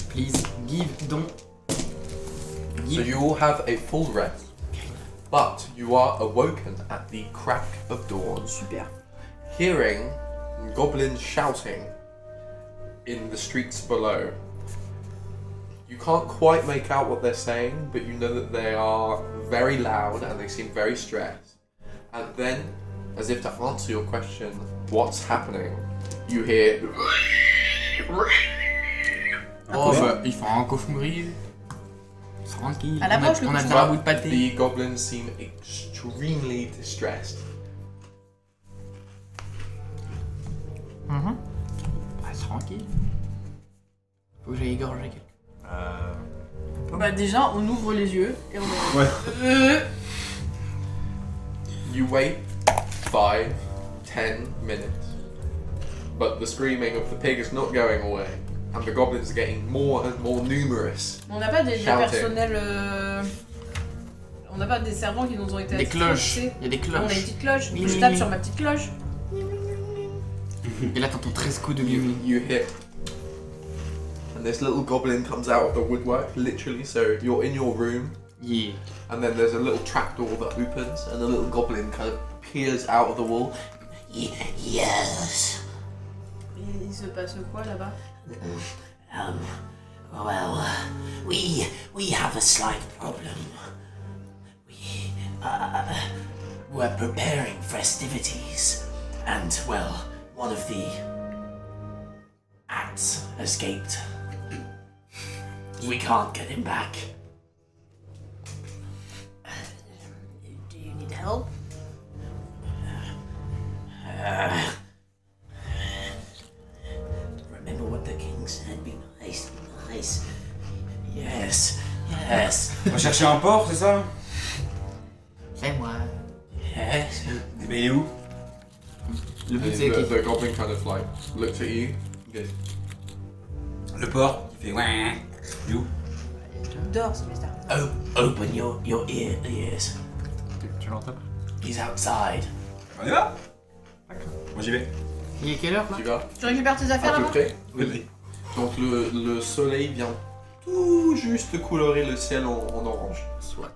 Please, give, don. So you all have a full rest, but you are awoken at the crack of dawn, Super. hearing goblins shouting in the streets below. You can't quite make out what they're saying, but you know that they are very loud and they seem very stressed. And then, as if to answer your question, what's happening, you hear... Oh, bah, il fera un cochon grillé. Tranquille. À l'approche, on a le fait un bout de pâté. The goblins seem extremely distressed. Bah, tranquille. Faut que j'aille égorger quelqu'un. Bah déjà, on ouvre les yeux et on est... Ouais. You wait 5, 10 minutes, but the screaming of the pig is not going away, and the goblins are getting more and more numerous. On n'a pas des Shouting. personnels... On n'a pas des servants qui nous ont été Des attitrés, cloches. tu sais. Il y a des On a une cloches. petite cloche, Oui, je oui, tape oui. sur ma petite cloche. Et là, t'entends 13 coups de bienvenue. You hit, and this little goblin comes out of the woodwork, literally. So you're in your room, Yeah. and then there's a little trapdoor that opens, and the little goblin kind of peers out of the wall. Yes. Et il se passe quoi là-bas? Well, we have a slight problem. We're preparing festivities, and well, one of the acts escaped. We can't get him back. Do you need help? Remember what the king said, be nice, be nice. Yes, yes, On va chercher un porc, c'est ça? C'est moi. yes. Mais il est où? Le but, And c'est the goblin kind of like looks at you. Goes, Le porc, il fait ouais. Il est où? Dors, Sylvester. Open your ears. Tu l'entends? He's outside. On y va? Moi j'y vais. Il est quelle heure là? tu vas Tu récupères tes affaires à peu là-bas? près. Oui. Donc le soleil vient tout juste colorer le ciel en orange. Soit.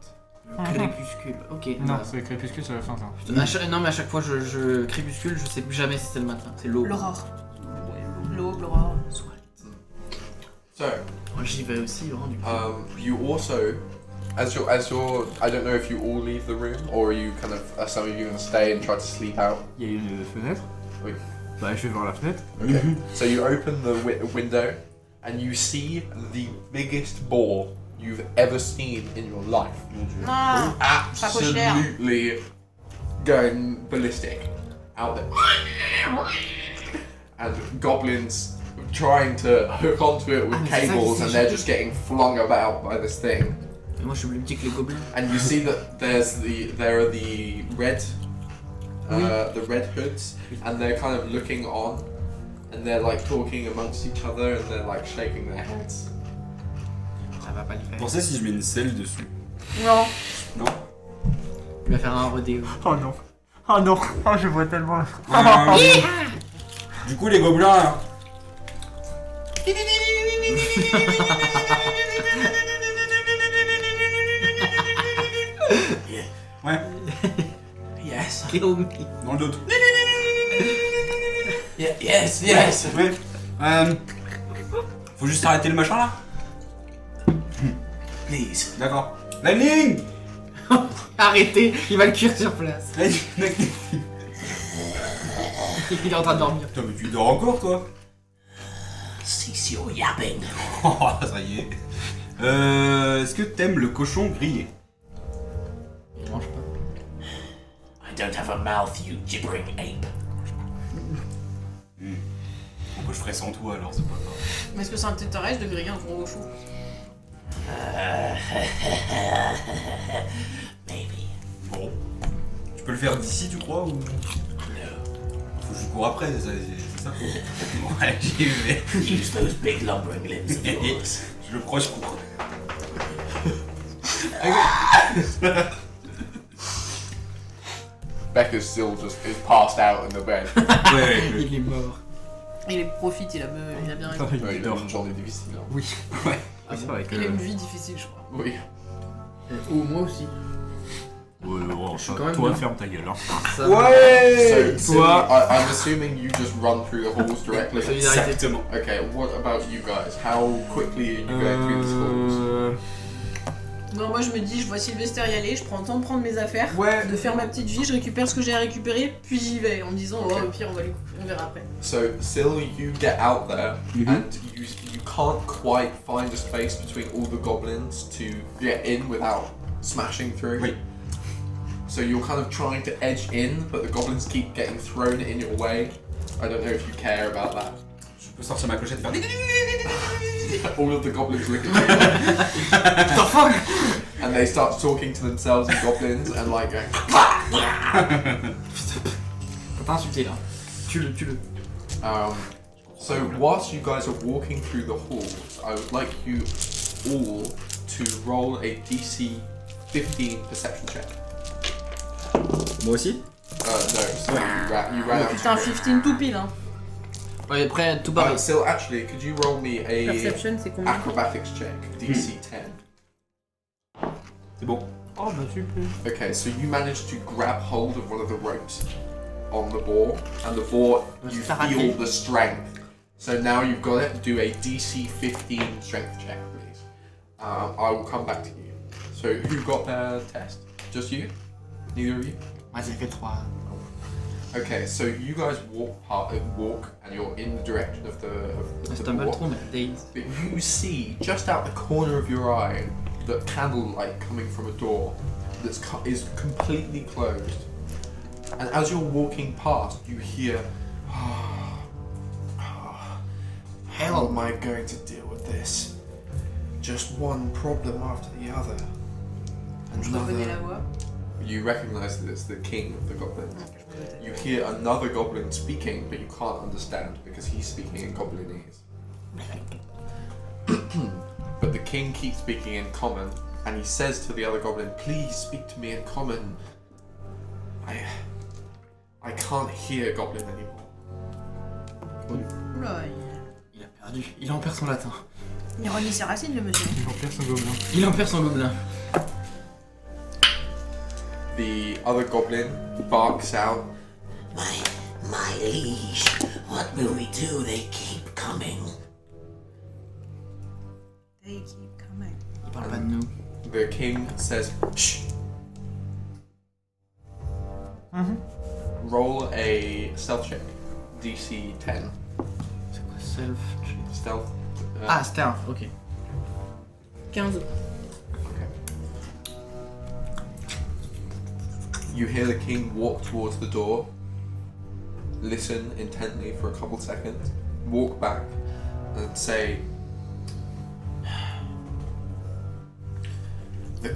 Crépuscule. Ok. Non, bah. c'est crépuscule sur la fin, ça. Putain, non, mais à chaque fois je crépuscule, je sais jamais si c'est le matin. C'est l'aube. L'aurore. L'aube, l'aurore. Soit. So, Moi j'y vais aussi, hein, du coup. you also, as you're, I don't know if you all leave the room or you kind of, are some of you gonna stay and try to sleep out. Il y a une fenêtre. Oui. Bah, je vais voir la fenêtre. Okay. So you open the window and you see the biggest boar you've ever seen in your life. Ah, ça coûte cher. Absolutely going ballistic out there. And goblins trying to hook onto it with Ah, mais c'est ça cables qui and s'est they're jeté. just getting flung about by this thing. Et moi je suis plus petit que les gobelins. And you see that there are the red hoods, and they're kind of looking on, and they're like talking amongst each other, and they're like shaking their heads. Ça va pas le faire. Pensez si je mets une selle dessus. non. Non? Il va faire un rodéo. Oh non. Oh non. Oh, je vois tellement. Du coup les gobelins là. Ouais, Yes, Kill me. dans le dos. yes, yes. Ouais. Faut juste arrêter le machin là. Please. D'accord. Lightning. Arrêtez, il va le cuire sur place. Lightning. Il est en train de dormir. Putain mais tu dors encore toi? Cease your yapping. Oh ça y est. Est-ce que t'aimes le cochon grillé? Il mange pas. I don't have a mouth, you gibbering ape. Bon bah je ferai sans toi alors c'est pas grave. Mais est-ce que ça t'intéresse de griller un gros chou? Maybe. Bon. Tu peux le faire d'ici tu crois ou? Faut que je cours après, c'est ça Ouais j'y vais. Use those big lumbering limbs of yours. Je le crois, je cours. Becca's still just is passed out in the bed. Ouais, Il est mort. Il profite, il a bien raison. Ah, il Ouais, il a dort. une journée difficile. Hein. Oui. Ouais. Ah, c'est vrai que... Il a une vie difficile, je crois. Oui. Ou moi aussi. Ouais, bon, Je suis quand même toi, bien. ferme ta gueule. Hein. Ça, So, Silly, Toi- I'm assuming you just run through the halls directly. Solidarité. Exactement. Okay, what about you guys? How quickly are you going through these halls? Non, moi je me dis, je vois Sylvester y aller, je prends le temps de prendre mes affaires, Ouais. de faire ma petite vie, je récupère ce que j'ai à récupérer, puis j'y vais en me disant, Ok. oh, au pire, on verra après. So, Sil, you get out there, Mhm. and you can't quite find a space between all the goblins to get in without smashing through. Oui. So you're kind of trying to edge in, but the goblins keep getting thrown in your way. I don't know if you care about that. Je peux sortir ma clochette et faire. All of the goblins look at you. the fuck. And they start talking to themselves in goblins and like going, Faut pas insulter là. Tue-le. So whilst you guys are walking through the halls, I would like you all to roll a DC 15 perception check. Moi aussi? No, so you ran out. Putain, 15 tout pile, hein. Ouais, après, tout barré. Still, actually, could you roll me a Perception, c'est combien? acrobatics check, DC 10? C'est bon. Oh bah super. Okay, so you managed to grab hold of one of the ropes on the boar, and the boar, you feel the strength. So now you've got it. Do a DC 15 strength check, please. I will come back to you. So who got their test? Just you? Neither of you? Ouais, j'ai fait 3. Okay, so you guys walk, and you're in the direction of Je the stumble boar. trop, mais days. But you see just out the corner of your eye the candlelight coming from a door is completely closed. And as you're walking past, you hear, how am I going to deal with this? Just one problem after the other. Je reconnais la voix. You recognize that it's the king of the goblins. Ok, je me doutais. You hear another goblin speaking, but you can't understand because he's speaking in goblinese. But the king keeps speaking in common, and he says to the other goblin, "Please speak to me in common. I can't hear goblin anymore." Oula, Il a perdu. Il en perd son latin. il renie ses racines, le monsieur. Il en perd son gobelin. Il en perd son gobelin. The other goblin barks out, My liege, what will we do? They keep coming. They keep coming. Il parle pas de nous. the king says, "Shh." Roll a stealth check, DC 10. C'est quoi self check? Stealth. Ah, stealth, ok. 15. Okay. You hear the king walk towards the door, listen intently for a couple seconds, walk back, and say, "The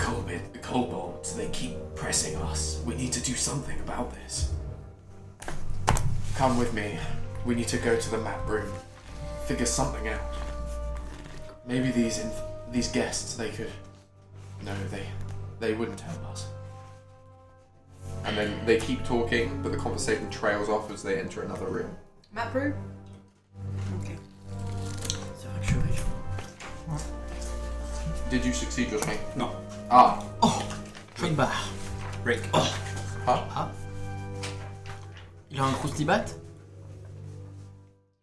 kobolds, they keep pressing us. We need to do something about this. Come with me. We need to go to the map room. Figure something out. Maybe these guests, they could... No, they wouldn't help us." And then they keep talking, but the conversation trails off as they enter another room. Map room? Ok. C'est vrai que je suis riche. Did you succeed your swing? Non. Ah. Choix de barre. Break. Huh? Il a un croustibat?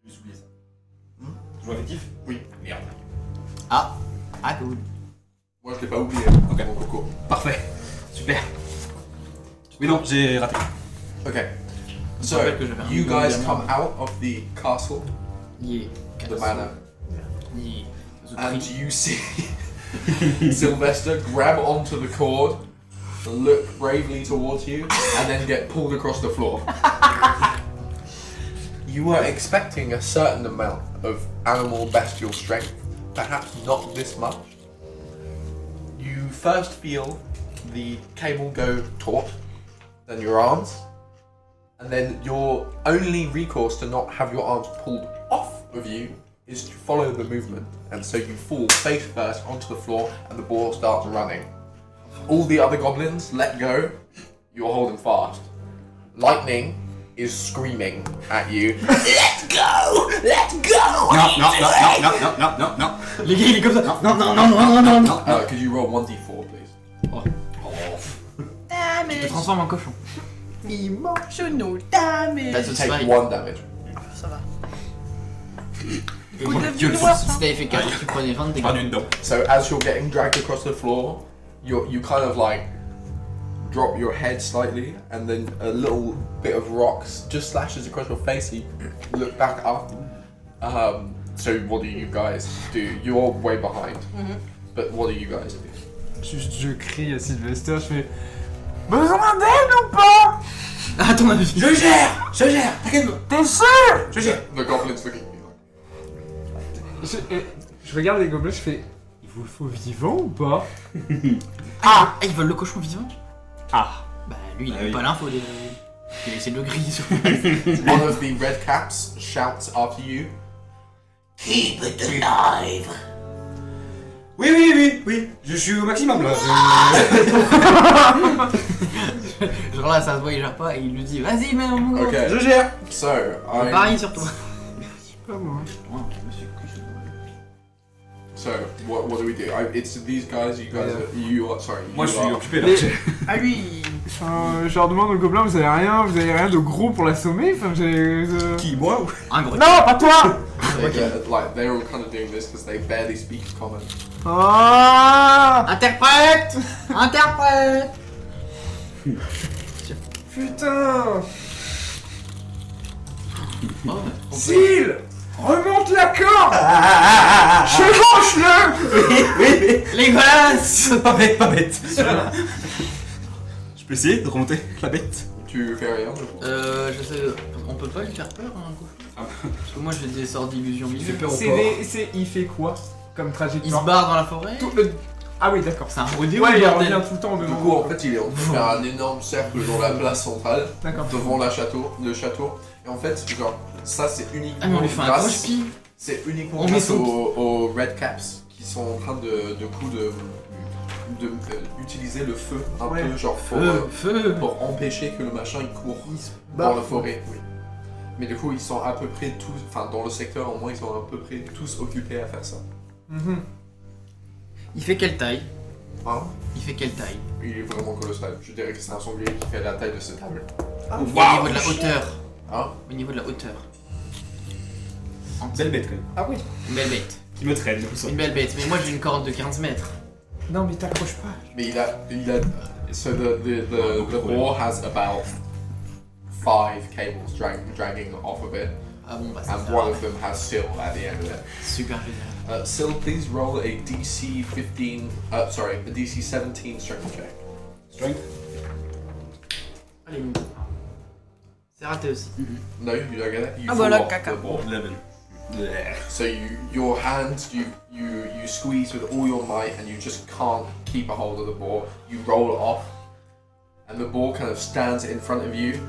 J'ai juste oublié ça. Joueur affectif? Oui. Merde. Ah. Ah, cool. Moi, je l'ai pas oublié. Ok. Mon coco. Parfait. Super. Oui, non, j'ai raté. Okay. Je So, rappelle que j'avais un you gros guys diamant. come out of the castle, Yeah. the manor, Yeah. The and tree. you see Sylvester grab onto the cord, look bravely towards you, and then get pulled across the floor. You were expecting a certain amount of animal bestial strength, perhaps not this much. You first feel the cable go taut, then your arms, and then your only recourse to not have your arms pulled off of you is to follow the movement, and so you fall face first onto the floor and the ball starts running. All the other goblins let go, you're holding fast. Lightning is screaming at you. Let go! Let go! Non. Les gars, il est comme ça. Non. Could you roll 1d4, please? Damn Je te it! transforme en cochon. Emotional damage! That's a Take spike. 1 damage. Ça va. Et Vous moi, devenez si noir, ça. t'avais fait 4, tu prenais 20 dégâts. Pas du dedans. So as you're getting dragged across the floor, you kind of like drop your head slightly, and then a little bit of rocks just slashes across your face. You look back up. So what do you guys do? You're way behind, but what do you guys do? Je crie à Sylvester, je fais. Besoin d'aide ou pas? À ton avis. Je gère, t'inquiète pas. T'es sûr? Je gère. The goblin's looking at you like. Je regarde les gobelins, je fais. Il vous le faut vivant ou pas? Ah, ils veulent le cochon vivant? Ah. Bah lui, il Ah a oui. pas l'info déjà. Il essaie de le griller sur One of the red caps shouts after you. Keep it alive! Oui. Je suis au maximum là. Genre là, ça se voit, il gère pas et il lui dit vas-y, mais mon gars. Okay. Je gère. So Parie sur toi. Pas moi. So what do we do? It's these guys. You guys. You are sorry. Moi je you suis are- occupé là. Ah lui, Enfin, je leur demande aux gobelins, vous avez rien de gros pour l'assommer? Enfin, j'ai. Qui, moi ou? Un gros. Non, pas toi! like they're all kind of doing this because they barely speak common. Ah! Interprète. Interprète. Putain! Oh, Syl! Remonte la corde! Chevauche-le! les glaces. Pas bête. Je peux essayer de remonter la bête. Tu fais rien. Je pense. Je sais, on peut pas lui faire peur un cochon. Parce que moi j'ai des sorts d'illusions Il fait vives. peur au porc. Il fait quoi comme Il trajectoire? se barre dans la forêt. Ah oui, d'accord. C'est un rodéo. Ouais, il bordel. revient tout le temps Du devant. coup, en fait, il est en train de faire un énorme cercle dans la place centrale, D'accord. devant le château. Et en fait, genre, ça c'est Ah mais uniquement on lui fait un grâce, croche-pied. c'est uniquement On met grâce son- aux red caps qui sont en train d'utiliser le feu un Ouais. peu genre Feu. pour empêcher que le machin il court dans la forêt. Oui. Mais du coup, ils sont à peu près tous, enfin dans le secteur au moins, ils sont à peu près tous occupés à faire ça. Mhm. Il fait quelle taille? Hein? Il fait quelle taille? Il est vraiment colossal. Je dirais que c'est un sanglier qui fait la taille de cette table. Au niveau de la hauteur. Hein? Au niveau de la hauteur. Belle bête quand même. Ah oui. Une belle bête. Qui me traîne tout ça. Une belle bête. Mais moi j'ai une corde de 15 mètres. Non, mais t'accroches pas. Mais il a so the boar has about 5 cables dragging off of it, Ah bon bah ça and fait one of them has Syl at the end of it. super génial. Syl, please roll a DC 15. Sorry, a DC 17 strength check. Strength. Allez, mou. C'est raté aussi. No, you don't get it. You Ah fall voilà, off caca. the boar. 11. So your hands, you squeeze with all your might, and you just can't keep a hold of the boar. You roll off, and the boar kind of stands in front of you.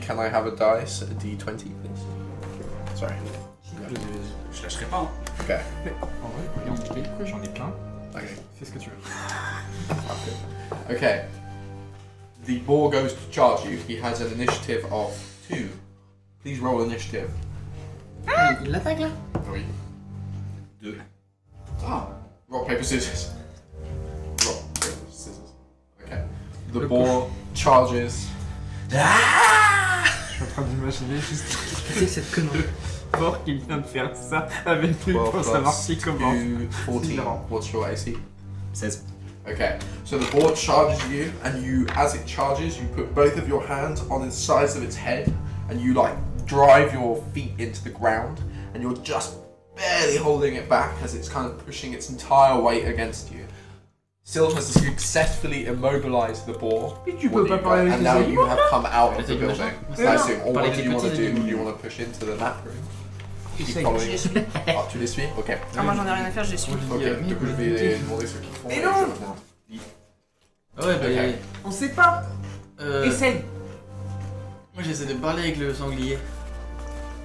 Can I have a dice, a D20, please? Sorry. Je lâcherai pas. Hein. Okay. En vrai, regarde, j'en ai plein. Okay. Fais ce que tu veux. Okay. The boar goes to charge you. He has an initiative of 2. Please roll initiative. Il l'attaque là? Oui. 2. Ah. Rock, paper, scissors. Rock, paper, scissors. Okay. The Le boar charges. Je suis en train d'imaginer juste C'est cette connerie. fort qu'il vient de faire ça avec lui 12 pour savoir plus qui commence. 14. Hilarant. What's your AC? 16. Okay, so the boar charges you, and you, as it charges, you put both of your hands on the sides of its head, and you like drive your feet into the ground, and you're just barely holding it back as it's kind of pushing its entire weight against you. Syl has successfully immobilized the boar, Mais tu What peux do pas you parler got? avec and les now animaux. you have come out of the Avec les building. machins. I assume, or Par what les do you want to petits do? animaux. Do you want to push into the map room? Keep Essaye. following. Je les suis. Ah, tu les suis? Ok. Ah, moi j'en ai rien à faire, je les suis. Ok, du coup je vais demander ce qu'ils font. Mais et non. je reviens. Ouais bah Ok. On sait pas. Essaye. Moi j'essaie de parler avec le sanglier.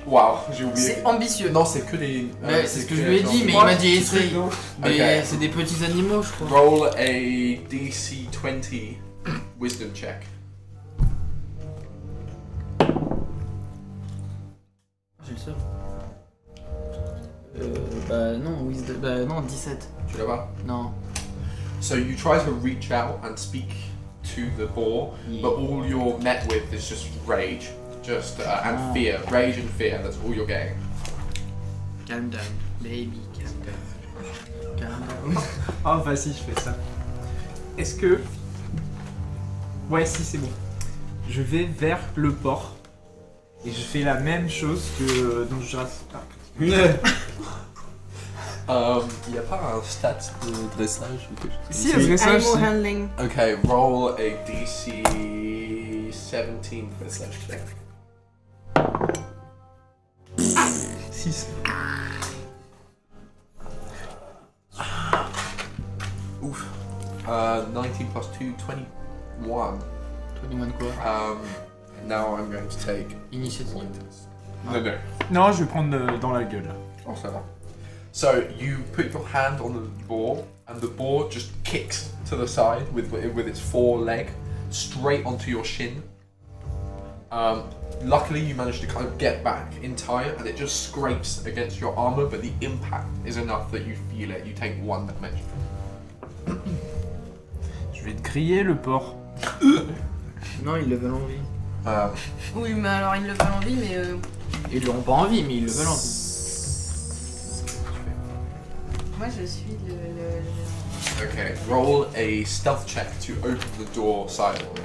Waouh, j'ai oublié. C'est ambitieux. Non, c'est que des. Ouais, c'est ce que je que lui ai des dit, mais il gens. m'a dit essaye. Mais Ok. c'est des petits animaux je crois. Roll a DC 20 wisdom check. suis le seul. Bah non, bah non, 17. Tu l'as pas? Non. So you try to reach out and speak to the boar, but all you're met with is just rage, and fear. Rage and fear. That's all you're getting. Calm down, baby, calm down. Calm down. Ah, bah si, je fais ça. Est-ce que... Ouais, si, c'est bon. Je vais vers le port. Et je fais la même chose que dans Jurassic Park. Il n'y a pas un stat de dressage ou quelque chose? Si, le dressage, Animal si. handling. Okay, roll a DC 17 dressage check. 6. Oof. 19 plus 2, 21. 21 quoi? Now I'm going to take... Initiative. No, no. Non, je vais prendre dans la gueule. Oh, ça va. So you put your hand on the boar, and the boar just kicks to the side with its foreleg straight onto your shin. Luckily, you manage to kind of get back in time, and it just scrapes against your armor, but the impact is enough that you feel it. You take 1 damage. Je vais te griller le porc. Non, ils le veulent en vie. Oui, mais alors ils le veulent en vie, mais Ils l'auront pas en vie, mais ils le veulent en vie. moi je suis le... Okay, roll a stealth check to open the door silently.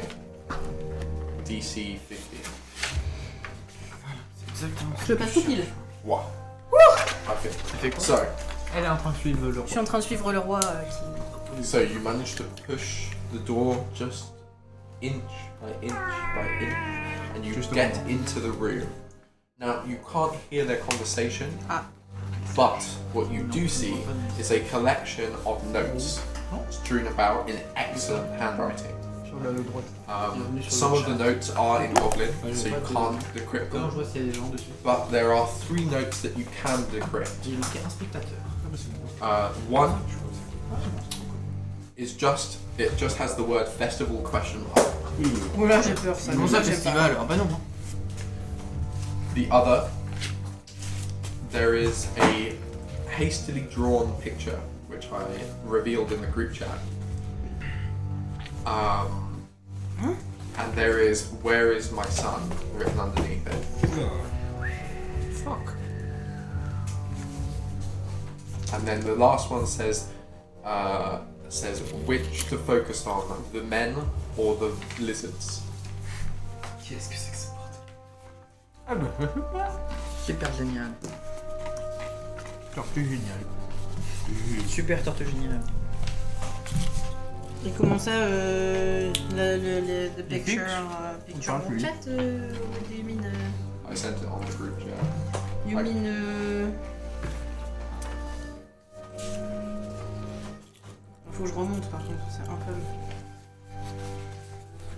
DC 50. Exactement. Je le passe tout pile. Wow. Okay. fait quoi? So, Elle est en train de suivre le Je suis roi. en train de suivre le roi qui... so you manage to push the door just inch by inch by inch, and you Just get a- into the room. Now you can't hear their conversation, Ah. but what you do see is a collection of notes strewn about in excellent handwriting. Sur la droite. Some of the notes are in goblin, so you can't decrypt Comment je them, vois s'il y a des gens dessus? but there are 3 notes that you can decrypt. J'ai marqué un spectateur. One is just has the word festival question mark. Oula, j'ai peur ça. Comment ça, J'aime pas. festival? Ah bah non. The other, there is a hastily drawn picture which I revealed in the group chat. And there is "Where is my son?" written underneath it. Fuck. And then the last one says which to focus on, the men or the lizards. Qu'est-ce que c'est que ce bordel? Ah bah, Super génial. tortue génial. Super tortue géniale. Et comment ça, the picture, picture parle en plus. chat, do you mean, I sent it on the group chat. you Ouais. mean, faut que je remonte par contre, c'est un peu...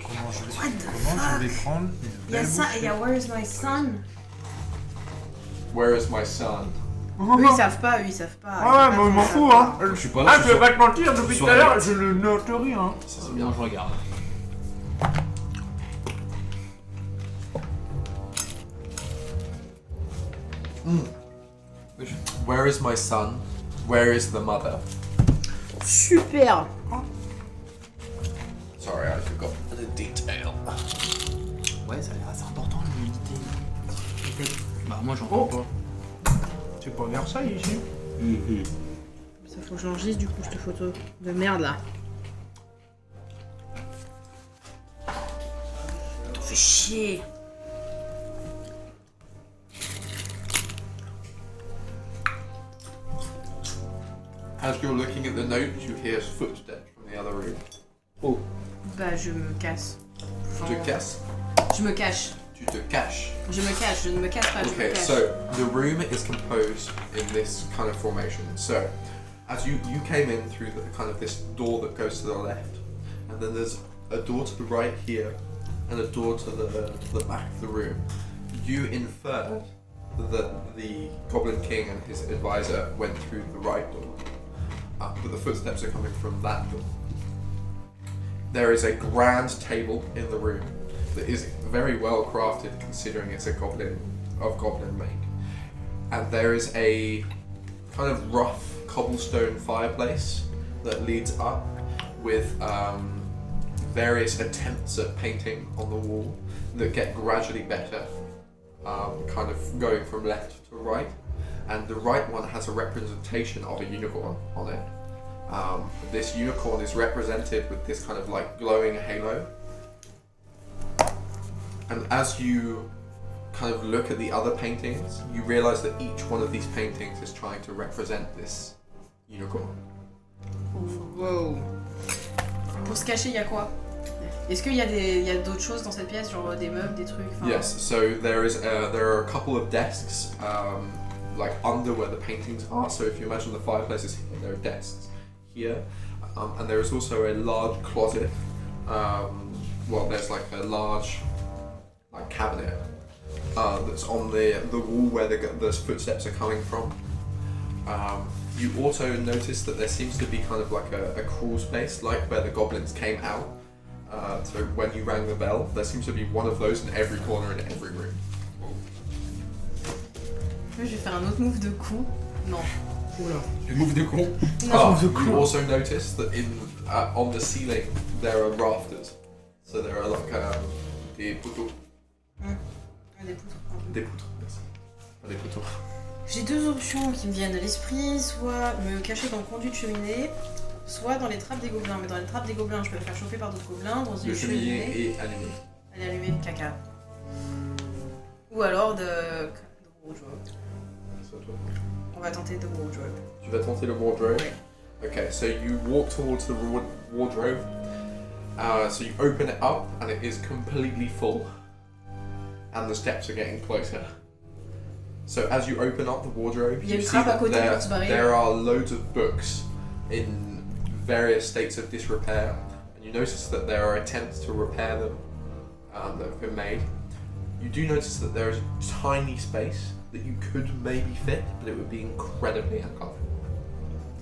Comment je vais, What the comment je vais prendre une Il y a belle ça, bouchée. il y a Where is my son? Where is my son? Eux ils savent pas, eux ils savent pas. Ah ouais, mais on m'en fout, hein. Je suis pas là, Ah, je je suis vais pas te mentir, depuis sur tout à la l'heure, bête. je ne note rien. Ça, c'est Bien, je regarde. Where is my son? Where is the mother? Super. Sorry, I forgot the detail. Ouais, ça a l'air assez important l'humidité. Bah moi j'en Oh. prends pas. C'est pas Versailles ici. Ça faut que j'enregistre du coup cette photo de merde là. T'en fais chier. As you're looking at the notes, you hear footsteps from the other room. Bah je me casse. Tu te casses? Je me cache. Tu te caches. Je me cache, je ne me cache pas, je me Okay, cache. so the room is composed in this kind of formation. So, as you came in through the kind of this door that goes to the left, and then there's a door to the right here, and a door to the back of the room. You inferred that the Goblin King and his advisor went through the right door, but the footsteps are coming from that door. There is a grand table in the room that is very well crafted considering it's a goblin make. and there is a kind of rough cobblestone fireplace that leads up with various attempts at painting on the wall that get gradually better, kind of going from left to right. And the right one has a representation of a unicorn on it. This unicorn is represented with this kind of like glowing halo. And as you kind of look at the other paintings, you realize that each one of these paintings is trying to represent this unicorn. Wow. Pour se cacher, il y a quoi? Est-ce qu'il y a d'autres choses dans cette pièce, genre des meubles, des trucs? Yes, so there are a couple of desks like under where the paintings are. So if you imagine the fireplace is here, there are desks here, and there is also a large closet. Well, there's like a large cabinet that's on the wall where the footsteps are coming from. You also notice that there seems to be kind of like a crawl space, like where the goblins came out. So when you rang the bell, there seems to be one of those in every corner in every room. Je vais faire un autre move de coup. Non. Oula. Le move de con. Non. You also notice that on the ceiling there are rafters. So there are like des poteaux. Des poutres. Des poutres, merci. Pas des poteaux. J'ai deux options qui me viennent à l'esprit, soit me cacher dans le conduit de cheminée, soit dans les trappes des gobelins. Mais dans les trappes des gobelins, je peux me faire choper par d'autres gobelins, dans une Le cheminée cheminée. est allumé. Elle est allumée de caca. Ou alors de wardrobe. C'est à toi. On va tenter de wardrobe. Tu vas tenter le wardrobe? Oui. Okay, so you walk towards the wardrobe. So you open it up and it is completely full. And the steps are getting closer. So as you open up the wardrobe, Il y a you une see trappe à that côté pour se barrer. there are loads of books in various states of disrepair. And you notice that there are attempts to repair them that have been made. You do notice that there is a tiny space that you could maybe fit, but it would be incredibly uncomfortable.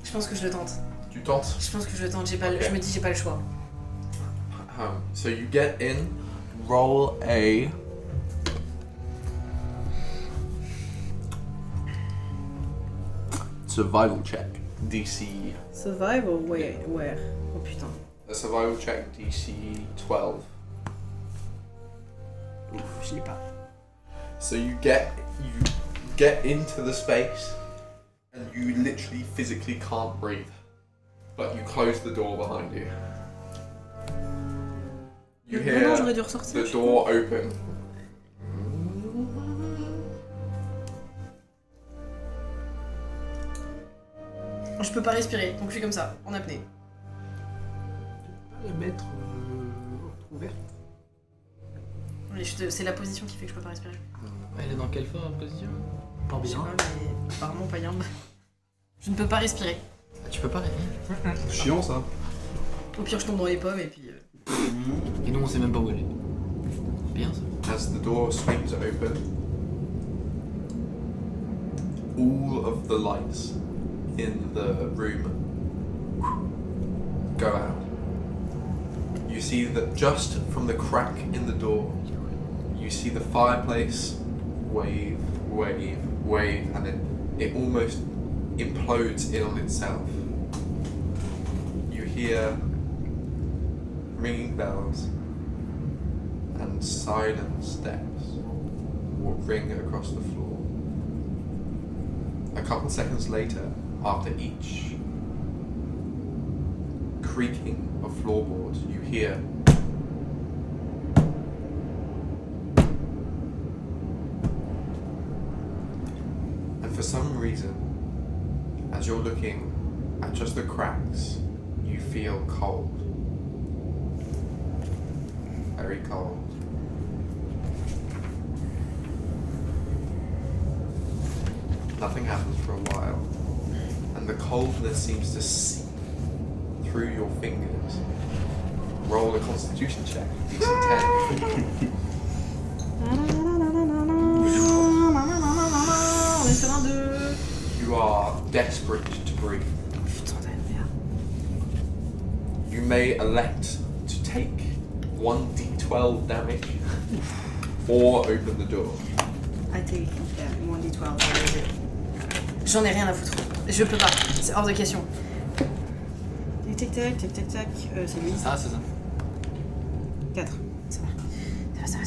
Je pense que je le tente. Tu tentes? Je pense que je le tente. J'ai pas le- Ok. Je me dis j'ai pas le choix. So you get in, roll a survival check, DC. Survive or where? Oh putain. A survival check, DC 12. Je l'ai pas. So you get into the space, and you literally physically can't breathe, but you close the door behind you. You Non, hear j'aurais dû ressortir. the door open. Je peux pas respirer, donc je suis comme ça, en apnée. Les mettre ouvert. Mais c'est la position qui fait que je peux pas respirer. Elle est dans quelle position? Pas Je sais bien. pas, mais apparemment pas yambe. Je ne peux pas respirer. Tu peux pas rire. Chiant ça. Au pire, je tombe dans les pommes et puis. Et nous on sait même pas où elle est. Bien ça. As the door swings open, all of the lights in the room go out. You see that just from the crack in the door, you see the fireplace wave, wave, wave, and it almost implodes in on itself. You hear ringing bells and silent steps ring across the floor. A couple seconds later, after each creaking of floorboards, you hear and for some reason, as you're looking at just the cracks, you feel cold. Very cold. Nothing happens for a while, and the coldness seems to seep through your fingers. Roll a constitution check, DC 10. On est sur un 2. You are desperate to breathe. Putain de merde. You may elect to take 1d12 damage or open the door. I take damage. 1d12. J'en ai rien à foutre. Je peux pas. C'est hors de question. Tac tac tac tac tac. C'est lui. Ça, c'est ça. 4. Ça va. Ça va.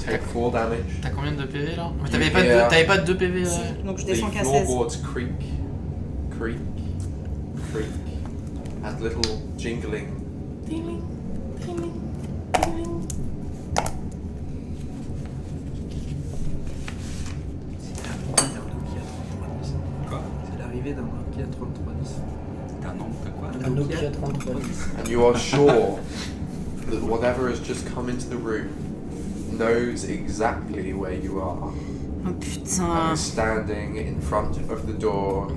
Take 4 damage. T'as combien de PV là? Mais Yeah. t'avais pas de 2 PV Si, donc je descends The qu'à 16. floorboards creak, and little jingling. Quoi? C'est l'arrivée d'un Nokia 3310. T'as un nom, t'as quoi? Un Nokia 3310. And you are sure that whatever has just come into the room knows exactly where you are. Oh And putain. is standing in front of the door.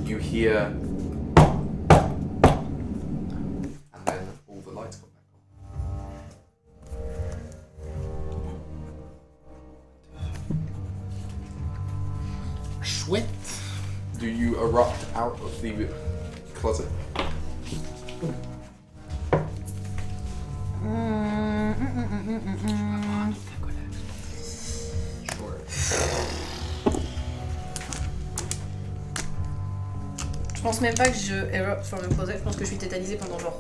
You hear. And then all the lights come back on. Chouette. Do you erupt out of the closet? Je pense même pas que je erupt from the closet, je pense que je suis tétanisée pendant genre.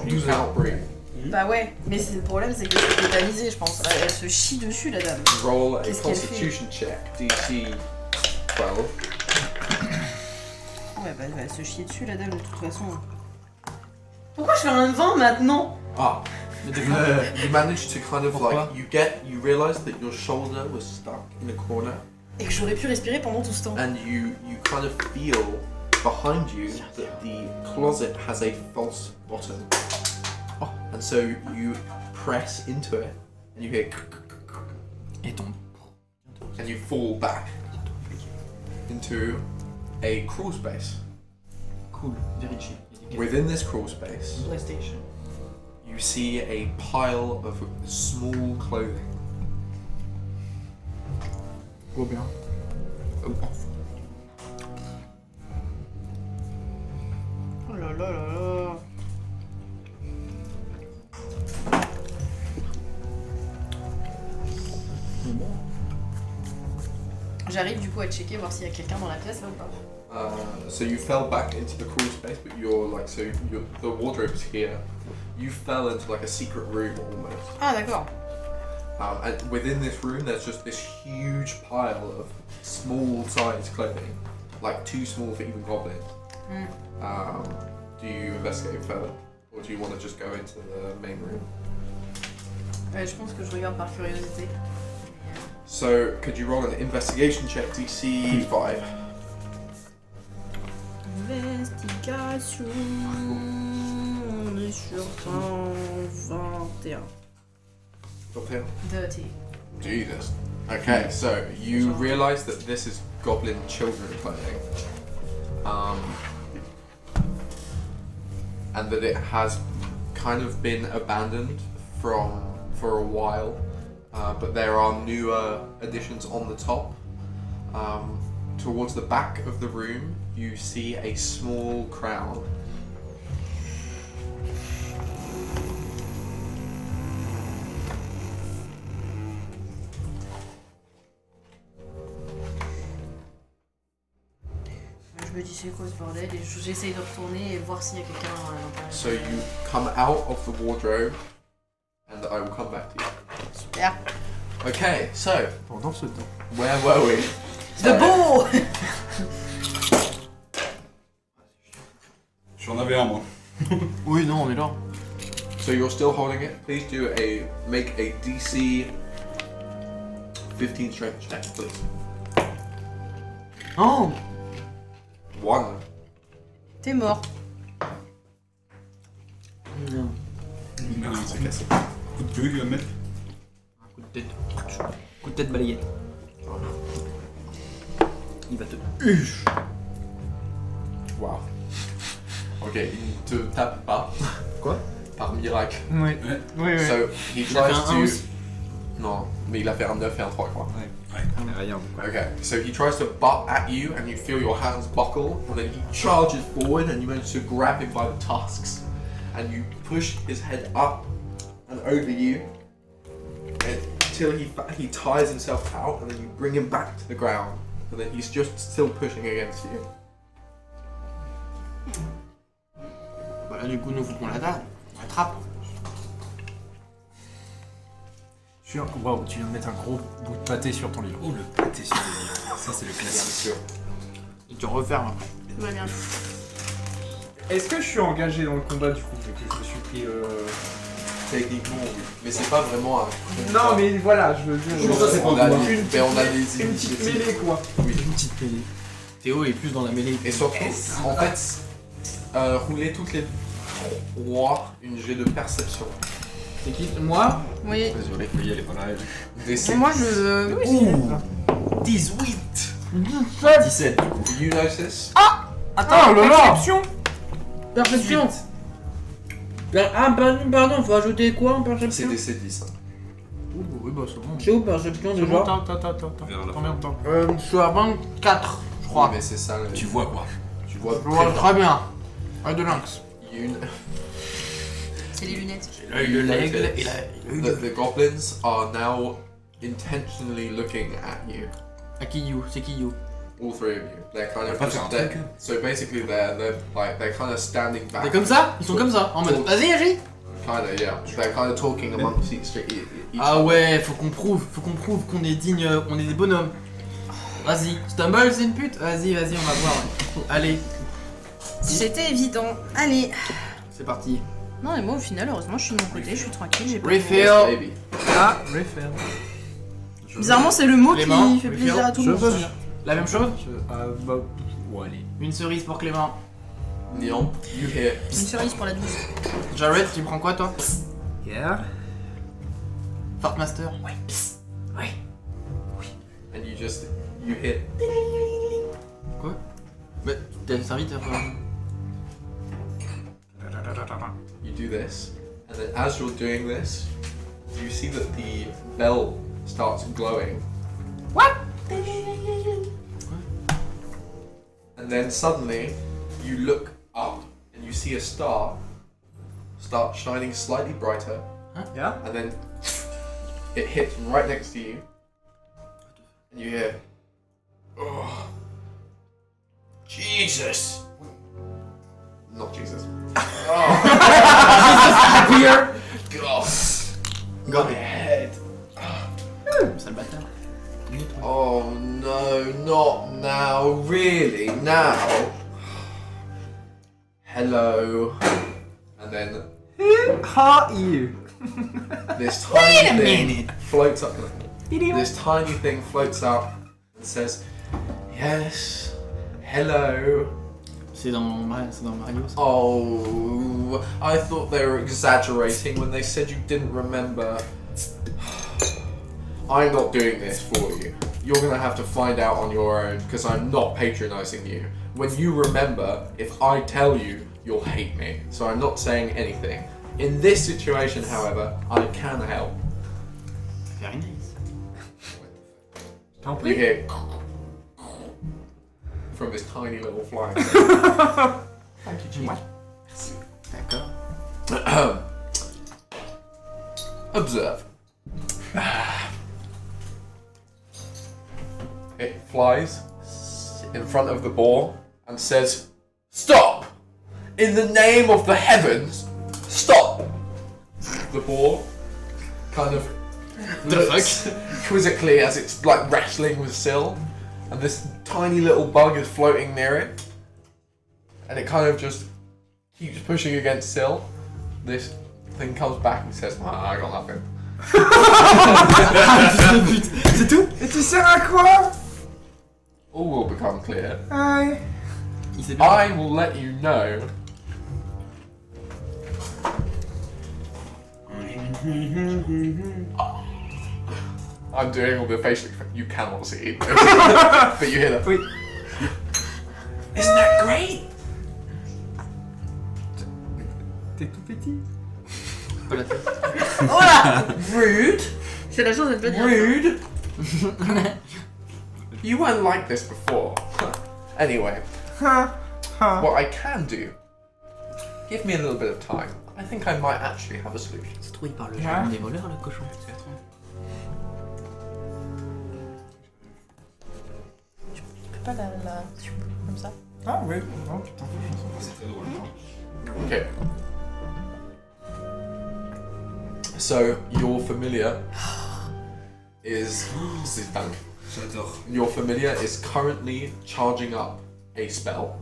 You can't breathe. Bah ouais, mais le problème c'est que je suis tétanisée, je pense. Elle se chie dessus la dame. Roll a Qu'est-ce qu'elle constitution check, DC 12. Ouais, bah elle se chie dessus la dame de toute façon. Pourquoi je fais un 20 maintenant? Ah, Mais t'es you managed to kind of Pourquoi? like, you realize that your shoulder was stuck in a corner, Et que j'aurais pu respirer pendant tout ce temps. and you kind of feel behind you that the closet has a false bottom. Oh. And so you press into it, and you hear, Et tombe. and you fall back into a crawl space. Cool. Vérifier. Within this crawl space, PlayStation. you see a pile of small clothing. Gobelin. Oh là là là là. J'arrive du coup à checker, voir s'il y a quelqu'un dans la pièce là ou pas. So you fell back into the crawl space, but the wardrobe's here. You fell into like a secret room almost. Ah d'accord. And within this room, there's just this huge pile of small-sized clothing, like too small for even goblins. Do you investigate further, or do you want to just go into the main room? Je pense que je regarde par curiosité. So, could you roll an investigation check, DC 5? Investigation. On est sur 21. Okay. Dirty. Jesus. Okay, so you realize that this is goblin children clothing. And that it has kind of been abandoned for a while, but there are newer additions on the top. Towards the back of the room, you see a small crown. Je me dis c'est quoi ce bordel et j'essaye de retourner et voir s'il y a quelqu'un à l'intérieur. So you come out of the wardrobe, and I will come back to you. Super. Okay, so Pendant ce temps. where were we? De beau. J'en avais un moi. Oui, non, on est là. So you're still holding it. Please make a DC 15 strength check, please. Oh 1. T'es mort. Non. Il a un C'est cassé. coup de queue, il va me mettre. Un coup de tête. Coup de tête balayette. Il va te. Wow. Ok, il ne te tape pas. Quoi? Par miracle. Oui. Oui, oui. So he Il a fait tries un 1 aussi. Non, mais il a fait un 9 et un 3, je crois. Rien. Okay, so he tries to butt at you, and you feel your hands buckle, and then he charges forward, and you manage to grab him by the tusks, and you push his head up and over you, and till he tires himself out, and then you bring him back to the ground, and then he's just still pushing against you. Voilà, du coup, nous faut qu'on l'attrape. On l'attrape. Wow, tu viens de mettre un gros bout de pâté sur ton livre. Oh, le pâté sur le livre. Ça, c'est le Bien classique. sûr. Et tu refermes après. Tout va bien. Est-ce que je suis engagé dans le combat du coup, vu que je me suis pris Techniquement, oui. Mais c'est pas vraiment un. Non mais voilà, je veux dire... Ça, c'est pas on a une, des- mais on a des une petite initiatives. mêlée quoi. Oui. Une petite mêlée. Théo est plus dans la mêlée. Et surtout, en fait, roulez toutes les 3 une jet de perception. C'est qui? Moi? Oui. Désolé, oui, elle est pas là. D'essayer. Moi je. Ouh 18 17 du coup. You notice? Attends, le Perception. Perception. Ah, pardon, faut ajouter quoi en C'est perception? des C10. Oui, bah c'est bon. C'est où perception C'est déjà? bon, attends. Vers la Combien de temps? Je suis à 24, je crois. Mais c'est ça. Tu vois quoi? Tu vois. Je vois très bien. Œil de lynx. You C'est les lunettes. L'œil de l'aigle et l'œil de... the goblins are now intentionally looking at you. À qui you? C'est qui you? All 3 of you. They're kind of Pas just faire un they're- truc. So basically they're kind of standing back. T'es comme ça? Ils sont comme ça, en mode vas-y, agis! Kinda, yeah. They're kind of talking amongst each Ah ouais, faut qu'on prouve qu'on est digne, on est des bonhommes. Vas-y, Stumble c'est une pute? Vas-y, on va voir. Allez, C'était évident. Allez. c'est parti. Non, et moi au final, heureusement, je suis de mon côté, je suis tranquille, j'ai pas. Refill. Yes, baby. Ah, refaire. Bizarrement, c'est le mot Clément, qui fait plaisir à tout le monde. La même chose? Bah... Ouais, allez. Une cerise pour Clément. Neon, you hear Une cerise pour la 12. Jared, tu prends quoi toi? Yeah. Fartmaster. Ouais. and you hear Quoi? Mais t'es le serviteur quoi. you do this, and then as you're doing this, you see that the bell starts glowing. What? And then suddenly, you look up and you see a star start shining slightly brighter, Yeah. and then it hits right next to you, and you hear, "Oh, Jesus!" Not Jesus. Oh, Happier. God! My head. Sale bâtard. Oh no, not now. Really? Now? Hello. And then How are you? this tiny a thing minute. floats up. This tiny thing floats up and says, "Yes, hello." C'est dans Mario ça. Oh, I thought they were exaggerating when they said you didn't remember. I'm not doing this for you. You're gonna have to find out on your own because I'm not patronizing you. When you remember, if I tell you, you'll hate me. So I'm not saying anything. In this situation, however, I can help. Very nice. T'en You prie. hear from this tiny little flying. Thank you, G. D'accord. Observe. It flies in front of the boar and says, "Stop! In the name of the heavens, stop!" The boar kind of looks quizzically as it's like wrestling with Syl, and this tiny little bug is floating near it, and it kind of just keeps pushing against Syl. This thing comes back and says, "I got nothing." C'est tout? Et tu sers à quoi? All will become clear. Aïe. Il s'est bien. I will let you know. I'm doing all the facial expressions. You cannot see, but you hear that. Oui. Isn't that great? T'es tout petit. Pas la tête. Rude. C'est la chose de te le dire. Rude. You weren't like this before. Anyway, Ha. Ha. what I can do. Give me a little bit of time. I think I might actually have a solution. C'est trop, il parle le Ouais. jargon des voleurs, le cochon. fais pas la comme ça. Ah ouais, non, putain. C'est très drôle. Okay. So your familiar is J'adore. your familiar is currently charging up a spell.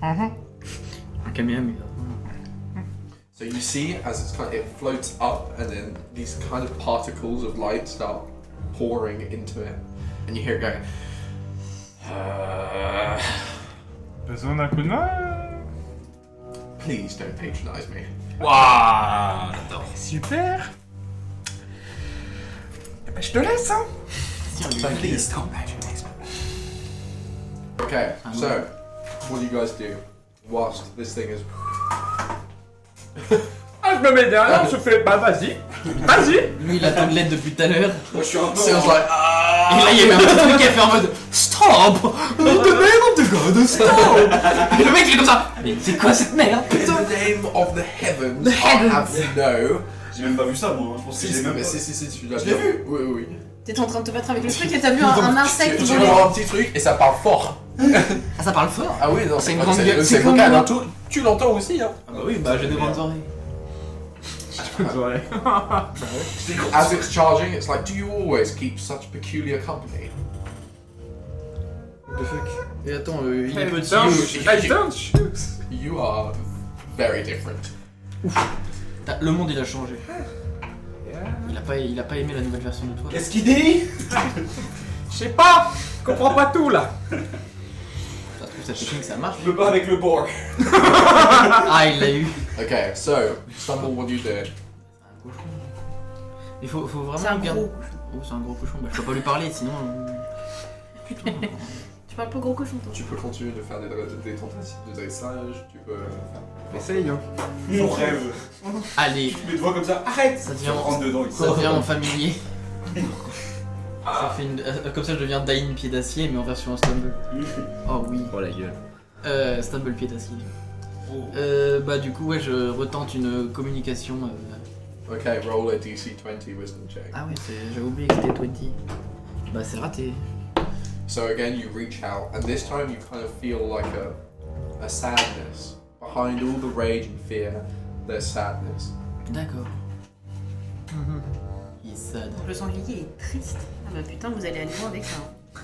Un Kamehameha. So you see as it floats up, and then these kind of particles of light start pouring into it, and you hear it going. Besoin d'un coup de main? Please don't patronize me. Waouh, j'adore. Super. Eh ben, je te laisse, hein. Please don't patronize me. Okay, so what do you guys do whilst this thing is? Ah, je me mets derrière, je fais, bah vas-y. Vas-y. Lui, il attend de l'aide depuis tout à l'heure. Moi, je suis un peu. So it's like, Et là, il y avait un petit truc qui a fait en mode Stop! The name of the god, stop! Et le mec, il est comme ça. Mais c'est quoi cette merde, in putain? the name of the heavens, The heavens. I have to know. J'ai même pas vu ça, moi. Je pense que j'ai même pas. Si, tu l'as Je l'ai vu. Oui, oui. T'étais en train de te battre avec le truc et t'as vu un insecte Tu voler. vois un petit truc et ça parle fort. Ah, ça parle fort. Ah oui, non, C'est une grande gueule. c'est C'est comme vocal, moi. hein, tu l'entends aussi, hein. Ah bah oui, bah j'ai des grandes oreilles. As it's charging, it's like, do you always keep such peculiar company? What the fuck? Et attends, il est petit. I don't shoot. You are very different. Le monde, il a changé. Il a pas aimé la nouvelle version de toi. Qu'est-ce qu'il dit? Je sais pas. Je comprends pas tout là. Ça trouve cette technique, ça marche. Je veux pas avec le boar. Ah, il l'a eu. Okay, so, Stumble, what do you do? Un cochon. Il faut vraiment C'est un bien. gros. Oh, c'est un gros cochon. Bah, je peux pas lui parler, sinon. Putain. Tu parles pas gros cochon toi. Tu peux continuer de faire des tentatives de dressage, tu peux faire... Essaye, hein. Mon rêve. Allez, Tu mets devant comme ça. Arrête. ça Je devient, rentre dedans. il ça sort. devient en familier. Ça fait une, comme ça, je deviens Dain pied d'acier, mais en version Stumble. Oh oui. Oh la gueule. Stumble pied d'acier. Oh. Bah du coup, ouais, je retente une communication. Okay, roll a DC 20 wisdom check. Ah ouais, j'avais oublié que c'était 20. Bah c'est raté. So again, you reach out, and this time you kind of feel like a sadness. Behind all the rage and fear, there's sadness. D'accord. He's sad. Le sanglier est triste. Ah bah putain, vous allez aller loin avec ça. Hein.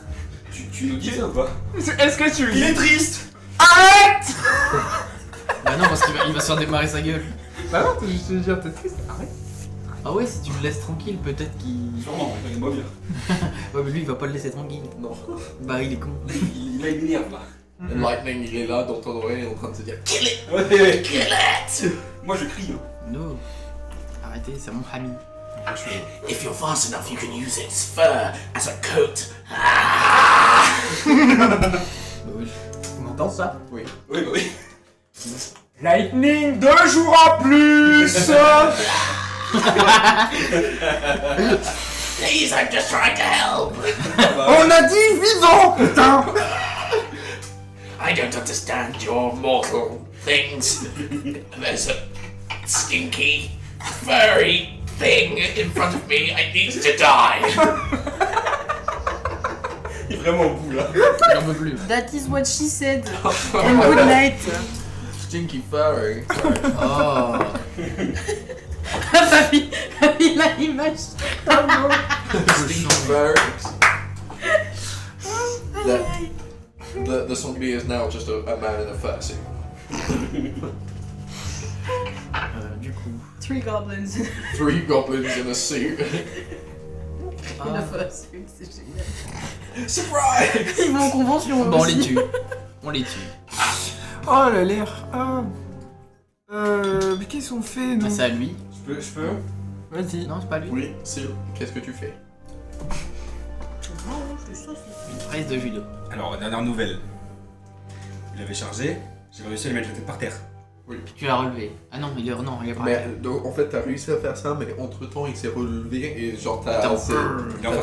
Tu nous dis ça ou pas? Est-ce que tu Il est triste. Arrête. Bah non, parce qu'il va se faire démarrer sa gueule. Bah non, je te dire, t'es triste. Arrête. Ah ouais, si tu le laisses tranquille, peut-être qu'il... Sûrement, regarde-moi bien. Ouais, mais lui, il va pas le laisser tranquille. Non. Bah il est con. Il a une nerve là. And Lightning, il est là dans ton oreille en train de te dire Kill it! Ouais. Kill it! Moi je crie. No. Arrêtez, c'est mon ami. If you're fast enough, you can use its fur as a coat. Bah oui. On entend ça? Oui. Oui, bah oui. Lightning, 2 jours en plus. Please, I'm just trying to help. On a dit vivant, putain. I don't understand your mortal things. There's a stinky, furry thing in front of me. I need to die. Il est vraiment au bout là. J'en peux plus. That is what she said. And good night. Stinky furry. Oh. Papy a l'image. Stinky furry. The zombie is now just a man in a fursuit. Du coup. 3 goblins 3 goblins in a suit. in a fursuit, c'est génial. Surprise! Ils vont en convention. Bon, on aussi. les tue. On les tue. Oh, elle a l'air. Ah. Mais qu'est-ce qu'on fait, nous? Ah, c'est à lui. Je peux. Vas-y. Non, c'est pas lui. Oui, c'est... Qu'est-ce que tu fais? Une fraise de judo. Alors, dernière nouvelle. Il avait chargé, j'ai réussi à lui mettre la tête par terre. Tu l'as relevé. Ah non, il est pas. Mais donc, en fait, t'as réussi à faire ça, mais entre temps, il s'est relevé et genre t'as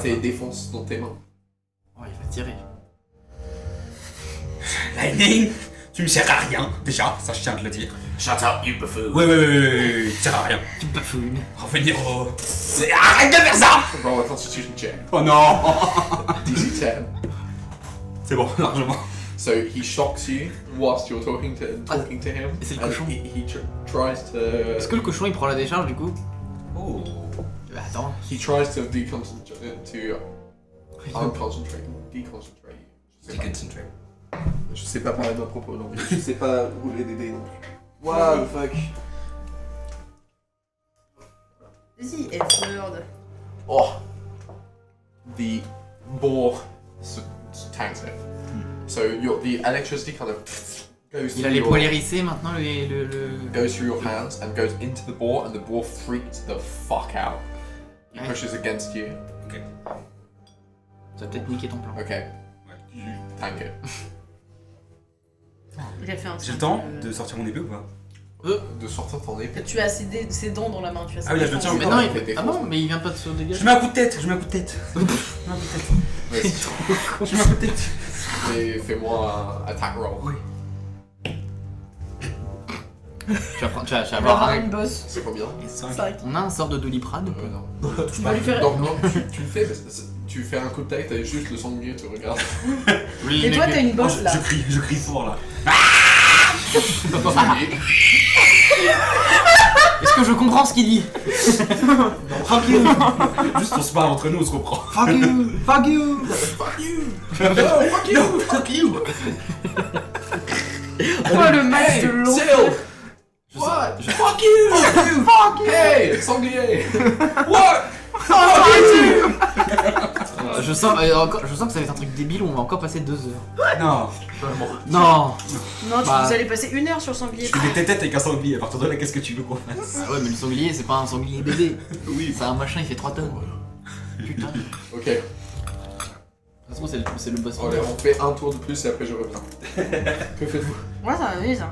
tes défenses dans tes mains. Oh, il va tirer. Lightning, tu me sers à rien, déjà, ça je tiens à te le dire. Shut up, you buffoon. Oui, tu sers à rien. Tu bafouines. Revenir au... Arrête de faire ça. Roll a constitution check. Oh non. DC 10. C'est bon, largement. So he shocks you whilst you're talking to him. Et c'est le and cochon. he tries to. Est-ce que le cochon il prend la décharge du coup? Oh. Bah attends. He tries to unconcentrate, deconcentrate you. Deconcentrate. Je sais pas parler de ma propre langue. Je sais pas rouler des dés non plus. What the fuck? Vas-y, F-word. Oh! The boar tanks it. So the electricity kind of goes Il through a les your, poils hérissés maintenant le... goes through your hands and goes into the boar, and the boar freaks the fuck out. He Ouais. pushes against you. Ça va peut-être niquer ton plan. Okay, tank it. Il a fait un J'ai le truc, temps de sortir mon épée ou pas? De sortir ton épée. Tu as ses dents dans la main, tu as Ah oui, là, je le tiens Mais encore. non, il fait des ah fausses. bon, mais il vient pas de se dégager. Je mets un coup de tête, je mets un coup de tête. Vas-y, Je mets un coup de tête. fais-moi un attack roll. Oui. Tu vas On avoir aura un... une bosse. C'est combien? 5. On a un sort de doliprane. Non. Tu vas lui faire. Donc non, tu le fais, mais tu fais un coup de tête et juste le sanglier te regarde. Oui, Et toi, mais- t'as une bosse là. Je crie fort là. Est-ce que je comprends ce qu'il dit? Fuck you. Juste on se parle entre nous, on se reprend. Fuck you! Fuck you! Fuck you! No, fuck you! Fuck you. Oh le match de l'eau. Still! What? Fuck you! Fuck you! Hey, sanglier! What? Je sens que ça va être un truc débile où on va encore passer 2 heures. Non. Non! Non, Bah. vous allez passer 1 heure sur le sanglier. Je fais des têtes avec un sanglier. À partir de là, qu'est-ce que tu veux qu'on fasse? Ah ouais, mais le sanglier, c'est pas un sanglier bébé. Oui. C'est un machin, il fait 3 tonnes. Putain. Ok, De toute façon, c'est le boss. allez, on fait un tour de plus et après je reviens. Que faites-vous? Ouais, ça va aller ça.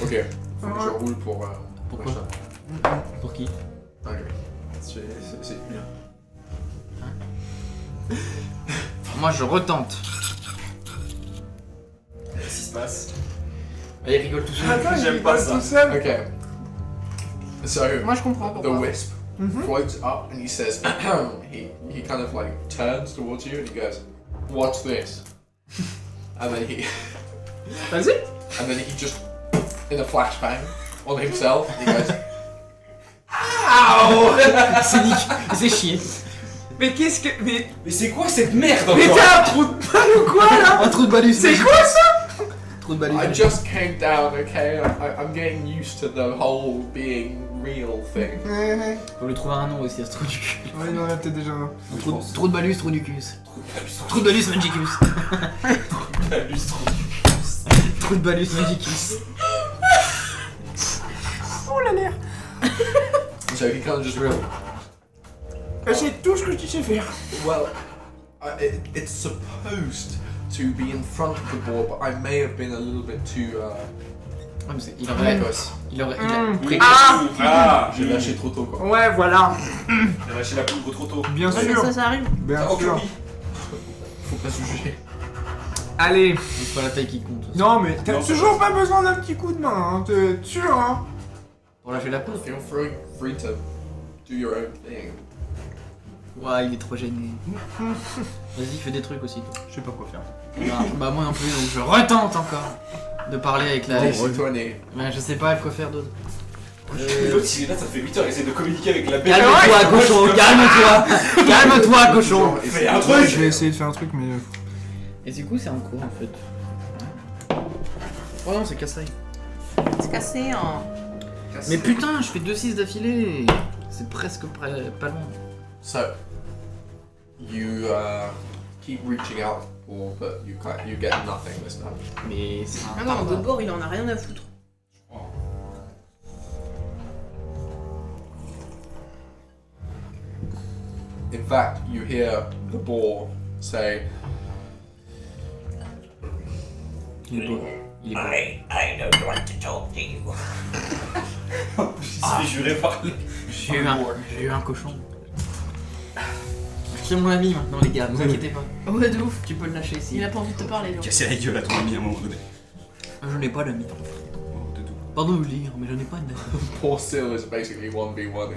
Ok, faut que je roule pour. Pourquoi? machin. Pour qui? Ok, c'est bien. Moi, je retente. Qu'est-ce qui se passe? Il rigole tout seul. J'aime pas ça. Ok. So, Moi je comprends the pourquoi. wisp floats up and he says, he kind of like turns towards you and he goes, "Watch this," and then Vas-y. he just in a flashbang on himself he goes, C'est nique. C'est chier. Mais qu'est-ce que. Mais c'est quoi cette merde mais encore? t'as un trou de balle ou quoi là? Un trou de balus. C'est quoi ça? Trou de balus. "I just came down, okay? I'm getting used to the whole being real thing." Faut lui trouver un nom aussi à ce trou du cul. Ouais, non, là peut-être déjà. Trou de balus, trou du cul. Trou de balus, magicus. Trou de balus, magicus. Oh la l'air. So he kind of just real. C'est tout ce que tu sais faire. Well, it's supposed to be in front of the board, but I may have been a little bit too Ouais, mais il reckless. a Ah. J'ai lâché trop tôt quoi. Ouais, voilà. J'ai lâché la poudre trop tôt. Bien Ouais, mais sûr. ça arrive. Bien Oh, sûr. oui. Faut pas se juger. Allez. C'est pas la taille qui compte. Non, mais t'as Non, c'est toujours pas besoin d'un petit coup de main, hein. T'es sûr, hein. Pour lâcher la poudre. Feel free to do your own thing. Ouais, il est trop gêné. Vas-y, fais des trucs aussi, toi. Je sais pas quoi faire. Bah, moi non plus, donc je retente encore de parler avec la. Allez, c'est toi né. Ouais, je sais pas quoi faire d'autre. L'autre, il est là, ça fait 8 heures, il essaie de communiquer avec la bête. Calme-toi, cochon, calme-toi. Calme-toi, cochon. Fais un Je truc. vais essayer de faire un truc, mais. Et du coup, c'est en cours en fait. Oh non, c'est cassé. C'est cassé hein. Mais putain, je fais 2-6 d'affilée. C'est presque pas loin. So, you keep reaching out for, but you get nothing this time. Mais c'est Ah non, de bord il en a rien à foutre. In fact, you hear the boar say, Il est beau. Il est beau. I don't want to talk to you. Il se fait jurer par les. J'ai eu un cochon. C'est mon ami maintenant, les gars, vous inquiétez pas. Ouais, de ouf. Tu peux le lâcher ici. Il a pas envie de te parler, genre. Casser la gueule à ton ami à un moment donné. Je n'ai pas d'amis. Oh, de tout. Pardon de vous le dire, mais je n'ai pas d'amis. "Poor Syl is basically 1v1."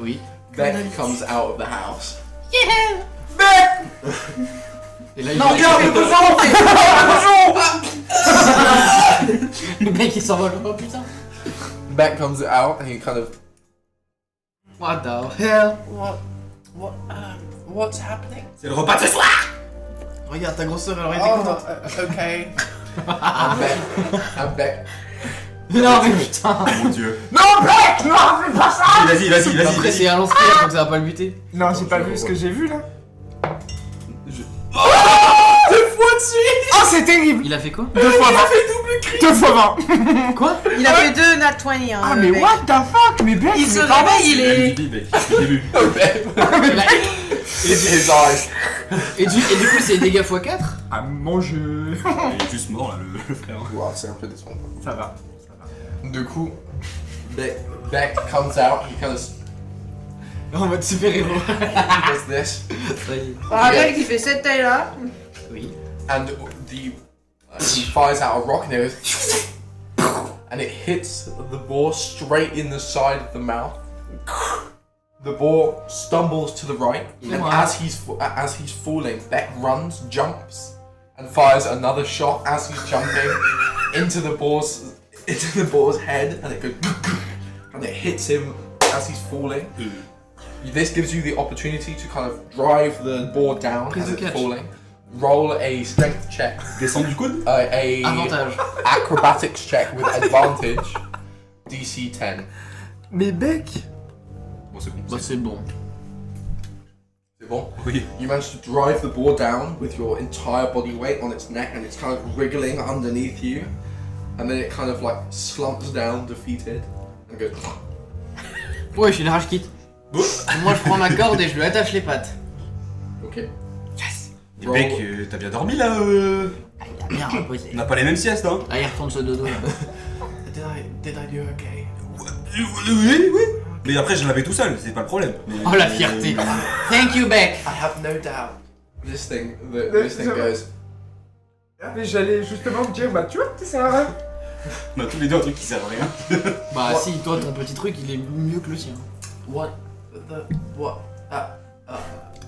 Oui. Beck comes out of the house. Et là, il Non, va- regarde, le cochon. Le mec il s'envole. Oh putain. Beck comes out and he kind of. What the hell? What's happening? C'est le repas de ce soir. Regarde, ta grosse sœur elle aurait été Oh, contente. okay. I'm Beck. Non mais putain. Mon dieu. Non, Beck, non, fais pas ça. Vas-y, vas-y, Après vas-y. c'est à lance-pierre donc ça va pas le buter. Non, j'ai pas vu ce que j'ai vu là. Oh, c'est terrible. Il a fait quoi? 2 fois 20. 2 fois 20. Quoi? Il a fait 2 nat 20. Hein, Ah, le mais mec. what the fuck? Mais Beck, Il se mais pardon. réveille, il est. J'ai vu. His eyes. Et du coup c'est dégâts x4? Ah, mon jeu. Il est juste mort là, le frère. Wow, c'est un peu décevant. Ça va. Du coup, Beck comes out, he kind of En mode super héros. does this, Ça y est. Ah, mec, il fait cette taille là. Oui. and he fires out a rock and it goes, and it hits the boar straight in the side of the mouth. The boar stumbles to the right, and Wow. as he's falling, Beck runs, jumps, and fires another shot as he's jumping into the boar's head, and it goes, and it hits him as he's falling. This gives you the opportunity to kind of drive the boar down Prise as de it's catch. falling. Roll a strength check, Descendre du coude. a Avantage. acrobatics check with advantage, DC 10. Mais Beck. Bon, c'est bon. Bah c'est bon. C'est bon? Oui. You manage to drive the boar down with your entire body weight on its neck, and it's kind of wriggling underneath you, and then it kind of like slumps down, defeated, and goes. Ouais, je suis une rage kit. Moi je prends ma corde et je lui attache les pattes. Okay. Yes. Et Beck, t'as bien dormi là Ah, il a bien reposé. On n'a pas les mêmes siestes, hein. Ah, il retourne ce dodo là. Did I do okay? Oui, oui. Mais après, je l'avais tout seul, c'est pas le problème. Mais- Oh la fierté. Thank you Beck. I have no doubt. This thing je- goes. Ah, mais j'allais justement me dire, bah tu vois, ça sert à rien. On a tous les deux un truc qui sert à rien. Bah si, toi ton petit truc il est mieux que le sien. What?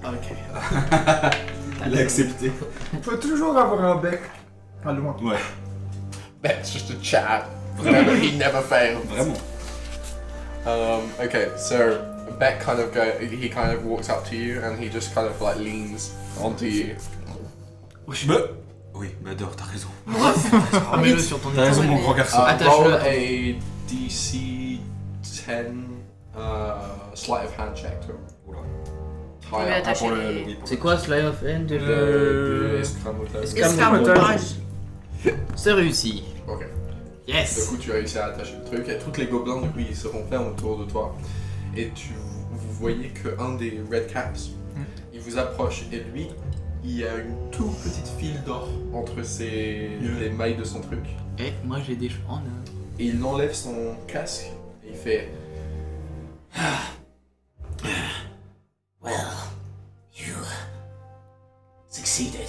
Okay. Il a accepté. Faut toujours avoir un Beck. Pas loin. Ouais, That's just a chat. Vraiment. He never failed. vraiment. Okay, so Beck he kind of walks up to you and he just kind of like leans onto you. Bah, oui, bah dors, t'as raison. Mets-le sur ton T'as raison, mon épaule. grand garçon. Attache-le Roll à ton- a DC 10 sleight of hand check to Oula. Il est tie up. attaché. Pour le. Oui, pour C'est quoi Slide of Hand Le escamotage. Escamotage. C'est réussi. Ok. Du Yes. coup, tu as réussi à attacher le truc et tous les gobelins, du coup, ils seront fermes autour de toi. Et vous voyez qu'un des Red Caps, il vous approche et lui, il y a une toute petite file d'or entre les mailles de son truc. Eh, moi j'ai des cheveux. Et il enlève son casque et il fait Well, you succeeded.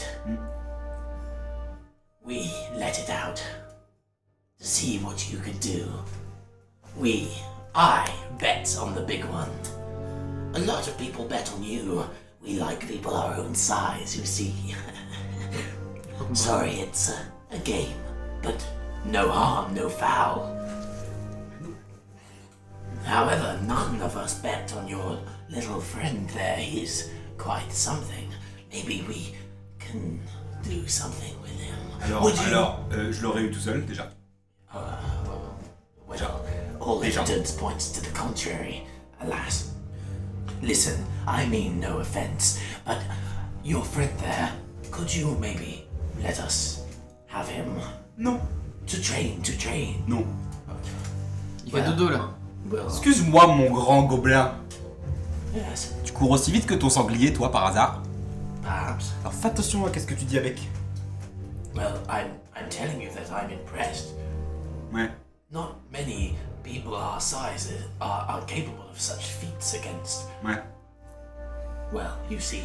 We let it out to see what you could do. I bet on the big one. A lot of people bet on you. We like people our own size, you see. Sorry, it's a game, but no harm, no foul. However, none of us bet on your little friend there. He's quite something. Maybe we can do something with him. Alors, je l'aurais eu tout seul déjà. Well, all Déjà. evidence points to the contrary, alas. Listen, I mean no offense, but your friend there, could you maybe let us have him? Non. To train. Non. Il fait dodo là. Well, Excuse-moi, mon grand gobelin. yes, Tu cours aussi vite que ton sanglier, toi, par hasard. perhaps. Alors fais attention à qu'est-ce que tu dis avec. Well, I'm telling you that I'm impressed. Ouais. Not many people our size are capable of such feats against, Ouais. well, you see.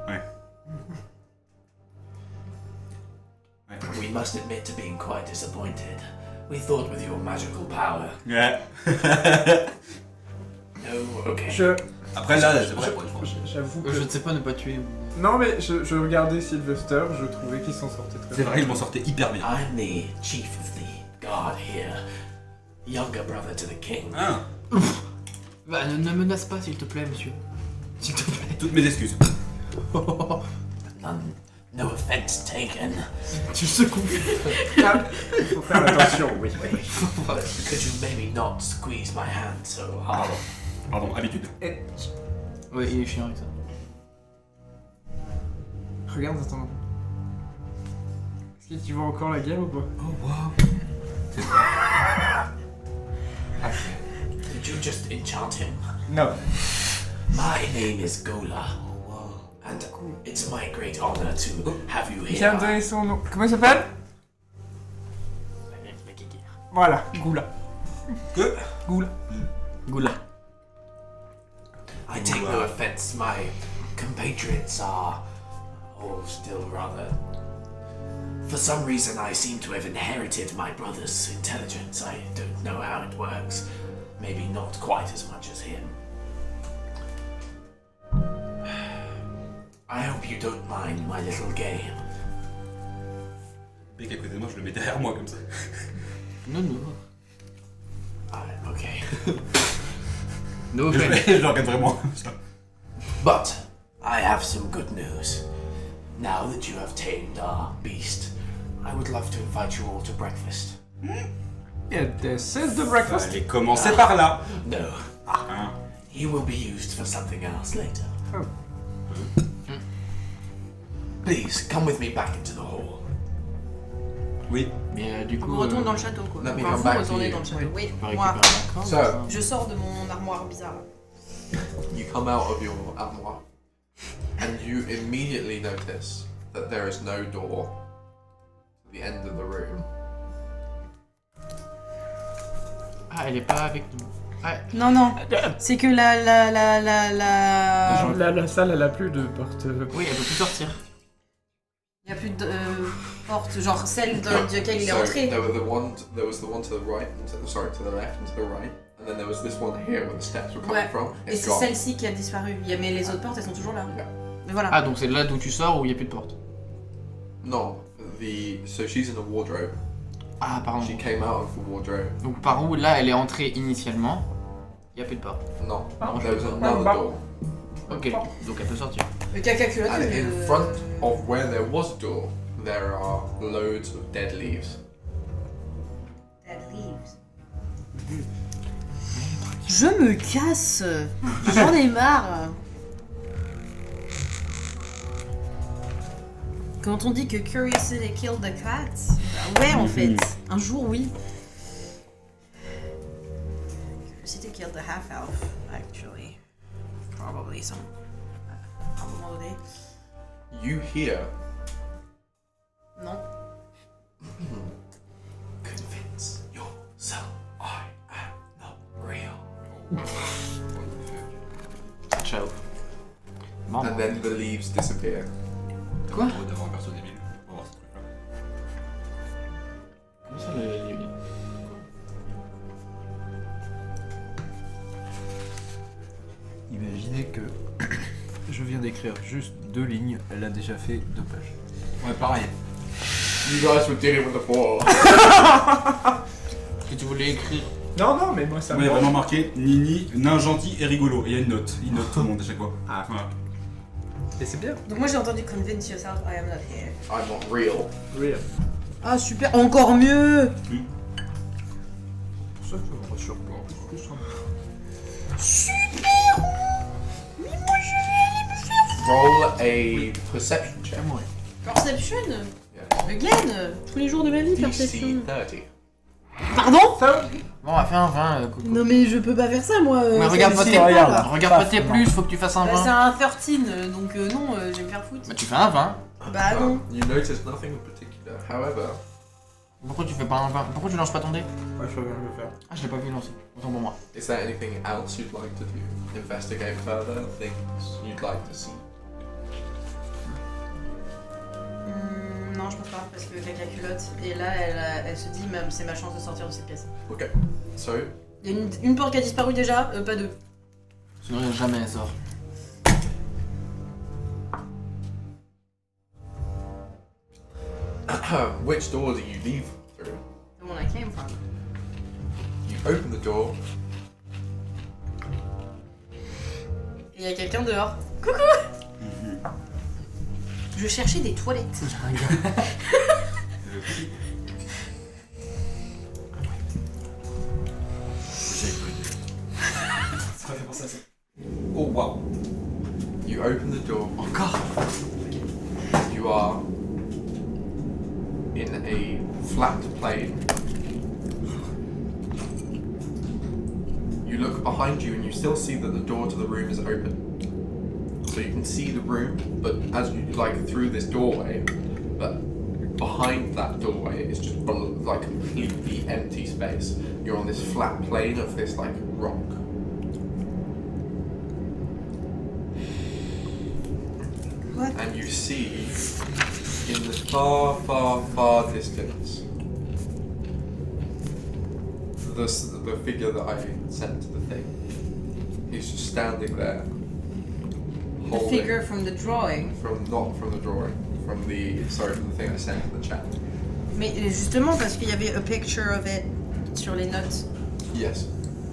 Ouais. We must admit to being quite disappointed. We thought with your magical power. Ouais. No, okay. Je Après là, c'est vrai, je pense. J'avoue que... Je ne sais pas ne pas tuer. Non mais je regardais Sylvester, je trouvais qu'il s'en sortait très C'est bien. vrai que je m'en sortais hyper bien. I'm the chief of the guard here, younger brother to the king. Ah, Bah, ne menace pas, s'il te plaît, monsieur. S'il te plaît. toutes mes excuses. No offense taken. Tu secoues. Ah, faut faire attention, oui. Could you maybe not squeeze my hand so hard? Pardon, habitude. Ouais, il est chiant avec ça. Regarde, attends. Est-ce que tu vois encore la guerre ou pas? Oh wow. Did you just enchant him? Non. My name is Gola, and it's my great honor to have you Qui a here. donné son nom? Comment il s'appelle? Voilà, Goula. Que Goula. Goula. I take no offense, my compatriots are all still rather... For some reason I seem to have inherited my brother's intelligence. I don't know how it works. Maybe not quite as much as him. I hope you don't mind my little game. Mec à côté de moi, je le mets derrière moi comme ça. Non, non. Okay. No Je offense. le regarde vraiment comme ça. But I have some good news. Now that you have tamed our beast, I would love to invite you all to breakfast. Yeah, this is the breakfast. Allez, commencez par là. No, Hein. he will be used for something else later. Oh. Please, come with me back into the hall. Oui. Mais du coup. On retourne dans le château quoi. Let me Enfin, come vous back to retournez you. dans le château. Oui, On va moi. récupérer la corde. So, Je sors de mon armoire bizarre. you come out of your armoire and you immediately notice that there is no door to the end of the room. Ah, elle est pas avec nous. Ah, Non, non. C'est que la. La salle, elle a plus de porte. oui, elle peut plus sortir. Il n'y a plus de porte, genre celle dans laquelle il est So entré. there was the one to the right, and to the left and to the right, and then there was this one here where the steps were coming Ouais. from. Et It's c'est gone. celle-ci qui a disparu. Mais les autres portes, elles sont toujours là. Yeah. Mais voilà. Ah, donc c'est là d'où tu sors où il n'y a plus de porte. No, so she's in a wardrobe. Ah, pardon. She came out of the wardrobe. Donc par où là elle est entrée initialement, il n'y a plus de porte. No, Ah, there was je- another bah. door. Ok, donc elle peut sortir. Le caca culotte. And in front of where there was a door, there are loads of dead leaves. Je me casse. J'en ai marre. Quand on dit que curiosity killed the cat, bah ouais en fait. Un jour oui. Curiosity killed the half elf, actually. Probably some. À un moment donné. You hear Non. Convince yourself I am not real. Ciao. Bon, and then the leaves disappear. Quoi? On va d'avoir un perso débile. On va voir ce truc-là. comment ça le... Imaginez que je viens d'écrire juste 2 lignes, elle a déjà fait 2 pages. Ouais, pareil. You guys were dealing with the floor. que tu voulais écrire? Non, non, mais moi ça Moi, il y a vraiment marqué Nini, nain gentil et rigolo. Et il y a une note. Il note tout le monde à chaque fois. Ah. Voilà. Et c'est bien. Donc moi j'ai entendu convince yourself I am not here. I'm not real. Real. Ah super, encore mieux. Pour ça que je me surprends. Roll a perception check. Perception. Yeah. Again, tous les jours de ma vie, perception. DC 30. Pardon? Bon, on va faire un 20, Coco. Non mais je peux pas faire ça moi. Mais regarde pas si, tes regarde. là. Regarde pas tes plus, faut que tu fasses un Bah, 20. c'est un 13, donc non, je vais me faire foutre. Bah tu fais un 20. Bah non. You notice nothing in particular. However, Pourquoi tu fais pas un 20? Pourquoi tu lances pas ton dé? Ouais, je viens de le faire. Ah, je l'ai pas vu lancer. Autant pour moi. is there anything else you'd like to do? Investigate further? Things you'd like to see? Non, je pense pas, parce que caca culotte. Et là, elle se dit, même, c'est ma chance de sortir de cette pièce. Okay. So, Il y a une porte qui a disparu déjà, pas deux. Je ne jamais un sort. Which door do you leave through? The one I came from. You open the door. Il y a quelqu'un dehors. Coucou. Je cherchais des toilettes. C'est pas fait pour ça, ça. Oh wow. You open the door. Encore. You are in a flat plane. You look behind you and you still see that the door to the room is open. So you can see the room, but as you like through this doorway, but behind that doorway is just like completely empty space. You're on this flat plane of this like rock. What? And you see in the far, far, far distance the figure that I sent to the thing. He's just standing there. The figure from the drawing. Not from the drawing. From the thing I sent in the chat. Mais justement parce qu'il y avait a picture of it sur les notes. Yes.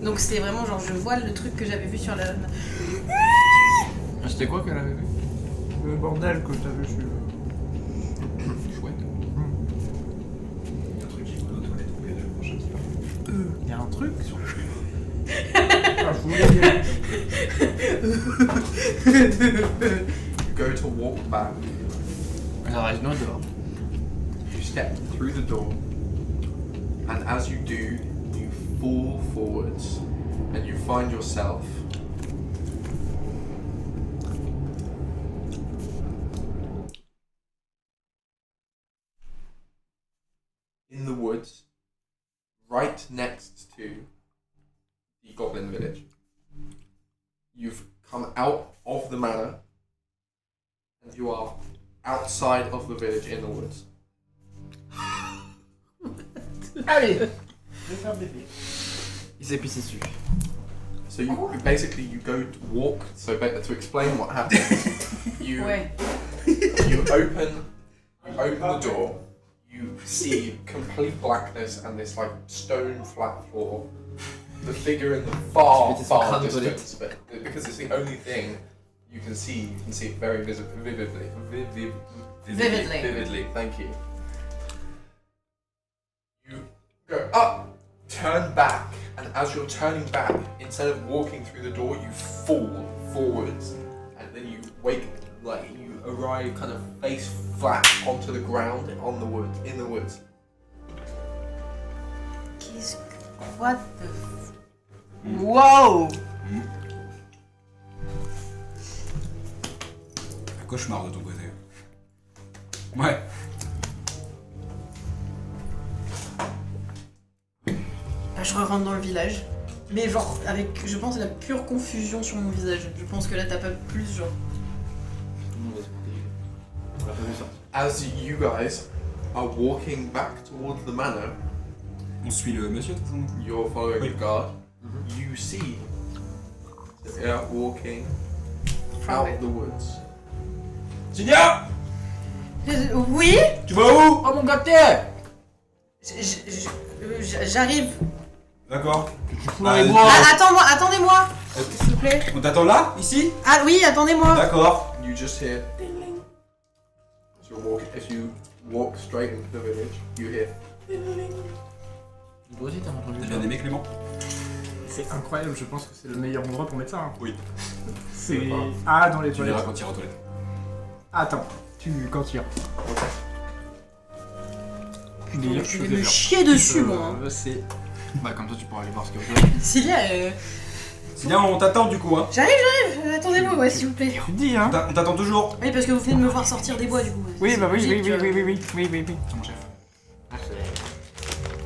Donc c'est vraiment genre je vois le truc que j'avais vu sur la... C'était quoi qu'elle avait vu? Le bordel que t'as vu sur... Chouette. Il y a un truc qui coule aux toilettes, ou il y a le prochain qui part. Il y a un truc Sur le flux. Ah, je voulais dire. You go to walk back. Ça reste no dehors. You step through the door, and as you do, you fall forwards, and you find yourself in the woods, right next to the goblin village. You've come out of the manor, and you are outside of the village in the woods. Allez. Je vais faire bébé. Il s'est pissé dessus. So you basically you go to walk. So to explain what happened, you Ouais. you open the door. You see complete blackness and this like stone flat floor. The figure in the far distance, but because it's the only thing you can see it very vividly. Vividly. Thank you. You go up, turn back, and as you're turning back, instead of walking through the door, you fall forwards, and then you you arrive kind of face flat onto the ground in the woods. What the... Wow. Un cauchemar de ton côté. Ouais. Bah, je rentre dans le village. Mais genre avec, je pense, la pure confusion sur mon visage. Je pense que là t'as pas plus genre... On l'a pas vu ça. As you guys are walking back towards the manor, On suit le monsieur de toute façon. you're following Oui. the guard. You see that they are walking out the woods. Ginia, Oui. tu vas où? Oh mon gâté. J'arrive. D'accord. Tu fous dans les bois. Ah, attendez-moi, s'il vous plaît. On t'attend là? Ici? Ah oui, attendez-moi. D'accord. You just hear ding ding. If you walk straight into the village, you hear ding ding. Toi aussi t'as entendu T'as ça? bien aimé Clément? C'est incroyable, je pense que c'est le meilleur endroit pour mettre ça. Hein. Oui. C'est... pas. Ah, dans les Tu verras toilettes. quand tu iras aux toilettes. Attends, quand tu iras. Je vais me chier dessus, moi. Hein. C'est... Bah comme toi tu pourras aller voir ce que vous avez. Cilia, Ginia, on t'attend du coup, hein. j'arrive. Attendez-moi, ouais, s'il vous plaît. Tu te dis, hein? On t'attend toujours. Oui, parce que vous venez de me voir sortir des bois, du coup. Oui, C'est bah oui, logique, oui, oui. C'est mon chef.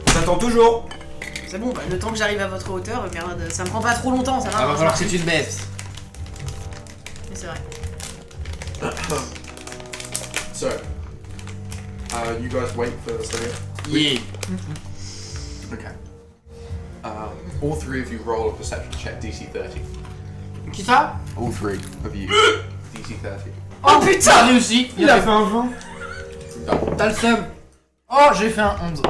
On t'attend toujours. C'est bon, bah, le temps que j'arrive à votre hauteur, merde, ça me prend pas trop longtemps, ça va. Ah va falloir que tu te baisses. Mais c'est vrai. So, you guys wait for Celia. Yeah. Okay. All three of you roll a perception check, DC 30. Qui ça? All three of you. DC 30. Oh putain, réussi. Il a fait un 20. Done. T'as le seum. Oh, j'ai fait un 11.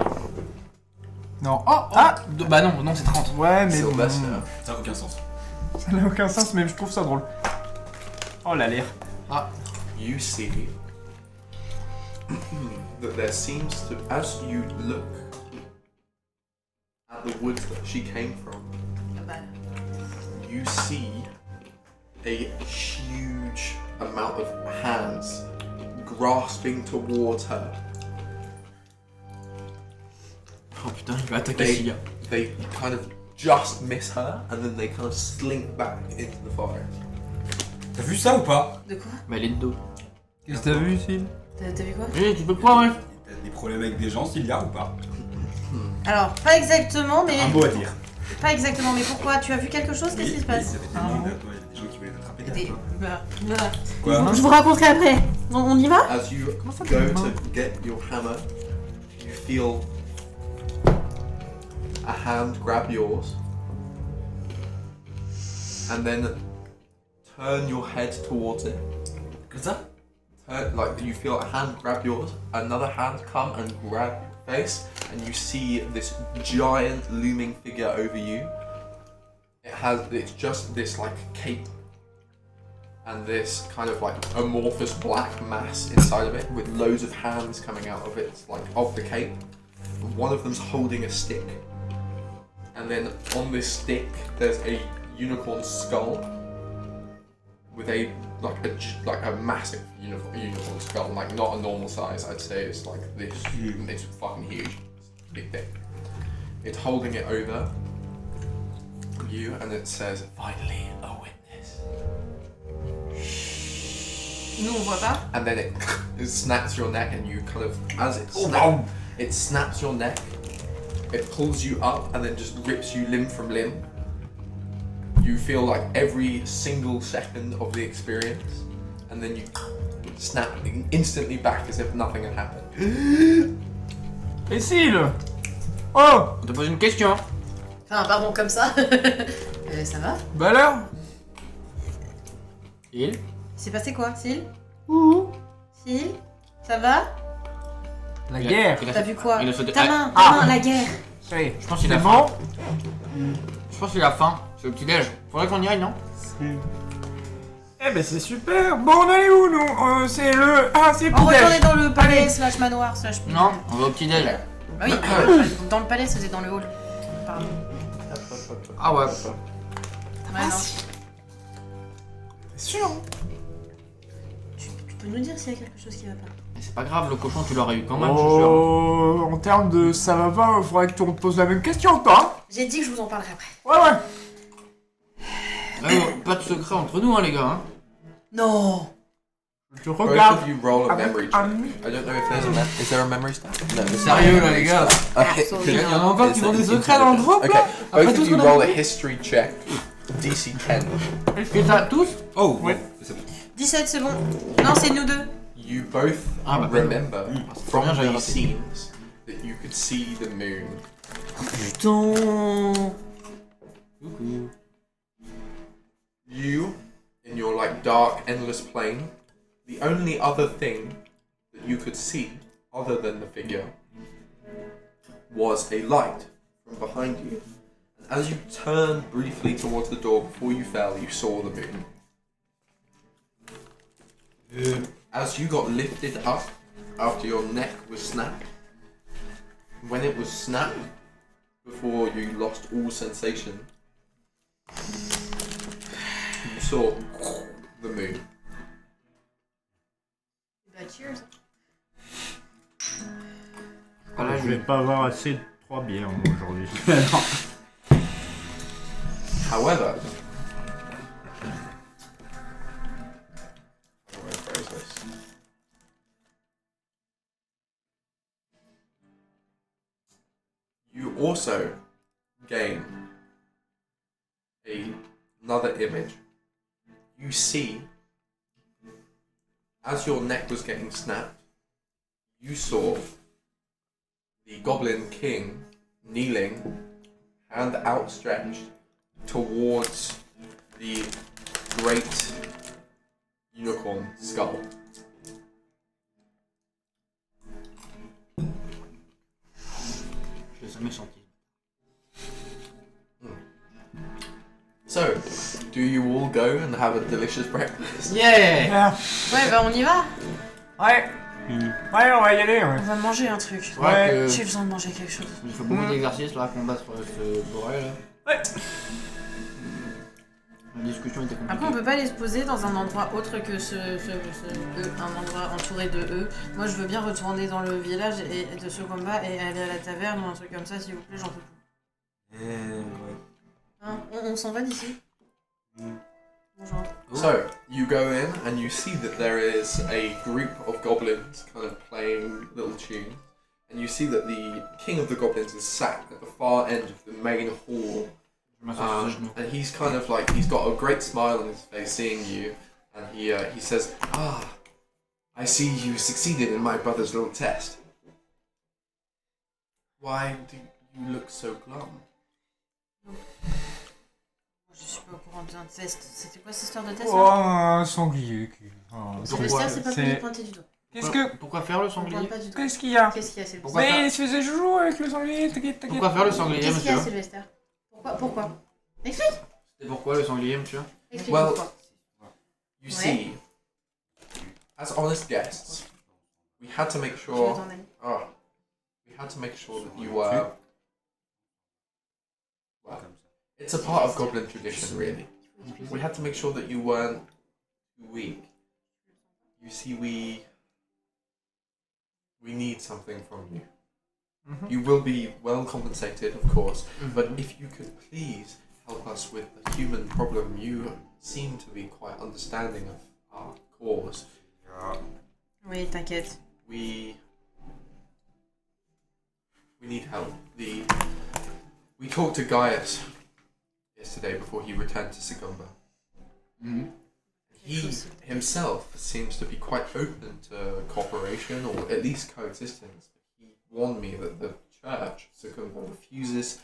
Non. Oh, ah. Bah non, c'est 30. Ouais, mais Sylvester. Ça n'a aucun sens. ça n'a aucun sens, mais je trouve ça drôle. Oh la l'air. You see that there seems to, as you look at the woods that she came from, you see a huge amount of hands grasping towards her. Oh putain, il va attaquer Cilia. They kind of just miss her and then they kind of slink back into the forest. T'as vu ça ou pas? De quoi? Bah, elle est de dos. Qu'est-ce que t'as vu ici? T'as vu quoi? Eh, tu peux quoi, ouais? T'as des problèmes avec des gens, Cilia, ou pas? Alors, pas exactement, mais. Un mot à dire. Pas exactement, mais pourquoi? Tu as vu quelque chose? Qu'est-ce qui se passe? Il y avait des gens, il y a des gens qui voulaient t'attraper derrière toi. Quoi? Je vous raconterai après. On y va? As you ça go fait to mal? get your hammer, you feel a hand grab yours and then turn your head towards it. Comme ça? Like you feel a hand grab yours, another hand come and grab your face, and you see this giant looming figure over you. It's just this like cape and this kind of like amorphous black mass inside of it with loads of hands coming out of it, like of the cape. One of them's holding a stick, and then on this stick there's a unicorn skull with a massive unicorn skull, like not a normal size. I'd say it's like this. It's fucking huge. It's a big thing. It's holding it over you, and it says, "Finally, a witness." Nous, on voit pas. And then it snaps your neck, and you kind of, as it it snaps your neck. It pulls you up, and then just rips you limb from limb. You feel like every single second of the experience, and then you snap instantly back as if nothing had happened. Cécile! Oh! On te pose une question. Enfin, pardon, comme ça. Ça va? Bah alors? Il? C'est passé quoi, Sil? Ouh! Sil? Ça va? La guerre! T'as vu quoi? Il a sauté. Ta main, la guerre. Ça y est, Je pense qu'il c'est a bon? faim. Je pense qu'il a faim. C'est le petit-déj. Faudrait qu'on y aille, non? Eh ben c'est super! Bon, on allait où nous? C'est le... Ah, c'est le On retourne petit-déj. dans le palais slash manoir slash... Non, on va au petit-déj. Ah oui, dans le palais, c'était dans le hall. Pardon. Ah ouais. Ouais, non. C'est sûr? Tu peux nous dire s'il y a quelque chose qui va pas? Mais c'est pas grave, le cochon, tu l'aurais eu quand même, je suis sûr. Oh, en termes de ça va pas, faudrait que tu me poses la même question, toi. J'ai dit que je vous en parlerai après. Ouais. Pas de secret entre nous, hein, les gars. Hein. Non. Je Both regarde. of you roll a avec memory un- check. I don't know if there's a is there a memory stat? No. there's Sérieux, not a là, les memory gars. stat. Okay. Il y en a encore qui Is ont des there- secrets dans le groupe, Okay. là. Après Both tout of ce you qu'on a roll a dit. history check. DC 10. Est-ce que t'as tous? Oh, Ouais. c'est bon. 17, c'est bon. Non, c'est nous deux. You both Ah, bah, remember c'est from bien, j'avais these raté. scenes that you could see the moon. Putain. You, in your like dark, endless plane, the only other thing that you could see, other than the figure, was a light from behind you. And as you turned briefly towards the door before you fell, you saw the moon. As you got lifted up after your neck was snapped, when it was snapped, before you lost all sensation, you saw the moon. Bah, cheers. Ah, là, Je vais pas avoir assez de 3 bières moi, aujourd'hui. However, how do I phrase this? You also gain another image. You see, as your neck was getting snapped, you saw the Goblin King kneeling, hand outstretched towards the great unicorn skull. Je sens méchant. So, do you all go and have a delicious breakfast? Yeah. Ouais, bah on y va. Ouais. Ouais, on va y aller, ouais. On va manger un truc. Je crois que J'ai besoin de manger quelque chose. il faut beaucoup d'exercices là, combattre ce boré là. Ouais. La discussion était compliquée. Après, on peut pas les se poser dans un endroit autre que un endroit entouré de eux. Moi, je veux bien retourner dans le village et de ce combat et aller à la taverne ou un truc comme ça, s'il vous plaît, j'en peux plus. Ouais. Hein, on s'en va d'ici. Bonjour. So, you go in and you see that there is a group of goblins kind of playing little tunes. And you see that the king of the goblins is sat at the far end of the main hall. And he's kind of like, he's got a great smile on his face seeing you. And he says, "Ah, I see you succeeded in my brother's little test. Why do you look so glum?" Je suis pas au courant d'un test. C'était quoi cette histoire de test Oh, un sanglier. Sébastien, c'est pas pour c'est- nous pointer du doigt. Qu'est-ce que... Pourquoi faire le On sanglier? pointe pas du doigt. Qu'est-ce qu'il y a? Qu'est-ce qu'il y a, Sébastien? Pourquoi Mais faire- il se faisait joujou avec le sanglier, t'inquiète. Pourquoi faire le sanglier, Qu'est-ce qu'il y a, monsieur? Sylvester? Pourquoi Explique. C'était pourquoi le sanglier, monsieur? Explique Well, pourquoi. You see, as honest guests, we had to make Je sure. t'en ai. Oh, we had to make sure that you were. Well, it's a part of goblin tradition, really. We had to make sure that you weren't too weak. You see, we need something from you. You will be well compensated, of course, but if you could please help us with the human problem, you seem to be quite understanding of our cause. Oui, t'inquiète. We need help. We talked to Gaius yesterday before he returned to Sigumba. He himself seems to be quite open to cooperation or at least coexistence. He warned me that the church, Sigumba, refuses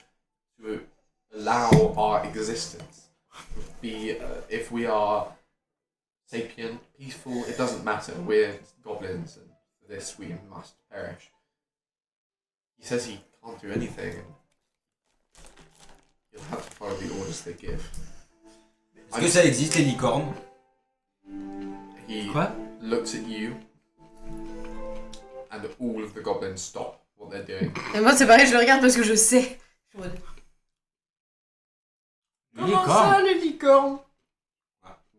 to allow our existence. If we are sapient, peaceful, it doesn't matter. We're goblins, and for this we must perish. He says he can't do anything, and you'll have to follow the orders they give. Est-ce que ça existe les licornes? He Quoi? looks at you, and all of the goblins stop what they're doing. Et moi, c'est pareil, je le regarde parce que je sais. Je suis en mode, Comment ça, les licornes?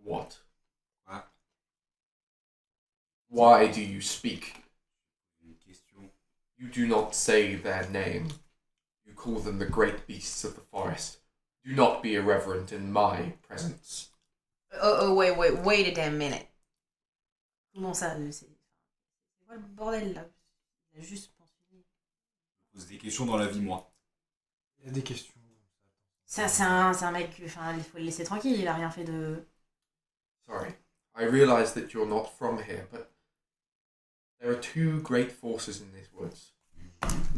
What? What? Why do you speak? Une question. You do not say their name. You call them the great beasts of the forest. Do not be irreverent in my presence. Oh, wait a damn minute. Comment ça, c'est quoi le bordel là? Il a juste pensé. Je pose des questions dans la vie, moi. Il y a des questions. C'est un mec, enfin, il faut le laisser tranquille, il a rien fait de. Sorry, I realize that you're not from here, but there are two great forces in these woods.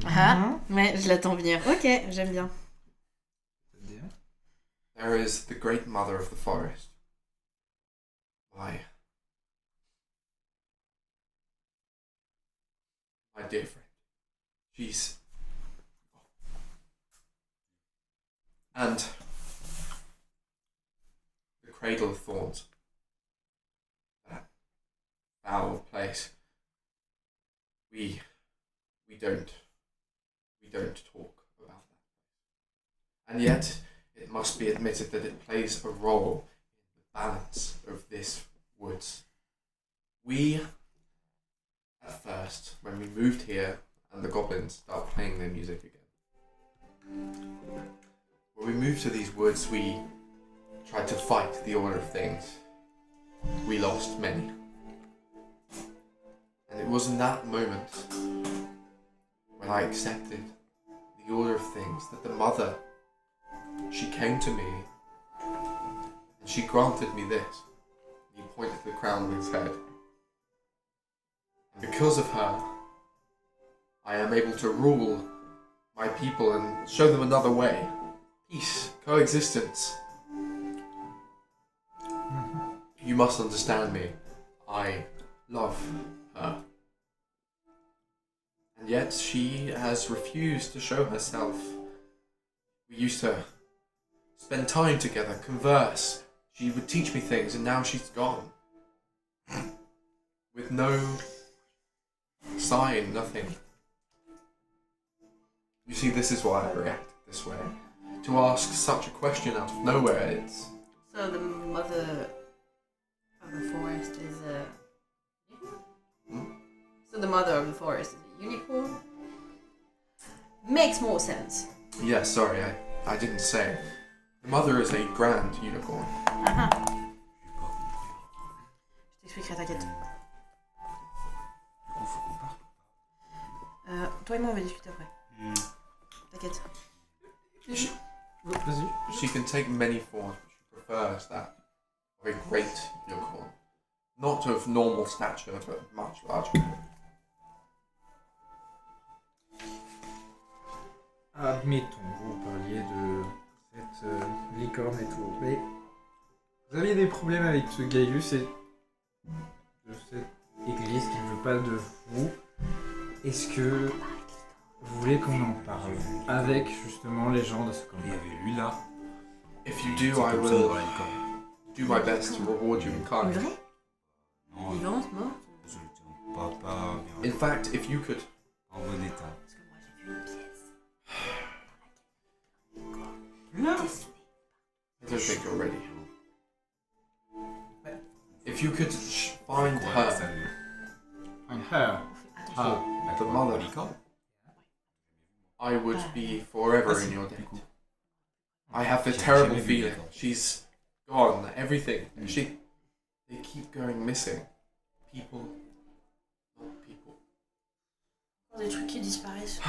Ah, ouais, je l'attends venir. Ok, j'aime bien. There is the great mother of the forest. My dear friend. She's... And the Cradle of Thorns. That foul place. We don't talk about that. And yet, it must be admitted that it plays a role in the balance of this woods. We, at first, when we moved here, and the goblins start playing their music again. When we moved to these woods, we tried to fight the order of things. We lost many. And it was in that moment, when I accepted the order of things, that the mother, she came to me, and she granted me this. He pointed to the crown on his head. And because of her, I am able to rule my people and show them another way. Peace, coexistence. You must understand me. I love her. And yet she has refused to show herself. We used to spend time together, converse. She would teach me things, and now she's gone. With no sign, nothing. You see, this is why I reacted this way. To ask such a question out of nowhere, it's... So the mother of the forest is a unicorn? So the mother of the forest is a unicorn? Makes more sense. Yeah, sorry, I didn't say. The mother is a grand unicorn. Je t'expliquerai, t'inquiète. Du coup, faut qu'on parte. Toi et moi on va discuter après. T'inquiète. Vas-y. She can take many forms, but she prefers that of a great unicorn. Not of normal stature, but much larger. Admettons, vous parliez de cette licorne et tout, mais vous aviez des problèmes avec ce Gaius et de cette église qui ne veut pas de vous. Est-ce que vous voulez qu'on en parle avec justement les gens de ce Il y combat? avait lui là. If you do, I Comme ça, will dans la licorne. do my best to reward you in Une kind. vraie? Non, Vivante, morte? je tiens pas In fact, if you could... en bon état. Parce que moi j'ai vu une pièce. Là. I don't think you're ready. If you could find Ouais, her, ça lui. And her. Attention. Bah, the quoi, mother. la licorne. I would be forever in your debt. I have the J'ai terrible jamais vu feeling licorne. she's gone. Everything. They keep going missing. People, not people. Des trucs qui disparaissent.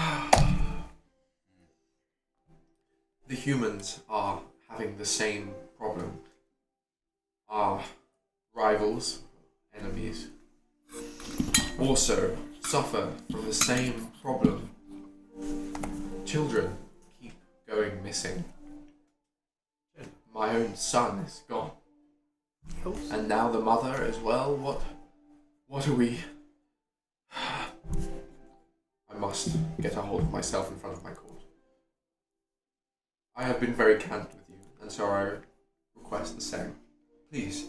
The humans are having the same problem. Our rivals, enemies, also suffer from the same problem. Children keep going missing. My own son is gone. And now the mother as well. What are we? I must get a hold of myself in front of my court. I have been very candid with you, and so I request the same. Please,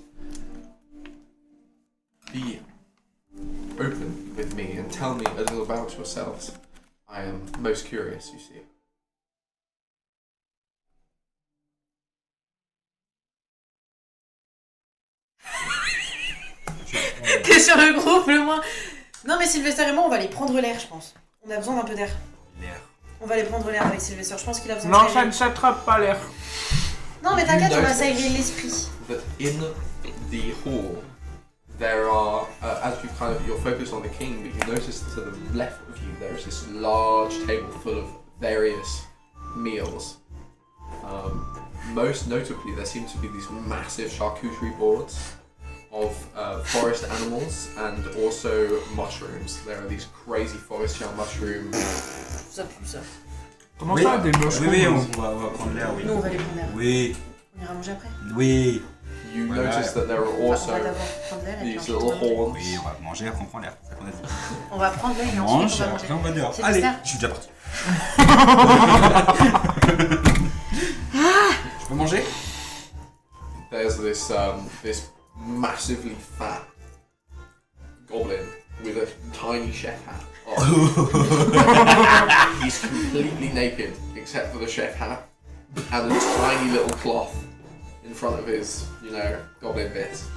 be open with me and tell me a little about yourselves. I am most curious, you see. T'es sur le groupe le moins. Non mais Sylvester et moi on va aller prendre l'air je pense. On a besoin d'un peu d'air. L'air. On va aller prendre l'air avec Sylvester, je pense qu'il a besoin Non, de ça s'aérer. ne s'attrape pas l'air. Non mais t'inquiète, You on va notice s'aérer l'esprit. That in the hall, there are, as you kind of, you're focused on the king, but you notice to the left of you there's this large table full of various meals. Most notably, there seem to be these massive charcuterie boards of forest animals and also mushrooms. There are these crazy forest shell mushrooms. Ça pue ça. Comment Oui. ça, des mushrooms? Oui, on va prendre l'air, oui. Nous on va aller prendre l'air. Oui, On ira manger après. oui. You Voilà. notice that there are On va also d'abord prendre l'air et puis these ensuite on little va manger. horns. Oui, on va manger, après on prend l'air. C'est ça qu'on a dit. On va prendre l'air et On ensuite mange, on va après manger. on va dehors. C'est Allez, ça. je suis déjà parti. Je peux manger? There's this massively fat goblin with a tiny chef hat on. He's completely naked except for the chef hat and a tiny little cloth in front of his, goblin bits.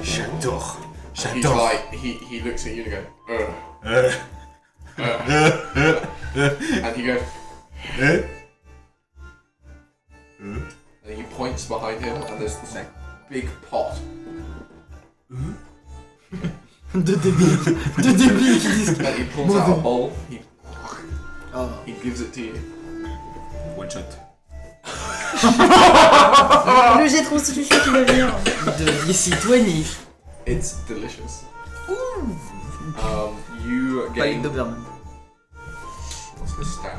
J'adore. He's J'adore. like, he looks at you and goes, and he goes, and he points behind him and there's this big pot. De débiles qui disent. And he pulls out a bowl, Oh. he gives it to you. One shot. Le jet de constitution qui va venir. De d'ici 20. It's delicious. You Palais gain. d'Oberman. What's the stat?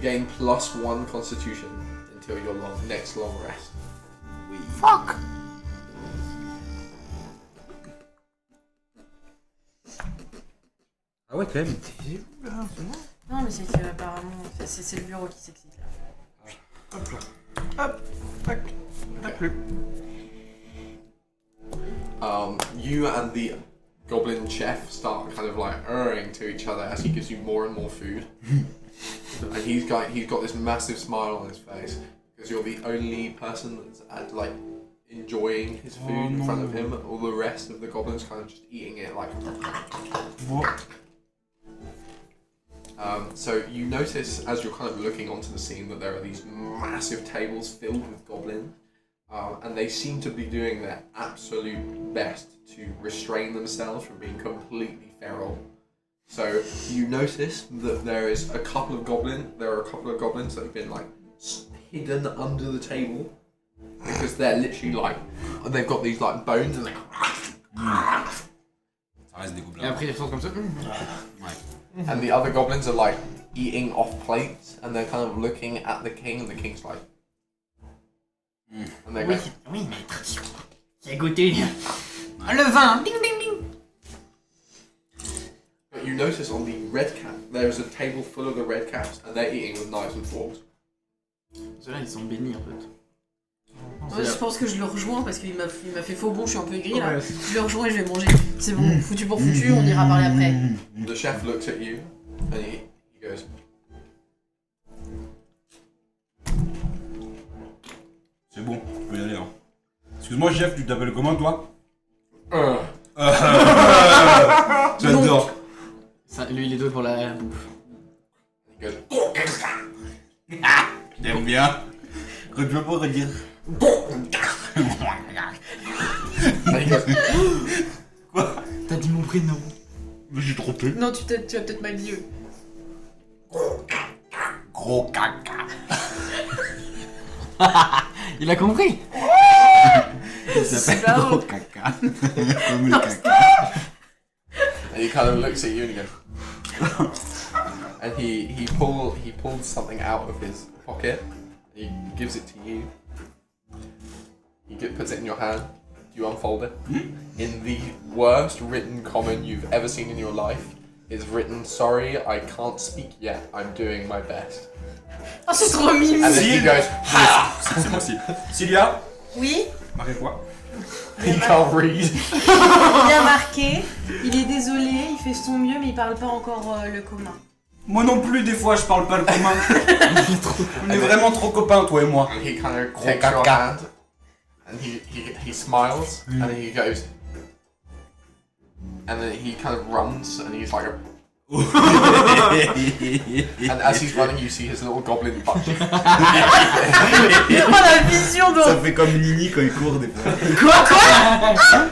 gain +1 constitution until your next long rest. Fuck. Ah ouais, quand même. Non, mais c'est que apparemment, c'est le bureau qui s'excite là. Hop là. Hop. Tac. Tac plus. You and the goblin chef start kind of like erring to each other as he gives you more and more food. And he's got this massive smile on his face because you're the only person that's like enjoying his food in front of him. All the rest of the goblins kind of just eating it like. So you notice as you're kind of looking onto the scene that there are these massive tables filled with goblins, and they seem to be doing their absolute best to restrain themselves from being completely feral. So you notice that there are a couple of goblins that have been like hidden under the table because they're literally like they've got these like bones and they. Ça reste des gobelins. Et après ils ressortent comme ça. Ouais. And the other goblins are like eating off plates and they're kind of looking at the king and the king's like. And they go. Oui, maître. Qui a goûté le vin. Ding ding ding. But you notice on the red cap, there's a table full of the red caps and they're eating with knives and forks. Ceux-là ils sont bénis en fait. Ouais, je pense que je le rejoins parce qu'il m'a fait faux bon, je suis un peu aigri là. Ouais. Je le rejoins et je vais manger. C'est bon, foutu pour foutu, on ira parler après. The chef looks at you and he goes. C'est bon, tu peux y aller. Hein. Excuse-moi, chef, tu t'appelles comment toi? J'adore. Ça, lui il est doué pour la bouffe. He goes. J'aime bien. Tu peux pas redire. And he goes. Quoi? T'as dit mon prénom. Mais j'ai trompé. Non, tu as peut-être mal dit eux. Gros caca. Il a compris. Il s'appelle pas Gros vrai. Caca. Comme le caca. And he kind of looks at you and he goes. And he pulls something out of his pocket. He gives it to you. He puts it in your hand. You unfold it. In the worst written comment you've ever seen in your life is written, "Sorry, I can't speak yet. I'm doing my best." Oh, c'est trop mignon. And then he goes, "Ha!" C'est moi aussi. Cilia, Oui, marquez quoi? He can't read. bien marqué. Il est désolé, il fait son mieux, mais il parle pas encore le commun. Moi non plus, des fois, je parle pas le commun. On est vraiment trop copains, toi et moi. And he kind of takes your hand and he smiles and then he goes and then he kind of runs and he's like and as he's running you see his little goblin butt cheek. Oh la vision Ça donc. fait comme Nini quand il court des fois. Quoi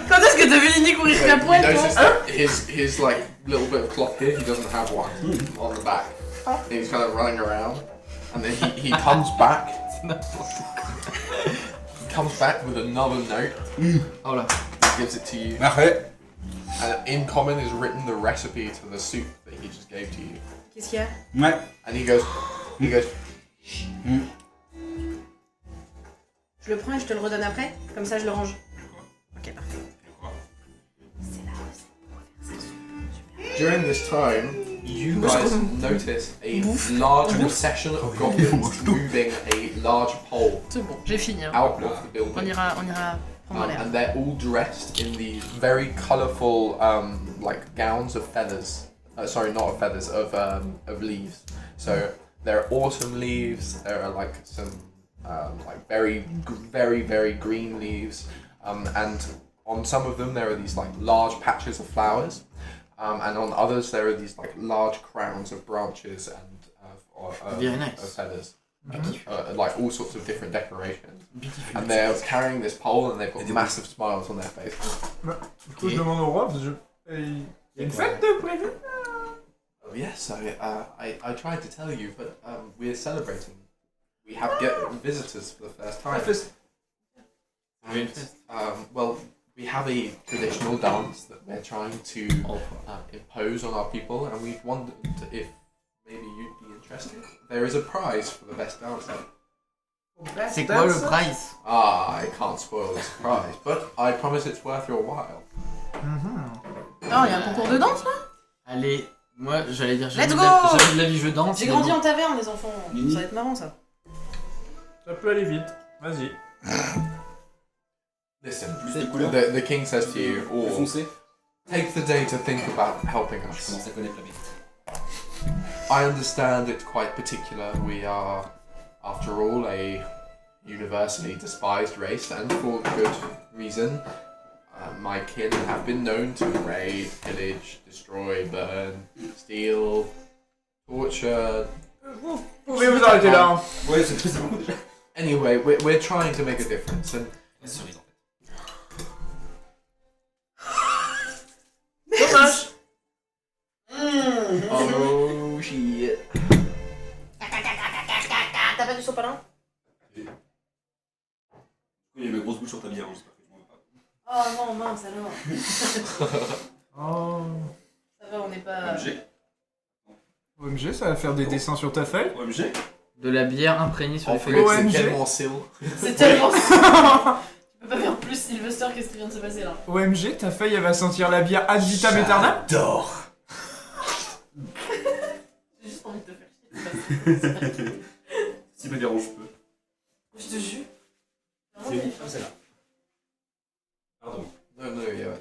Quand est-ce que t'as vu Lini courir qu'à You poil notice toi that his like little bit of cloth here, he doesn't have one on the back. And he's kind of running around and then he comes back. He comes back with another note. Oh là. He gives it to you. Parfait. And in common is written the recipe to the soup that he just gave to you. Qu'est-ce qu'il y a? Ouais. And he goes, Je le prends et je te le redonne après? Comme ça je le range. Ok, parfait. during this time, you guys notice a large procession of goblins moving a large pole C'est bon, j'ai fini. Hein. out of the On building. ira prendre l'air. And they're all dressed in these very colourful, like gowns of feathers. Sorry, not of feathers, of leaves. So there are autumn leaves. There are like some like very green leaves, and on some of them there are these like large patches of flowers, and on others there are these like large crowns of branches and Very nice. of feathers. Like all sorts of different decorations. And they're carrying this pole and they've got massive smiles on their faces. Du coup, je demande au roi, parce que il y a une fête de prévue. Oh yes, I tried to tell you, but we're celebrating. We have visitors for the first time. And, well, we have a traditional dance that we're trying to impose on our people, and we wondered if maybe you'd be interested. there is a prize for the best dancer. C'est quoi le price? Ah, I can't spoil this prize, but I promise it's worth your while. Non, il y a un concours de danse là? Allez, moi j'allais dire Let's jamais go de la vie je danse. J'ai mais grandi bon. en taverne, les enfants. Nini. Ça va être marrant ça. Ça peut aller vite. Vas-y. Listen, Plus de couleurs. the king says to you, Plus all, foncé. take the day to think about helping Je us. commence à connaître la bête. I understand it's quite particular. We are, after all, a universally despised race, and for good reason. My kin have been known to raid, pillage, destroy, burn, steal, torture. Vous pouvez vous arrêter là. Hein. Ouais, c'est beaucoup déjà. Anyway, we're trying to make a difference, and La cerise en fait. Dommage. oh shit. T'as pas du sopalin? Il y a ma grosse bouche sur ta bière, j'espère que tu m'en veux pas. Oh non, mince alors. Oh. Ça va, on n'est pas. OMG. OMG, ça va faire des dessins sur ta feuille. OMG. De la bière imprégnée sur En les fait, feuilles. OMG. c'est tellement sil. C'est tellement. Tu peux pas faire plus Sylvester qu'est-ce qui vient de se passer là. OMG, ta feuille elle va sentir la bière ad vitam aeternam. J'adore. J'ai juste envie de te faire chier. Si me dérange peu. Je te jure. C'est où? Ah, c'est là. Pardon. No, yeah.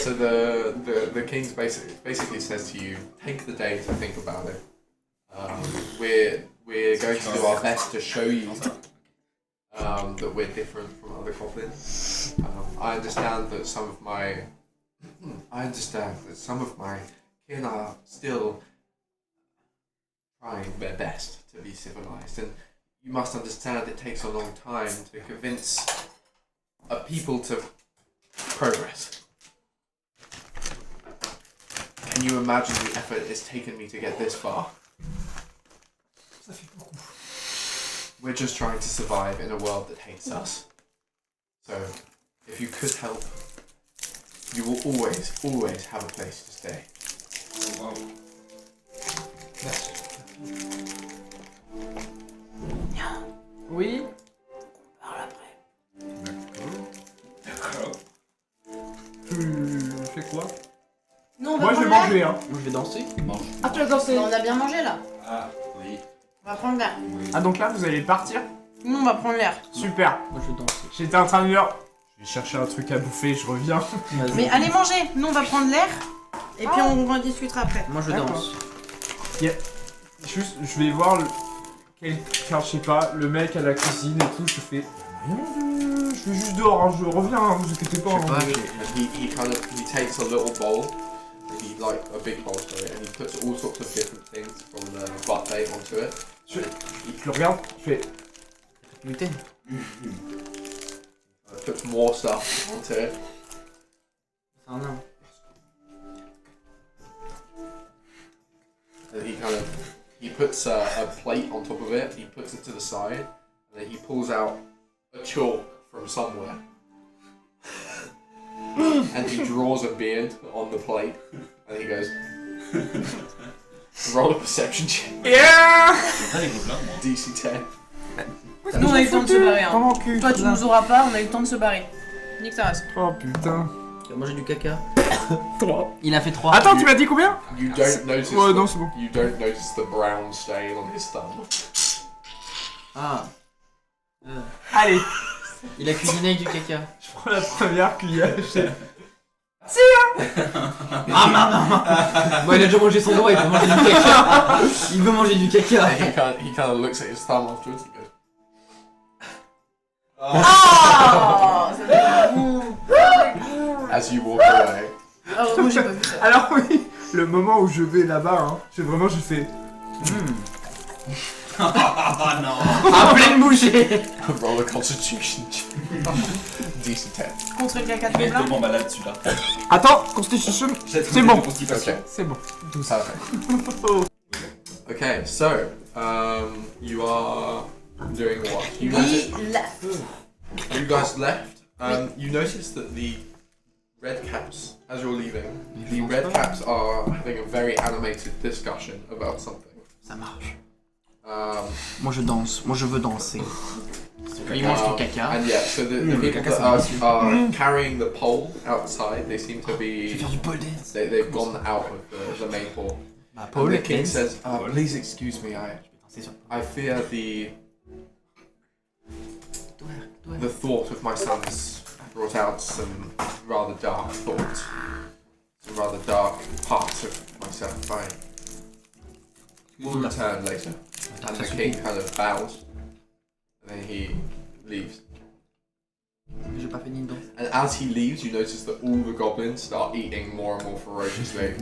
So the king basically says to you, take the day to think about it. We're going to do our best to show you that we're different from other goblins. I understand that some of my kin are still trying their best to be civilized, and you must understand it takes a long time to convince a people to progress. Can you imagine the effort it's taken me to get this far? Ça fait beaucoup. We're just trying to survive in a world that hates us. So, if you could help, you will always have a place to stay. Oh, wow. Oui. D'accord. Tu fais quoi? Non, on va Moi je vais prendre l'air. manger hein. Moi je vais danser. Mange. Ah tu vas danser. On a bien mangé là. Ah, oui. On va prendre l'air. Oui. Ah donc là vous allez partir? Nous, on va prendre l'air. Super. Moi je vais danser. J'étais en train de dire. Je vais chercher un truc à bouffer, je reviens. Vas-y. Mais allez manger. Nous, on va prendre l'air. Et puis on en discutera après. Moi je D'accord. danse. Juste, je vais voir quelqu'un, je sais pas, le mec à la cuisine et tout, je fais. Je vais juste dehors, hein, je reviens, hein, vous inquiétez pas. Je sais pas, hein. And he takes a little bowl, like a big bowl, sorry, and he puts all sorts of different things from the buffet onto it. Je le regarde, je fais. Gluten. Puts more stuff onto it. C'est un nain. And he puts a plate on top of it, he puts it to the side, and then he pulls out a chalk from somewhere. And he draws a beard on the plate, and he goes, roll a perception check, Yeah. C'est pas les gobelins, moi. DC 10. Nous, on a eu le temps de se barrer. Hein. Comment cul. Toi, tu nous auras pas, on a eu le temps de se barrer. Nique ta race. Oh putain. Tu as mangé du caca. 3. Il a fait 3. Attends, tu m'as dit combien? You don't notice. Ouais, non, c'est bon. You don't notice the brown stain on his thumb. Ah. Allez, Il a cuisiné avec du caca. je prends la première cuillère. Bon, il a déjà mangé son doigt, il peut manger du caca. Il veut manger du caca. And he kind of looks at his thumb afterwards and goes, Oh, ça fait bon. as you walk away. Ah, moi, j'ai pas vu ça. Alors oui, le moment où je vais là-bas, hein, je fais. Ah non. Ah, pleine bouchée. Roll a constitution check. DC 10. Contre le caca de Il est gobelin. tellement malade celui-là. Attends, constitution. C'est bon. Okay, C'est bon. perfect. Okay, so you are doing what? You guys left. You notice that the red caps, as you're leaving, the red caps are having a very animated discussion about something. Ça marche. Moi je danse, moi je veux danser. Il mange ton caca. And yeah, so the people that are carrying the pole outside, they seem to Je be. vais faire du pole dance. They've gone out of the main hall. Bah, And pole the king dance. says, "Please excuse me. Je vais danser sur I fear the thought of my sons brought out some rather dark thoughts, some rather dark parts of myself. We'll return later." And the king kind of bows, and then he leaves. J'ai pas fait ni une danse. And as he leaves, you notice that all the goblins start eating more and more ferociously.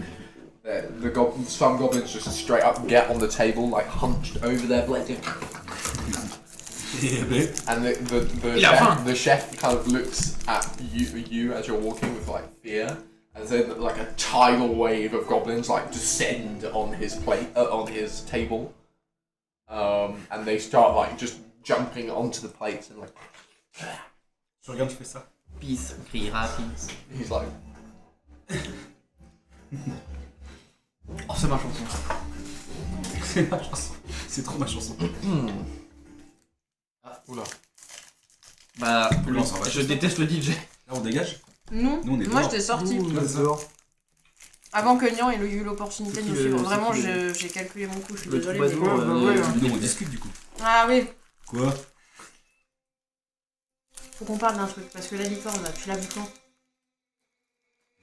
Some goblins just straight up get on the table, like hunched over their plate. And the chef kind of looks at you as you're walking with like fear, and then like a tidal wave of goblins like descend on his plate, on his table, and they start like just jumping onto the plates and like. Je regarde, je fais ça. Peace, on criera peace. He's like. Oh, c'est ma chanson. C'est ma chanson. C'est trop ma chanson. Ah, oula. Bah, Oula, ça va, je déteste le DJ. Là, on dégage. Non, Nous, on est moi dehors. j'étais sortie. Avant que Nian ait eu l'opportunité de nous suivre. Vraiment, j'ai calculé mon coup, je suis désolée. mais- Nous, on discute du coup. Ah oui, Quoi? faut qu'on parle d'un truc, parce que la licorne, là, tu l'as vu quand?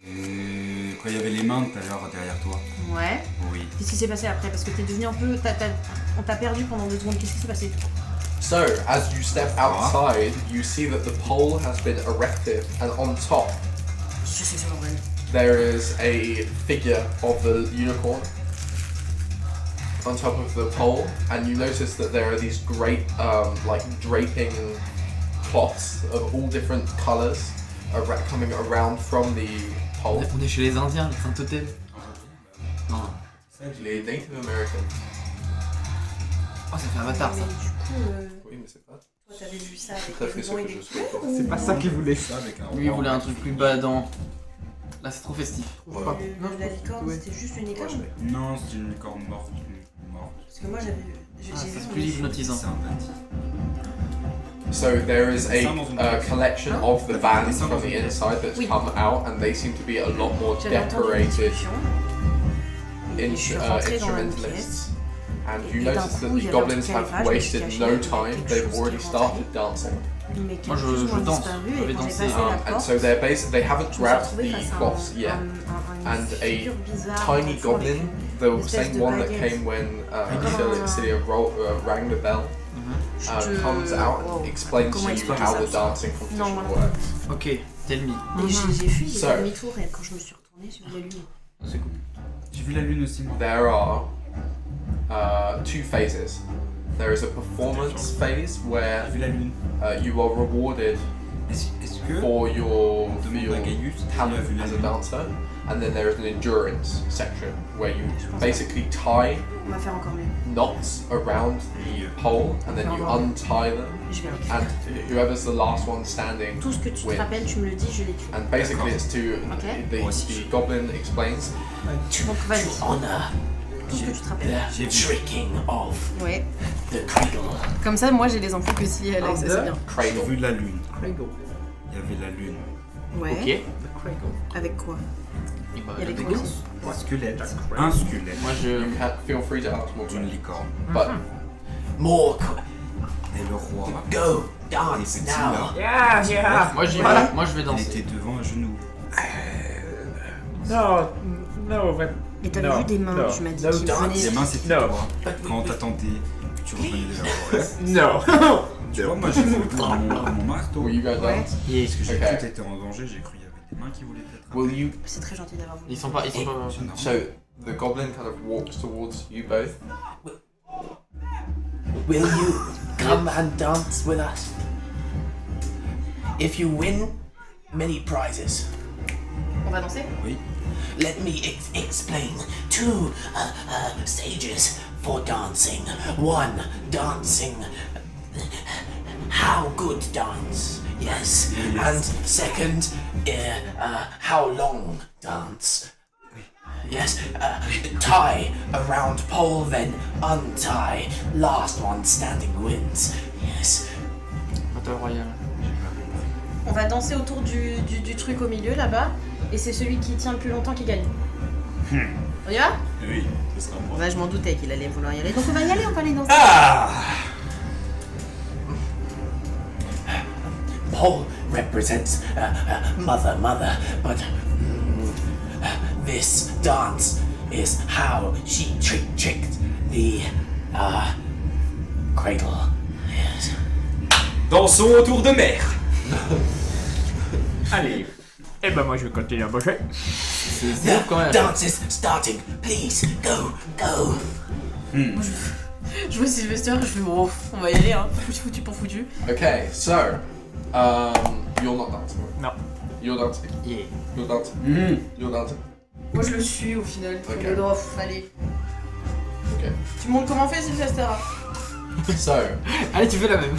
Quand il y avait les mains tout à l'heure derrière toi. Ouais. Oui. Qu'est-ce qui s'est passé après? Parce que t'es devenu un peu... On t'a perdu pendant 2 secondes, qu'est-ce qui s'est passé? So, as you step outside, you see that the pole has been erected, and on top Je sais, c'est normal. there is a figure of the unicorn on top of the pole, and you notice that there are these great, like draping cloths of all different colors coming around from the pole. On est chez les Indiens, les saint totem. Non. Les Native Americans. Oh, ça fait Avatar ça. Mais du coup, Oui, mais c'est pas. toi t'avais vu ça Je suis avec très les triste bons et que les je sois. C'est pas ça qu'il voulait. Ça avec un Lui, il voulait un truc plus badant. Là, c'est trop festif. Voilà. La licorne, c'était juste une licorne? Non, c'est une licorne morte. Parce que moi j'avais... J'ai Ah, ça vu c'est son plus dessus. hypnotisant. C'est un bandit. So there is a collection of the bands from the inside that's Oui. come out, and they seem to be a lot more J'avais entendu une decorated discussion, et je suis rentrée dans la pièce. instrumentalists. And you Et d'un notice that coup, il y the avait un goblins truc à have l'effage, je me suis wasted cachée, no il y avait time, quelque they've chose qui already rentrait. started dancing. Mais qui Moi, a je plus ou moins danse. disparu, Je vais et quand j'ai danser. passé la And porte, so they haven't je me suis grabbed retrouvée the face à cloths yet. une And a figure bizarre, Tiny dans le fond, goblin, avec the espèce same de one that baguette. came when Comme un- Celia rang the bell, comes out and explains to Comment you expliquer how ça? the dancing Non, competition voilà. works. Ok, tell me. Et j'ai fui, j'ai So- fait demi-tour, et quand je me suis retournée, j'ai vu la lune. C'est cool. J'ai vu la lune aussi, moi. There are 2 phases. There is a performance phase where J'ai vu la lune. you are rewarded Est-ce que for your demande à Gaius s'il a talent vu la as a lune? dancer, and then there is an endurance section where you basically tie On va faire encore mieux. knots around the pole and then you untie them, Je vais l'écrire. and whoever's the last one standing Tout ce que tu te wins. rappelles, tu me le dis, je l'écris. And basically it's to Okay. the goblin explains Donc vas-y, Honor tout ce que tu te rappelles. the tricking of Ouais. the cradle. Comme ça, moi j'ai les infos que si elle a, ça c'est bien. J'ai cradle. vu la lune. Cradle. Il y avait la lune. Ouais. Ok. The cradle. Avec quoi? Et bah, Il y avait des quoi gosses. aussi? Un squelette. Un squelette. Moi je. You can feel free to ask more D'une questions, licorne. but More Et le roi. go Les dance petits now. là. Moi j'y vais. Moi je vais Il danser. était devant un genou. Non, non, vraiment. Et t'avais Non, vu des mains, non, tu m'as dit non, qu'ils Les venaient. mains, c'était Non. toi. Quand t'attendais que tu revenais de la forêt. Non. Tu vois, moi j'ai vu mon marteau. will you go Ouais. dance? Yes. Parce que j'ai Ok. cru que t'étais en danger, j'ai cru qu'il y avait des mains qui voulaient t'attraper. Will you? C'est très gentil d'avoir voulu. Ils sont pas. C'est normal. So the goblin kind of walks towards you both. Will you come and dance with us? If you win many prizes, On va danser? Oui. let me explain 2 stages for dancing. 1, dancing. How good dance, yes. And second, how long dance. Yes, tie around pole, then untie. Last one standing wins. Yes. Battle Royale. On va danser autour du truc au milieu là-bas, et c'est celui qui tient le plus longtemps qui gagne. On y va? Oui, ce sera moi. Ouais, je m'en doutais qu'il allait vouloir y aller, donc on va y aller, on va aller danser. Ah! Pole represents mother, but this dance is how she tricked the cradle. Yes. Dansons autour de mer. Allez. Eh ben moi je vais continuer à bouger. C'est ouf quand même. Dance is starting. Please go. Je vois Sylvester, je fais bon, on va y aller, hein. Foutu pour foutu. Okay, so you're not dancing. No. You're dancing. Yeah. You're dancing. You're dancing. Moi je le suis au final. Ok. Le droit, allez. Okay. Tu me montres comment on fait Sylvester? So Allez, tu fais la même.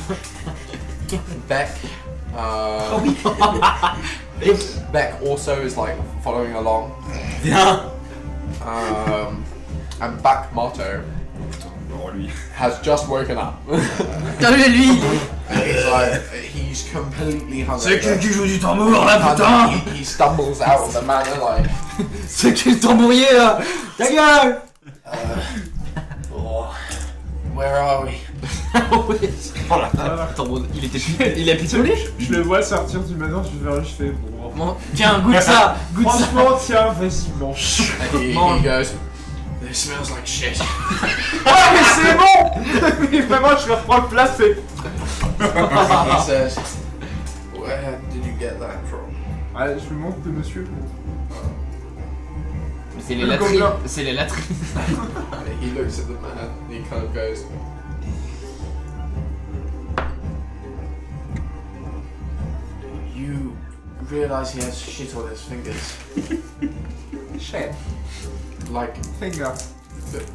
Beck. Beck also is like following along. Viens. And Back Motto Oh lui. has just woken up. Lui. He's completely hungover. C'est qui joue du tambour là, And putain? he stumbles out of the manor like. C'est qui le tambourier là? Ta gueule! Where are we? Oh la tambour, il est pitolé? Je le vois sortir du manoir, je vais vers lui, je fais bon. Bon, tiens, goûte ça! Goûte ça! Franchement, tiens, vas-y, mange. And he goes. This smells like shit. Ah mais c'est bon. Mais vraiment, je vais reprendre le plat, c'est... He says, "Where did you get that from?" Ouais, je me montre de monsieur. C'est les Le latrines. gobelin. C'est les latrines. And he looks at the man and he kind of goes, "You realize he has shit on his fingers, Shit. like Finger.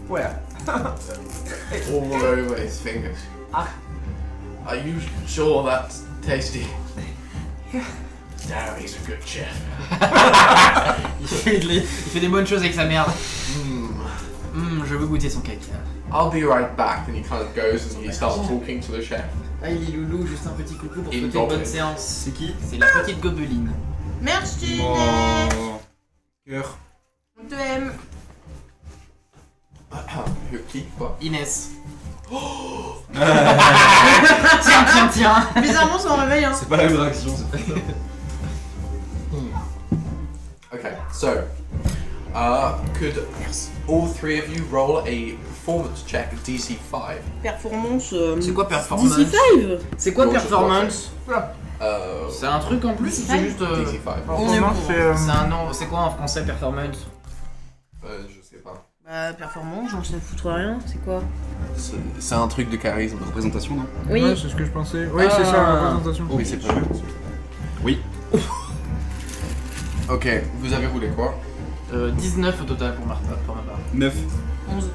Where? all over his fingers. Ah. Are you sure that's tasty?" Damn, he's a good chef. Il fait des bonnes choses avec sa merde. Je veux goûter son cake. I'll be right back. And he kind of goes and he starts talking to the chef. Ah, il est loulou, juste un petit coucou pour Il souhaiter une bonne goblin. séance. C'est qui? C'est la petite gobeline. Merci. Oh. Cœur. On te aime. Qui quoi? Inès. Tiens. Bizarrement, ça me réveille, hein. C'est pas la même réaction, c'est pas ça. Okay, so could all three of you roll a performance check DC 5? Performance. C'est quoi performance? DC 5. C'est quoi Roll performance? Uh, C'est un truc en plus ou c'est juste. DC 5. On est bon. C'est un nom. C'est quoi en français performance? Je sais pas. Bah, performance, j'en sais foutre rien. C'est quoi? C'est un truc de charisme. Représentation, non? Oui. Ouais, c'est ce que je pensais. Oui, c'est ça, la présentation. Oui, c'est pas. Oui. Ok, vous avez roulé quoi? 19 au total pour ma part. 9. 11.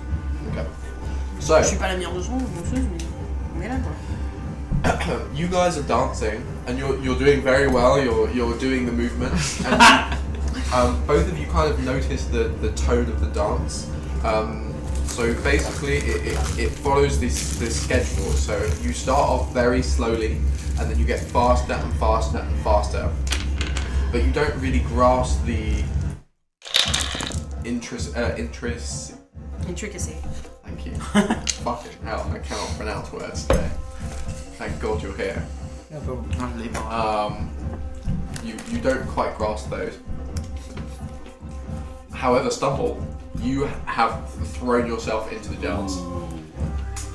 Ok. So, Je suis pas la meilleure de son, danseuse, mais on est là quoi. you guys are dancing and you're doing very well. You're doing the movement, and both of you kind of notice the tone of the dance. So basically, it follows this schedule. So you start off very slowly, and then you get faster and faster and faster. But you don't really grasp the interest. Intricacy. Thank you. Fucking hell, I cannot pronounce words today. Thank God you're here. Je l'ai pas. You don't quite grasp those. However, Stumble, you have thrown yourself into the dance.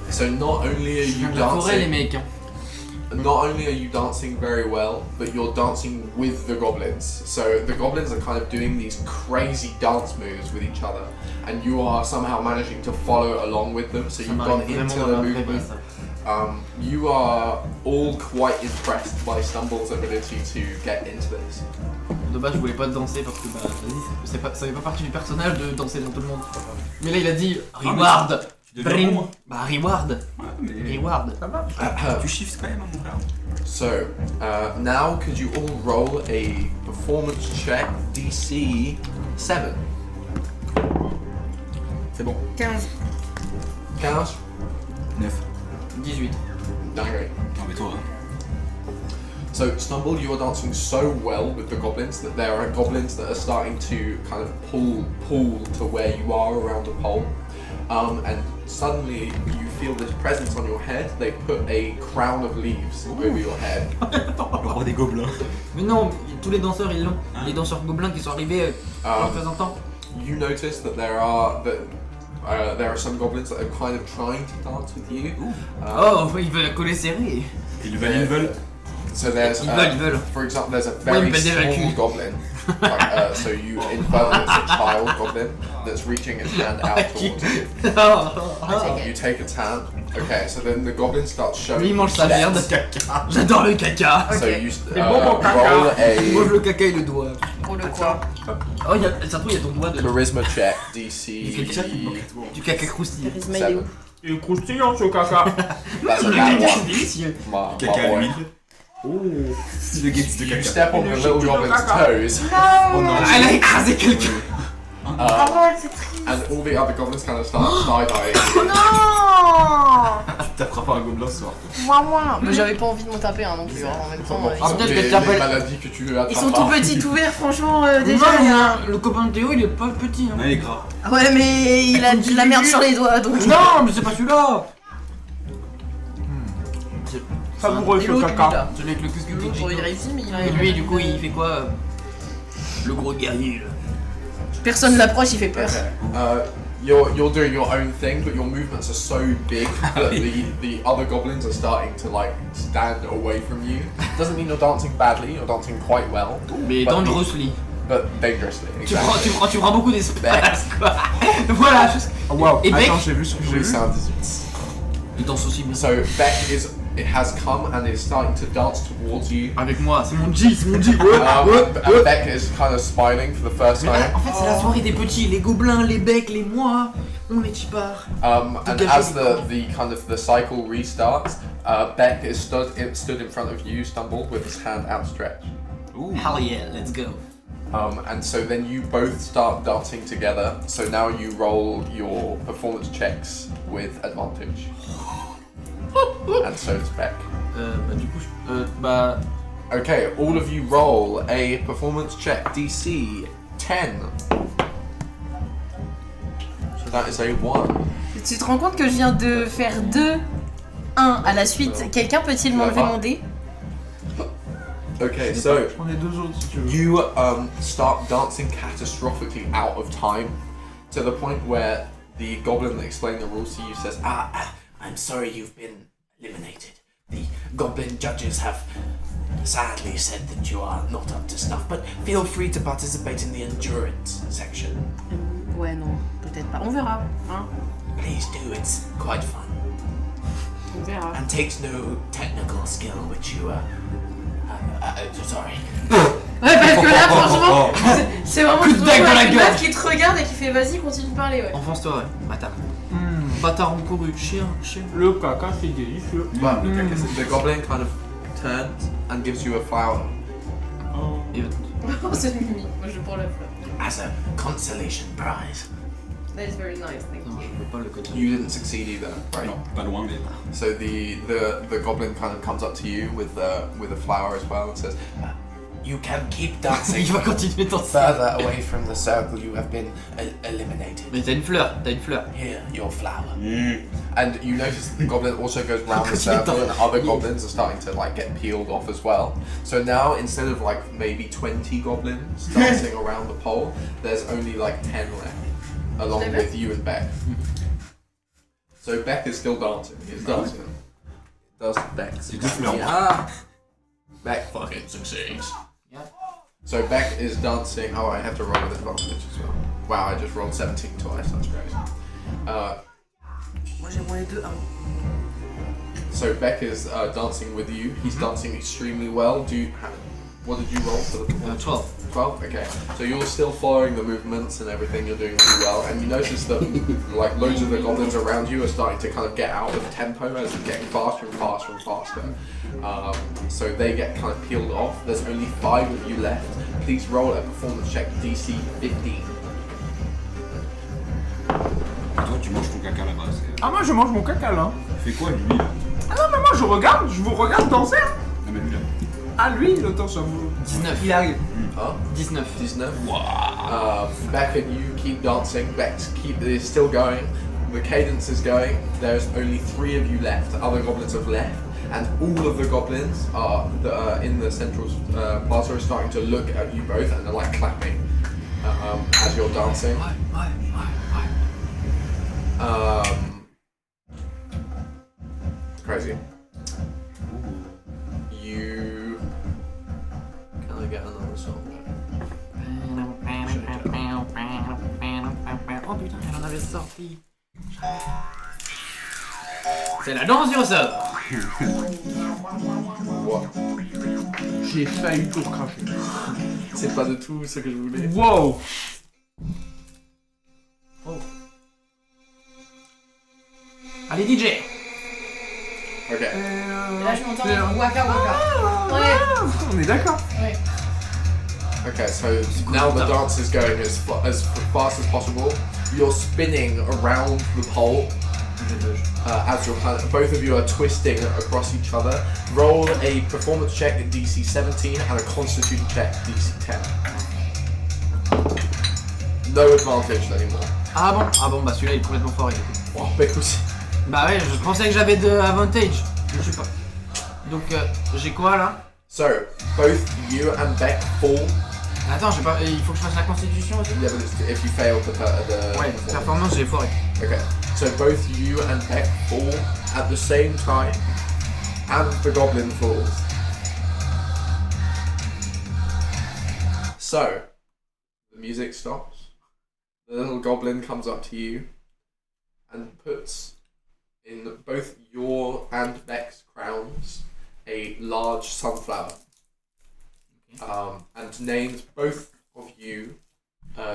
So not only are you Je la forêt les dancing, mecs. not only are you dancing very well, but you're dancing with the goblins. So the goblins are kind of doing these crazy dance moves with each other, and you are somehow managing to follow along with them. So Ça you've gone m'arrive into vraiment the dans la vraie vie, movement. ça. You are all quite impressed by Stumble's ability to get into this. De base, je voulais pas danser parce que bah, vas-y, ça fait pas partie du personnage de danser dans tout le monde. Mais là, il a dit reward. Tu deviens bon, hein. Bah, reward. Ouais, mais... Reward. Tu shifts quand même, hein, mon frère. So, now could you all roll a performance check DC 7? C'est bon. 15. 15. 9. 18. Dinguerie. Non mais toi, hein. So, Stumble, you are dancing so well with the goblins that there are goblins that are starting to kind of pull to where you are around the pole. And suddenly you feel this presence on your head. They put a crown of leaves over your head. Le roi des gobelins. Mais non, tous les danseurs ils l'ont. Les danseurs gobelins qui sont arrivés en représentant. You notice that there are some goblins that are kind of trying to dance with you. Oh, ils veulent la coller serrée. Ils veulent. So there's, Ils veulent. for example, there's a very but they're small like- goblin. Like, so you infer that it's a child goblin that's reaching its hand out towards you. You take its hand. Okay, so then the goblin starts showing. Lui il mange sa steps. merde. J'adore le caca. So Ok. you bon caca. roll Il mange a le caca et le doigt. Pour le quoi? Oh, ça se trouve, il y a ton doigt de. charisma check DC. Du caca croustillant. Charisme, il est où? Il est croustillant ce caca. That's a Le bad caca, c'est one. délicieux. My Caca à boy. l'huile. Le gates de You caca. step on the little goblin's toes, Oh non, Elle a écrasé quelqu'un. and all the other goblins kind of start side-eyeing. Non. tu taperas pas un gobelin ce soir. Moi. Mais j'avais pas envie de m'en taper un non plus, hein, en même temps. Ah, peut-être les qu'elle t'appelle- maladies que tu attrapes. Ils sont tout petits, ouverts, franchement, déjà. Non, il y a- le copain de Théo il est pas petit. Hein. Ouais, il est gras. Ouais, mais il a de la merde sur les doigts, donc. Non, mais c'est pas celui-là. Savoureux Et ce l'autre, caca. lui, là. Celui avec le cuscu L'autre, il réussit, mais il a. Et lui, du coup, il fait quoi le gros guerrier là. Personne l'approche, il fait peur. Okay. You're doing your own thing, but your movements are so big that the other goblins are starting to like stand away from you. Doesn't mean you're dancing badly. You're dancing quite well, Mais But dangerously. but dangerously. Tu Exactly. prends beaucoup d'espace quoi. Voilà. Oh, wow. Et Beck Attends, j'ai vu ce que j'ai Oui, vu. c'est un 18. Il danse aussi bien. So Beck has come and is starting to dance towards you. Avec moi, c'est mon G, c'est mon G. And Beck is kind of smiling for the first Mais là, time. en fait, c'est la soirée des petits, les gobelins, les becs, les mois. On est cheapards. And Dégagez as les the kind of the cycle restarts, Beck is stood in front of you, Stumble, with his hand outstretched. Hell yeah, let's go. And so then you both start dancing together. So now you roll your performance checks with advantage. And so does Beck. Bah du coup, Okay, all of you roll a performance check, DC 10. So that is a 1. Tu te rends compte que je viens de faire 2, 1 à la suite. Quelqu'un peut-il m'enlever mon dé? Okay, so J'en ai deux autres si tu veux. you start dancing catastrophically out of time to the point where the goblin that explained the rules to you says, I'm sorry you've been eliminated. The goblin judges have sadly said that you are not up to snuff, but feel free to participate in the endurance section. Ouais, non, peut-être pas. On verra, hein. Please do, it's quite fun. On verra. And takes no technical skill, which you sorry. Ouais, parce que là, franchement, c'est vraiment Coup de dague dans la une gueule. meuf qui te regarde et qui fait vas-y, continue de parler, ouais. enfonce-toi, ouais. Bâtard. Bâtard encouru, chien. Le caca c'est délicieux. the goblin kind of turns and gives you a flower. Et- Oh, c'est mimi. Moi, je prends la fleur. As a consolation prize. That is very nice, thank Non, you. je veux pas le code. You didn't succeed either, right? Non, pas loin, mais. So the goblin kind of comes up to you with a flower as well and says, You can keep dancing Il va continuer de danser. further away from the circle you have been eliminated. Mais t'as une fleur, t'as une fleur. Here, your flower. and you notice that the goblin also goes round the circle and other goblins are starting to like get peeled off as well. So now instead of like maybe 20 goblins dancing around the pole, there's only like 10 left, along with you and Beck. So Beck is still dancing. He's dancing. Does Beck? C'est deux fleurs. Ah! Beck fucking succeeds. Yeah. So Beck is dancing. Oh, I have to roll with advantage as well. Wow, I just rolled 17 twice. That's crazy. Moi, j'ai moins les deux, hein. So Beck is dancing with you. He's dancing extremely well. What did you roll for the performance? 12. 12? Okay. So you're still following the movements and everything. You're doing really well. And you notice that like loads of the goblins around you are starting to kind of get out of tempo as they're getting faster and faster and faster. So they get kind of peeled off. There's only 5 of you left. Please roll a performance check, DC 15. tu manges ton caca là-bas. Ah, moi je mange mon caca là. Fais quoi lui là? Ah non, mais moi je vous regarde danser. Hein. Non mais lui là. Ah, lui, l'auteur, j'avoue. 19. Il arrive. Huh? 19. 19. Beck and you keep dancing. Beck is still going. The cadence is going. There's only 3 of you left. The other goblins have left. And all of the goblins that are in the central plaza are starting to look at you both and they're like clapping as you're dancing. Crazy. You... Can I get another song? Oh putain, elle en avait sorti. C'est la danse du ressort. What? J'ai failli tout recracher. C'est pas du tout ce que je voulais. Wow. Allez DJ. Ok. Et là, je m'entends waka waka. Ouais. On est d'accord. Ouais. Okay, so now the dance is going as fast as possible. You're spinning around the pole as you're both of you are twisting across each other. Roll a performance check at DC 17 and a constitution check DC 10. No advantage anymore. Ah bon, bah celui-là il est complètement foiré. Oh, bah écoute. Bah ouais, je pensais que j'avais de avantage. Je sais pas. Donc j'ai quoi là? So, both you and Beck fall. Attends, j'ai pas. Il faut que je fasse la constitution aussi. Yeah, but if you fail the Ouais, performance j'ai foiré. Okay, so both you and Beck fall at the same time, and the goblin falls. So, the music stops, the little goblin comes up to you, and puts in both your and Beck's crowns a large sunflower, and names both of you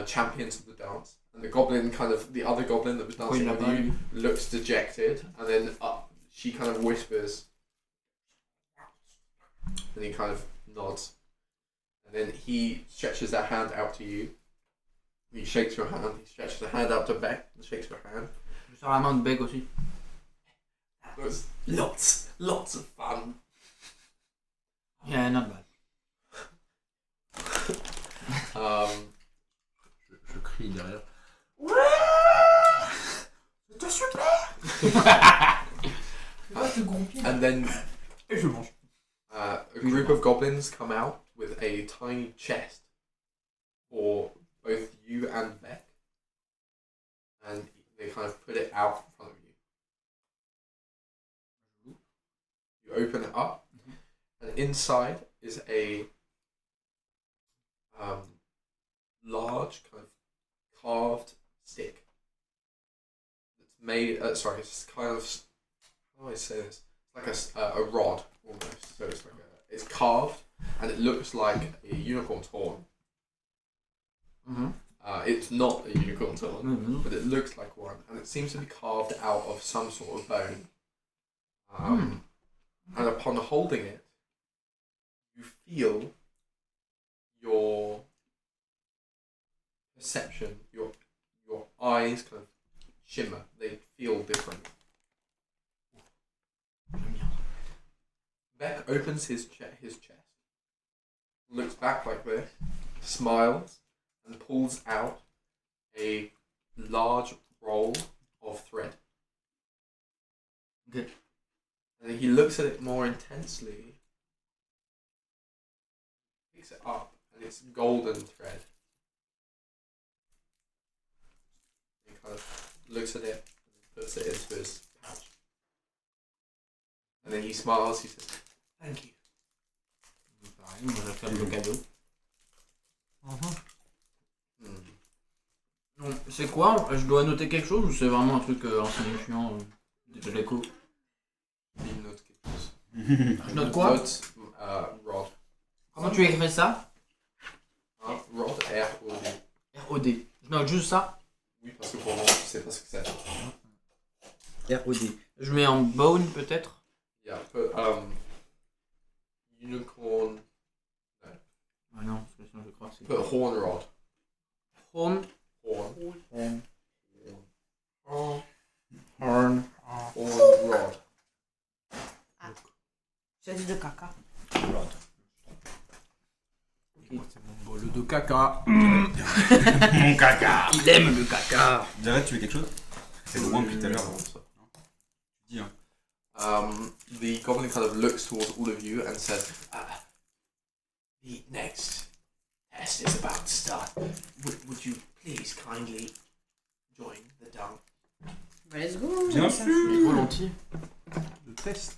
champions of the dance. And the goblin the other goblin that was dancing with you looks dejected, and then she kind of whispers, and he kind of nods, and then he stretches that hand out to you. He shakes your hand, he stretches a hand out to Beck, and shakes your hand. Je sors la main de Beck aussi. It was lots of fun. Yeah, not bad. Je crie derrière. And then Et je mange. a group of goblins come out with a tiny chest for both you and Beck, and they kind of put it out in front of you. You open it up, and inside is a large kind of carved stick. It's made. It's kind of. How do I say this? It's like a rod almost. So it's like it's carved, and it looks like a unicorn's horn. It's not a unicorn's horn, but it looks like one, and it seems to be carved out of some sort of bone. And upon holding it, you feel your perception, your eyes kind of shimmer. They feel different. Beck opens his chest, looks back like this, smiles, and pulls out a large roll of thread. Okay. And he looks at it more intensely, picks it up, and it's golden thread. He kind of looks at it and puts it into his pouch. And then he smiles, he says, "Thank you." Pareil, moi je vais faire le cadeau. Donc, c'est quoi? Je dois noter quelque chose ou c'est vraiment un truc insignifiant de l'écho? Il note quelque chose. Je note quoi? Note rod. Comment tu écris ça? Hein? Rod, R-O-D. R-O-D. Je note juste ça? Oui, parce que pour moi, je sais pas ce que c'est. R-O-D. Je mets en bone peut-être? Yeah, put unicorn. Ah non, parce que sinon je crois que c'est. Put horn rod. Horn. Horn. Horn. Oh. or rod? J'ai dit de caca. C'est mon bol de caca. Mon caca. Il aime le caca. Jared, tu veux quelque chose? C'est loin depuis tout à l'heure. Dis, hein. The goblin kind of looks towards all of you and says, The next test is about to start. Would you please kindly join the dunk? Bah, let's go. Bien ça. sûr. Volontiers. Le test.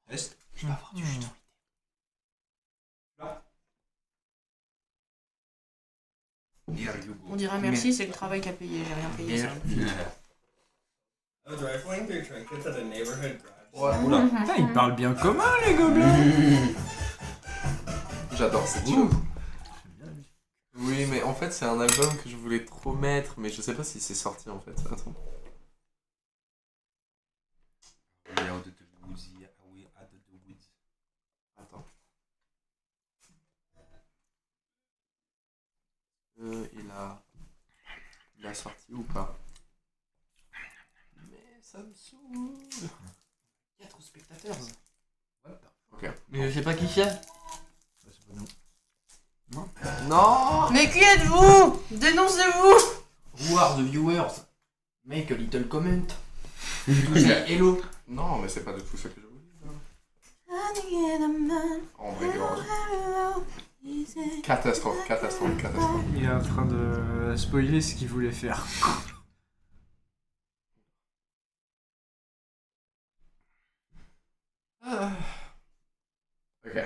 Reste. Je vais avoir du jus. Here you go. On dira merci, c'est le travail qu'a payé, j'ai rien payé ça. I was rifling through trinkets at a neighborhood garage. what? Oula. Putain, ils parlent bien commun, les gobelins. J'adore cette chose. Oui, mais en fait, c'est un album que je voulais trop mettre, mais je sais pas si c'est sorti en fait. Attends. We are the woods. We are the woods. Attends. Il a sorti ou pas? Mais ça me saoule. 4 spectateurs. Ok. Mais je sais pas qui c'est. Non. Mais qui êtes-vous? Dénoncez-vous! Who are the viewers? Make a little comment. Hello. Non, mais c'est pas du tout ce que je voulais dire. Oh my god. Catastrophe, catastrophe, catastrophe. Il est en train de spoiler ce qu'il voulait faire. Ok.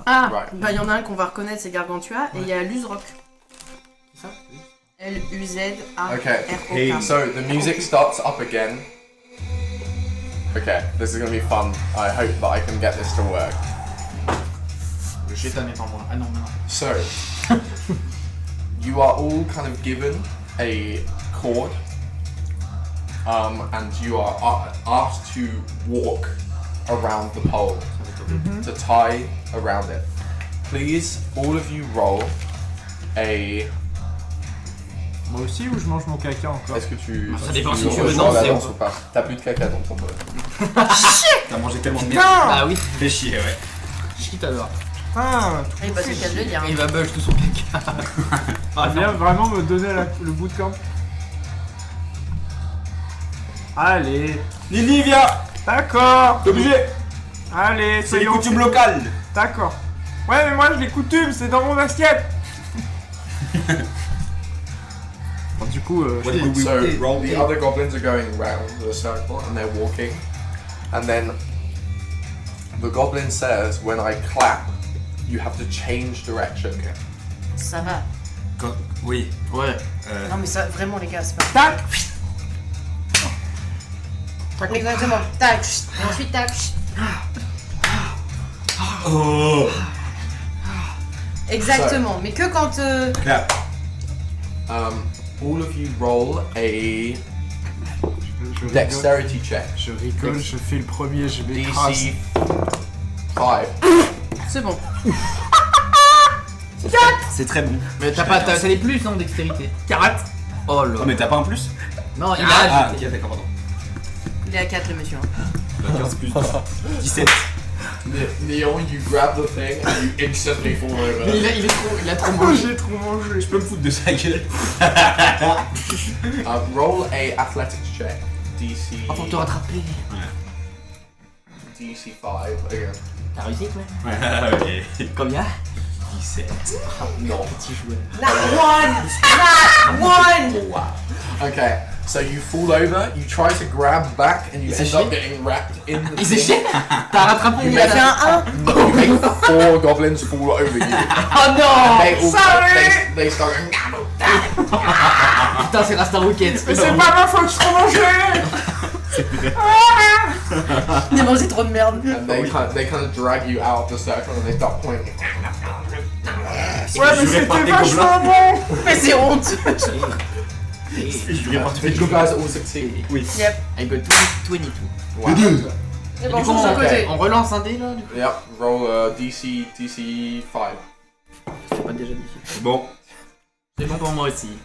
Ah, Right. bah y'en a un qu'on va reconnaître, c'est Gargantua, et il y a Luzrock. C'est ça? L-U-Z-A-R-O-K. Okay, so the music starts up again. Okay, this is gonna be fun. I hope that I can get this to work. J'ai ta par moi. Ah non, non. So, you are all kind of given a cord, and you are asked to walk around the pole to tie around it. Please, all of you roll a. Moi aussi ou je mange mon caca encore? Est-ce que tu. Ça dépend si tu veux rejoins la danser danse ou pas? T'as plus de caca dans ton bol. T'as mangé tellement de merde. Bah oui. Fais chier, ouais. Shit alors. Putain, Et bah c'est le cas de le dire. Il va budge tout son caca. tu viens vraiment me donner le bootcamp. Allez, Lily, viens. d'accord. T'es obligé. Allez, C'est les soyons... coutumes locales. D'accord. Ouais, mais moi je les coutumes, c'est dans mon assiette. Bon, du coup, So the other goblins are going round the circle and they're walking, and then the goblin says, "When I clap, you have to change direction." Ça va. Oui. Ouais. Non mais ça, vraiment les gars, c'est pas... tac. Exactement. Tac. Et ensuite tac. Oh. Exactement. Mais que quand... Clap. All of you roll a Je rigole, dexterity check. je rigole, je fais le premier, je m'écrase. DC 5. C'est bon. C'est très bon. Mais t'as pas, t'as les plus non dextérité. 40. Oh là. Oh, mais t'as pas un plus? Non, il Ah, a. ok, d'accord, pardon. Il est à 4 le monsieur. 15 plus 17. Neon, you grab the thing and you instantly fall over. Il a trop Oh, mangé. j'ai trop mangé. Je peux me foutre de sa gueule. Roll a athletics check. DC. Oh, pour te rattraper. DC 5 again. T'as réussi toi? Ouais. Combien? 17. Non. Petit joueur. Not one. Okay, so you fall over, you try to grab back, and you s'est end up chié? getting wrapped in the Il s'est thing. chié. T'as rattrapé Il a fait un 1. You make 4 goblins fall over you. Oh And non. they all they start going. Putain, c'est Rasta Rocket. Mais c'est pas ma faute, je suis trop mangé. Il a mangé trop de merde. And they kind of drag you out of the circle and they start pointing. Ouais, mais c'était vachement bon. Mais c'est honte. Juré par Did you guys all succeed? Yep. I got 22. Wow. Et bon, Du coup, de son côté. on relance un dé là. Du coup. Yep, roll DC 5. C'est pas déjà difficile. C'est bon. C'est bon pour moi aussi.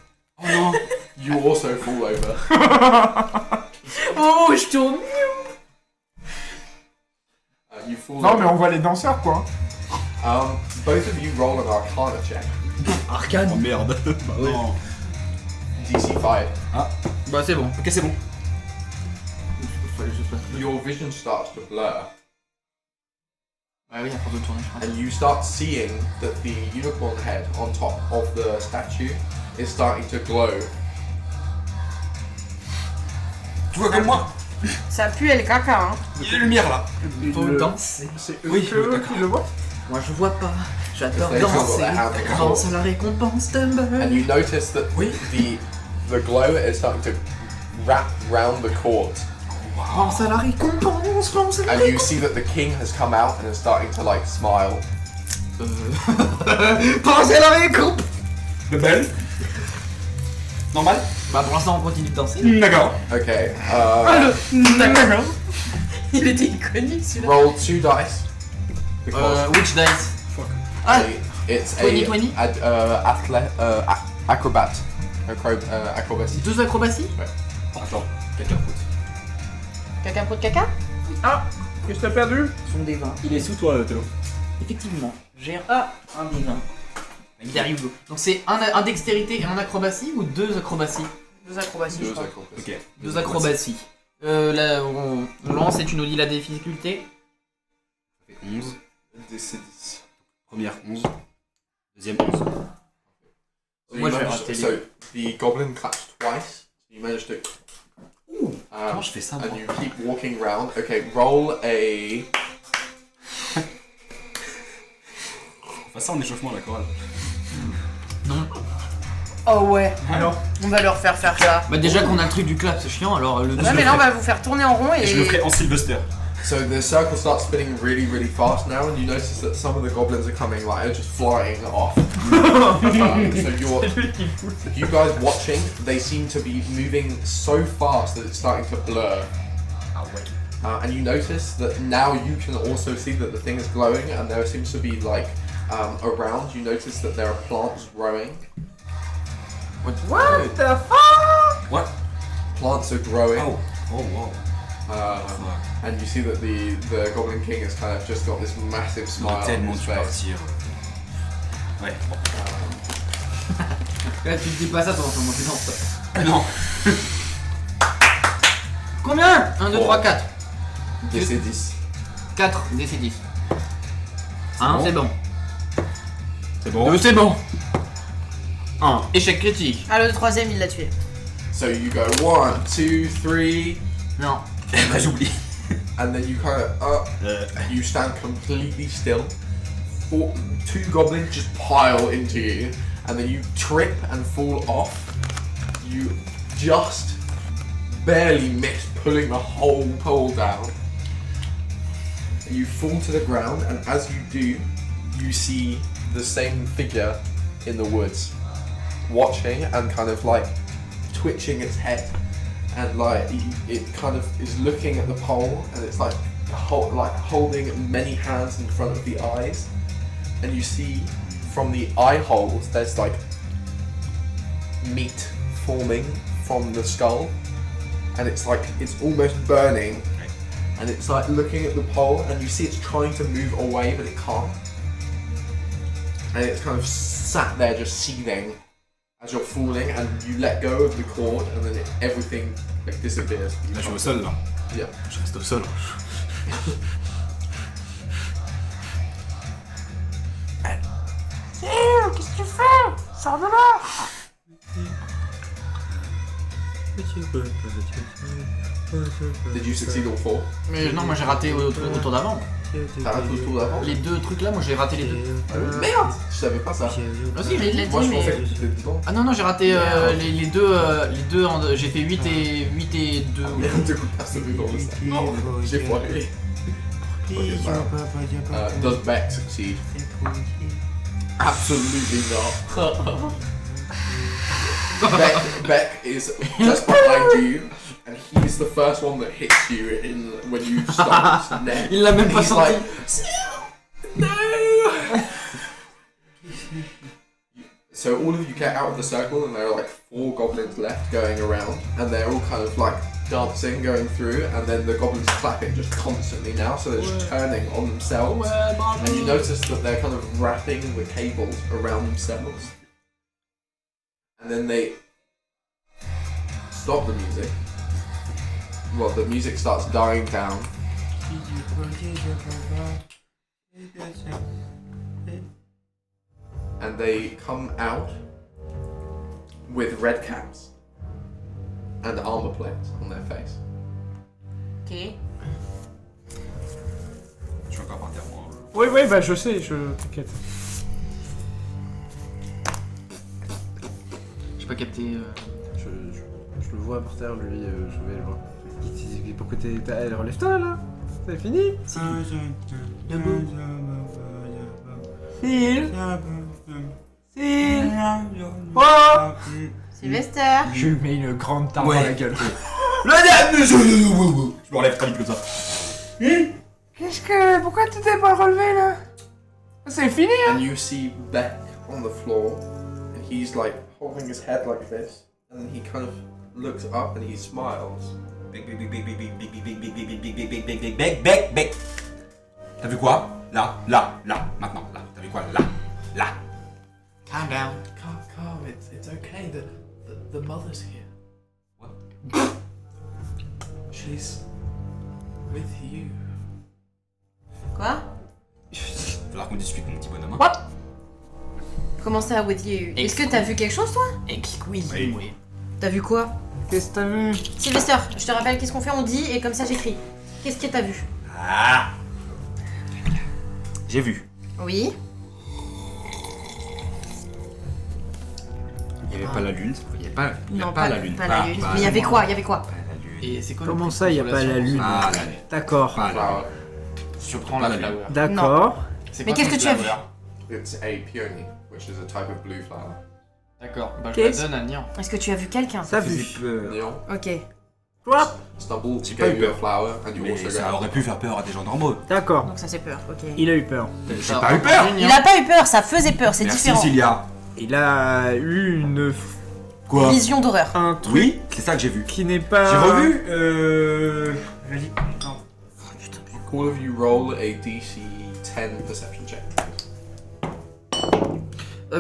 Oh non. You also fall over. Oh, je tourne. You fall Non, over. mais on voit les danseurs, quoi. Both of you roll an Arcana check. Arcane. Oh merde. Bah oui. Non. DC 5. Bah c'est bon. Ok, c'est bon. Your vision starts to blur, Ah oui, à force de tourner, je crois. and you start seeing that the unicorn head on top of the statue is starting to glow. Tu vois comme moi? Ça pue et le caca, hein. Il y a la lumière là. Faut danser. C'est Oui, eux d'accord. qui le voient. Moi je vois pas. J'adore They still got danser. their hand on the Pense à floor. la récompense, Tumble. And you notice that the glow is starting to wrap round the court, Pense à la récompense, pense à la and you récompense. see that the king has come out and is starting to like smile. Pense à la récompense. De belle. Normal? Bah pour l'instant on continue de danser. D'accord. Okay. D'accord. Il était iconique celui-là. Roll 2 dice. Because Which dice? Ah, it's 20-20? acrobat. Acrobatie. 2 acrobaties? Attends, quelqu'un fout. Caca pro de caca. Qu'est-ce que t'as perdu? Ce sont des vins. Il est sous toi, Théo. Effectivement, j'ai un des vins. There you go. Donc c'est un dextérité et un acrobatie ou 2 acrobaties? 2 acrobaties, je Deux crois. acrobaties. Ok. 2 acrobaties. Là, on lance et tu nous dis la difficulté. 11. C'est 10. Première 11. Deuxième 11. So Moi, you je vais managed- rater So the goblin claps twice. So you managed to. Comment je fais ça, moi? And you keep walking round. Okay, roll a. On fait ça en échauffement, la chorale. Oh ouais. Alors, On va leur faire ça. Bah déjà qu'on a le truc du clap, c'est chiant, alors le Ouais, mais là on va vous faire tourner en rond Et je le ferai en Sylvester. So the circle starts spinning really, really fast now, and you notice that some of the goblins are coming, like they're just flying off. So you guys watching, they seem to be moving so fast that it's starting to blur. And you notice that now you can also see that the thing is glowing, and there seems to be like around. You notice that there are plants growing. what the fuck? What? Plants are growing. Oh. Oh, wow. And you see that the Goblin King has kind of just got this massive smile on Tellement his dû face. partir. Ouais, bon. Là tu dis pas ça, t'en vas monter dans ça. Non. Combien 1, 2, 3, 4. DC 10. 4, DC 10. 1, bon c'est bon. C'est bon. 2, c'est bon. 1, échec critique. Ah, le troisième il l'a tué. So you go 1, 2, 3, Non. Bah, j'oublie. and then you kind of you stand completely still. 2 goblins just pile into you, and then you trip and fall off. You just barely miss pulling the whole pole down. You fall to the ground, and as you do, you see the same figure in the woods, watching and kind of like twitching its head, and like it kind of is looking at the pole, and it's like holding many hands in front of the eyes, and you see from the eye holes there's like meat forming from the skull, and it's like it's almost burning, and it's like looking at the pole, and you see it's trying to move away but it can't, and it's kind of sat there just seething as you're falling, and you let go of the cord, and then everything like disappears. Là, je suis au sol, là. Yeah. Je reste au sol. Qu'est-ce que tu fais? Sors de là. Did you succeed all 4? Mais non, moi j'ai raté au tour d'avant. T'as raté au tour d'avant? Les 2 trucs là, moi j'ai raté les 2. Merde! Je savais pas ça. Ah si, Il l'a Moi dit, je pensais mais. que t'étais dedans. Ah non, non, j'ai raté les deux, j'ai fait 8 et 2. Merde, du coup, personne n'est dans le sac. Non, j'ai foiré. Does Beck succeed? Absolutely not. Beck is just behind you, and he's the first one that hits you when you stop his neck. Il l'a même And pas he's senti. like, no! So all of you get out of the circle, and there are like 4 goblins left going around, and they're all kind of like dancing, going through, and then the goblins are clapping just constantly now, so they're just turning on themselves. And you notice that they're kind of wrapping the cables around themselves. And then they stop the music. Well, the music starts dying down. And they come out with red caps and armor plates on their face. Ok. Je suis encore par terre, moi. Oui, bah je sais, t'inquiète. J'ai pas capté. Je le vois par terre, lui, je vais le voir. Il dit, pourquoi t'es... Relève-toi là. C'est fini. Debout. Phil. Oh. Sylvester. Je lui mets une grande tarte Ouais. dans la gueule. Je me relève très vite comme ça. Qu'est-ce que... Pourquoi tu t'es pas relevé là? C'est fini hein. And you see Beck on the floor, and he's like holding his head like this, and then he kind of looks up and he smiles. Bec. T'as vu quoi? Là, maintenant, là. T'as vu quoi? Là. Calm down. Calm, it's okay. The mother's here. What? She's with you. Quoi? Faudra qu'on discute, mon petit bonhomme. What? Comment ça, with you? Est-ce que t'as vu quelque chose, toi? Excuse Oui. oui. T'as vu quoi? Qu'est-ce que t'as vu? Sylvester, je te rappelle qu'est-ce qu'on fait, on dit, et comme ça j'écris. Qu'est-ce que t'as vu? Ah! J'ai vu. Oui. Il y avait pas la lune. Il y avait pas Non, pas la lune. Pas la lune. Mais il y avait quoi? Il y avait quoi? Pas la lune. Et c'est quoi Comment le ça, y a pas la lune? Ah, la lune. D'accord. Pas la lune. Flower. Je prends Pas la la lune. flower. D'accord. C'est Mais quoi qu'est-ce ton que tu as vu? flower? It's a peony, which is a type of blue flower. D'accord, bah je Qu'est-ce- la donne à Nian. Est-ce que tu as vu quelqu'un? T'as faisait vu? peur. Neon, Ok. Toi? Stumble J'ai pas gave eu you a peur. flower, and you Mais also ça got aurait pu faire peur à des gens normaux. D'accord. Donc ça c'est peur, ok. Il a eu peur. J'ai pas eu peur. Il a pas eu peur, ça faisait peur, c'est Merci, différent. Cilia. Il a eu une... Quoi? Vision d'horreur. un truc Oui, c'est ça que j'ai vu. qui n'est pas... J'ai revu. Vas-y. all of you roll a DC 10 perception check.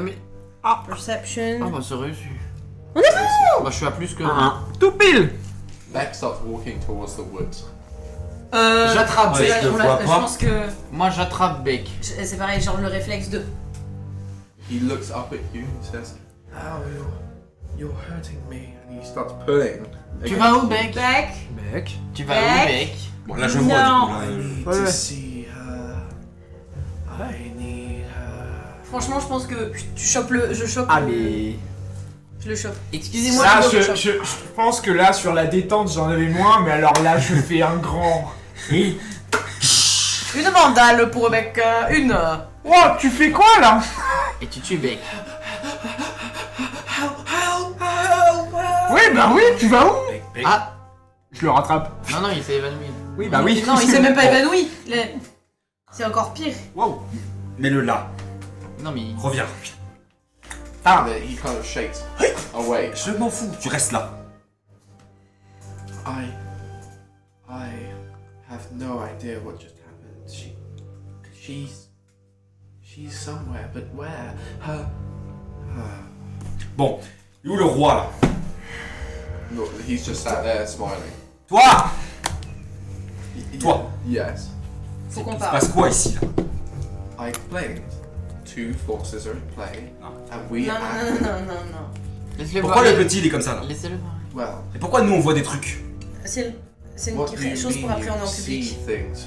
Mais. Perception. Ah bah c'est réussi. On est Bah je suis à plus que. Tout pile. Beck starts walking towards the woods. J'attrape Ouais, Beck. je le vois Je pas. pense que... Moi j'attrape Beck. C'est pareil, genre le réflexe de... He looks up at you and says, "Ow, you're hurting me." And he starts pulling. Tu against vas où you. Beck? Beck. Mec. Tu vas Beck. où Beck? Bon, là, je vois du Non. coup. Là, I need Ouais. to see her. I need her. Franchement, je pense que tu chopes le... Je chope Ah le... mais... Je le chope. Excusez-moi, Ça, je le chope. je pense que là, sur la détente, j'en avais moins, mais alors là, je fais un grand... Une mandale pour Rebecca, une... Oh, tu fais quoi, là? Et tu tues Beck. Oui, bah oui, tu vas où? Bec. Ah. Je le rattrape. Non, il s'est évanoui. Oui, bah oui. Non, il s'est même pas évanoui. C'est encore pire. Wow. Mets-le là. Non mais. Reviens. And then he kind of shakes away. Je m'en fous. Tu restes là. I have no idea what just happened. She's somewhere, but where? Her. Bon. Il est où le roi là? No, he's just sat there smiling. Toi! Toi. Yes. Faut qu'on Il se parle. passe quoi ici là? I explained. 2 forces are at play, Non. and we Non, act. non. Laisse-le Pourquoi voir. le petit il est comme ça là? Laissez-le voir. Well, Et pourquoi nous on voit des trucs? C'est une what do you chose pour mean appréhender you en see public. things?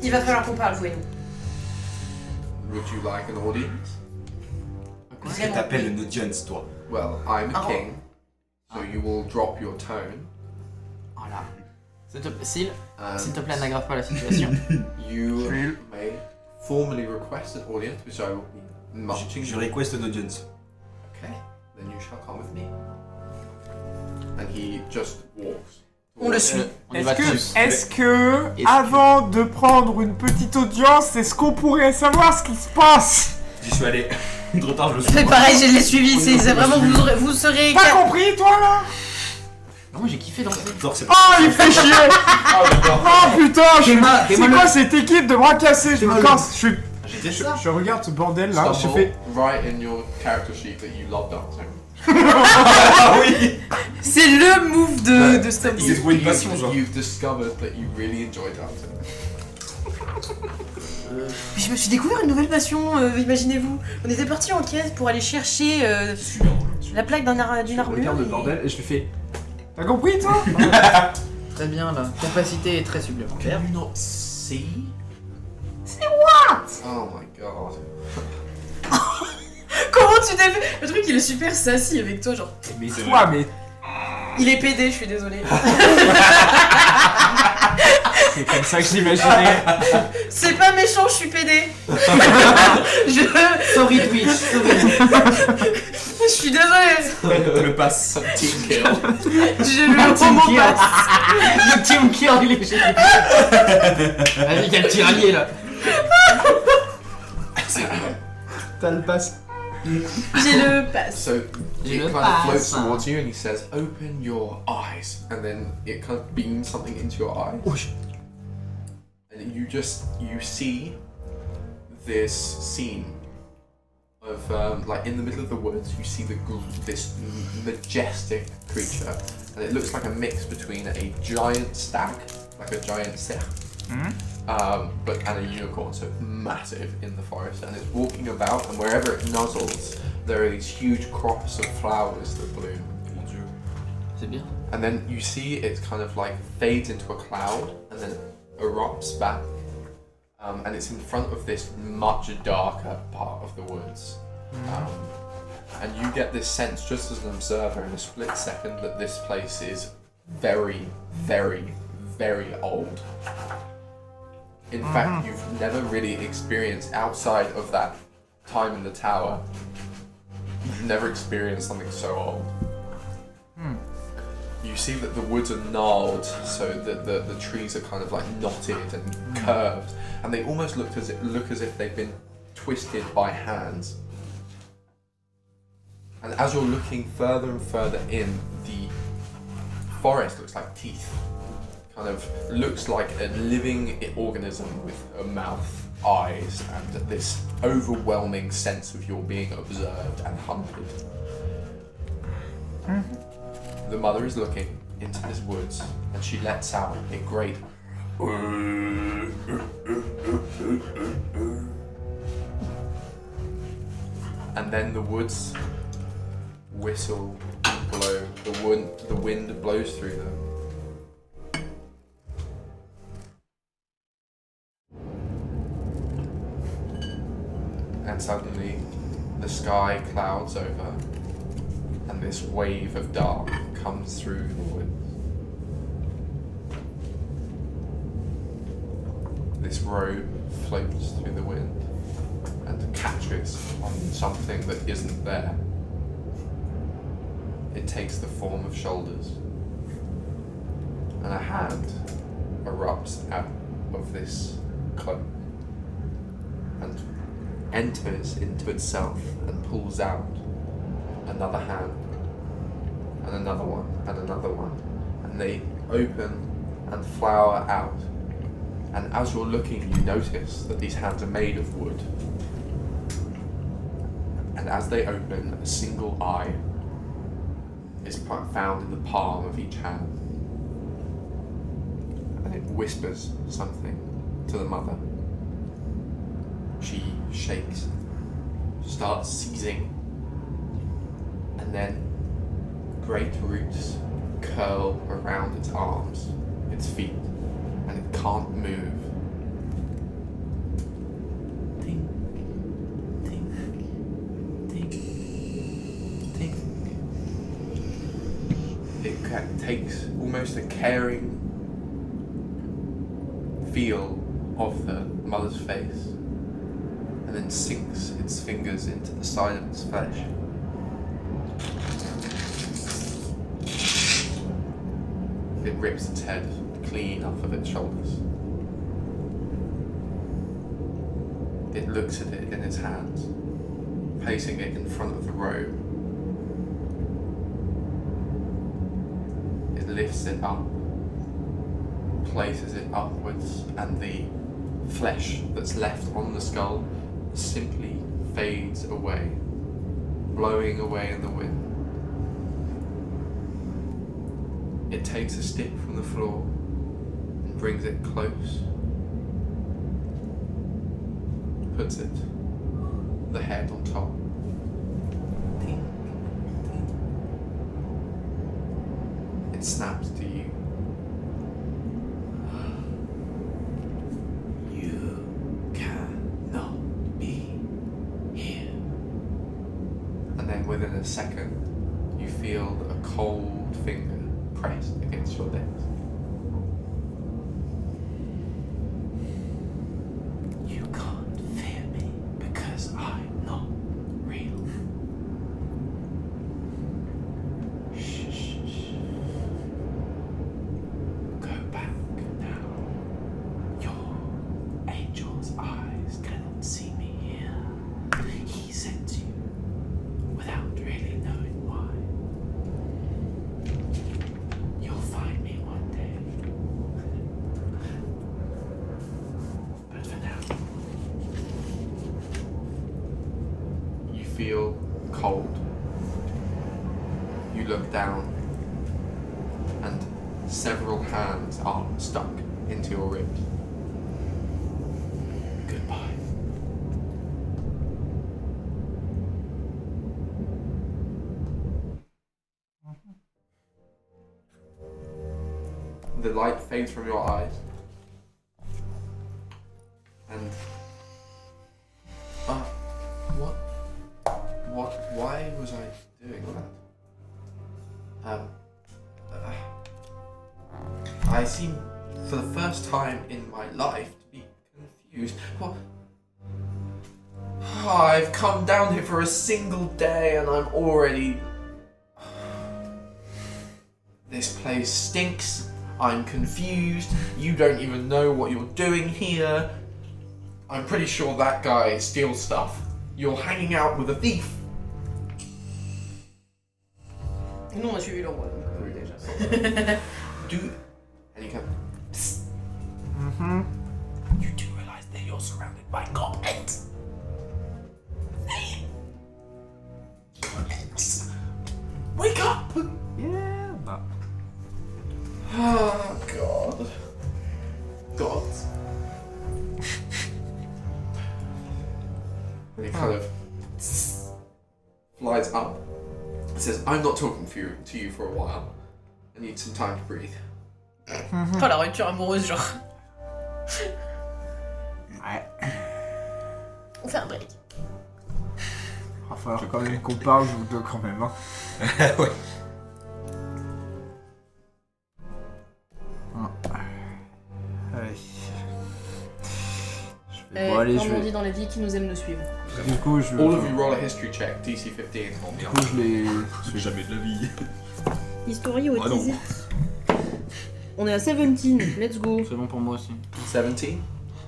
Il va falloir qu'on parle, vous et nous. Would you like an audience? Qu'est-ce que t'appelles une audience toi? Well, I'm a Oh. king, so you will drop your tone, Voilà. S'il te plaît, and s'il te plaît, n'aggrave pas la situation. you may formally request an audience, which I will be marching. Je request une audience. Okay, then you shall come with me. And he just walks. On le suit. On y va tous. Est-ce que, Est-ce que- avant de prendre une petite audience, est-ce qu'on pourrait savoir ce qui se passe? J'y suis allé. Trop tard, je le suis. C'est pareil, je l'ai suivi, c'est vraiment, vous serez... T'as compris, toi, là? Non, j'ai kiffé danser. J'adore cette. Oh, il fait chier! Oh, d'accord. Oh putain, c'est Fais-moi quoi cette équipe de bras cassés? Je me casse, J'étais ça. je regarde ce bordel là, je Stumble fais... right in your character sheet that you love dancing. Ah oui. C'est le move de Stop. Il s'est trouvé une passion, genre. You've discovered that you really enjoy dancing. Je me suis découvert une nouvelle passion, imaginez-vous. On était parti en quête pour aller chercher la plaque d'une Je armure. regarde le et- bordel et je lui fais... T'as compris, toi? Très bien là. Capacité est très supplémentaire. Can you not see? Oh my god. Comment tu t'es fait? Le truc il est super sassy avec toi, genre. Mais C'est toi, mais... Il est pédé, je suis désolée. C'est comme ça que j'imaginais. C'est pas méchant, je suis pédé. Sorry Twitch, sorry. Je suis désolée. Le passe. Team kill. J'ai le moment kill. passe. Le team kill, il est génial. Vas-y, quel tiralier là. T'as le passe. J'ai le passe. So You it look kind of floats awesome. towards you and he says, "Open your eyes," and then it kind of beams something into your eyes, and you see this scene of like in the middle of the woods. You see this majestic creature, and it looks like a mix between a giant stag, like a giant cerf, and a unicorn, so it's massive in the forest, and it's walking about, and wherever it nuzzles, there are these huge crops of flowers that bloom. C'est bien. And then you see it kind of like fades into a cloud, and then erupts back, and it's in front of this much darker part of the woods. And you get this sense, just as an observer in a split second, that this place is very, very, very old. In fact, you've never really experienced, outside of that time in the tower, you've never experienced something so old. You see that the woods are gnarled, so that the trees are kind of like knotted and curved, and they almost look as if they've been twisted by hands. And as you're looking further and further in, the forest looks like teeth. Kind of looks like a living organism with a mouth, eyes, and this overwhelming sense of you're being observed and hunted. The mother is looking into this woods, and she lets out a great and then the woods whistle, blow. The wind blows through them. And suddenly, the sky clouds over, and this wave of dark comes through the woods. This robe floats through the wind and catches on something that isn't there. It takes the form of shoulders, and a hand erupts out of this cloak and enters into itself and pulls out another hand and another one and another one, and they open and flower out. And as you're looking, you notice that these hands are made of wood, and as they open, a single eye is found in the palm of each hand, and it whispers something to the mother. She shakes, starts seizing, and then great roots curl around its arms, its feet, and it can't move. Tink, tink, tink, tink. It takes almost a caring feel of the mother's face, and then sinks its fingers into the side of its flesh. It rips its head clean off of its shoulders. It looks at it in its hands, placing it in front of the robe. It lifts it up, places it upwards, and the flesh that's left on the skull simply fades away, blowing away in the wind. It takes a stick from the floor and brings it close, puts it, the head on top. Tink, tink. It snaps to you. You cannot be here. And then within a second, you feel a cold finger pressed against your lips. You can't fear me because I'm not real. Shh, shh, shh. Go back now. Your angel's eyes cannot see me here. He sent you without really knowing why. You'll find me one day. But for now, You feel cold. You look down, and several hands are stuck into your ribs. goodbye. The light fades from your eyes, and why was I doing that? I seem, for the first time in my life, to be confused. What? I've come down here for a single day, and I'm already. This place stinks. I'm confused. You don't even know what you're doing here. I'm pretty sure that guy steals stuff. You're hanging out with a thief. Nous on a suivi le roi donc déjà. And you can. You do realize that you're surrounded by goblins? Goblins. Wake up! Yeah, bah. Oh, God. God. And he kind of flies up and says, I'm not talking to you for a while. I need some time to breathe. Oh la rupture amoureuse genre. Ouais. On fait un break. Il va falloir quand même qu'on parle, vous deux quand même. Hein. Ouais. Allez. Et Bon, allez, comme je on dit vais. dans les vies qui nous aiment nous suivre. Du coup, je vais. All of you roll a history check, DC 15. Oh Du merde. coup, je les. Je fais jamais de la vie. History, what Ah non. is it? On est à 17, let's go. C'est bon pour moi aussi. 17.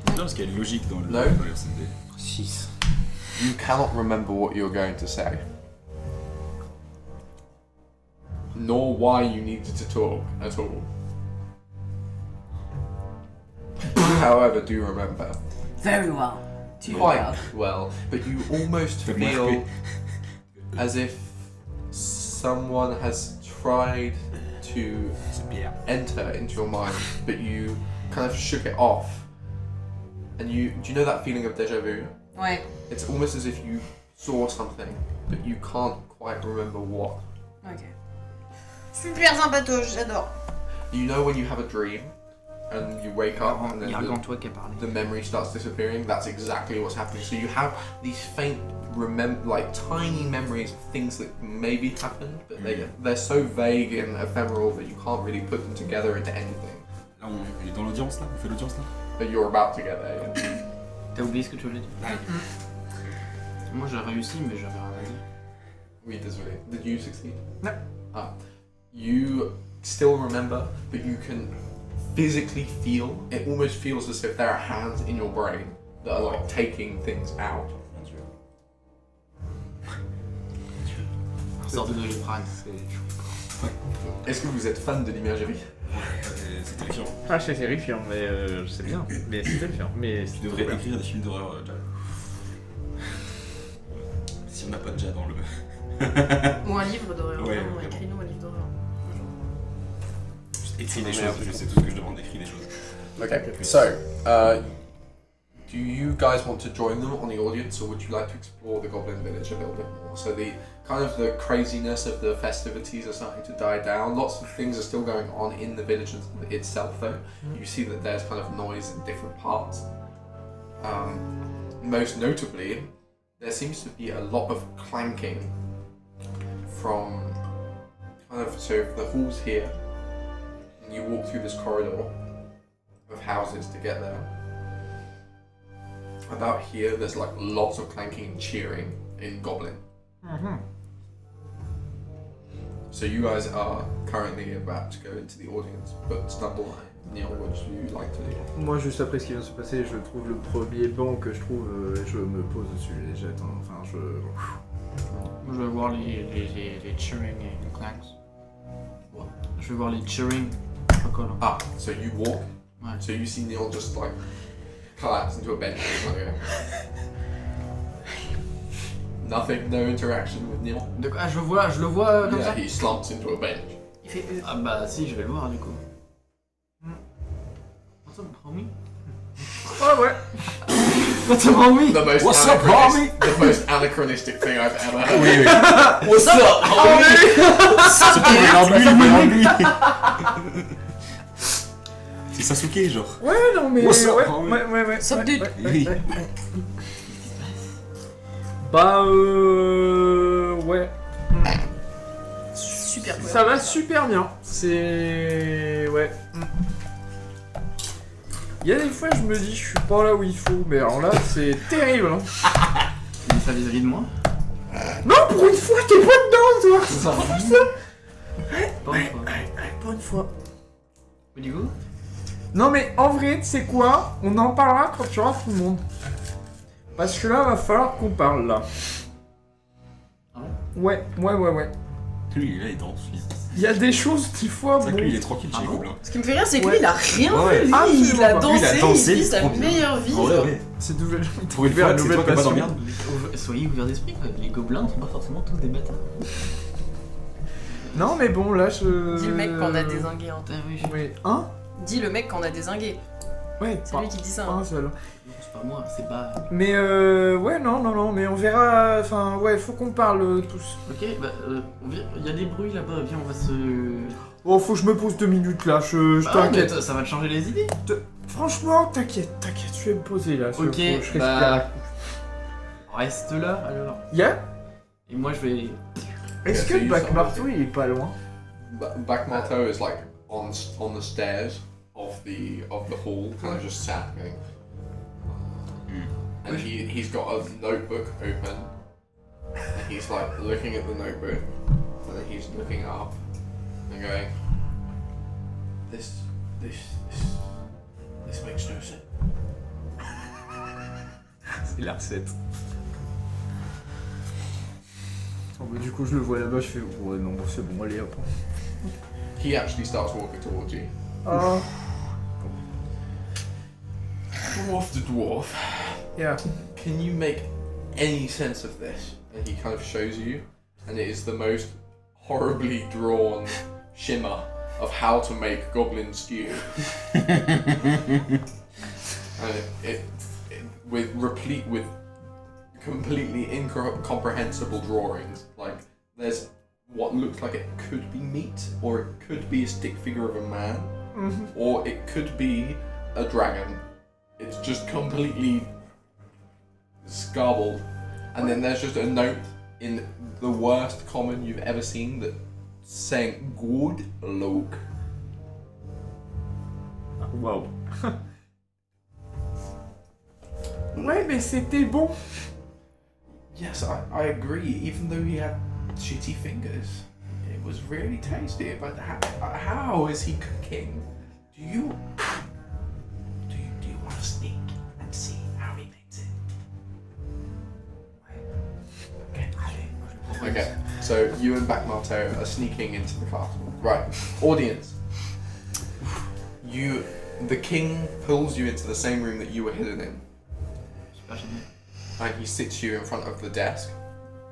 Non, parce qu'il y a une logique dans le No. dans le RCD. 6. You cannot remember what you're going to say. Nor why you needed to talk at all. However, do remember. Very well. Too Quite well, but you almost Fais-moi feel flipper. as if someone has tried to C'est bien. enter into your mind, but you kind of shook it off. And do you know that feeling of deja vu? Ouais. It's almost as if you saw something, but you can't quite remember what. Ok. Super sympatoche, j'adore. You know when you have a dream and you wake up and Il y a then Gargantua qui a parlé. the memory starts disappearing? That's exactly what's happening. So you have these faint, like tiny memories of things that maybe happened, but they're so vague and ephemeral that you can't really put them together into anything. Là, on est dans l'audience là. On fait l'audience là. But you're about to get there. Yeah. T'as oublié ce que tu voulais dire? Ouais. Moi j'ai réussi, mais j'avais rien dit. Oui, désolé. Did you succeed? No. Ah. You still remember, but you can physically feel. It almost feels as if there are hands in your brain that are like taking things out. Sort de Doliprane. Est-ce que vous êtes fan de l'imagerie? C'est terrifiant. Ah, c'est terrifiant, mais je sais bien. Mais c'est terrifiant. Mais Tu devrais écrire des films d'horreur, Jal. Si on n'a pas déjà dans le. Ou un livre d'horreur. Ouais, Vraiment, vraiment. écris-nous un livre d'horreur. Juste écris des choses, je sais tout ce que je demande, écris des choses. Okay, so, do you guys want to join them on the audience, or would you like to explore the Goblin Village a little bit more? So the kind of the craziness of the festivities are starting to die down. Lots of things are still going on in the village itself, though. You see that there's kind of noise in different parts. Most notably, there seems to be a lot of clanking from kind of, so if the hall's here, and you walk through this corridor of houses to get there. About here, there's like lots of clanking and cheering in Goblin. So you guys are currently about to go into the audience, but Stumble and Neil, what would you like to do? Moi, juste après ce qui vient de se passer, je trouve le premier banc que je trouve, je me pose dessus et jette. Enfin, je. Moi, je veux voir les cheering et les clanks. What? Je veux voir les cheering. Je sais pas quoi là. Ah, so you walk. Ouais. So you see Neil just like collapse into a bench. Okay. Nothing, no interaction with Neil. De quoi? Ah, je le vois comme Yeah, ça. he slumps into a bench. Il fait Ah bah si, je vais le voir du coup. What's up, homie? Ouais. What's up, homie? The most What's up, anachronistic- The most anachronistic thing I've ever heard. Oui, oui. What's up, C'est Sasuke, genre. Ouais, non, mais. What's up, ouais, homie? ouais. Sup, dude. Oui. Bah, ouais. Super cool. Ça va super bien. C'est. Ouais. Il y a des fois, je me dis, je suis pas là où il faut, mais alors là, c'est terrible. Hein. Tu dis ça vis-à-vis de moi? Non, pour une fois, t'es pas dedans, toi. Ça va. Pas une fois. Pour une fois. Mais du coup? Non, mais en vrai, tu sais quoi? On en parlera quand tu auras tout le monde. Parce que là, va falloir qu'on parle, là. Ah Ouais. Lui, là, il danse. Il y a des choses, des fois, C'est vrai bon... que lui, il est tranquille chez les Ah bon gobelins. Ce qui me fait rire, c'est que Ouais. lui, il a rien Ouais, fait. Lui, absolument il a pas. dansé, Lui, il a dansé, il vit sa trop bien. meilleure vie. Ouais, genre. ouais. C'est nouvelle... Pour une fois, c'est toi qui as pas dans merde. Soyez ouverts d'esprit, quoi. Les gobelins sont pas forcément tous des bâtards. Non, mais bon, là, je... Dis le mec qu'on a dézingué en tête. Oui. Hein? Dis le mec qu'on a dézingué. Ouais, C'est lui qui dit ça. pas un seul. C'est pas moi, c'est pas. Mais ouais, non, mais on verra... Enfin, ouais, faut qu'on parle tous. Ok, bah, il y a des bruits là-bas, viens, on va se. Oh, faut que je me pose 2 minutes, là, je Bah, t'inquiète. mais ça va te changer les idées. Franchement, t'inquiète, je vais me poser, là. Ok, je respire. bah. Reste là, alors. Yeah? Et moi, je vais. Est-ce que Yeah, le so you bac marteau, il est pas loin? Back Marteau is like on the stairs of the hall, kind of just sat going. And he's got a notebook open, and he's like looking at the notebook, and then he's looking up and going, this makes no sense. C'est la recette. Oh, bah, du coup, je le vois là-bas, je fais ouais, non, bon, c'est bon, allez hop. He actually starts walking towards you. Oh, Dwarf to dwarf. yeah. Can you make any sense of this? And he kind of shows you, and it is the most horribly drawn shimmer of how to make goblin stew. And it replete with completely incomprehensible drawings. Like there's what looks like it could be meat, or it could be a stick figure of a man, or it could be a dragon. It's just completely scarbled. And then there's just a note in the worst common you've ever seen that saying good luck. Wow. Ouais, mais c'était bon. Yes, I agree. Even though he had shitty fingers, it was really tasty. But how is he cooking? Do you want to sneak and see how he makes it? Okay. Okay, so you and Backmarto are sneaking into the castle. Right, audience. The king pulls you into the same room that you were hidden in. And he sits you in front of the desk.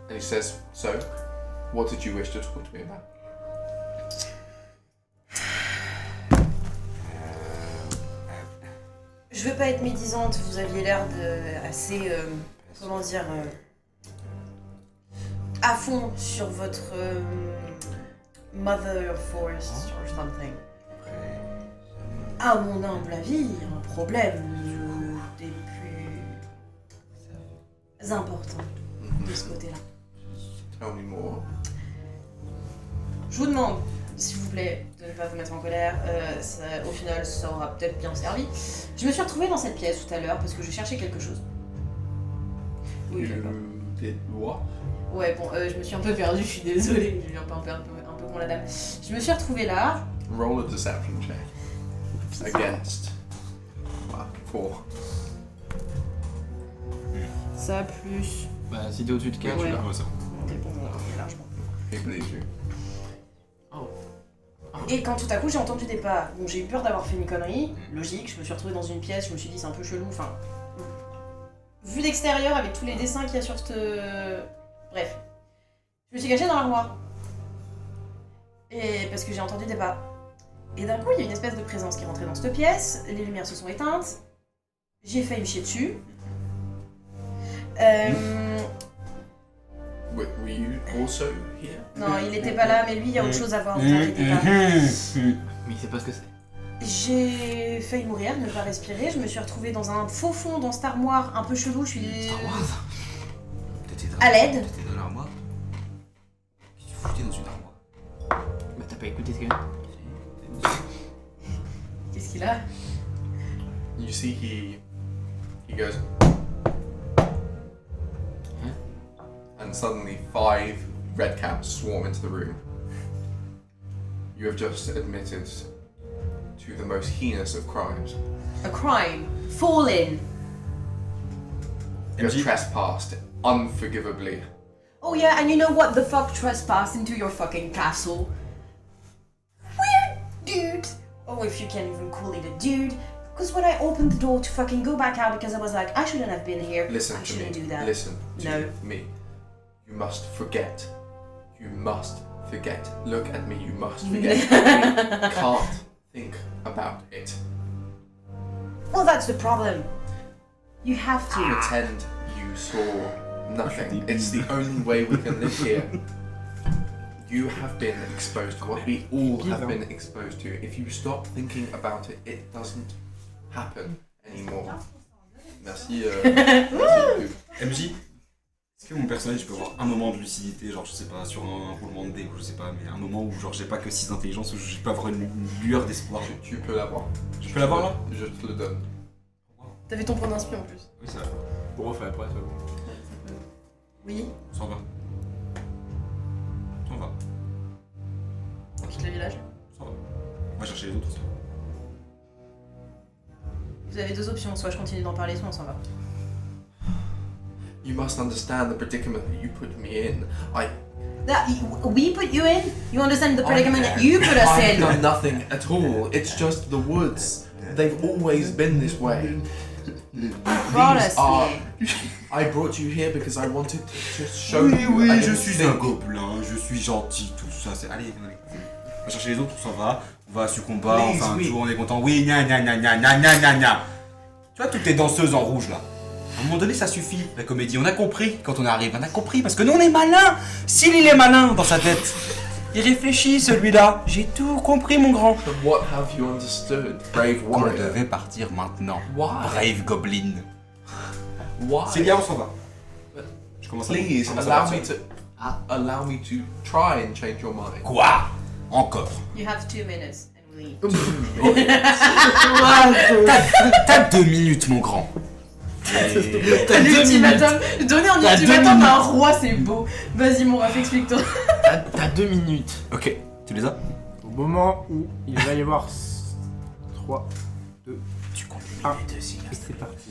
And he says, so, what did you wish to talk to me about? Je veux pas être médisante, vous aviez l'air de assez, comment dire, à fond sur votre mother force or something. À mon humble avis, un problème des plus importants de ce côté-là. Tell me more. Je vous demande, s'il vous plaît, de ne pas vous mettre en colère. Au final, ça aura peut-être bien servi. Je me suis retrouvée dans cette pièce tout à l'heure parce que je cherchais quelque chose. Oui, d'accord. Did what? Ouais, bon, je me suis un peu perdue, je suis désolée, j'ai un peu con la dame. Je me suis retrouvée là. Roll a deception check. Against. 4. Ça plus. Bah, si t'es au-dessus de 4, Ouais. tu l'as. Ouais, ça va. Ok, bon, largement. He believes you. Et quand tout à coup j'ai entendu des pas, bon, j'ai eu peur d'avoir fait une connerie, logique, je me suis retrouvée dans une pièce, je me suis dit c'est un peu chelou, enfin. Vu d'extérieur avec tous les dessins qu'il y a sur cette. Bref. Je me suis cachée dans l'armoire. Et parce que j'ai entendu des pas. Et d'un coup, il y a une espèce de présence qui est rentrée dans cette pièce, les lumières se sont éteintes, j'ai failli me chier dessus. Were you also here? Non, il était pas là, mais lui, il y a autre chose à voir, vous inquiétez pas. Mais il sait pas ce que c'est. J'ai failli mourir, ne pas respirer, je me suis retrouvée dans un faux fond dans cette armoire un peu chelou, je suis... Star Wars. À l'aide. T'étais dans l'armoire? Qu'est-ce que tu foutais dans une armoire? Bah, t'as pas écouté ce que. Qu'est-ce qu'il a? You see, he goes, and suddenly 5 red caps swarm into the room. You have just admitted to the most heinous of crimes. A crime. Fall in. You have MG? trespassed unforgivably. Oh yeah, and you know what the fuck trespassed into your fucking castle? Weird dude. Oh, if you can even call it a dude. Because when I opened the door to fucking go back out because I was like, I shouldn't have been here. Listen I to shouldn't me. do that. Listen to No. me. You must forget. You must forget. Look at me. You must forget. You can't think about it. Well, that's the problem. You have to. Pretend you saw nothing. It's the only way we can live here. You have been exposed to what we all have been exposed to. If you stop thinking about it, it doesn't happen anymore. Merci. Merci. MJ, est-ce que mon personnage peut avoir un moment de lucidité, genre je sais pas, sur un roulement de dés ou je sais pas, mais un moment où genre j'ai pas que 6 intelligence, où je peux avoir une lueur d'espoir. Tu peux l'avoir. Je peux l'avoir là? Je te le donne. T'avais ton point d'inspi en plus. Oui, ça va. Pour refaire après, ça va. Oui. On s'en va. On va. On quitte le village. On s'en va. On va chercher les autres aussi. Vous avez deux options, soit je continue d'en parler, soit on s'en va. You must understand the predicament that you put me in. We put you in? You understand the predicament that you put us I've in? done nothing at all. It's just the woods. They've always been this way. Brought These us are. here. I brought you here because I wanted to just show you. I Oui, je didn't suis think- un gobelin, je suis gentil, tout ça, c'est... Allez, on va chercher les autres, on s'en va, on va sur combat, Please, enfin, oui. tout, on est content. Oui, gna gna gna gna gna gna gna gna. Tu vois, toutes les danseuses en rouge, là. À un moment donné, ça suffit, la comédie. On a compris quand on arrive, on a compris, parce que nous, on est malin. S'il il est malin dans sa tête, il réfléchit, celui-là. J'ai tout compris, mon grand. But what have you understood, brave On warrior? devait partir maintenant. Why? Brave goblin. Why? C'est bien, on s'en va. Je commence à... Please je commence à allow me partir. to. Allow me to try and change your mind. Quoi? Encore. You have 2 minutes and we leave. T'as 2 minutes, mon grand. Un ultimatum. Donner un T'as 2 ultimatum à un roi, c'est beau. Vas-y, mon ref, explique-toi. T'as 2 minutes. Ok, tu les as? Au moment où il va y avoir 3, 2, Tu comptes Ah. les deux, s'il y a. et c'est parti.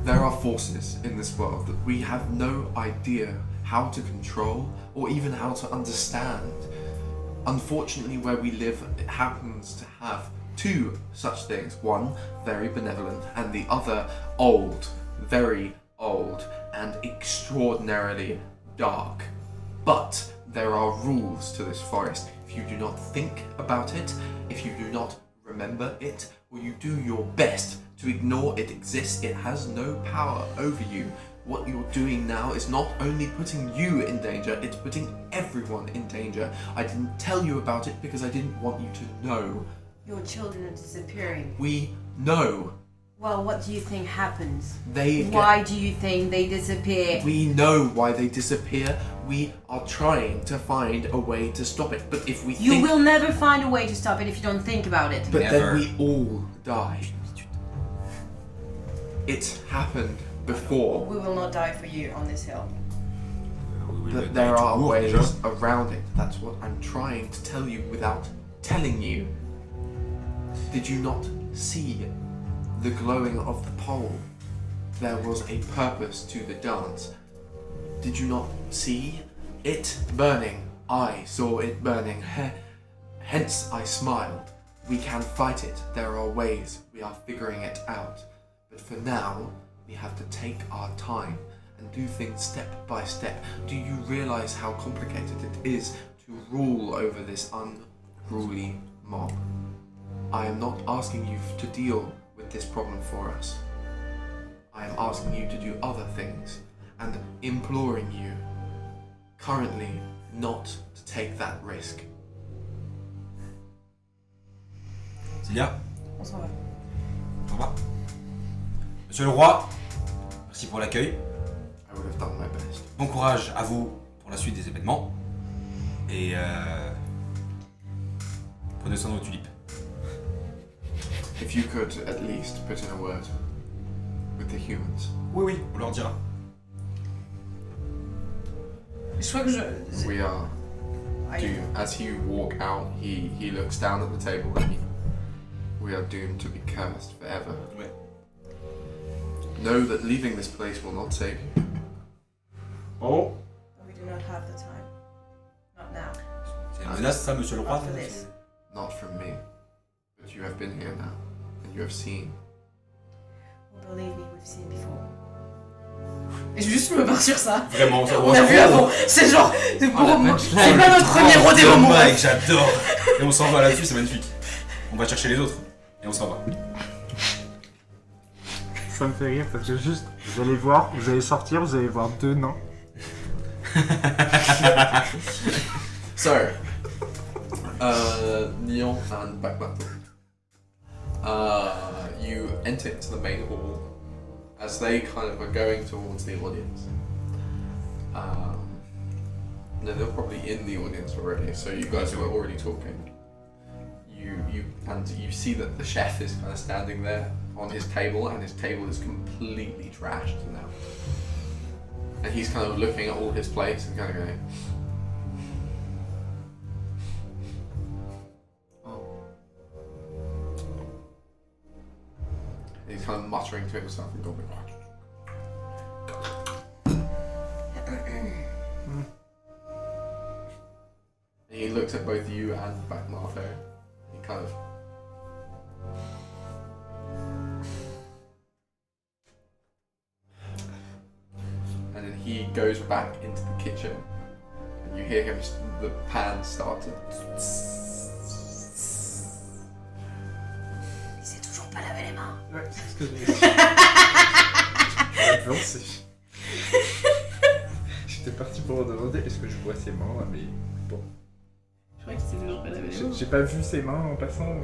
There are forces in this world that we have no idea how to control or even how to understand. Unfortunately, where we live, it happens to have two such things. One, very benevolent, and the other, old, very old, and extraordinarily dark. But there are rules to this forest. If you do not think about it, if you do not remember it, or you do your best to ignore it exists, it has no power over you. What you're doing now is not only putting you in danger, it's putting everyone in danger. I didn't tell you about it because I didn't want you to know. Your children are disappearing. We know. Well, what do you think happens? They Why do you think they disappear? We know why they disappear. We are trying to find a way to stop it. But if we You will never find a way to stop it if you don't think about it. But Never. then we all die. It's happened before. We will not die for you on this hill. But there are ways around it. That's what I'm trying to tell you without telling you. Did you not see the glowing of the pole? There was a purpose to the dance. Did you not see it burning? I saw it burning. Hence I smiled. We can fight it. There are ways. We are figuring it out. But for now, we have to take our time and do things step by step. Do you realize how complicated it is to rule over this unruly mob? I am not asking you to deal with this problem for us. I am asking you to do other things and imploring you currently not to take that risk. Célia, On s'en va. au revoir. Monsieur le roi, merci pour l'accueil. I would have done my best. Bon courage à vous pour la suite des événements. Et prenez soin de vos tulipes. If you could at least put in a word with the humans. Oui, oui, on leur dira. Je crois que je... We are doomed. As you walk out, he looks down at the table and we are doomed to be cursed forever. Ouais. Know that leaving this place will not save you. Oh. We do not have the time. Not now. C'est une menace, ça, monsieur le roi? After this. Not from me. But you have been here now, and you have seen. Well, believe me, we've seen before. Et juste me barre sur ça. Vraiment, ça On a vu avant. C'est genre... C'est pour moi. C'est pas notre premier rodéo, mon Mike, ref. j'adore. Et on s'en va là-dessus, c'est magnifique. On va chercher les autres. Et on s'en va. Ça me fait rire parce que juste, vous allez voir, vous allez sortir, vous allez voir deux nains. So, Neon and Backbattle. You enter into the main hall as they kind of are going towards the audience. No, they're probably in the audience already, so you guys were already talking. You see that the chef is kind of standing there on his table, and his table is completely trashed now. And he's kind of looking at all his plates and kind of going, oh. And he's kind of muttering to himself and going, and he looks at both you and back Martho. He kind of and then he goes back into the kitchen, and you hear him, the pan start to. Il s'est toujours pas lavé les mains. Ouais, c'est ce que j'ai dit. J'étais parti pour demander est-ce que je vois ses mains là, mais bon. Je crois qu'il s'est toujours pas lavé les mains. J'ai pas vu ses mains en passant.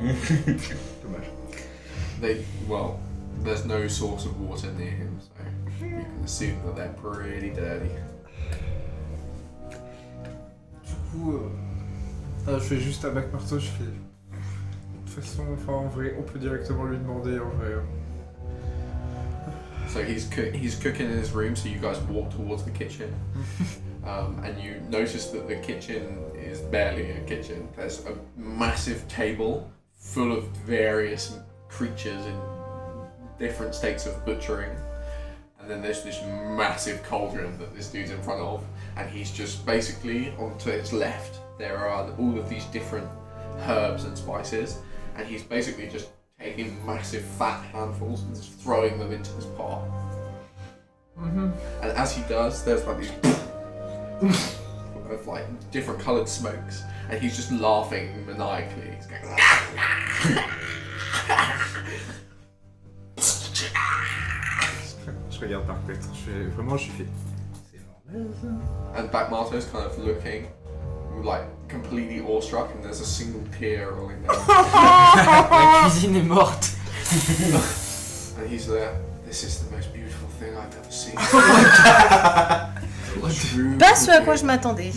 Dommage. Well, there's no source of water near him, so you can assume that they're pretty dirty. Du coup, je fais juste à Bac Marteau, je fais. De toute façon, enfin en vrai, on peut directement lui demander en vrai. So he's cooking in his room, so you guys walk towards the kitchen. And you notice that the kitchen is barely a kitchen. There's a massive table full of various creatures in different states of butchering. And then there's this massive cauldron that this dude's in front of, and he's just basically, to his left, there are all of these different herbs and spices, and he's basically just taking massive fat handfuls and just throwing them into this pot. And as he does, there's like these of like different coloured smokes, and he's just laughing maniacally. He's going, Je regarde par contre, je fais. C'est normal ça? and Backmarto's kind of looking like completely awestruck, and there's a single tear rolling down. La cuisine est morte. And he's there. This is the most beautiful thing I've ever seen. Pas ce à quoi je m'attendais.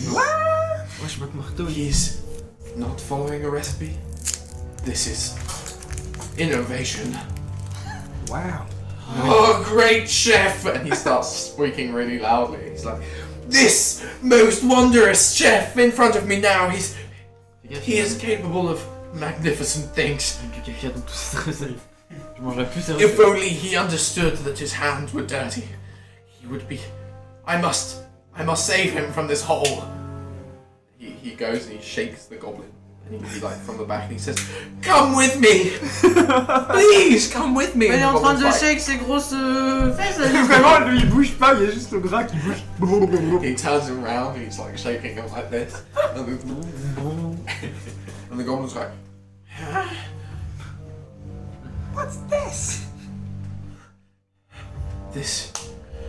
Wesh, Backmarto, He's not following a recipe. This is innovation. Wow. Oh, great chef! And he starts speaking really loudly. He's like, this most wondrous chef in front of me now. He is capable of magnificent things. Caca dans tout ce stress. Je mangerai plus If sérieux. only he understood that his hands were dirty, he would be. I must save him from this hole. He goes and he shakes the goblin, and he like from the back, and he says, "Come with me, please, come with me." Il est And the en train de goblin's shake ses grosses fesses. Vraiment, lui il bouge pas, il y a juste le gras qui bouge. like, he turns around and he's like shaking him like this, and the goblin's like, What's this?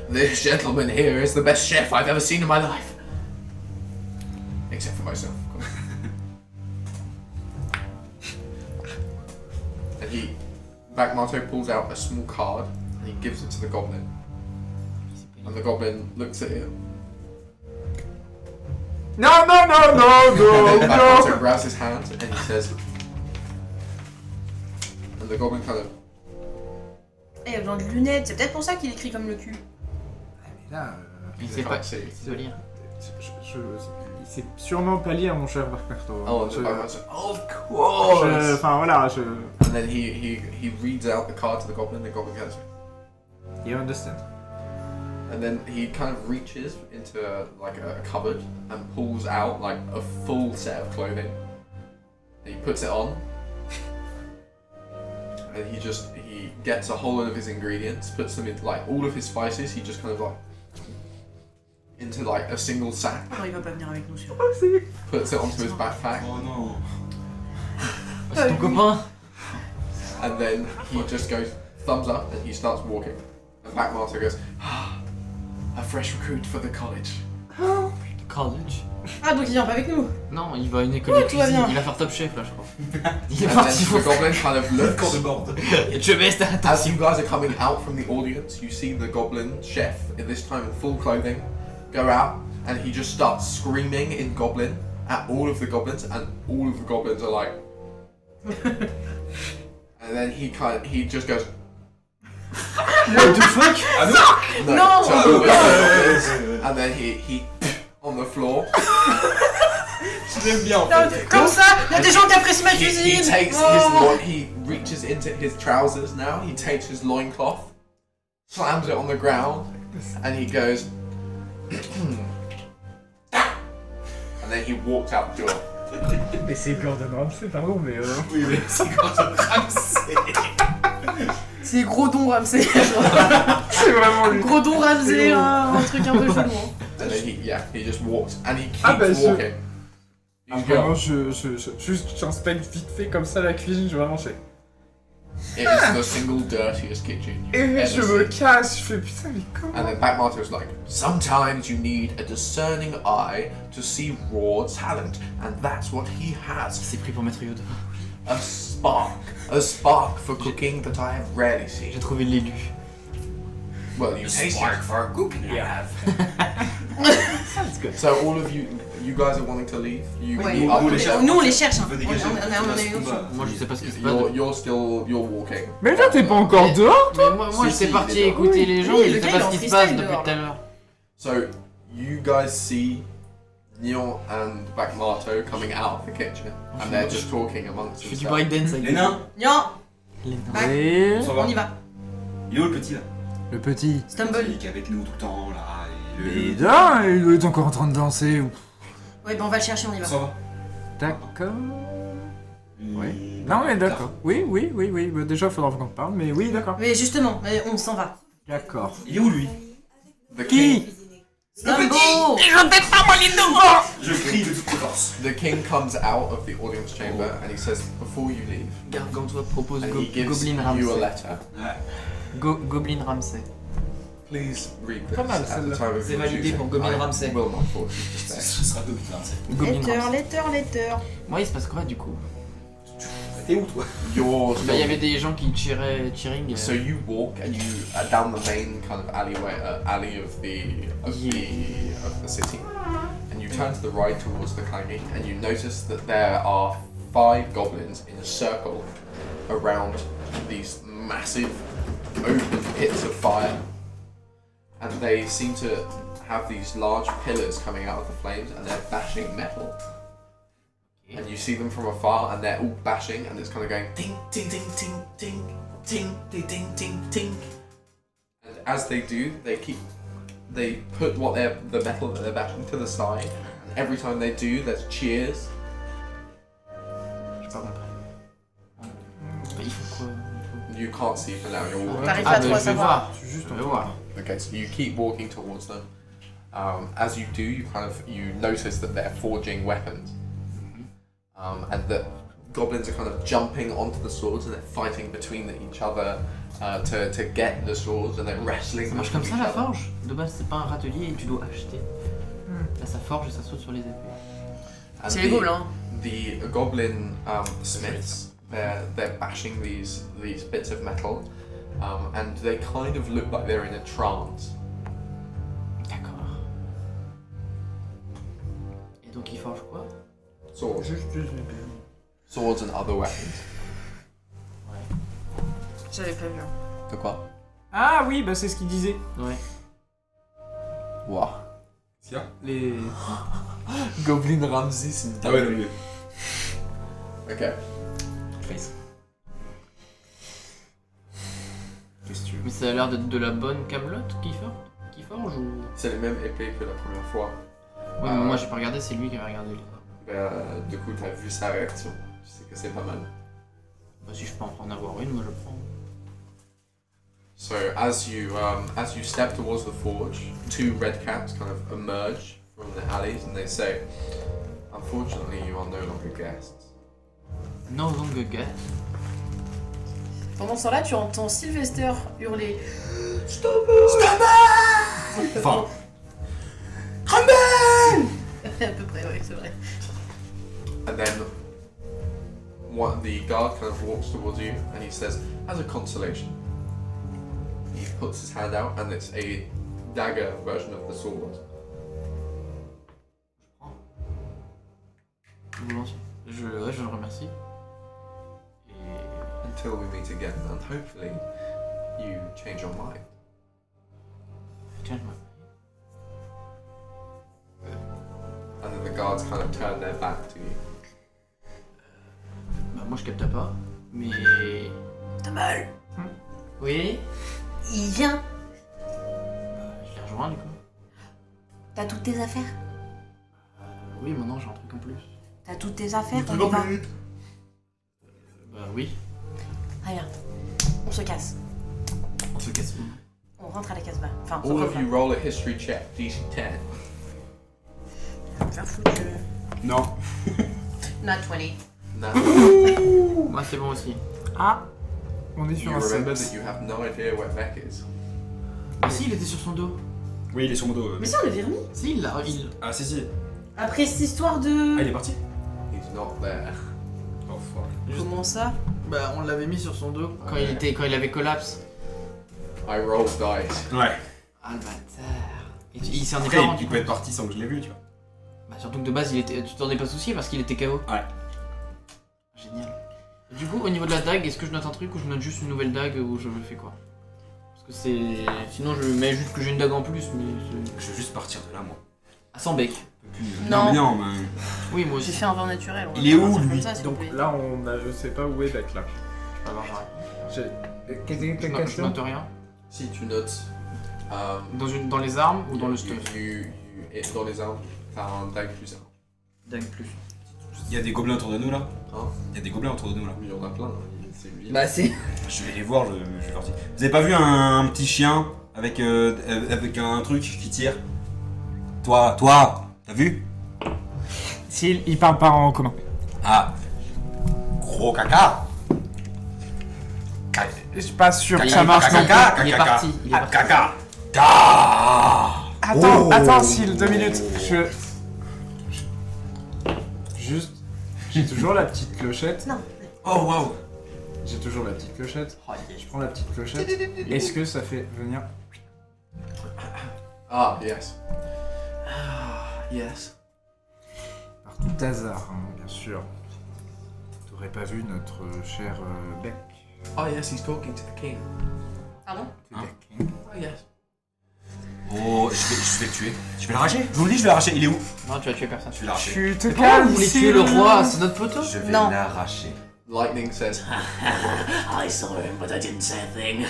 This gentleman here is the best chef I've ever seen in my life. Except for myself, of course. And Backmarto pulls out a small card and he gives it to the goblin. And the goblin looks at it. No, And then Backmarto no. grabs his hand and he says, and the goblin kind of, Il a besoin de lunettes, c'est peut-être pour ça qu'il écrit comme le cul. Mais là, Il sait can't pas. see. Il sait lire. il sait sûrement pas lire, mon cher Backmarto. Oh, and the Backmarto says, of course! Enfin voilà, And then he reads out the card to the goblin goes, You understand. and then he kind of reaches into like a cupboard and pulls out like a full set of clothing. And he puts it on. And he gets a whole lot of his ingredients, puts them in like all of his spices, he just kind of like into like a single sack, Non, il va pas venir avec nous sur. puts it onto his backpack, Oh non. C'est ton copain. and then he just goes thumbs up and he starts walking. And Backmarto goes, a fresh recruit for the college. College. Ah, donc il vient pas avec nous. Non, il va à une école de tout va cuisine. bien. Il va faire Top Chef là, je crois. Il est And parti then pour the goblin kind of Corps de looks. bord. Je vais rester As you guys are coming out from the audience, you see the goblin chef, at this time in full clothing, go out, and he just starts screaming in goblin at all of the goblins, and all of the goblins are like. And then he just goes. What the fuck? No! So all of the goblins, and then he on the floor. Je l'aime bien en Non, fait. comme ça, il y a des gens qui apprécient ma He cuisine. takes Oh. he reaches into his trousers now, he takes his loincloth, slams it on the ground, and he goes. And then he walked out the door. Mais c'est Gordon Ramsay, pardon, mais Oui, mais c'est quand on Ramsay. C'est gros don Ramsay. c'est vraiment lui. Gros don Ramsay, un truc un peu chelou. Hein. And then he just walks, and he keeps Ah, bah, walking. Ah, He's vraiment, going, juste j'inspecte vite fait comme ça la cuisine, je vraiment fais. it is the single dirtiest kitchen you've Et ever je me seen. casse, je fais putain, mais comment? And then Backmarto's like, sometimes you need a discerning eye to see raw talent, and that's what he Il has. s'est pris pour Maître Yoda. A spark for cooking that I have rarely J'ai seen. trouvé l'élu. Well, you taste Spark it. for a goblin I have. That's good. So all of you guys are wanting to leave. You Ouais. meet Nous, up on les with cherche. them. Nous on les cherche. Hein. On veut On dégager. a eu une option. Moi je sais pas ce qui se passe. You're walking. Mais là, t'es pas encore dehors? Mais moi Si, j'étais si, parti il est écouter les gens, Oui, mais le je sais gars, pas il est ce en qui se passe freestyle depuis dehors, tout à l'heure. So you guys see Neon and Backmarto coming out of the kitchen, and they're just talking amongst Je fais du themselves. breakdance avec Les nains. Viens, les Ouais. On s'en on va. y va. Il est où le petit là? Le petit. Stumble. Qui est avec nous tout le temps, là. Et là, il doit être encore en train de danser. Ouais, ben on va le chercher, on y va. Ça va. D'accord. Ouais. Non, mais d'accord. Oui. Bah, déjà, il faudra qu'on parle, mais oui, d'accord. Mais justement, on s'en va. D'accord. Il est où lui? Qui? Stumble. Je crie de toutes mes forces. The king comes out of the audience chamber and he says, before you leave, Gargantua propose and he gives Goblin you a Ramsay. letter. Goblin Ramsay. Please read this Pas mal, at the celle-là. time of C'est your validé choosing. pour Goblin I Ramsay. will not force you to stay. Ce sera Goblin, c'est. Goblin Ramsay. Letter. Moi, il se passe quoi du coup? T'es où toi? Yours. Bah, il y avait des gens qui cheering. So you walk and you down the main kind of alleyway, alley of the city, and you turn to the right towards the clanging, and you notice that there are 5 goblins in a circle around these massive open pits of fire, and they seem to have these large pillars coming out of the flames, and they're bashing metal. And you see them from afar, and they're all bashing, and it's kind of going ting, ting, ting, ting, ting, ting, ting, ting, ting, ting. And as they do, they put the metal that they're bashing to the side, and every time they do, there's cheers. J'ai pas compris. Bah, ils font quoi? You can't see for now. You're walking. T'arrives Ah, pas mais trop à je vais savoir. voir. Je vais voir. Okay, so you keep walking towards them. As you do, you notice that they're forging weapons, and that goblins are kind of jumping onto the swords and they're fighting between each other to get the swords, and they're wrestling. Ça marche with comme ça each la other. forge? De base, c'est pas un râtelier et tu dois acheter. Là, ça forge et ça saute sur les épées. And C'est les gobelins. The goblin smiths, they're bashing these bits of metal, and they kind of look like they're in a trance. D'accord. Et donc, ils forgent quoi? Swords. Swords and other weapons. J'avais pas vu. De quoi? Ah oui, bah c'est ce qu'il disait. Ouais. Wow. Tiens. Les... Goblin Ramsay, c'est une Ah ouais, non, mieux. Ok. Face. Qu'est-ce que tu veux? Mais ça a l'air d'être de la bonne camelote qui forge ou... C'est les mêmes épées que la première fois. Ouais, mais moi j'ai pas regardé, c'est lui qui avait regardé. Du coup, t'as vu sa réaction. Tu sais que c'est pas mal. Bah, si je peux en avoir une, moi je prends. So as you step towards the forge, 2 red caps kind of emerge from the alleys, and they say, "Unfortunately, you are no longer guests." No longer guest. Pendant ce temps-là, tu entends Sylvester hurler. Enfin. À peu près, ouais, c'est vrai. And then the guard kind of walks towards you, and he says, "As a consolation," he puts his hand out, and it's a dagger version of the sword. Volontiers. Je le remercie. Et... Until we meet again, and hopefully you change your mind. Tiens, moi. And then the guards kind of turn their back to you. Bah, moi je capte pas, mais... T'as mal. Oui. Il vient. Je les rejoins du coup. T'as toutes tes affaires. Oui, maintenant j'ai un truc en plus. T'as toutes tes affaires, on y va. Bah oui. Allez, on se casse. On se casse. On rentre à la casse-bas. Enfin, on All se of you roll a history check, DC 10. faire foutu. Non. Not 20. Now Moi c'est bon aussi. Ah, on est you sur un remember 7. that you have no idea where Beck is. Ah si, il était sur son dos. Oui, il est sur mon dos. Mais ça, on l'avait remis. Si, il l'a... Il... Ah, si. Après cette histoire Ah, il de. est parti? He's not there. Oh fuck. Comment ça? Bah on l'avait mis sur son dos quand, Ouais. quand il avait collapse. I rolled dice. Ouais. Ah le bâtard. Et il s'en est Après, pas rendu il peut être compte. parti sans que je l'ai vu, tu vois. Bah surtout que de base, tu t'en es pas soucié parce qu'il était KO. Ouais. Génial. Et du coup, au niveau de la dague, est-ce que je note un truc ou je note juste une nouvelle dague ou je fais quoi? Parce que c'est... Sinon je mets juste que j'ai une dague en plus, mais... Je veux juste partir de là, moi. À 100 bec. Non. Mais non, mais... Oui, moi J'ai aussi. fait un vin naturel. on Il est va où, partir lui comme ça, s'il vous Donc plaît. là, on a, je sais pas où est Beck là. Je peux avoir, j'arrête. Quelle est ta Je note question? rien. Si tu notes. Dans les armes ou dans le stuff? Dans les armes, t'as un dag plus 1. Dag plus. Il y a des gobelins autour de nous là. Hein? Il y a des gobelins autour de nous là. Il y en a plein, hein. C'est lui. Bah c'est... Je vais les voir, je leur dis. Vous avez pas vu un petit chien avec un truc qui tire? Toi, t'as vu? S'il il parle pas en commun. Ah, gros caca. Je suis pas sûr que Il ça est marche non parti. plus. Il est parti. Il est parti. Caca. Attends, Sil, 2 minutes. Juste, j'ai toujours la petite clochette. Non. Oh waouh. J'ai toujours la petite clochette. Je prends la petite clochette. Est-ce que ça fait venir... Ah, yes. Yes. Par tout hasard, hein, bien sûr. T'aurais pas vu notre cher Beck. Oh, yes, he's talking to the king. Pardon? Hein? Oh, yes. Oh, je vais le tuer. Je vais l'arracher. Je vous le dis, je vais l'arracher. Il est où? Non, tu vas tuer personne. Je vais l'arracher. Tu te Pourquoi vous calmes, voulez Sil. tuer le roi? C'est notre poteau? Je vais Non. l'arracher. Lightning says, I saw him, but I didn't say a thing.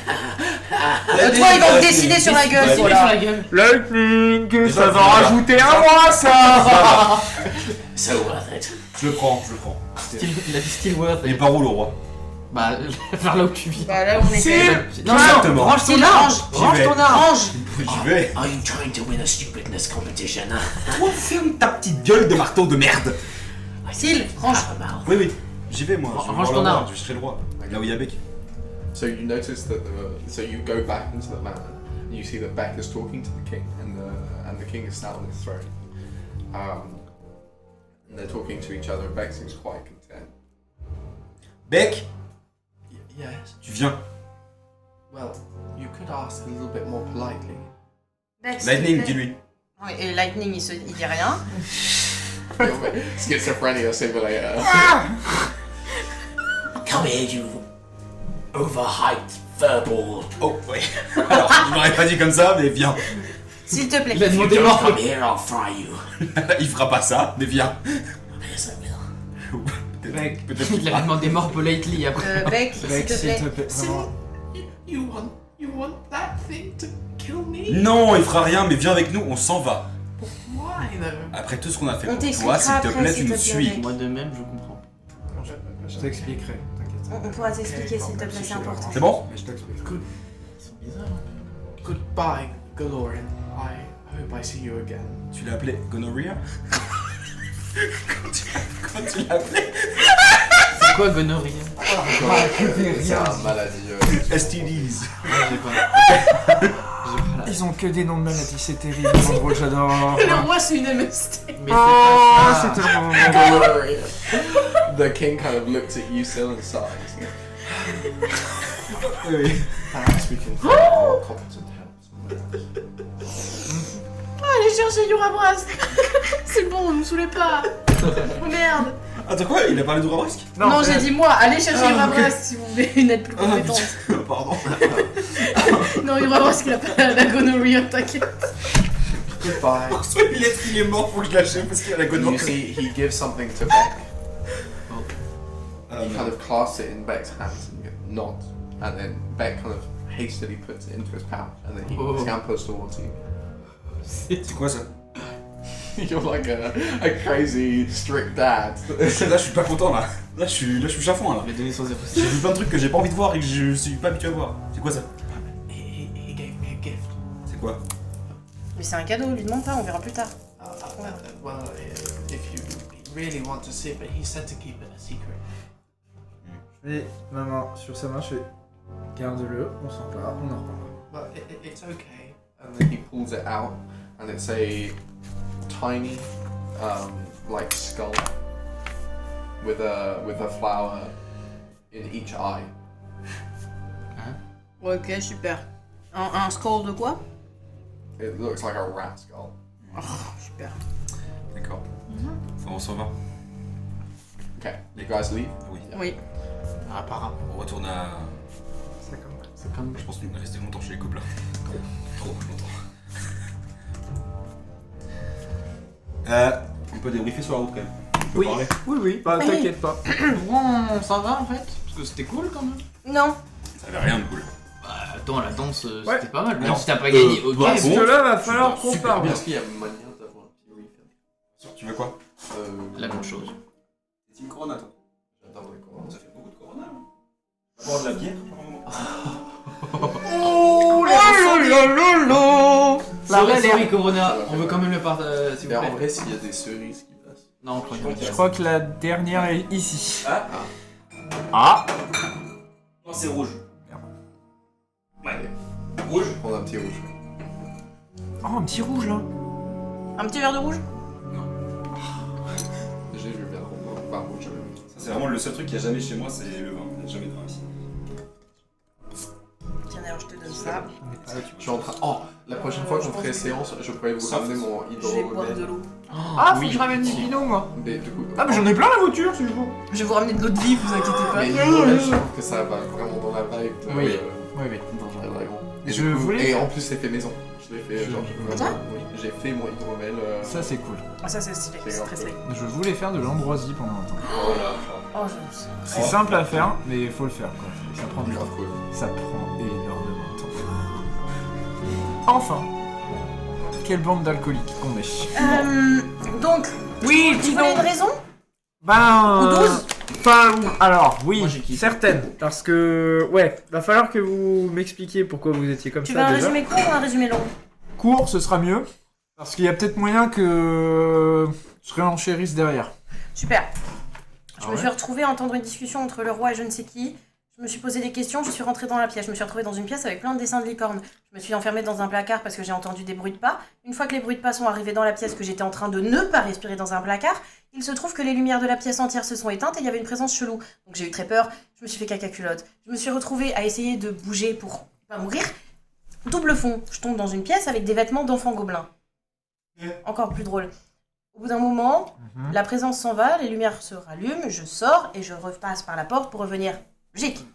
Toi, ils vont me décider sur la gueule, Décidez sur voilà. la gueule. Lightning, ça va rajouter un mois, ça. So worth it. Je le prends. Il a dit still worth Il est it. par où le roi? Bah, vers là où tu vis. Bah là, on est... Sil. Non, Exactement. range ton Sil, arme. range. Range vais. ton arme. Range. J'y vais. Are you trying to win a stupidness competition? Toi, ferme ta petite gueule de marteau de merde. Sil, range. Have a mouth. Oui, j'y vais moi. Je vais Range voir ton le roi, arme. Je serai le roi. Là où il y a Beck. so you notice that so you go back into the manor and you see that Beck is talking to the king and the king is sat on his throne. And they're talking to each other and Beck seems quite content. Beck, Yes. tu viens. Well, you could ask a little bit more politely. Beck, s'il te Lightning, plaît. dis-lui. Oui, et Lightning, il dit rien. Schizophrenia simulator. Come here, you overhyped furball. Oh, oui. Alors, je m'aurais pas dit comme ça, mais viens. S'il te plaît. Il a If you demandé don't mort. come here, I'll fry you. Il fera pas ça, mais viens. Yes, I will. Beck, Peut-être Il avait demandé mort politely après. Beck, s'il Beck, te s'il te plaît. plaît, vraiment. You want that thing to kill me? Non, il fera rien, mais viens avec nous, on s'en va. Why though? Après tout ce qu'on a fait On pour toi, t'expliquera s'il te après, plaît, s'il tu te nous plaît, suis. Beck. Moi de même, je comprends. Je t'expliquerai, t'inquiète. On pourra t'expliquer, s'il te plaît, c'est important. C'est bon? Mais je t'explique. Ils sont bizarres. hein. Goodbye, Galorian. I hope I see you again. Tu l'as appelé Gonorrhea? Quand tu l'as appelé? C'est quoi gonorrhea? C'est un maladie. STDs. J'ai pas. Ils ont que des noms de maladies, c'est terrible. C'est drôle, j'adore. Le roi, c'est une MST. Mais Oh, c'est c'est pas ça. tellement Gonorrhea. The king kind of looks at you still and sighs. Oui. Perhaps we can find more competent help somewhere else. Allez chercher Yurabras. C'est bon, ne me saulez pas. Oh merde. Attends quoi? Il a parlé de Rabrasque? Non, j'ai dit moi, allez chercher Ah, Yurabras ok. si vous voulez une aide plus compétente. Pardon. Non, Yurabras, il a pas la gonorrhea, t'inquiète. Goodbye. Il est mort, faut que je l'achève parce qu'il a la You gonorrhée. see, he gives something to Beck. He kind of clasps it in Beck's hands and nods, and then Beck kind of hastily puts it into his pouch, and then he Oh. scampers towards you. C'est quoi ça? You're like a crazy strict dad. Là, je suis pas content là. Là, je suis chafouin là. Il a donné son 0. J'ai vu plein de trucs que j'ai pas envie de voir et que je suis pas habitué à voir. C'est quoi ça? He gave me a gift. C'est quoi? Mais c'est un cadeau, lui demande pas, on verra plus tard. Well, if you really want to see it, but he said to keep it a secret. Et maman, sur sa main, je fais garde-le, on s'en va, on en reparlera. Well, it's okay. And then he pulls it out, and it's a tiny, like skull with a flower in each eye. Ok, super. Un scroll de quoi? It looks like a rat skull. Oh, super. D'accord. Enfin, on s'en va. Okay, you guys leave. Oui. Oui. Apparemment. On retourne à. C'est comme ça. C'est comme. Je pense qu'on est resté longtemps chez les gobelins. Trop longtemps. On peut débriefer sur la route quand même. On peut Oui. parler. Oui, bah t'inquiète pas. On s'en va en fait. Parce que c'était cool quand même. Non. Ça avait rien de cool. Bah, pourtant la danse Ouais. c'était pas mal. Non. Même si t'as pas gagné, ok. bah, Parce bon. que là, va falloir qu'on Super parle. bien. Est-ce qu'il y a moyen d'avoir un petit refill Tu veux quoi? La même chose. C'est une Corona, toi. J'adore les corons. Ça fait beaucoup de Corona. On va boire de la bière par moment. Oh La vraie sorry Corona, on veut quand même le partager s'il Mais vous en plaît. vrai, s'il y a des cerises qui passent. Non, je crois Je crois que la dernière est ici. Ah. Ah. Non, c'est rouge. Allez, Rouge. je vais prendre un petit rouge. Oh, un petit rouge là. Un petit verre de rouge? J'ai vu bien pas rouge. Ça, c'est vraiment le seul truc qu'il y a jamais chez moi, c'est le vin. Il n'y a jamais de vin ici. Tiens, alors je te donne ça. Je suis en train. Oh, la prochaine fois qu'on ferait séance, je pourrais vous Soft. ramener mon Je vais boire de hydromel. l'eau. Ah, faut que je ramène du pinot moi. Mais du coup. Ah, mais j'en ai plein la voiture, c'est bon. Je vais vous ramener de l'eau de vie, vous inquiétez pas. Mais l'hydromel, je trouve que ça va vraiment dans la vibe. Oui. Oui, oui. Vraiment. Et, Je du coup- voulais- et en plus, c'est fait maison. Je l'ai fait. Genre, Toi oui, j'ai fait mon hydromel. Ça, c'est cool. Ah, ça c'est stylé, C'est c'est grave très cool. stylé. Je voulais faire de l'ambroisie pendant un temps. Oh là. Oh, C'est simple à faire, mais il faut le faire quoi. Ça prend du temps. Grave cool. Ça prend énormément de temps. Enfin. Quelle bande d'alcooliques qu'on est. Donc, Oui, tu voulais une raison? Ben. Ou 12? Enfin, alors, oui, Moi, j'ai kiffé. certaines. Parce que, ouais, va falloir que vous m'expliquiez pourquoi vous étiez comme Tu ça veux un déjà. résumé court ou un résumé long? Court, ce sera mieux. Parce qu'il y a peut-être moyen que je réenchérisse derrière. Super. Je Ah me ouais suis retrouvée à entendre une discussion entre le roi et je ne sais qui. Je me suis posé des questions, je suis rentrée dans la pièce. Je me suis retrouvée dans une pièce avec plein de dessins de licornes. Je me suis enfermée dans un placard parce que j'ai entendu des bruits de pas. Une fois que les bruits de pas sont arrivés dans la pièce, que j'étais en train de ne pas respirer dans un placard, il se trouve que les lumières de la pièce entière se sont éteintes et il y avait une présence chelou. Donc j'ai eu très peur, je me suis fait caca culotte. Je me suis retrouvée à essayer de bouger pour pas mourir. Double fond, je tombe dans une pièce avec des vêtements d'enfants gobelins. Encore plus drôle. Au bout d'un moment, la présence s'en va, les lumières se rallument, je sors et je repasse par la porte pour revenir. Logique.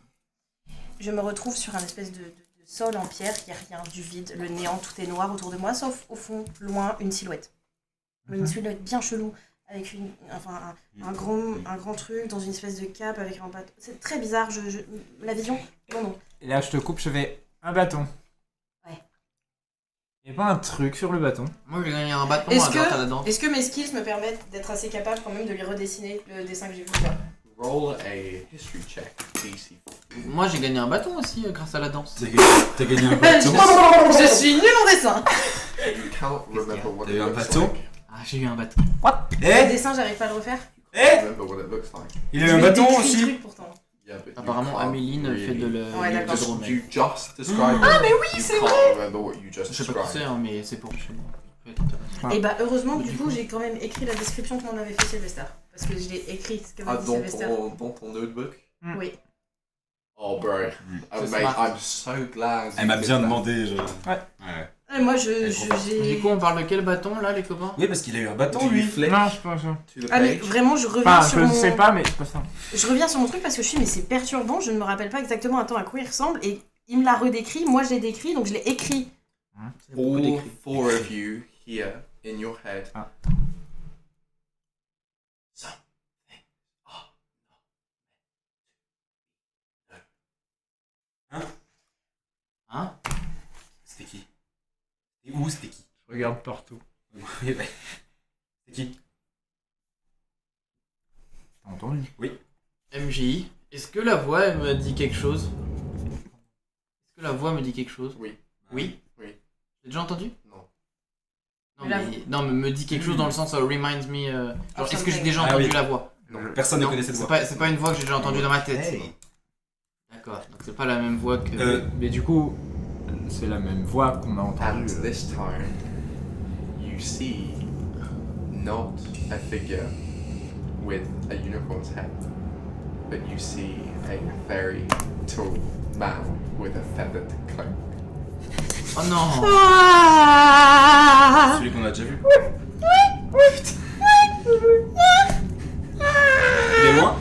Je me retrouve sur un espèce de sol en pierre, il n'y a rien, du vide, le néant, tout est noir autour de moi, sauf au fond, loin, une silhouette. Une silhouette bien chelou, avec un grand truc dans une espèce de cape avec un bâton. C'est très bizarre, la vision, non. Et là, je te coupe, je fais un bâton. Ouais. Il n'y a pas un truc sur le bâton. Moi j'ai gagné un bâton Est-ce grâce à la danse. que, est-ce que mes skills me permettent d'être assez capable quand même de lui redessiner le dessin que j'ai voulu faire? Roll a history check, DC. Moi j'ai gagné un bâton aussi grâce à la danse. T'as gagné un bâton. Je suis nulle en dessin. You can't remember what T'as it eu un looks bâton like. Ah j'ai eu un bâton. Le Eh, dessin, j'arrive pas à le refaire. Remember what it looks like. il a eu Je un lui ai bâton décrit le aussi. truc, pourtant. Yeah, but you Apparemment can't Améline fait de really- le Ouais, d'accord. hydromel. You just described. Ah mais oui, c'est vrai. You can't remember what you just Je sais pas qui c'est described. hein, mais c'est pour chez moi. Ça peut être intéressant. Ah. Et bah heureusement que du coup j'ai quand même écrit la description que m'en avait fait Sylvester. Parce que je l'ai écrit ce que m'a Ah, dit dans Sylvester. dans ton notebook. Oui. Oh bro, C'est mate, smart. I'm so glad. Elle m'a you did bien that. demandé. Ouais. Et moi Du j'ai... coup on parle de quel bâton là les copains? Oui, parce qu'il a eu un Do bâton you lui. flick Non, c'est pas ça. to the Ah mais page? vraiment je reviens Enfin, sur je mon... sais pas, mais c'est pas ça. Je reviens sur mon truc parce que je suis mais c'est perturbant, je ne me rappelle pas exactement à quoi il ressemble et il me l'a redécrit, moi je l'ai décrit donc je l'ai écrit. C'est beaucoup All d'écrits. four of you here in your head. Ah. Hein? C'était qui? Et où c'était qui? Je regarde partout. C'était qui? T'as entendu? MJ, est-ce que la voix elle me dit quelque chose? Est-ce que la voix me dit quelque chose? Oui. Oui? Oui. T'as déjà entendu? Non. Non mais me dit quelque chose dans le sens reminds me. Genre est-ce que j'ai déjà Ah entendu oui. la voix? Personne ne Non, connaît cette c'est voix. pas, c'est pas une voix que j'ai déjà entendue dans ma tête. Hey. D'accord, donc c'est pas la même voix que. Mais du coup, c'est la même voix qu'on a And entendue. this time, you see not a figure with a unicorn's head, but you see a very tall man with a feathered cloak. Oh non! Celui qu'on a déjà vu. Il est loin?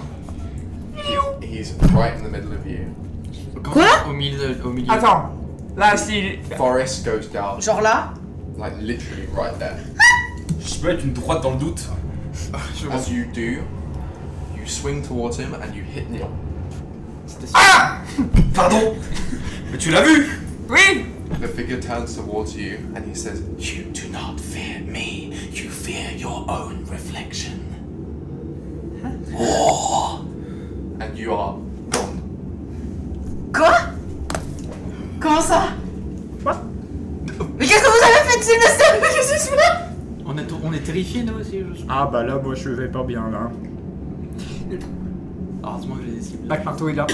He's right in the middle of you. Quoi? Au milieu. Attends! Là, si. Forest goes dark, Genre là, like literally right there. Je peux être une droite dans le doute. As you do, you swing towards him and you hit Neil. C'était Pardon! Mais tu l'as vu? Oui. The figure turns towards you and he says, You do not fear me, you fear your own reflection. War! and you are gone. Quoi? Comment ça? Mais qu'est-ce que vous avez fait de Sylvester? Qu'est-ce que c'est ça? On est terrifiés nous aussi, je Ah bah là, moi je vais pas bien là. Heureusement que j'ai des cibles. Bac marteau est là.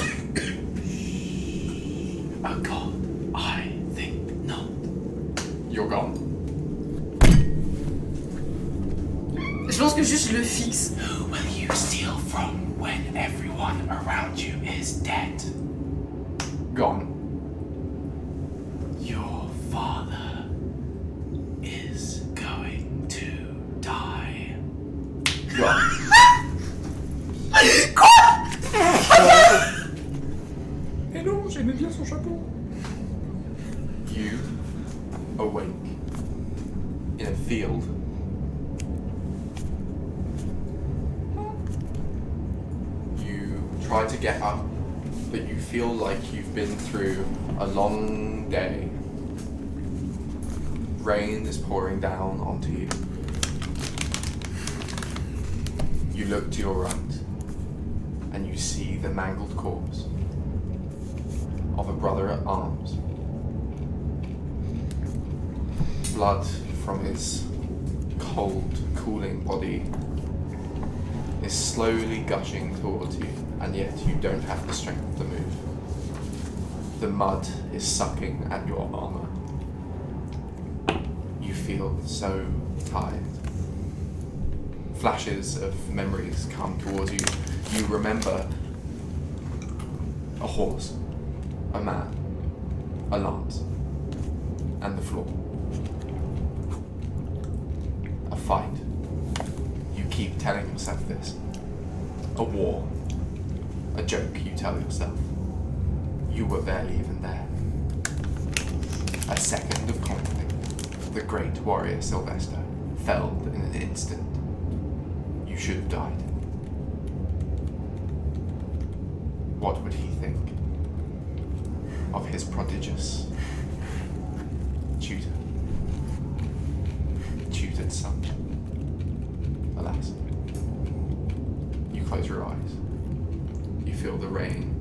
Oh God, I think not. You're gone. Je pense que juste je le fixe. Who will you steal from when everyone around you is dead? Gone. Your father is going to die. Gone. Mais non, j'aimais bien son chapeau. You awake in a field. You try to get up, but you feel like you've been through a long day. Rain is pouring down onto you. You look to your right, and you see the mangled corpse of a brother at arms. Blood from his cold, cooling body is slowly gushing towards you, and yet you don't have the strength to move. The mud is sucking at your armor. You feel so tired. Flashes of memories come towards you. You remember a horse, a man, a lance, and the floor. A fight. You keep telling yourself this. A war. A joke you tell yourself. You were barely even there. A second of conflict. The great warrior Sylvester felled in an instant. You should have died. What would he think of his prodigious tutor? Tutored son. Alas. You close your eyes. You feel the rain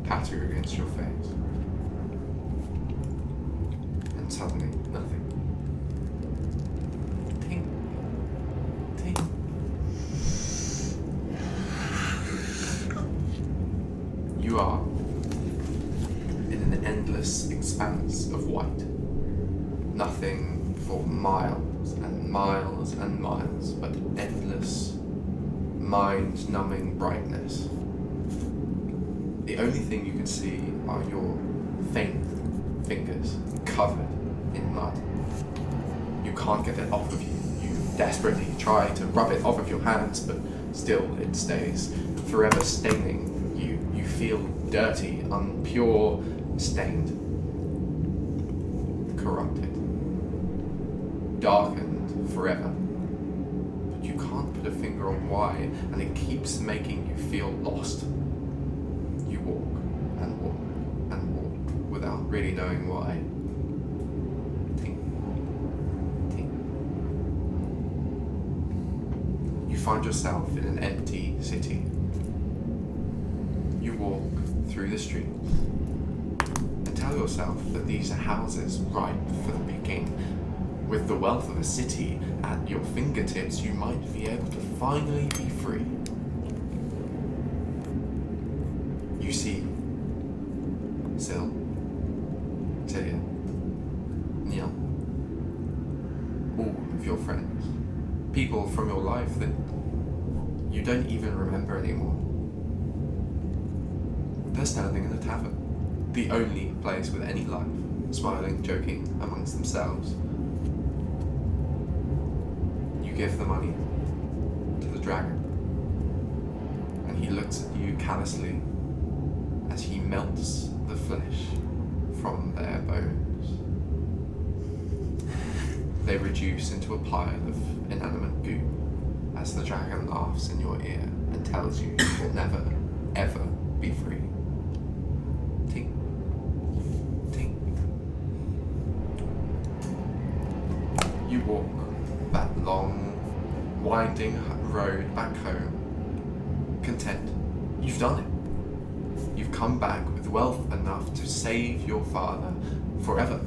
patter against your face. And suddenly, nothing. Ting. Ting. You are in an endless expanse of white. Nothing for miles and miles and miles, but endless, mind-numbing brightness. The only thing you can see are your faint fingers covered in mud. You can't get it off of you. You desperately try to rub it off of your hands, but still it stays, forever staining you. You feel dirty, unpure, stained, corrupted, darkened forever. But you can't put a finger on why, and it keeps making you feel lost. You walk and walk and walk without really knowing why. Tink, tink. You find yourself in an empty city. You walk through the streets and tell yourself that these are houses ripe for the picking. With the wealth of a city at your fingertips, you might be able to finally be free. You see Sil, Celia, Neil, all of your friends, people from your life that you don't even remember anymore. They're standing in a tavern, the only place with any life, smiling, joking amongst themselves. You give the money to the dragon, and he looks at you callously as he melts the flesh from their bones. They reduce into a pile of inanimate goo as the dragon laughs in your ear and tells you you will never, ever be free. Tink, tink, walk that long, winding road back home, content. You've done it. You've come back with wealth enough to save your father forever.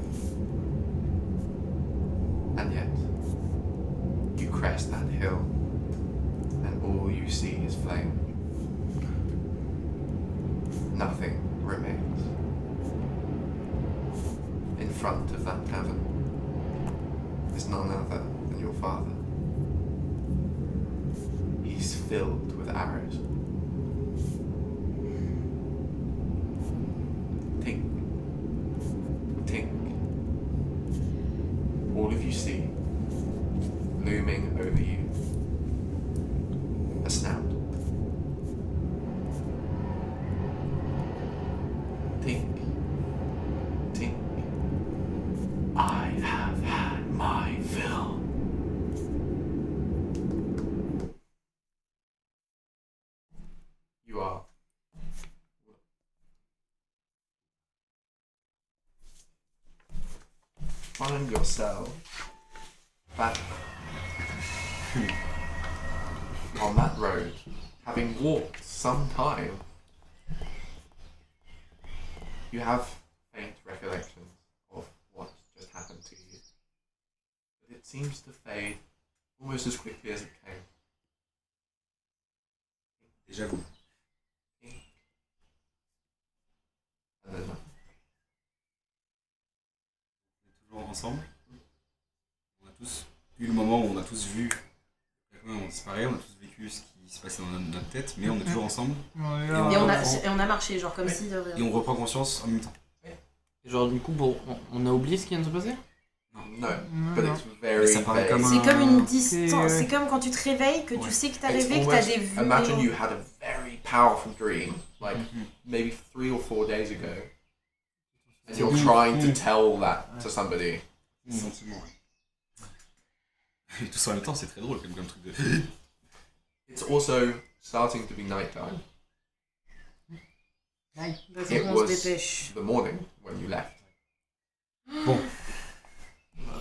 And yet, you crest that hill, and all you see is flame. Nothing remains. In front of that cavern is none other than your father. He's filled with arrows. Tink, tink. All of you see, looming over you, a snout. Tink, tink. I have had my fill. You are. Find yourself back on that road, having walked some time. You have faint recollections of what just happened to you, but it seems to fade almost as quickly as it came. Déjà vous. And then nothing. On est toujours ensemble. On a tous eu le moment où on a tous vu quelqu'un on disparaît, on a tous vécu ce qui se passait dans notre tête, mais on est toujours ensemble. Ouais, Et on a marché, genre comme si de rien. Et on reprend conscience en même temps. Genre, du coup, bon, on a oublié ce qui vient de se passer? No, but it's Mais very ça paraît vague. comme C'est comme une C'est, distance, ouais. c'est comme quand tu te réveilles, que tu Ouais. sais que t'as It's rêvé, que t'as almost- des vues. imagine you had a very powerful dream, like Mhm. maybe 3 or 4 days ago, and you're trying to tell that to somebody. Sentiment, ouais. Et tout ça en même temps, c'est très drôle comme truc de. It's also starting to be nighttime. Vas-y, It on se was dépêche. the morning when you left. Bon,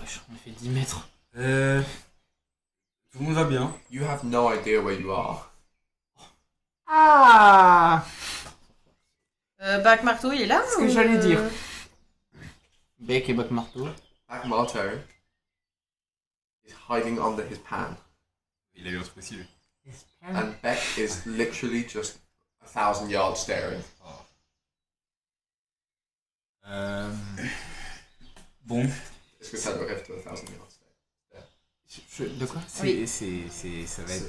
Wesh, on a fait 10 mètres. tout le monde va bien. You have no idea where you are. Ah Bac Marteau, il est là Ce que ou, j'allais dire. Bec et bac marteau. Black Marto is hiding under his pan, Il a eu un truc aussi, lui. and Beck is literally just 1,000 yards staring. Bon, Est-ce que ça doit être 1,000 yards staring? De quoi? Ça va être C'est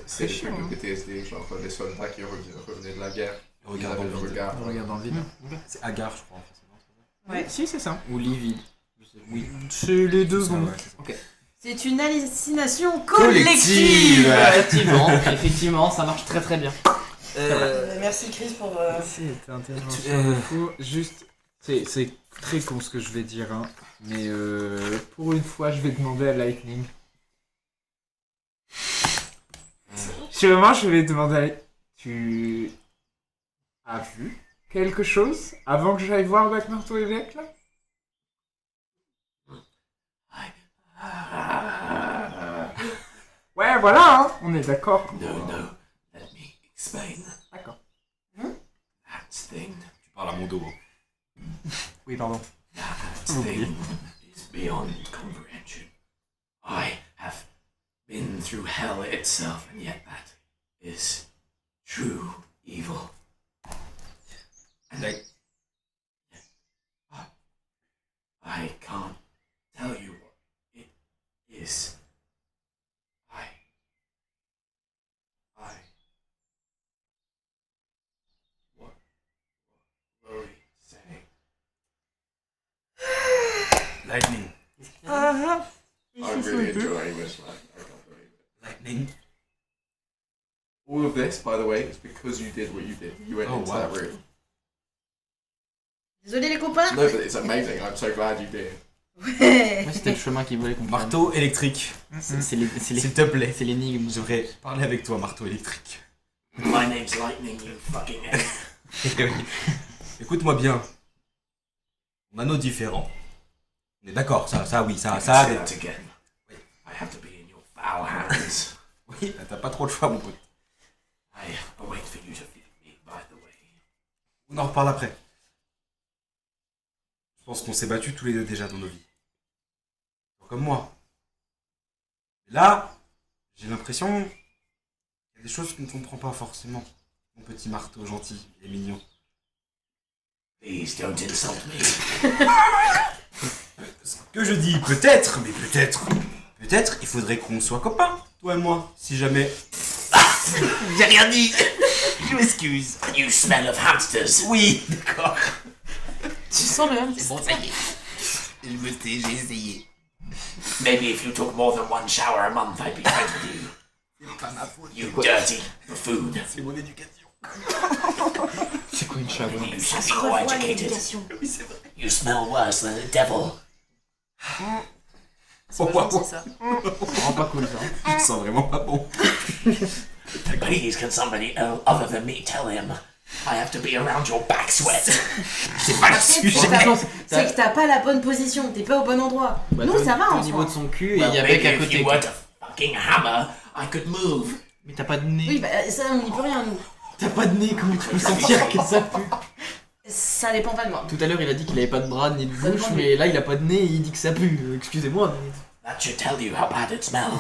très le chiant. truc de Hein. PTSD, genre les soldats qui revenaient de la guerre. regarde dans Ils le avaient le vide. regard. On regarde dans le vide. C'est Agar, je crois, en français. Ouais. Si, c'est ça. Ou livide. Je sais. Oui. C'est les deux C'est ça, bons. ouais, c'est ça. C'est une hallucination Collective. collective. Effectivement, ça marche très très bien. Merci Chris pour... C'est intéressant. Il faut juste... C'est très con ce que je vais dire, hein. Mais pour une fois, je vais demander à Lightning. Sûrement, je vais demander à Lightning. Tu as vu quelque chose avant que j'aille voir Bac Marteau et Bec, là? Ouais, voilà, hein. On est d'accord. No, let me explain. D'accord. That thing, Tu parles à mon dos. Hein. Oui, pardon. that thing is beyond comprehension. I have been through hell itself, and yet that is true evil. And I can't tell you what it is. What were we saying? Lightning. I'm really enjoying this, man. I can't believe it. Lightning. All of this, by the way, is because you did what you did. You went Oh, into wow. that room. Désolé les copains. No, but it's amazing. I'm so glad you did. Ouais. Moi, c'était le chemin qui voulait qu'on prenne. Marteau électrique. C'est S'il te plaît. c'est l'énigme. J'aimerais parler avec toi, marteau électrique. My name's Lightning, you fucking head. Écoute-moi bien. On a nos différents. On est d'accord, ça, oui, ça. Say that again. I friends. Oui, bah, t'as pas trop le choix, mon pote. I wait for you to feed me, by the way. On en reparle après. Je pense qu'on s'est battus tous les deux déjà dans nos vies. Comme moi. Et là, j'ai l'impression qu'il y a des choses que ne comprends pas forcément. Mon petit marteau gentil et mignon. Please don't insult me. Ce que je dis, peut-être, mais peut-être, il faudrait qu'on soit copains, toi et moi, si jamais. J'ai rien dit. Je m'excuse. You smell of hamsters. Oui, d'accord. Tu sens le même. Bon, ça y est. Je me tais, j'ai essayé. Maybe if you took more than one shower a month, I'd be friends with you. C'est pas ma faute. You dirty buffoon. C'est mon éducation. C'est quoi une shower? You should be more educated. Oui, c'est vrai. You smell worse than the devil. C'est pas gentil, ça. C'est vraiment pas cool ça. Je sens vraiment pas bon. Please, can somebody other than me tell him? I have to be around your back sweat. C'est pas le sujet. C'est que t'as pas la bonne position, t'es pas au bon endroit. Bah, Nous, ça va t'es en au niveau soi. de son cul et il Well, y a maybe Bec à if côté. you quoi. weren't a fucking hammer, I could move. Mais t'as pas de nez. Oui, bah ça, on n'y peut rien, nous. T'as pas de nez, comment tu peux sentir que ça pue? Ça dépend pas de moi. Tout à l'heure il a dit qu'il avait pas de bras ni de Ça bouche, dépend. mais là il a pas de nez et il dit que ça pue. Excusez-moi. Mais... That should tell you how bad it smells.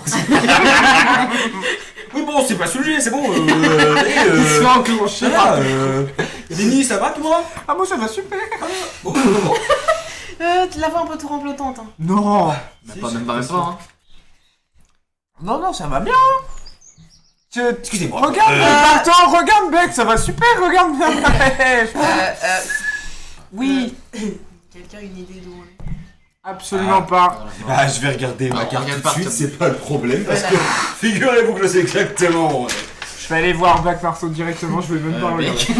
Oui, bon, c'est pas sujet, c'est bon. Il se fait enclencher. Voilà, Denis, ça va, toi? Ah, moi ça va super. Tu la vois un peu tout remplotante. Hein. Non. Même pas, même pas. Hein. Non, ça va bien. Excusez-moi. Regarde, attends, regarde Bec, ça va super, regarde bien. Oui. Quelqu'un a une idée d'où on est? Absolument pas. Bah, je vais regarder ma Alors, carte regarde tout de suite, partout. c'est pas le problème, parce que figurez-vous que je sais exactement. Je vais aller voir Black Marceau directement, je vais même pas regarder. Bec.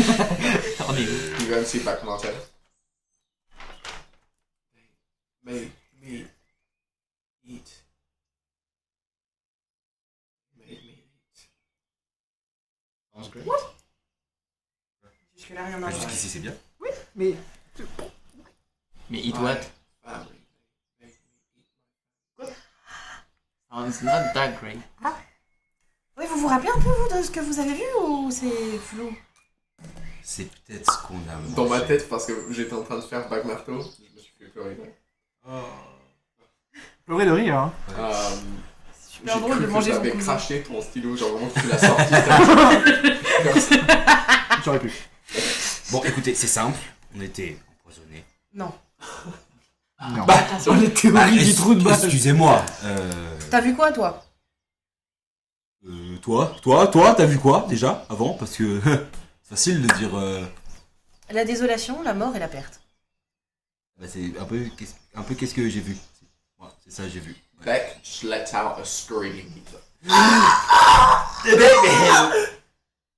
On est où? You go and see back Martin. Made me eat. Made me eat. Jusque-là, rien à voir. Jusqu'ici, c'est bien. Mais Mais eat what? Family. Made me eat. Oh, it's not that great. Oui, vous vous rappelez un peu, vous, de ce que vous avez vu ou c'est flou? C'est peut-être ce qu'on a. Dans ma tête, parce que j'étais en train de faire back marteau, je me suis fait pleurer. pleurer de rire, hein. Super drôle de manger son j'avais cousin. craché ton stylo, genre vraiment que tu l'as sorti. J'aurais pu. Bon, écoutez, c'est simple. On était empoisonnés. Non. Non. Bah, on les théories du trou de balle. Excusez-moi. T'as vu quoi, toi? Toi, t'as vu quoi déjà avant? Parce que c'est facile de dire. La désolation, la mort et la perte. Bah, c'est un peu qu'est-ce que j'ai vu. Ouais, c'est ça, j'ai vu. Beck just lets out a scream.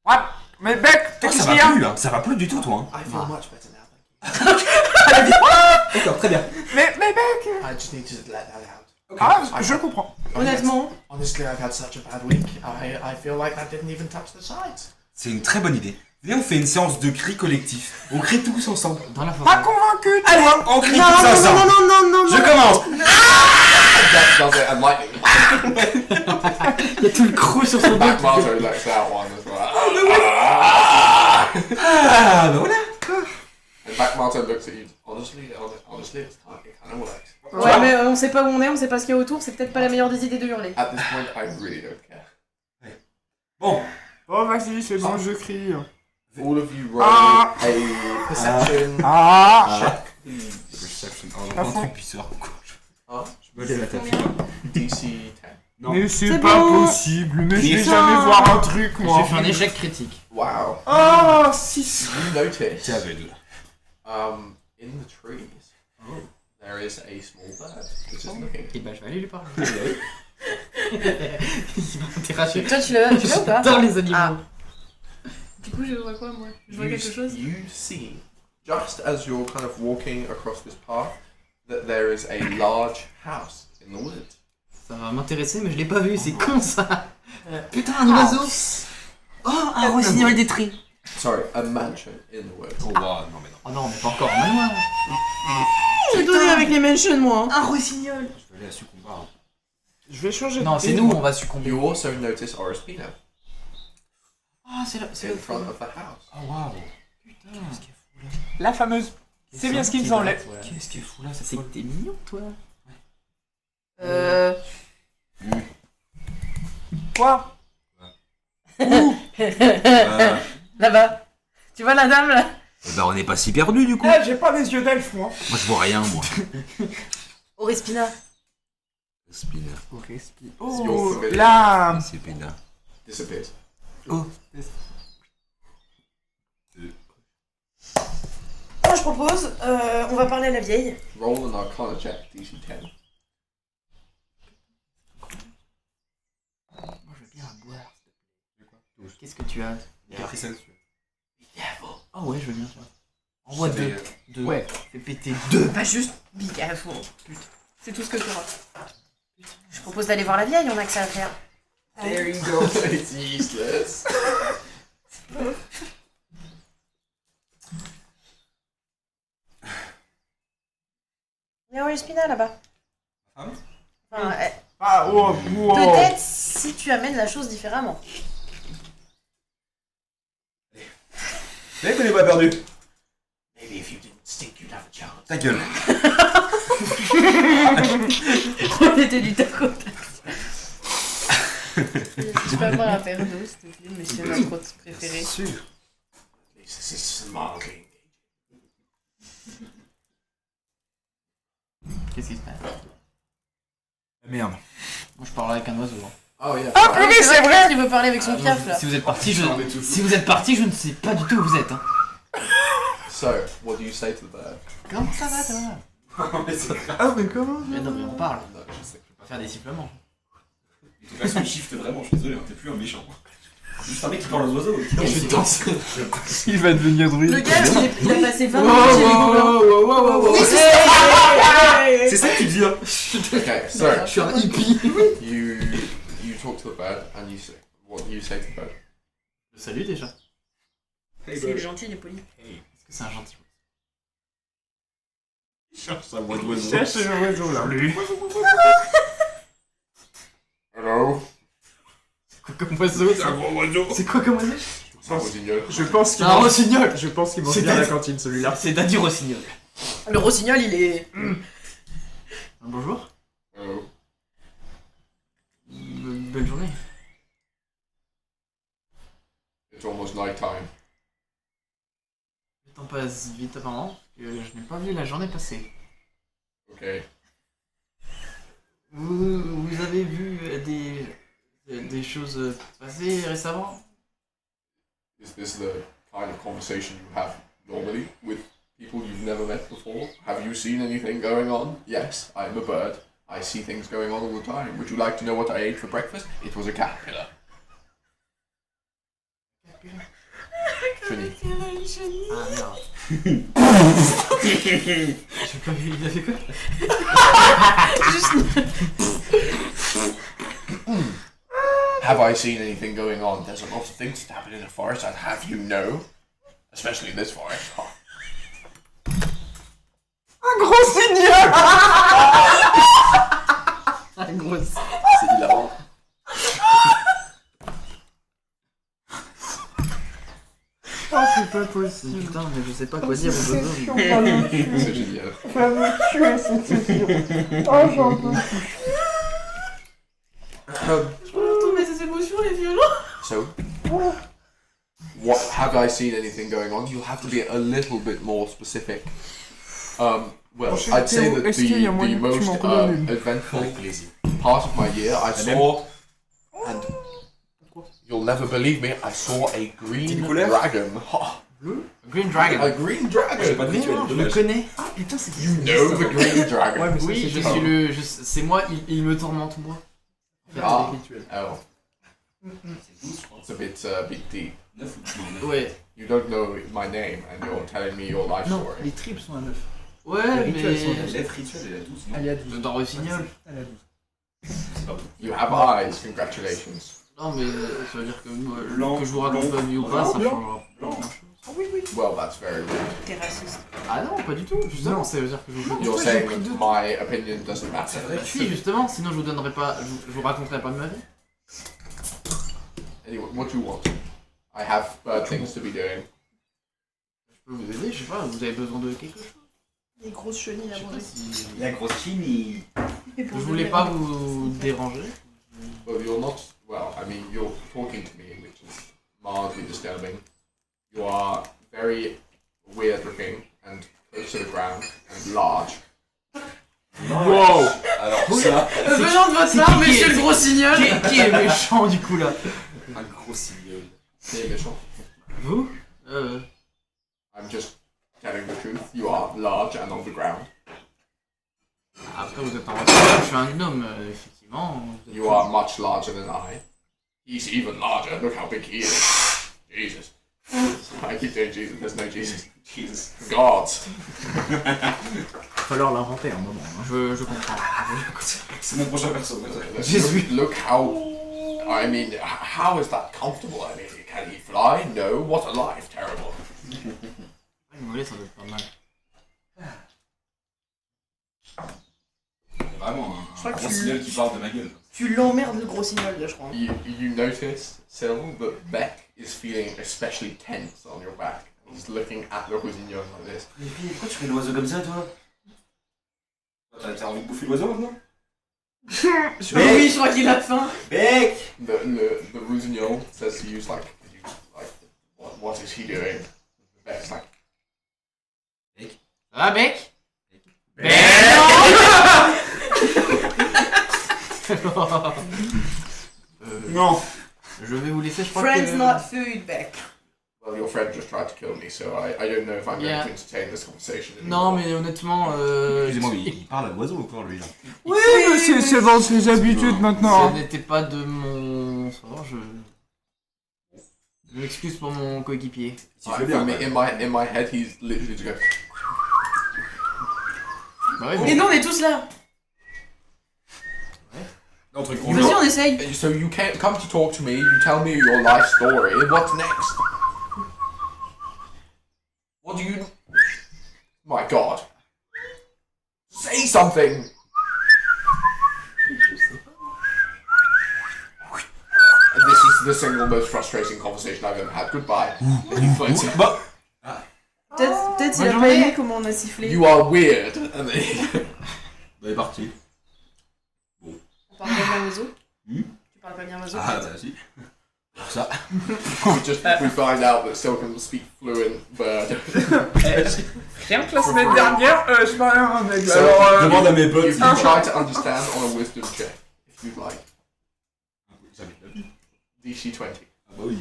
What? Mais Bec, Toi, qu'est-ce ça qu'il y va a? plus là, ça va plus du tout, toi. Hein. I feel much better now, thank D'accord, très bien. Mais Bec. you. I just need to let that out. Ah, je comprends. Honnêtement, Honestly, I've had such a bad week. I feel like that didn't even touch the sides. C'est une très bonne idée. Venez, on fait une séance de cri collectif. On crie tous ensemble. Dans la Pas forêt. convaincu, Allez, toi. on crie non, tous non, ensemble. non, Je commence. Beck does it and lightning. Il y a tout le crew sur son dos. Back Marteau lets out one as well. Ah, bah voilà. And Back Marteau looks at you. Honestly, it kind of works. ouais, mais on sait pas où on est, on sait pas ce qu'il y a autour, c'est peut-être pas la meilleure des idées de hurler. At this point, I really don't care. Bon, Oh, vas-y, c'est bon, je crie. All of you roll Ah. a perception Ah. check, please. Perception. À Un fond. truc bizarre. Hein? Je me lève la tête. DC 10. Non. Mais c'est C'est pas bon. possible, mais je vais Putain. jamais voir un truc, moi. J'ai fait un échec critique. Wow. Oh, 6. You notice C'est aveugle. in the trees there is a small bird which is looking. Et bah je vais aller lui parler. Il va m'interagir. Toi, tu l'as ou pas? Dans les animaux. Ah. Du coup, je vois quoi, moi? Je vois You, quelque chose? you see, just as you're kind of walking across this path, that there is a large house in the woods. Ça va m'intéresser, mais je l'ai pas vu, c'est con ça. Putain, un oiseau. Oh, un rossignol détruit. Sorry, a mansion in the woods. Oh, wow, non, mais non. Oh non, mais pas encore un manoir. J'ai donné avec les mentions, moi. Un rossignol. Je vais aller à Sucombar. Je vais changer. Non, c'est nous, on va succomber. You also notice Ospina Ah, c'est là. in front of the house. Oh waouh. Putain. La fameuse. C'est bien ce qui me semblait. Qu'est-ce qui est fou là, C'est que t'es mignon, toi. Quoi? Là-bas. Tu vois la dame là? Bah on n'est pas si perdu du coup. Ah, j'ai pas les yeux d'elfe, moi. Moi je vois rien moi. Orespina. Spina. Oh, là. C'est Spina. Disappears. Moi je propose, on va parler à la vieille. Roll an Arcana check, DC 10. Moi, je veux bien boire. Qu'est-ce que tu as? Ah ouais, je veux bien, tu vois. Envoie deux. Deux. Ouais. Fais péter deux. Pas juste be careful. Putain. C'est tout ce que tu auras. Je propose d'aller voir la vieille, on a que ça à faire. There you go. It's useless. Il y a Orespina là-bas. Hein? Enfin, Ah, oh, wow. peut-être si tu amènes la chose différemment. Mais qu'on n'est pas perdu. Maybe if you didn't stink, you'd have a chance. Ta gueule. On était du tac au tac. Je peux avoir un verre d'eau, s'il te plaît, monsieur notre préféré. Sûr. At least this is mildly engaging. Qu'est-ce qui se passe? Merde. Moi, je parle avec un oiseau. Hein. Oh yeah. Ah, purée, c'est vrai. Il veut parler avec son piaf là. Si vous êtes parti, je ne sais pas du tout où vous êtes. Hein. So, what do you say to the bird? Comment ça va, toi? Ah, mais comment? Mais non, mais on parle. No, je sais. On va faire des sifflements. De toute façon, il shift vraiment, je suis désolé, t'es plus un méchant. Juste un mec qui parle aux oiseaux. Je danse. Il va devenir druide. Le gars, il a passé 20 minutes chez les gobelins. Oui, c'est ça. C'est ça que tu dis, hein. Okay, so Je suis un hippie. you talk to the bird and you say what do you say to the bird? Je salue déjà. C'est gentil, il est poli. Est-ce que c'est un gentil? Cherche sa voix d'oiseau. Cherche le oiseau là. Hello. C'est quoi comme oiseau? C'est un gros oiseau. C'est quoi comme oiseau? C'est un rossignol. Je pense qu'il Un mange... rossignol. Je pense qu'il mange C'est bien à la Daddy. cantine celui-là. C'est Daddy Rossignol. Le rossignol, il est. Bonjour. Hello. Belle journée. It's almost night time. Le temps passe vite apparemment, parce que je n'ai pas vu la journée passer. Okay. Vous avez vu des choses passer récemment? Is this the kind of conversation you have normally with people you've never met before? Have you seen anything going on? Yes, I'm a bird. I see things going on all the time. Would you like to know what I ate for breakfast? It was a caterpillar. Chenille. Ah merde. J'ai pas vu, il a fait quoi? Have I seen anything going on? There's a lot of things that happen in the forest I'd have you know. Especially in this forest. Oh. Un gros signal. Un gros. C'est hilarant. Oh, c'est pas possible. Putain, mais je sais pas quoi dire aux oiseaux. C'est génial. Va me tuer cette session. Oh, j'en peux plus. Je peux retomber ses émotions, les violons. So, what have I seen anything going on? You'll have to be a little bit more specific. Well, I'd say that the most eventful part of my year, I saw, and you'll never believe me, I saw a green dragon. Green Dragon. A green dragon. Mais non, je le connais. Ah putain, c'est You know the green dragon. Ouais, mais ça, Oui, c'est je pas suis le. C'est moi, il me tourmente moi. Ah. rituel. Oh, it's a bit deep. Ouais. You don't know my name, and you're telling me your life Non, story. les tripes sont à 9. Ouais, Les rituels sont à mais. L'être rituel, elle a 12, non? Elle est à 12. Dans Rossignol. Elle est à 12. C'est pas bon. You have eyes. Congratulations. Non, mais ça veut dire que, Blanc, que je vous raconte blond, pas mieux ou pas, ça blanc, changera pas blanc. grand chose. Ah oui, oui, Well, that's very rude. T'es raciste. Ah non, pas du tout, justement, ça veut dire que je vous You're saying that my opinion doesn't matter. Si, justement, sinon je vous donnerai pas, je vous raconterai pas de ma vie. Anyway, what do you want? I have things to be doing. Je peux vous aider, je sais pas, vous avez besoin de quelque chose. Des grosses chenilles Je à sais pas manger. si... La grosse chimie. Je voulais pas vous déranger. Well, you're not. Well, I mean, you're talking to me, which is mildly disturbing. You are very weird looking and close to the ground and large. Wow. Alors ça, Venant de votre C'est part, qui monsieur est- le gros signol. Qui est méchant du coup là? un gros signal. C'est méchant. Vous I'm just telling the truth. You are large and on the ground. Après vous êtes en retard, je suis un gnome, effectivement. Vous êtes- You are much larger than I. He's even larger. Look how big he is. Jesus. I keep doing Jesus. There's no Jesus. Jesus. God. Il va falloir l'inventer un moment. Hein. Je comprends. C'est mon prochain perso. Look how. I mean, how is that comfortable? I mean, can he fly? No. What a life. Terrible. Voler, ça doit être pas mal. Vraiment Je crois un que gros tu- signal qui parle de ma gueule. Tu l'emmerdes le gros signol là, je crois. You notice, Syl, that Beck is feeling especially tense on your back. He's looking at le Rosignon like this. Mais puis, pourquoi tu fais l'oiseau comme ça, toi? T'as envie de bouffer l'oiseau maintenant? Oui, je crois qu'il a faim. Bec! The Rosignon says to you, like, what is he doing? Beck's like, Ah, Bec? Non. Je vais vous laisser, je crois Friends que... not food, Beck. well, your friend just tried to kill me, so I don't know if I'm Yeah. going to entertain this conversation Non, anymore. mais honnêtement, Excusez-moi, mais il parle à l'oiseau encore, lui, là. Oui, mais c'est dans ses habitudes maintenant. ça n'était pas de mon... Ça va, je m'excuse pour mon coéquipier. Il fait bien, ouais. In my head, he's literally just going. Bah ouais, Et nous, on est tous là. Un truc You Vas-y, know- on essaye. So you can't come to talk to me. You tell me your life story. What's next? What do you? My God! Say something. And this is the single most frustrating conversation I've ever had. Goodbye. And you float it. Bah! Peut-être il Bonne a pas journée. aimé comment on a sifflé. You are weird. And then Bah, il est parti. On parle pas bien oiseau. Hmm? Tu parles pas bien oiseau. Ah, bah, si. Pour ça. we find out that Sil can speak fluent bird. Rien que la semaine dernière, je parlais à un aigle. So, Alors, Demande à mes potes. You s'ils can parlent. try to understand on a wisdom check if you'd like. Jamais de la vie. DC 20. Ah, bah oui.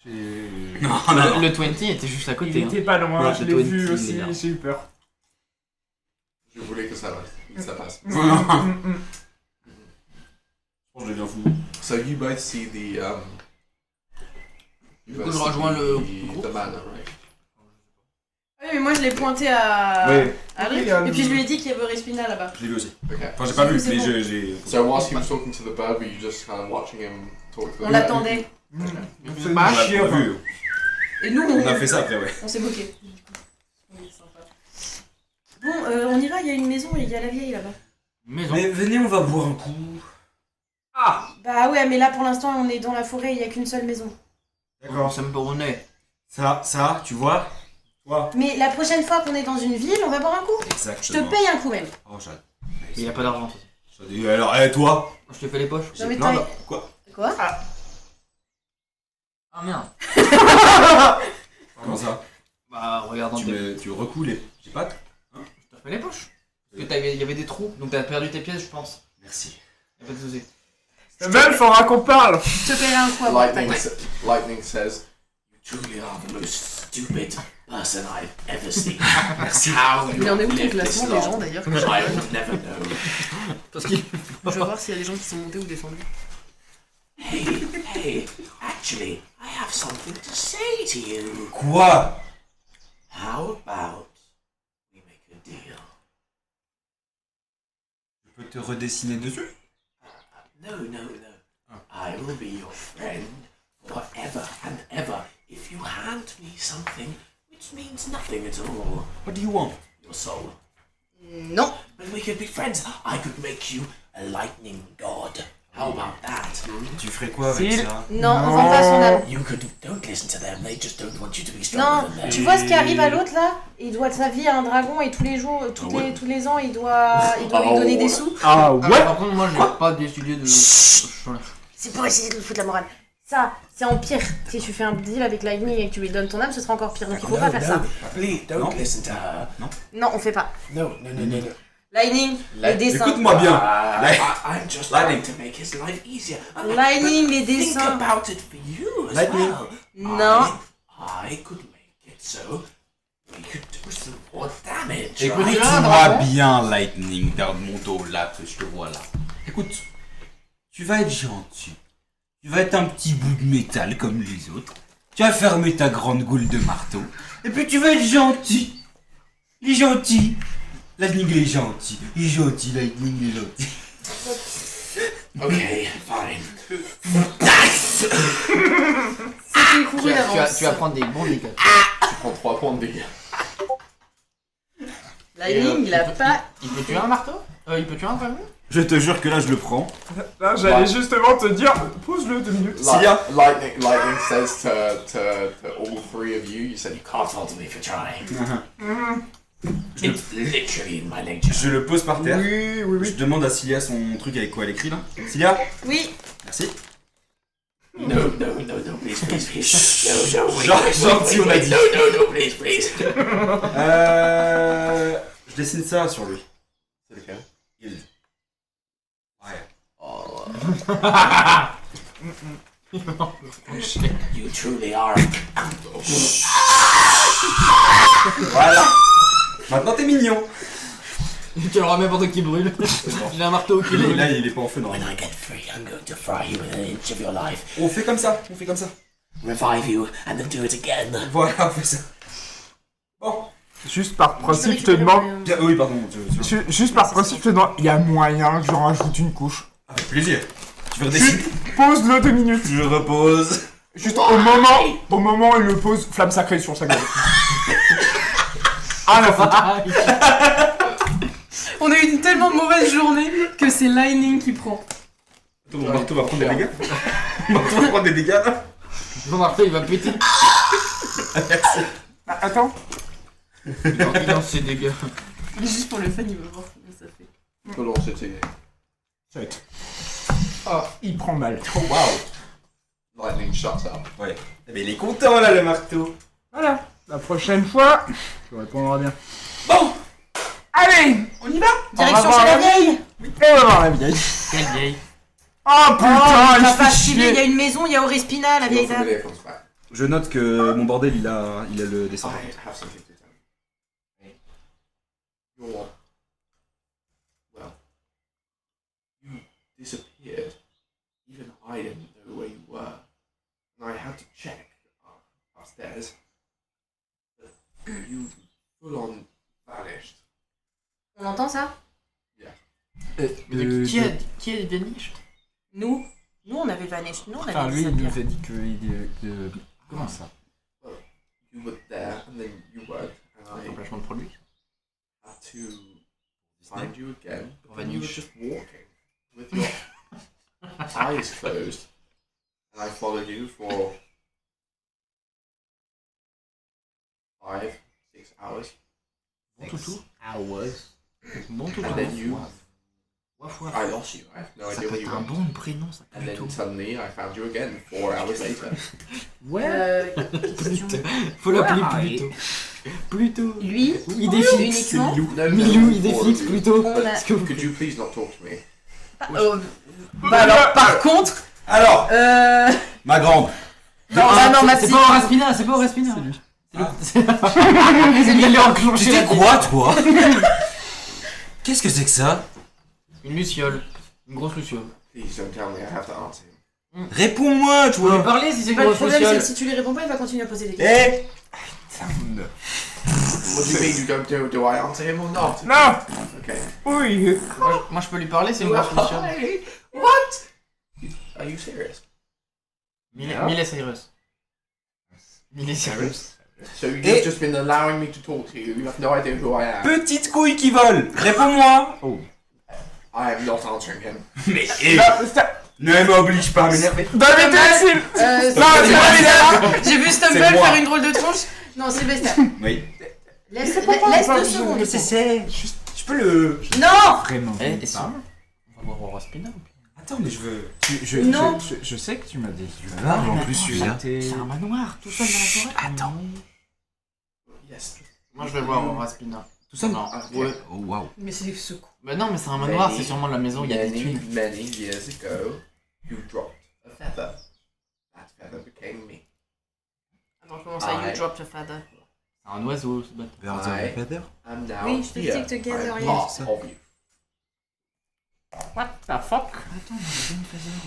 j'ai- Non, non, non. Le 20 était juste à il côté. Hein. était pas loin, Ouais, je le l'ai 20, vu il est aussi, là. j'ai eu peur. Je voulais que ça passe. Je pense que j'ai bien fou. So you both see the Du coup, je rejoins le the manor, right? Oui, mais moi je l'ai pointé à Ouais, Alric, Oui, et puis je lui ai dit qu'il y avait Respina là-bas. je l'ai vu aussi. Okay. Enfin, j'ai pas vu, C'est mais bon. j'ai. So whilst he was talking to the bird, were you just kind of watching him talk to the On bird? l'attendait. C'est On pas l'a chier, pas vu. Et nous, On a fait ça après, ouais. on s'est moqué. Oui, sympa. Bon, on ira, il y a une maison et il y a la vieille là-bas. Maison. Mais venez, on va boire un coup. Bah ouais, mais là pour l'instant on est dans la forêt, il y a qu'une seule maison. D'accord, ça me boronnait. Ça, tu vois? Toi. Mais la prochaine fois qu'on est dans une ville, on va boire un coup. Je Exactement. te paye un coup même. Oh, j'adore. Il y a pas d'argent. Alors, toi? Je te fais les poches. Non mais plein t'as... de- Quoi? Quoi? Ah merde. Comment ça? Bah regarde en deux. Tu recoules les pattes? Je te fais les poches. Parce que il y avait des trous, donc t'as perdu tes pièces, je pense. Merci. Y'a pas de soucis. Même, faudra qu'on parle. Je te paierai un coup à boire. Lightning says, You truly are the most stupid person I've ever seen. Merci. How you Il en est où ton lived classement this des gens long, d'ailleurs? I would never know. Parce qu'il... Je vais voir s'il y a des gens qui sont montés ou descendus. Hey, actually, I have something to say to you. Quoi? How about we make a deal? Je peux te redessiner dessus? No. I will be your friend forever and ever if you hand me something which means nothing at all, What do you want? your soul, Non. but we could be friends. I could make you a lightning god. How about that? Tu ferais quoi avec S'il- ça? Non, on vend pas son âme. You could don't listen to them. They just don't want you to be Non, stronger than them. tu vois ce qui arrive à l'autre là? Il doit de sa vie à un dragon et tous les jours, tous les ans, il doit lui donner des sous. Ah Ah, ouais. par contre, moi, j'ai pas décidé de. Voilà. C'est pour essayer de lui foutre la morale. Ça, c'est en pire. Si tu fais un deal avec Lightning et que tu lui donnes ton âme, ce sera encore pire. Donc il faut pas faire ça. Please don't Non. listen to her. Non, on fait pas. No. Lightning, les dessins. Écoute-moi bien. I'm just Lightning. trying to make his life easier. Lightning, les Think dessins. about it for you as Lightning. well. Non. I could make it so we could do some more damage. Écoute, right? Écoute-moi bien, Lightning, dans mon dos, là, que je te vois là. Écoute, tu vas être gentil. Tu vas être un petit bout de métal comme les autres. Tu vas fermer ta grande goule de marteau. Et puis tu vas être gentil. Il est gentil. Lightning, il est gentil. Il est gentil, Lightning, il est gentil. Okay, fine. C'est une courue d'avance. Tu vas prendre des bons dégâts. Tu prends 3 points de dégâts. Lightning, il a pas. Il peut tuer un marteau Il peut tuer un dragon Je te jure que là, je le prends. Là, j'allais justement te dire, pose-le 2 minutes. Lightning says to all 3 of you, you said you can't. Can't fault me for trying. It's literally in my nature. Je le pose par terre. Oui. Je demande à Cilia son truc avec quoi elle écrit là. Cilia, Oui. merci. No, please, No, wait, Gentil, on a dit. No, please. Je dessine ça sur lui. C'est lequel? Il. Ouais. You truly are. Voilà. Maintenant t'es mignon. Tu le remets pendant qu'il brûle. Il a un marteau qui brûle. Là il est pas en feu When normalement. I get free, I'm going to fry you within an inch of your life, On fait comme ça. revive you, and then do it again. Voilà, on fait ça. Bon. Juste par principe, je te demande. Oui, pardon. Juste par principe, je te demande. Il y a moyen que j'en rajoute une couche. Avec plaisir. Tu veux redessiner? Juste pose-le 2 minutes. Je repose. Juste au moment où il le pose, flamme sacrée sur sa gueule. Ah la faute. On a eu une tellement mauvaise journée que c'est Lightning qui prend. Attends, mon marteau va prendre des dégâts. Mon marteau va prendre des dégâts là. Ton marteau il va péter. Merci. Attends. Il lance ses dégâts. Juste pour le fun, il va voir comment ça fait. Non, c'était. 7. Oh, il prend mal. Oh wow! Lightning shuts up. Ouais. Eh ben, il est content là le marteau. Voilà. La prochaine fois, je répondrai bien. Bon. Allez, on y va. Direction chez la vieille. Et on va voir la vieille. Quelle vieille. Oh putain, Oh, il t'as se pas fait stylé, il y chier. a une maison, il y a Orespina, la vieille Your dame. familiar comes back. Je note que mon bordel il a le dessin. I have something to tell you. You're. Well. You disappeared. Even I didn't know where you were. And I had to check upstairs. But you full on vanished. On entend ça? Qui est vanished? Nous on avait vanished. Nous, on avait Enfin, lui, il disappear. nous a dit que. Comment ça? You were there and then you weren't. And I Remplacement de produit. had to find you again. Pour But then you were vanish. just walking with your eyes closed. And I followed you for 5, 6 hours. Bon toutou. Hours. Bon toutou. And then you, Waf, waf. I lost you. I have no Ça idea peut where you être un went. bon prénom, ça. And Plutôt. then suddenly I found you again 4 hours later. Ouais. Question. Faut l'appeler Ouais. plutôt. Plutôt. Lui, Idée fixe. uniquement. Milou, idée Four of fixe you. plutôt. On a- Parce que Could you please not talk to me? Bah alors, par contre, Alors, euh... ma grande. Non, ah non, ma c'est petite. pas Oraspina, c'est pas Oraspina. C'est lui. C'est lui, il est enclenché Tu la dis quoi toi? Qu'est-ce que c'est que ça? Une luciole. Une grosse luciole. Please don't tell me I have to answer him. Réponds-moi, Tu peux lui toi. parler si c'est une Pas le grosse problème, c'est que luciole. si tu lui réponds pas, il va continuer à poser des questions. Eh. What do you mean you don't do I answer him or not? Non. Okay. Oui. Moi je peux lui parler, c'est une grosse luciole. Why? What? Are you serious? Miley Cyrus. Il est sérieux. So you've Et- just been allowing me to talk to you. You have no idea who I am. Petite couille qui vole, réponds-moi. I am not answering him. Mais Ne m'oblige pas à m'énerver. David Maxime. J'ai vu Stumble C'est moi. faire une drôle de tronche. Non, Sylvester. Oui. Laisse pas 2 secondes. C'est juste, je peux le. Non. Vraiment. Eh, et pas. si on va voir Aura Spina ou puis... Attends, mais je veux. Non. Je sais que tu m'as dit. Ah, en plus celui-là. C'est un manoir, tout seul dans la forêt. Attends. Yes. Moi je vais voir Aura Spina. Tout seul. Non, Ok. ouais. Oh waouh. Mais c'est ce coup. Bah non, mais c'est un manoir, Many, c'est sûrement la maison où il y a des tuiles. Many years ago, you dropped a feather. That feather became me. Attends, comment ça, you dropped a feather? C'est un oiseau, ce bâtard. Birds Ouais. of a feather. I'm now Oui, je te here. dis que together, I'm yes. part of you. What the fuck?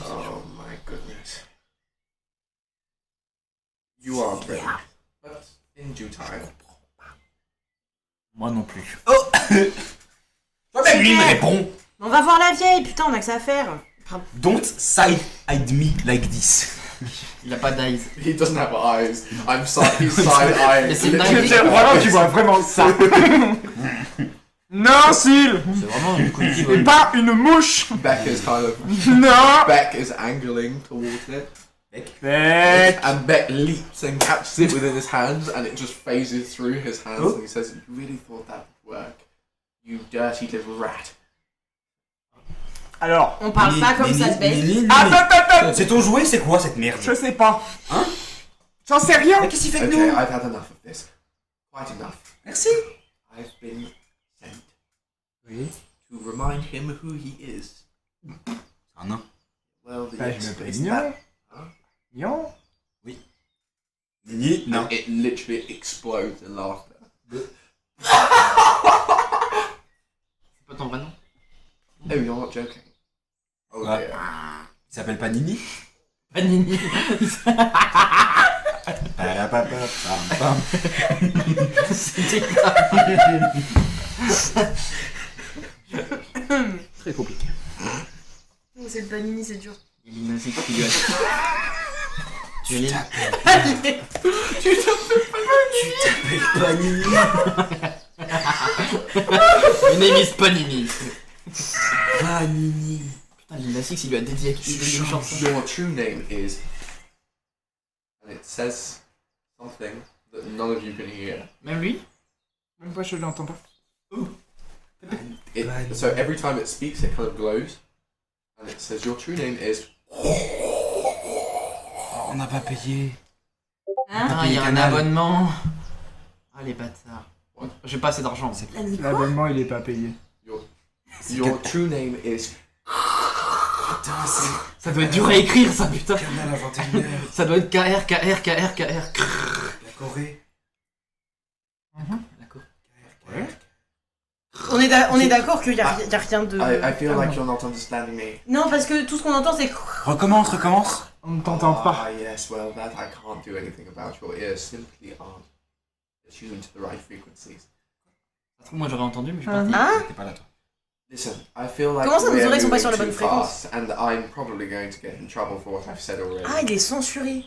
Oh my goodness. You are ready. But in due time. Moi non plus. Toi-même, lui, il me répond. On va voir la vieille, putain, on a que ça à faire. Don't side-eyed me like this. Il a pas d'eyes. He doesn't have eyes. He's side-eyeing. Mais c'est une Literally. dinguerie. Vraiment, tu vois vraiment ça. Non, Syl. C'est vraiment une couille qui Et vole. pas une mouche. Beck is kind of. Non. Beck is angling towards it. Beck. And Beck leaps and catches it within his hands, and it just phases through his hands. Oh. And he says, "You really thought that would work, you dirty little rat." Alors, On parle pas comme ça de Beck. attends. C'est ton jouet, c'est quoi cette merde? Je sais pas. Hein? J'en sais rien. Mais qu'est-ce qu'il fait avec Okay, nous? I've had enough of this. Quite enough. Merci. I've been sent Oui. to remind him who he is. Un nain. Well, the Bah, je yes, m'appelle it's Nion. that. Huh? Nion. Nini? Non. And it literally explodes in laughter. C'est pas ton vrai nom? Oh, you're not joking. Oh Ah. dear. Il s'appelle pas Nini? Panini. Parapapapam. C'était très compliqué. C'est le panini, c'est dur. Il y a une musique qui lui a... Tu lis Tu t'appelles pas Nini? My name is Panini. Ah Nini. Putain, Lil Six, il lui a dédié une chanson. Your true name is. And it says something that none of you can hear. Même lui? Même pas, je l'entends pas. So every time it speaks, it kind of glows. And it says, your true name is. On n'a pas payé. Hein? Ah, il y a un Canal. abonnement. Ah, les bâtards. J'ai pas assez d'argent. L'abonnement, il est pas payé. Your true name is. Putain, c'est Ça doit être dur à écrire, ça, putain. Canal à 21h. Ça doit être KR, KR, KR, KR. La Corée. D'accord. On est d'accord qu'il y a rien de. I feel like you're not understanding me. Non, parce que tout ce qu'on entend, c'est. Recommence. On ne t'entend pas. Ah, yes, well, that I can't do anything about. Your ears simply aren't attuned to the right frequencies. Ça se trouve, moi j'aurais entendu, mais je suis parti. Hein? T'es pas là toi. Listen, I feel like Comment ça, nos we're oreilles sont pas sur moving la bonne too fréquence? fast, and I'm probably going to get in trouble for what I've said already. Ah, il est censuré.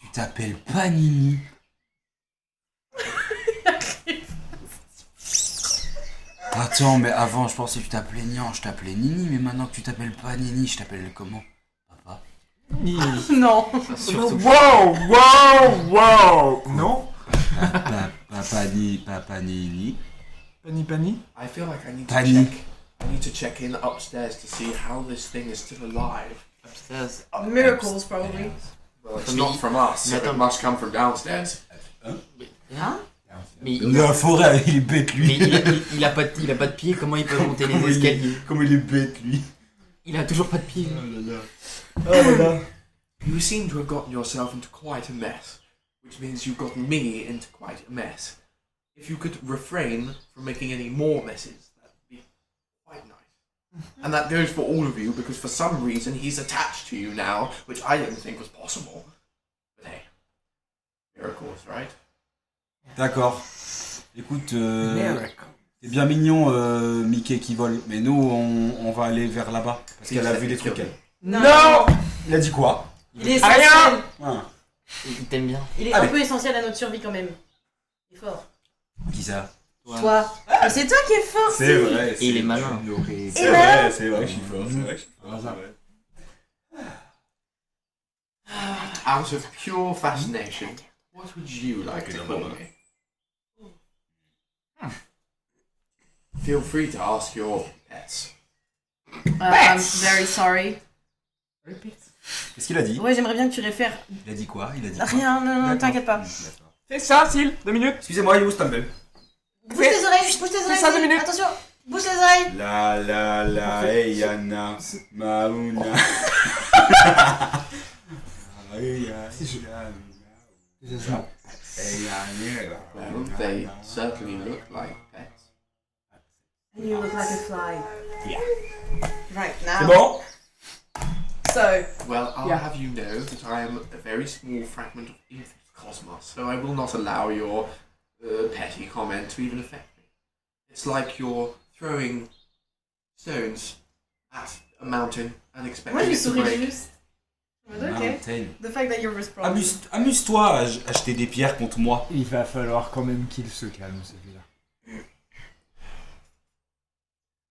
Tu t'appelles pas Nini. Attends, mais avant, je pensais que tu t'appelais Nian, je t'appelais Nini, mais maintenant que tu t'appelles pas Nini, je t'appelle comment? Papa? Non. Surtout. Wow. Non. Papa Nini. Pani. I feel like I need to Panic. check. I need to check in upstairs to see how this thing is still alive. Upstairs. Miracles, probably. Well, it's Mais not from us, so attends. it must come from downstairs. Hein? Mais Il est à la forêt, il est bête lui. il a pas de pied, comment il peut monter les Comment il est- escaliers? Comment il est bête lui. Il a toujours pas de pied. You seem to have gotten yourself into quite a mess, which means you've gotten me into quite a mess. If you could refrain from making any more messes, that would be quite nice. And that goes for all of you, because for some reason he's attached to you now, which I didn't think was possible. But hey, miracles, right? D'accord. Écoute, c'est bien mignon Mickey qui vole, mais nous on va aller vers là-bas, parce qu'elle a vu des trucs elle. Non. Il a dit quoi? Il est Rien. essentiel. Ah. Il t'aime bien. Il est Allez. un peu essentiel à notre survie quand même. Il est fort. Qui ça? Toi. Mais c'est toi qui es fort, C'est vrai. Et il est malin. C'est vrai, c'est vrai, je suis fort. C'est vrai, je suis fort. c'est vrai. Out of pure fascination, what would you like to call me? Feel free to ask your pets. I'm very sorry. Qu'est-ce qu'il a dit? Ouais, j'aimerais bien que tu réfères. Il a dit quoi? Il a dit quoi? Rien, non, D'accord. t'inquiète pas. D'accord. Fais ça, Syl, 2 minutes. Excusez-moi, il est où Stumble? Bouge tes oreilles, bouge tes oreilles. ça, 2 minutes. Attention, bouge les oreilles. La, hey Yana, Mauna. Well, they certainly look like pets. And you look like a fly. Yeah. Right C'est now. bon? So, Well, I'll Yeah. have you know that I am a very small fragment of infinite cosmos, so I will not allow your petty comment to even affect me. It's like you're throwing stones at a mountain and expecting moi je it to souris break. juste. Ok. The fact that you're responding. Amuse-toi à acheter des pierres contre moi. Il va falloir quand même qu'il se calme, celui-là.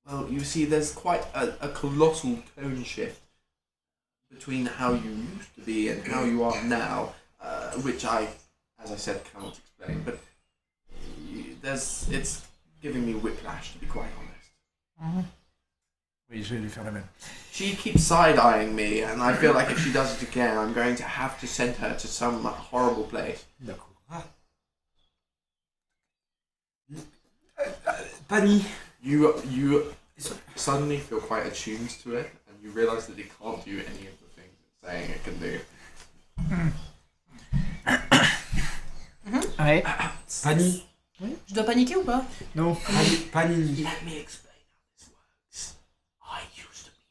Well, you see, there's quite a colossal tone shift between how you used to be and how you are now, which I, as I said, cannot explain. But it's giving me whiplash, to be quite honest. Oui, je vais lui faire la même. She keeps side-eyeing me, and I feel like if she does it again, I'm going to have to send her to some horrible place. D'accord. Pani. You suddenly feel quite attuned to it, and you realize that it can't do any of the things it's saying it can do. Ouais. Pani. Je dois paniquer ou pas? Non. Pani. Let me explain how this works. I used to be.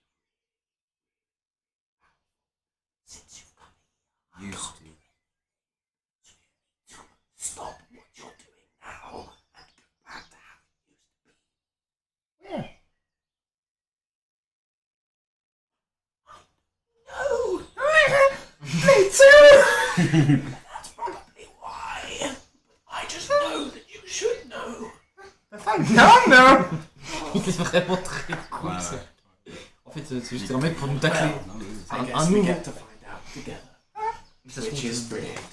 Since you've come here, Used to. stop what you're doing now and go back to how it used to be. No! Me too! That's probably why. I just know that you should know. Non. Il est vraiment très cool ça. En fait, c'est juste un mec pour nous tacler. I guess Un we nouveau. get to find out together. Mais ça se Which trouve, is brilliant.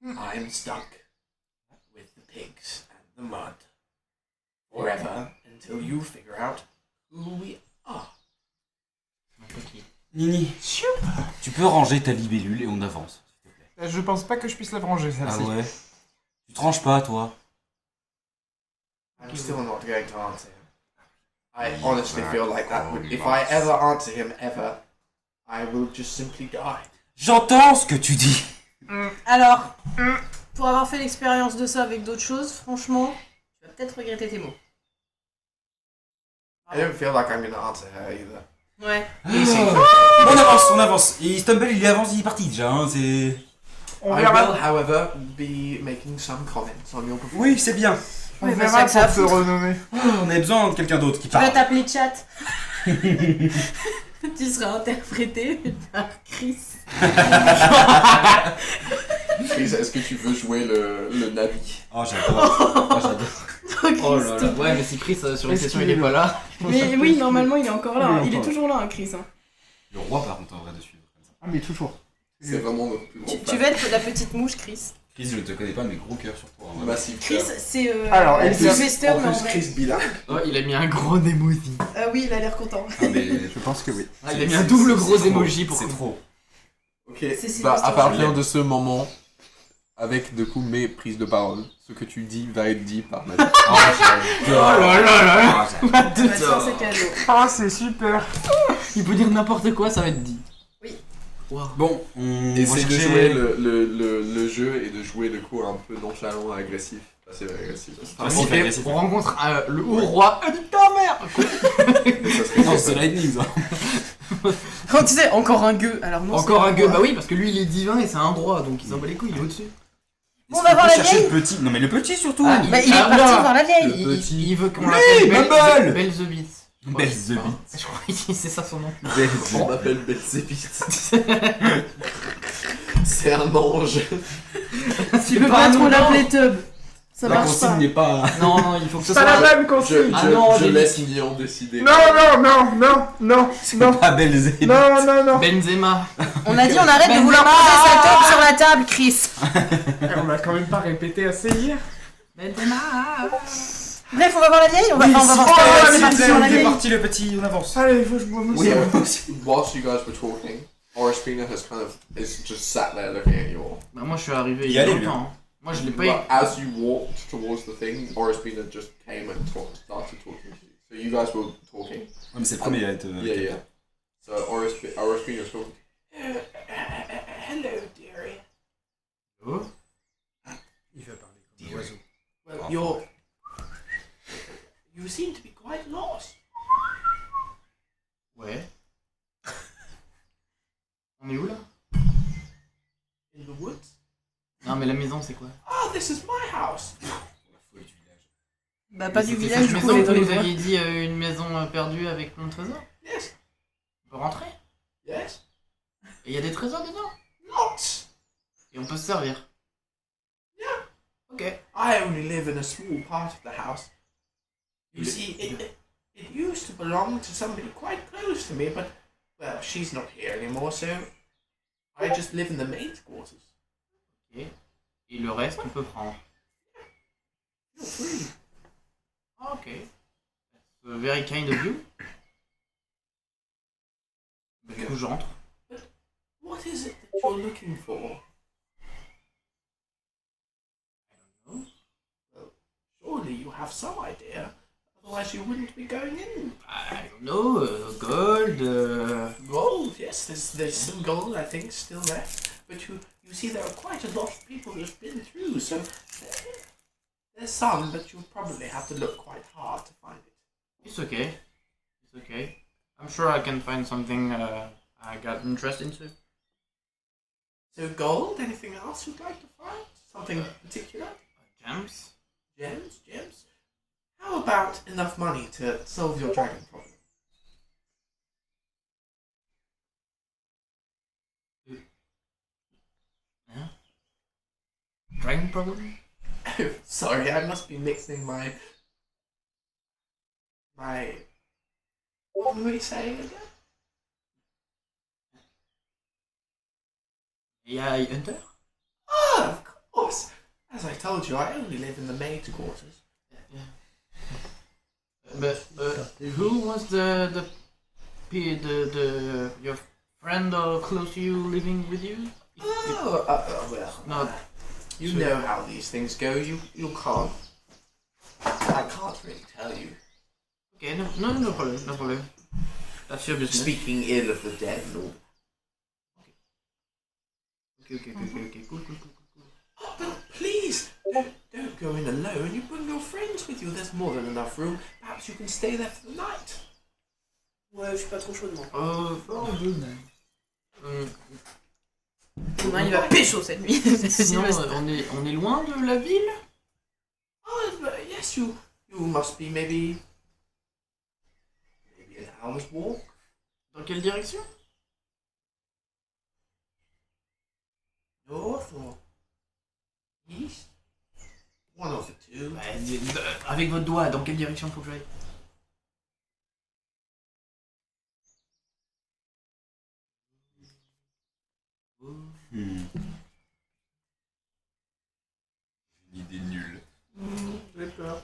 I'm stuck with the pigs and the mud forever until you figure out who we are. Nini. Tu peux ranger ta libellule et on avance. Je pense pas que je puisse la ranger, Ah celle-ci. ouais. Tu te ranges pas, toi. I'm still not going to answer him. I honestly feel like that would, if I ever answer him ever, I will just simply die. J'entends ce que tu dis. Alors, pour avoir fait l'expérience de ça avec d'autres choses, franchement, tu vas peut-être regretter tes mots. I don't feel like I'm going to answer her either. Ouais. On avance. Et Stumble, il avance, il est parti déjà. Hein, c'est... On I verra. will, however, be making some comments on your performance. Oui, c'est bien. On Ouais, bah, verra ça pour te foutre. renommer. On a besoin de quelqu'un d'autre qui Tu vas parle. t'appeler Chat. Tu seras interprété par Chris. Chris, est-ce que tu veux jouer le Navi? Oh, j'adore. Oh, j'adore. Oh là là. Ouais, mais si Chris sur les sessions il est pas là. Mais oui, normalement il est encore là. Oui, Il est encore. toujours là, hein, Chris. Hein. Le roi, par contre, en vrai, de suivre. Ah, mais toujours. C'est vraiment notre plus gros Tu fan. veux être la petite mouche, Chris? Chris, je ne te connais pas, mais gros cœur sur toi. hein. Massif. Chris, c'est Alors, Sylvester, En mais en plus, vrai. Chris bilingue. Ouais, il a mis un gros emoji. Oui, il a l'air content. Ah, mais Je pense que oui. Ah, il a mis un double gros c'est trop. emoji pour C'est trop. Ok, C'est bah Sylvester à partir Stallone. de ce moment, avec du coup mes prises de parole, ce que tu dis va être dit par Navi. Oh là là. Maintenant, c'est cadeau. Ah, c'est super. Il peut dire n'importe quoi, ça va être dit. Oui. Wow. Bon, on Essaye va de chercher- jouer le jeu et de jouer le coup un peu nonchalant, agressif. Assez agressif. Ah, Ok, c'est agressif. on rencontre le haut roi. Nique ta mère. Mais ça serait Non, c'est Lightning, ça. Quand tu sais, encore un gueux. Alors non, Encore c'est un gueux, roi. bah oui, parce que lui il est divin et c'est un roi, donc il s'en bat les couilles, il est au-dessus. Bon, on va voir la chercher vieille. le petit. Non, mais le petit surtout. Ah, Bah, il est Ah, parti là. voir la vieille. Le petit. Il veut qu'on Oui, l'appelle Bubble. Belzebit. Belzebit. Je crois que c'est ça son nom. On m'appelle Belzébites. C'est un ange. Tu peux pas trop l'appeler Tub. Ça La marche consigne pas. n'est pas. Non, non, il faut que ce C'est pas soit... la même consigne. Ah non, Je j'ai laisse Mion décider. Non, non, non, non, non, non, Pas Belzé. non, non, non. Benzema. On a dit on arrête de vouloir poser sa tube sur la table, Chris. On a quand même pas répété assez hier. Benzema. Bref, on va voir la vieille. On va, Oui, on va si. voir Oh, c'est s'il parti te sur la On est vieille. parti le petit, on avance. Allez, il faut que je bois mon sang. Whilst you guys were talking, Oraspina has kind of is just sat there looking at you all. Bah moi je suis arrivé il Y y a allez, longtemps. Hein. Moi je l'ai pas... But as you walked towards the thing, Oraspina just came and started talking to you. So you guys were talking. Ouais, mais c'est le premier à être. Yeah, yeah. So Oraspina was talking. Hello, dearie. Oh. Il va parler comme un oiseau. Well, you seem to be quite lost. Ouais. On est où là? In the woods? Non mais la maison c'est quoi? Oh, this is my house. Bah, pas du C'était village, cette du coup, maison elle est que dans vous les nous bois. aviez dit une maison perdue avec plein de trésors? Yes. On peut rentrer? Yes. Et il y a des trésors dedans? Lots. Et on peut se servir? Yeah. Ok. I only live in a small part of the house. You see, it used to belong to somebody quite close to me, but, well, she's not here anymore, so I just live in the maid's quarters. Ok. Et le reste on peut prendre? You're free. Ok. That's very kind of you. Bah, du coup j'entre. What is it that you're looking for? Surely you have some idea, otherwise you wouldn't be going in. I don't know, gold, Gold, yes, there's some gold, I think, still left. But you see, there are quite a lot of people who've been through, so there's some, but you'll probably have to look quite hard to find it. It's okay. It's okay. I'm sure I can find something I got interest into. So gold, anything else you'd like to find? Something particular? Gems? Gems? How about enough money to solve your dragon problem? Yeah? Dragon problem? Oh, sorry, I must be mixing my... What were we saying again? AI hunter? Ah, of course! As I told you, I only live in the maid's quarters. But who was the your friend or close to you living with you? Oh, well, No. you know how these things go. You can't. I can't really tell you. Okay, no problem. That's your business. Speaking ill of the dead and all. Okay, cool. Oh, but please, don't go in alone. You bring your friends with you. There's more than enough room. Perhaps you can stay there for the night. Ouais, je suis pas trop chaud de moi. Il va pécho cette nuit. Sinon, on est loin de la ville? Oh, but yes, you must be maybe an hour's walk. Dans quelle direction? North or east? One of the two. Avec votre doigt, dans quelle direction faut que j'aille? Une idée nulle. J'ai peur.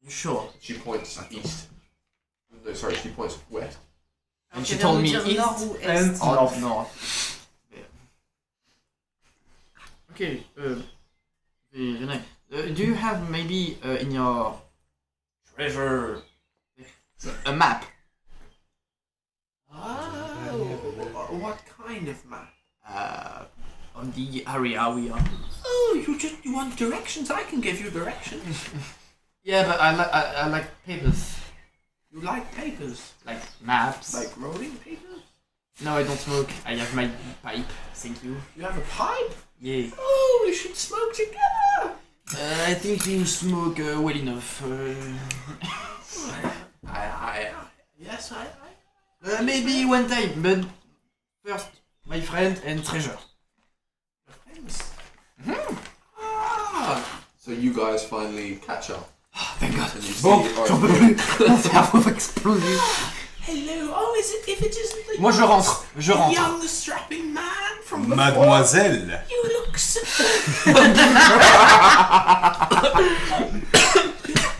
You sure? She points east. No, sorry, she points west. And she told me east nord ou est. and Oh, north. Okay, very nice. Do you have maybe in your treasure a map? Oh, what kind of map? On the area we are. Oh, you want directions? I can give you directions. Yeah, but I like papers, You like papers? like maps. Like rolling papers? No, I don't smoke. I have my pipe. Thank you. You have a pipe? Yeah. Oh, we should smoke together! I think you smoke well enough. Yes, I. Maybe one time, but first My friend and treasure. So you guys finally catch up. Thank God. And you Bon, see, j'en peux plus. Mon cerveau va exploser. Hello. Oh, is it if it isn't the Moi je rentre. young strapping man from before? Mademoiselle. You look so...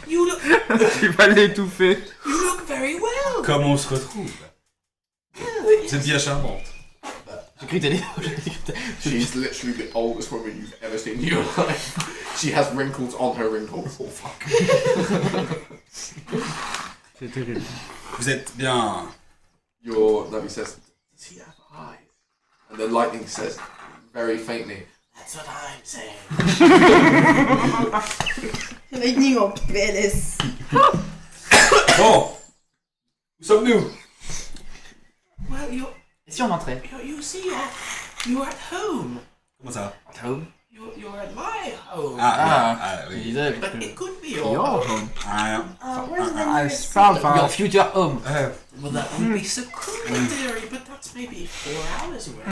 you look Tu vas l'étouffer. you look very well. Comment on se retrouve? C'est bien charmante. J'ai cru que t'allais. she's literally the oldest woman you've ever seen in your life. She has wrinkles on her wrinkles. Oh fuck. C'est terrible. Vous êtes bien... Your Navi says, does he have eyes? And then Lightning says, very faintly, That's what I'm saying. Lightning en PLS. Bon. Où sommes-nous? Well, Et si on rentrait? you see, you're at home. Comment ça va? At home? You're at my home. Je oui. disais. But it could be Your your home. Ah, Where's the I nearest found Your future home. Well, that would be so cool in theory, but that's maybe 4 hours away.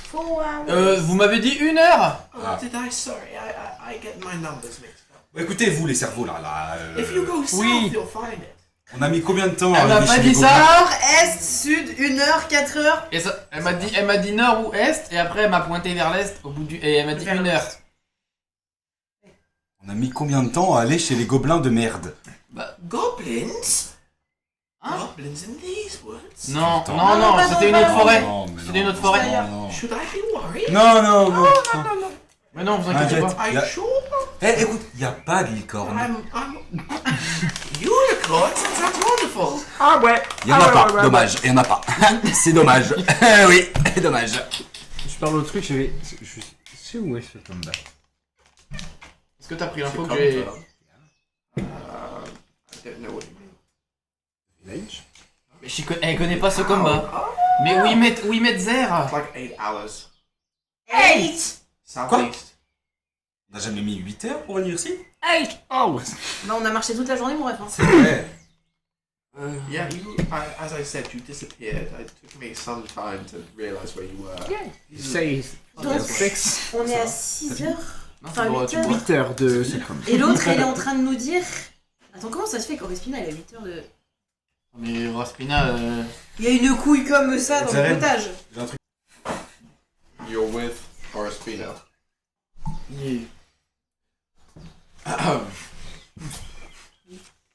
4 hours. Vous m'avez dit 1 heure? Oh, Ah. did I? Sorry, I get my numbers mixed up. Bon, écoutez, vous les cerveaux là, If you go south, oui. you'll find it. on a mis combien de temps Elle à m'a arriver pas chez dit les ça. gobelins? Nord, Est, Sud, 1 heure, 4 heures. Et ça, elle m'a dit nord ou est, et après elle m'a pointé vers l'est au bout du. Et elle m'a dit Vers 1 heure. On a mis combien de temps à aller chez les gobelins de merde? Goblins? Hein? Goblins in these woods? Non, Putain. non, non, Non, c'était une non, autre non, forêt. Non, mais C'était une non, autre forêt. non, non. Should I be worried? Non, non, non. Mais non, vous inquiétez Arrête. pas. Are you Yeah. sure? Eh, écoute, y a pas de licorne. I'm unicorns? That's wonderful. Ah ouais. Y en a pas, dommage, y en a pas. C'est dommage. Oui, dommage. Je parle au truc, je sais où est ce combat. Est-ce que t'as pris l'info que come j'ai. to, I don't know what you mean. Mais elle connaît pas ce combat. Mais où ils mettent Zer? It's like 8 hours. 8. Southeast. On a jamais mis 8 heures pour venir ici? 8 hours. Bah, on a marché toute la journée, mon ref. Hein. C'est vrai. Yeah, as I said, you disappeared. It took me some time to realise where you were. C'est Donc, 6 on est à 6 heures. Non, Enfin, tu bois, 8 tu heures. bois. 8 heures de ce combat. Et l'autre, elle est en train de nous dire. Attends, comment ça se fait qu'Orespina, elle a 8 heures de. Mais Raspina, Il y a une couille comme ça dans le Zarem. potage. J'ai un truc. You're with Horaspina. yeah.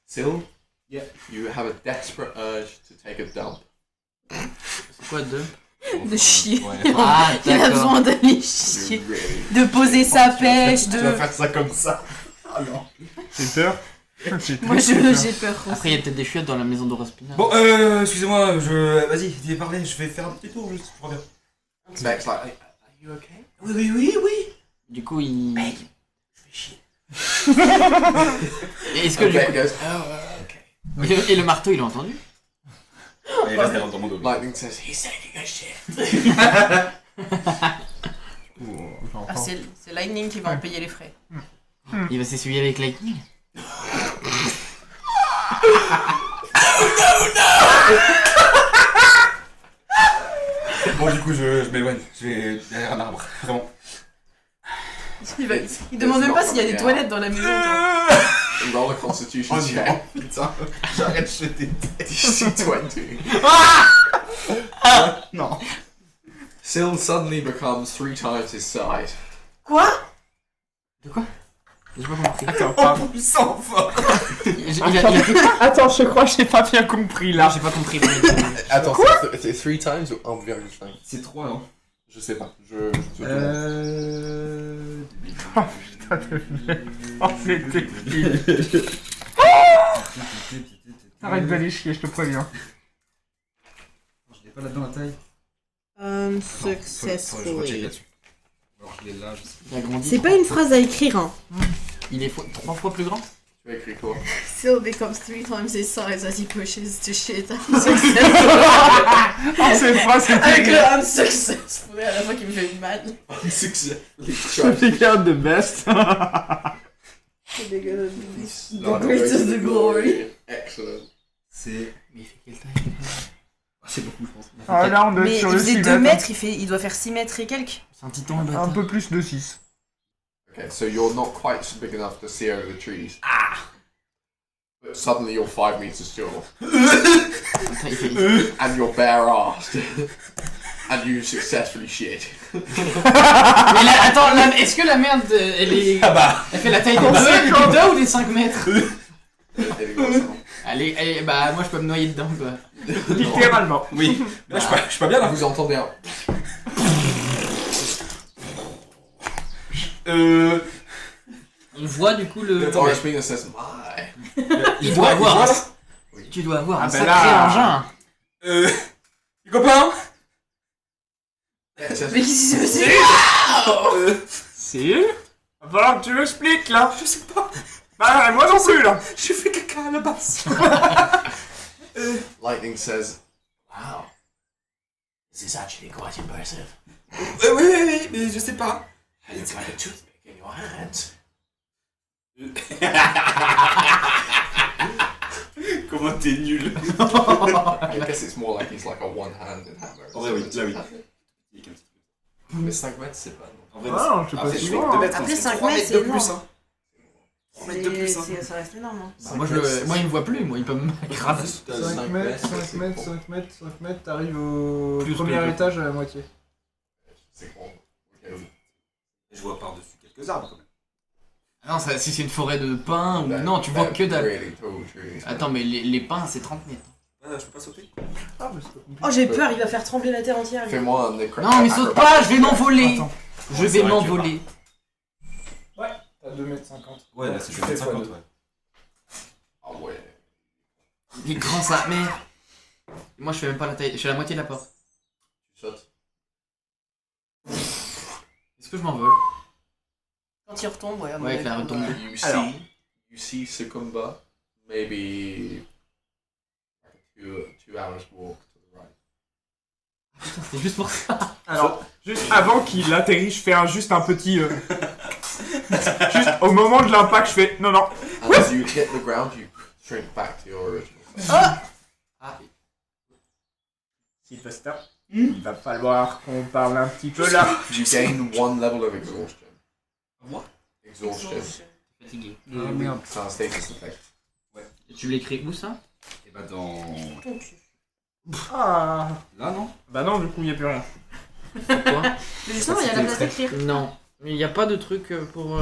Sil? Yeah. You have a desperate urge to take a dump. C'est quoi deux? De chier. Ouais. Ah, Il a d'accord. besoin d'aller You chier. really. De poser sa pêche, Tu vas de. faire ça comme ça. J'ai peur. Moi, j'ai peur. Après, il y a peut-être des chiottes dans la maison de Raspina. Bon, excusez-moi, vas-y, dis parler, je vais faire un petit tour juste, je reviens. Next, like, are you okay? Oui. Du coup, il. Je fais chier. Et est-ce que Okay, du goes, oh, okay. et le marteau, il a entendu? Allez, reste derrière dans mon dos. Lightning says, He's taking a shit. Ah, c'est Lightning qui va en payer les frais. Il va s'essuyer avec Lightning. Bon, du coup, je m'éloigne, je vais derrière un arbre, vraiment. Il demande même pas s'il y a des toilettes dans la maison. genre. roll a constitution Oh check. non, putain, j'arrête, je déteste. DC 20. Non. Syl suddenly becomes 3 times his size. Quoi? De quoi? J'ai pas compris. Attends, En pardon. poussant fort. Attends, je crois que j'ai pas bien compris là. J'ai pas compris. Attends, c'est 3 times ou 1,5? C'est 3, non? Je sais pas. Je Oh, c'était Arrête d'aller chier, je te préviens. Je l'ai pas là-dedans la taille. Successfully. là-dessus. Alors je l'ai là, je sais. Il a grandi. C'est pas une phrase à écrire, hein. Il est 3 fois plus grand. Tu vas écrire quoi? Syl becomes 3 times his size as he pushes to shit. Oh, cette phrase, c'était Avec le I'm successful à la fois qui me fait mal. Successfully c'était bien de best. C'est dégueulasse. The greatest the glory. Excellent. C'est... Mais il fait quelle taille? Ah, c'est bon. coup, je pense. Ah là, on doit Mais être sur il le faisait 6 2 mètres. mètres, il doit faire 6 mètres et quelques. C'est un titan, le Un bâtard. peu plus de 6. Okay, so you're not quite big enough to see over the trees. But suddenly you're 5 meters tall. Attends, il fait... And you're bare-assed. And you successfully shit. Mais là, attends, est-ce que la merde, elle est... Ah bah. Elle fait la taille des 2 ou des 5 mètres? Anyway, Allez, bah moi je peux me noyer dedans quoi. Littéralement. Oui. Là, je suis pas bien là. vous entendez un... On voit du coup le... Oh, it's being says, my. Il doit avoir... là. Tu dois avoir un bah sacré là. engin. Les copains. Yeah, it says, Mais qu'est-ce que c'est? Si. Va falloir que tu m'expliques là. Je sais pas. Bah, moi non plus là. J'ai fait caca à la base. Lightning says, Wow. This is actually quite impressive. Oui, mais je sais pas. And you've got a toothpick in your hands. Comment t'es nul. I guess it's more like he's like a one-handed hammer. En vrai, oui, là, oui. Mais 5 mètres, c'est pas... En vrai, Ah, je sais pas après, si je fais loin, 2 hein. mètres. Après, c'est 5 3 mètres, de c'est plus, énorme. hein. 3 mètres de plus, hein. Ça reste énorme. Hein. Bah, moi il me voit plus, moi il peut m'écraser. 5 mètres, 5 mètres, 5 mètres, 5 mètres, t'arrives au Plus premier que- étage à la moitié. C'est grand. Ok. Je vois par-dessus quelques arbres quand même. Ah non, si c'est une forêt de pins ou... That- Non, tu vois that que dalle. really tall trees. Attends, mais les pins c'est 30 mètres. Ah, je peux pas sauter. Ah, mais c'est pas compliqué. Oh, j'ai peur, il va faire trembler la terre entière. lui. Fais-moi un écran. Non mais saute pas, je vais m'envoler. Attends, Je vais c'est vrai que m'envoler. t'as 2 mètres 50. Ouais, là, c'est Tu 2 fais mètres fois 50, deux. ouais. Ah ouais. Il est grand ça, mais... Moi je fais même pas la taille, je fais la moitié de la porte. Tu sautes. Est-ce que je m'envole? Quand il retombe, ouais. à mon Ouais, avec la avis. retombée. You see Sukumba, maybe like a 2 hours walk to the right. C'est juste pour ça. Alors, juste avant qu'il atterrisse, je fais juste un petit. Juste au moment de l'impact, je fais. Non, non. And as you hit the ground, you shrink back to your original size. Ah, Sylvester, il va falloir qu'on parle un petit peu là. You gain 1 level of exhaustion. What? Exhaustion. fatigué. Ah merde. C'est un status effect. Et tu l'écris où ça? Et bah dans... Ton cul. Ah. Là, non? Bah non, du coup, il n'y a plus rien. Quoi? Mais justement, il y a la place d'écrire. Non. Mais il n'y a pas de truc pour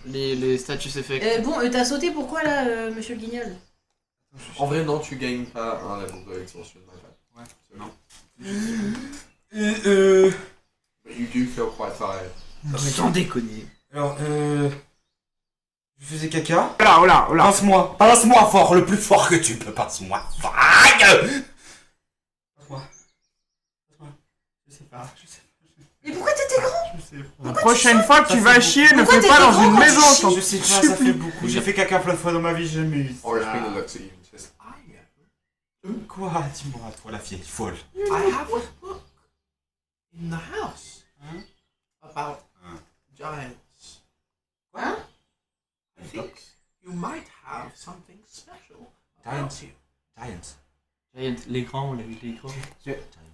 les status effects. Bon, t'as sauté pourquoi là, monsieur le Guignol? En vrai, non, tu gagnes pas un level de exhaustion. Ouais. So, Non. But you do feel quite tired. Sans déconner. Alors, je faisais caca. Oh là, oh là, oh là. Pince-moi. Pince-moi fort, le plus fort que tu peux. Pince-moi. Aïe! Pince-moi. Pince-moi. Je sais pas. Mais pourquoi t'étais grand? Je sais pas. La prochaine fois que tu vas chier, ne Pourquoi fais pas t'étais dans grand une quand tu maison. chies attends. Je sais pas, ça fait beaucoup. J'ai fait caca plein de fois dans ma vie, j'ai jamais eu Or if ça. Peter looks at you and says, Quoi? Dis-moi, toi la vieille folle. I have a book in the house about giants. Huh? I think you might have something special Giants. about you. Giants. Giant, l'écran, on l'a vu l'écran.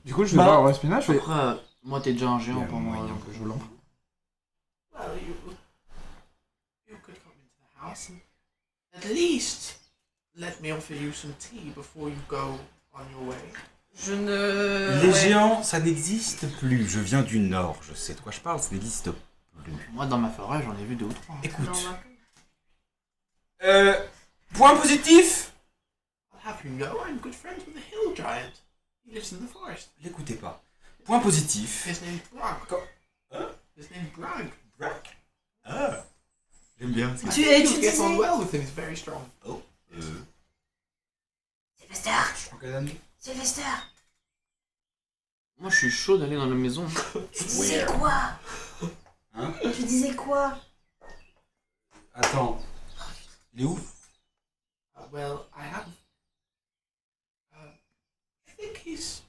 Du coup, je vais Bah, voir au espionnage. Je fais. Après, moi t'es déjà un géant Il y a pour moi. moyen que je l'envoie. Well, you could come into the house and at least let me offer you some tea before you go on your way. Je ne. Les ouais. géants, ça n'existe plus. Je viens du Nord, je sais de quoi je parle, ça n'existe plus. Moi dans ma forêt j'en ai vu 2 ou 3. Écoute. Non, bah, Point positif. I'll have you know I'm good friends with a hill giant. He lives in the forest. L'écoutez pas. Point positif. His name's Bragg. His name's Bragg. Brack. Ah. J'aime bien. I Tu- think tu you'll get on disais- well with him. He's very strong. Sylvester! Sylvester! Moi je suis chaud d'aller dans la maison. Tu disais quoi? Hein? Tu disais quoi? Attends. Il est où? Well, I have. I think he's.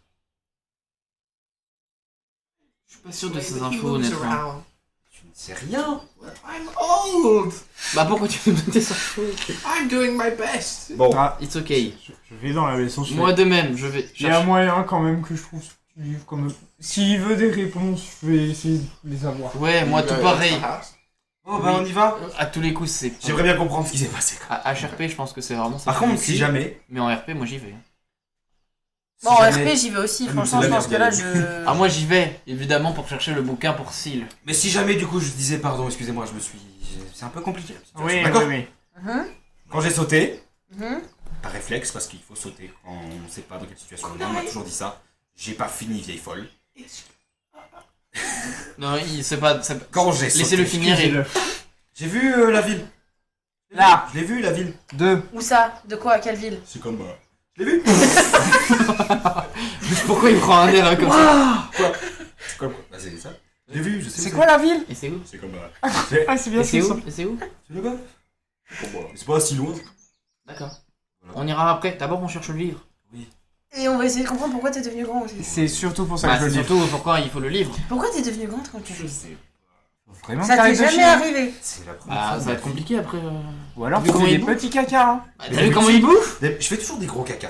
Je suis pas sûr de ces He infos moves honnêtement. around. Tu C'est rien. I'm old. Bah pourquoi tu me donnes ça? I'm doing my best. Bon. Ah, It's okay. je vais dans la leçon. Moi de même, je vais Il y a un moyen quand même que je trouve ce livre quand même. S'il veut des réponses, je vais essayer de les avoir. Ouais, moi tout pareil. Oh bah on y va. À tous les coups, c'est. J'aimerais bien comprendre ce qui s'est passé. À HRP, je pense que c'est vraiment ça. Par contre, si jamais. Mais en RP, moi j'y vais. si Bon, en jamais- RP, j'y vais aussi. Ah, Franchement, mais je c'est pense que la là, merde. Ah, moi j'y vais, évidemment, pour chercher le bouquin pour Seal. Mais si jamais du coup je disais pardon, excusez-moi, je me suis. C'est un peu compliqué. Oui, D'accord. oui, oui. Mhm, Quand j'ai sauté, mhm. par réflexe, parce qu'il faut sauter quand on sait pas dans quelle situation on est, on m'a toujours dit ça. J'ai pas fini, vieille folle. Non, c'est pas. Quand j'ai sauté. Laissez-le finir et. Excusez-le. J'ai vu la ville. Là. Je l'ai vu, la ville. 2. Où ça? De quoi? À quelle ville? C'est comme. Je l'ai vu. Pourquoi il prend un air comme ça? C'est comme. Bah, c'est ça. Je l'ai vu, je sais. C'est quoi la ville? Et c'est où? C'est comme. Ah, c'est bien Et c'est ça. où? Et c'est où? C'est là-bas. C'est pas si loin. D'accord. Voilà. On ira après. D'abord, on cherche le livre. Et on va essayer de comprendre pourquoi t'es devenu grand aussi. C'est surtout pour ça Bah, que je c'est le dis. surtout pourquoi il faut le livre. Pourquoi t'es devenu grand quand tu Vraiment, Ça t'est jamais arrivé. C'est la première Ah, fois. ça va être compliqué après. Ou alors Vu tu comment fais il des bouffe. petits caca. Hein. Bah, t'as vu comment il bouffe? Je fais toujours des gros caca.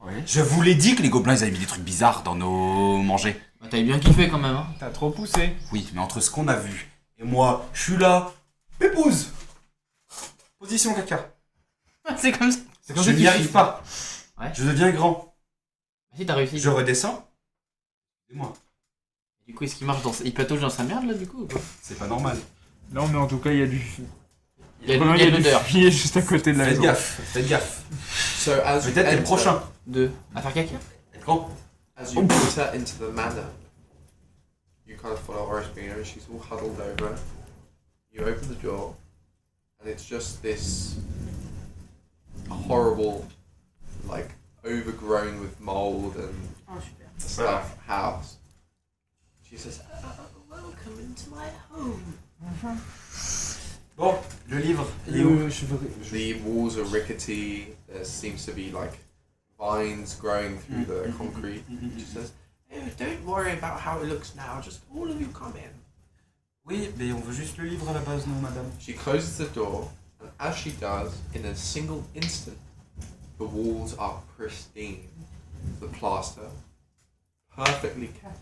Oui. Je vous l'ai dit que les gobelins ils avaient mis des trucs bizarres dans nos manger. Bah, t'avais bien kiffé quand même, hein. T'as trop poussé. Oui, mais entre ce qu'on a vu et moi, je suis là. Pépouze. Position caca. C'est comme ça. C'est comme Je ça n'y arrive pas. Ouais. Je deviens grand. Si t'as réussi. Je redescends. Et moi, Du coup, est-ce qu'il marche dans il patauge dans sa merde là du coup ou quoi? c'est pas normal. Non, mais en tout cas, il y a du. Il y a Vraiment, de du l'odeur. fumier juste à côté de la Faites maison. gaffe, faites gaffe. So as you Peut-être le enter- prochain. Deux. À faire caca? Être grand. As you enter into the manor, you kind of follow Horace and she's all huddled over. You open the door, and it's just this horrible, like overgrown with mold and Oh, super. stuff house. She says, "Welcome into my home." Bon, le livre, il est où? The walls are rickety. There seems to be like vines growing through the concrete. She says, "Oh, don't worry about how it looks now. Just all of you come in." Oui, mais on veut juste le livre à la base, non, madame. She closes the door, and as she does, in a single instant, the walls are pristine. The plaster, perfectly kept.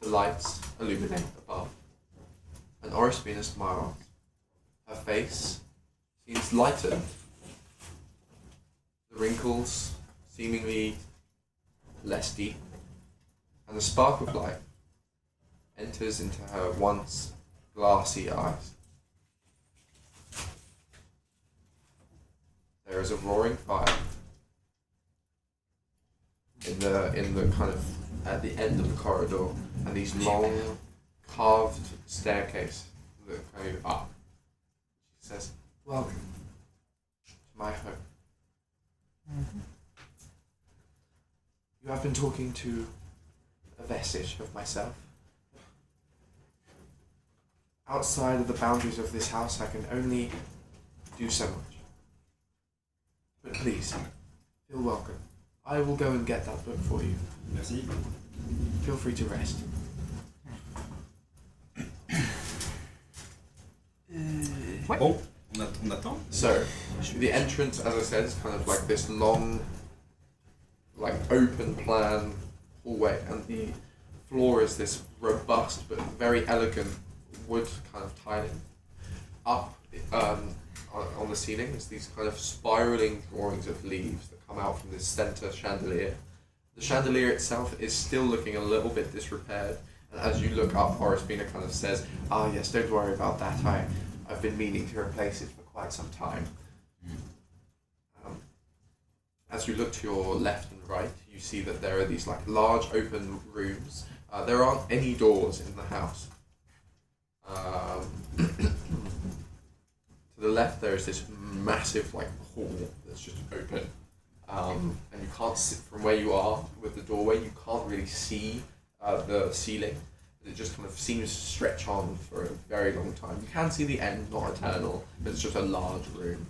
The lights illuminate above. And Orisbina smiles. Her face seems lightened. The wrinkles seemingly less deep. And a spark of light enters into her once glassy eyes. There is a roaring fire in the kind of at the end of the corridor, and these long carved staircase that go up. She says, "Welcome to my home." You have been talking to a vestige of myself. Outside of the boundaries of this house, I can only do so much. But please, feel welcome. I will go and get that book for you. Merci. Feel free to rest. Bon, on attend. So, the entrance, as I said, is kind of like this long, like open plan hallway, and the floor is this robust but very elegant wood kind of tiling. Up on the ceiling is these kind of spiraling drawings of leaves that come out from this center chandelier. The chandelier itself is still looking a little bit disrepaired, and as you look up, Horace kind of says, "Ah yes, don't worry about that. I've been meaning to replace it for quite some time." As you look to your left and right, you see that there are these like large open rooms. There aren't any doors in the house. To the left, there is this massive like hall that's just open, and you can't sit from where you are with the doorway. You can't really see the ceiling. It just kind of seems to stretch on for a very long time. You can see the end, not eternal, but it's just a large room.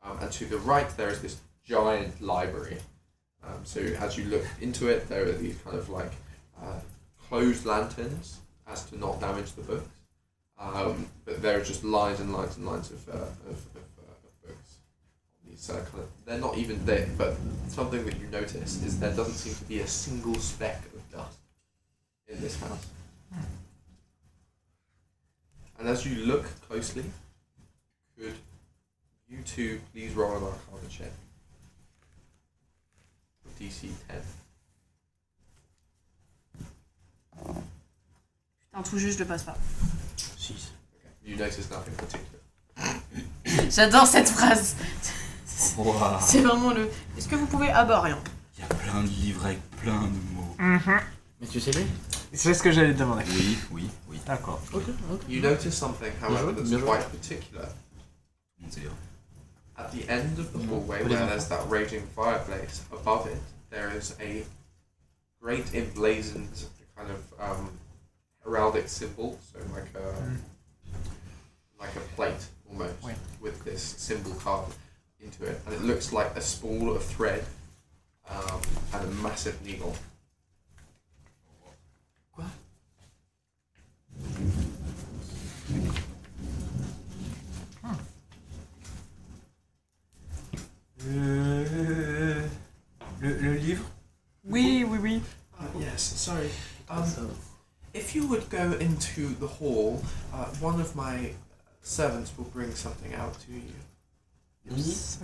And to the right, there is this giant library. So as you look into it, there are these kind of like closed lanterns as to not damage the books. But there are just lines and lines and lines of books. These kind of, they're not even thick, but something that you notice is there doesn't seem to be a single speck of dust in this house. And as you look closely, could you two please roll an Arcana check? DC 10. Putain, tout juste, je le passe pas. 6. Okay. You notice nothing particular. J'adore cette phrase. Wow. C'est vraiment le. Est-ce que vous pouvez. Ah bah rien. Il y a plein de livres avec plein de mots. Mais tu sais lire? C'est ce que j'allais te demander. Oui. D'accord. Ok. You notice something, however, that's quite particular. Tout le monde sait lire. At the end of the hallway, where there's that raging fireplace, above it, there is a great emblazoned kind of heraldic symbol, so like a plate almost, with this symbol carved into it, and it looks like a spool of thread and a massive needle. Quoi? Le livre? Oui. Yes, sorry. If you would go into the hall, one of my servants will bring something out to you. Allez.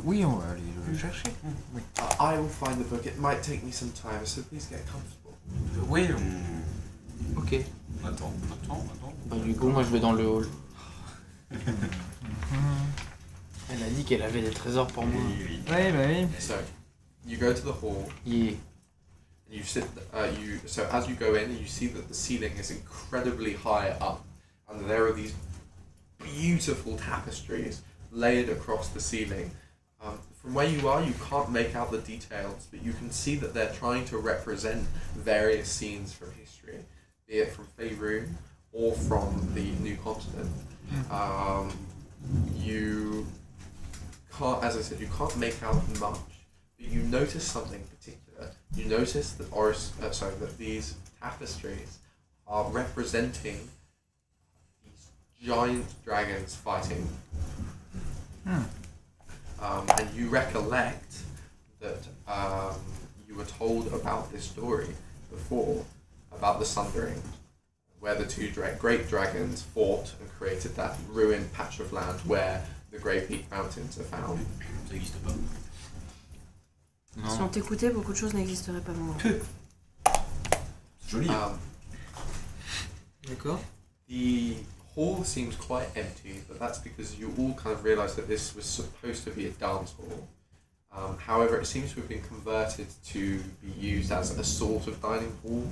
Oui, on va aller le chercher. Oui. I will find the book. It might take me some time, so please get comfortable. Oui, Ok. Attends. Bah, du coup, moi je vais dans le hall. Elle a dit qu'elle avait des trésors pour moi. Oui, bah oui. So, you go to the hall. Yeah. And you sit. So as you go in, you see that the ceiling is incredibly high up, and there are these beautiful tapestries laid across the ceiling. From where you are, you can't make out the details, but you can see that they're trying to represent various scenes from history, be it from Faerun or from the New Continent. You can't, as I said, you can't make out much, but you notice something particular. You notice that that these tapestries are representing these giant dragons fighting. And you recollect that you were told about this story before, about the Sundering, where the two great dragons fought and created that ruined patch of land where the Grey Peak Mountains are found. Ça n'existe pas. Si on t'écoutait, beaucoup de choses n'existeraient pas moins. C'est joli. D'accord. The hall seems quite empty, but that's because you all kind of realise that this was supposed to be a dance hall. However, it seems to have been converted to be used as a sort of dining hall,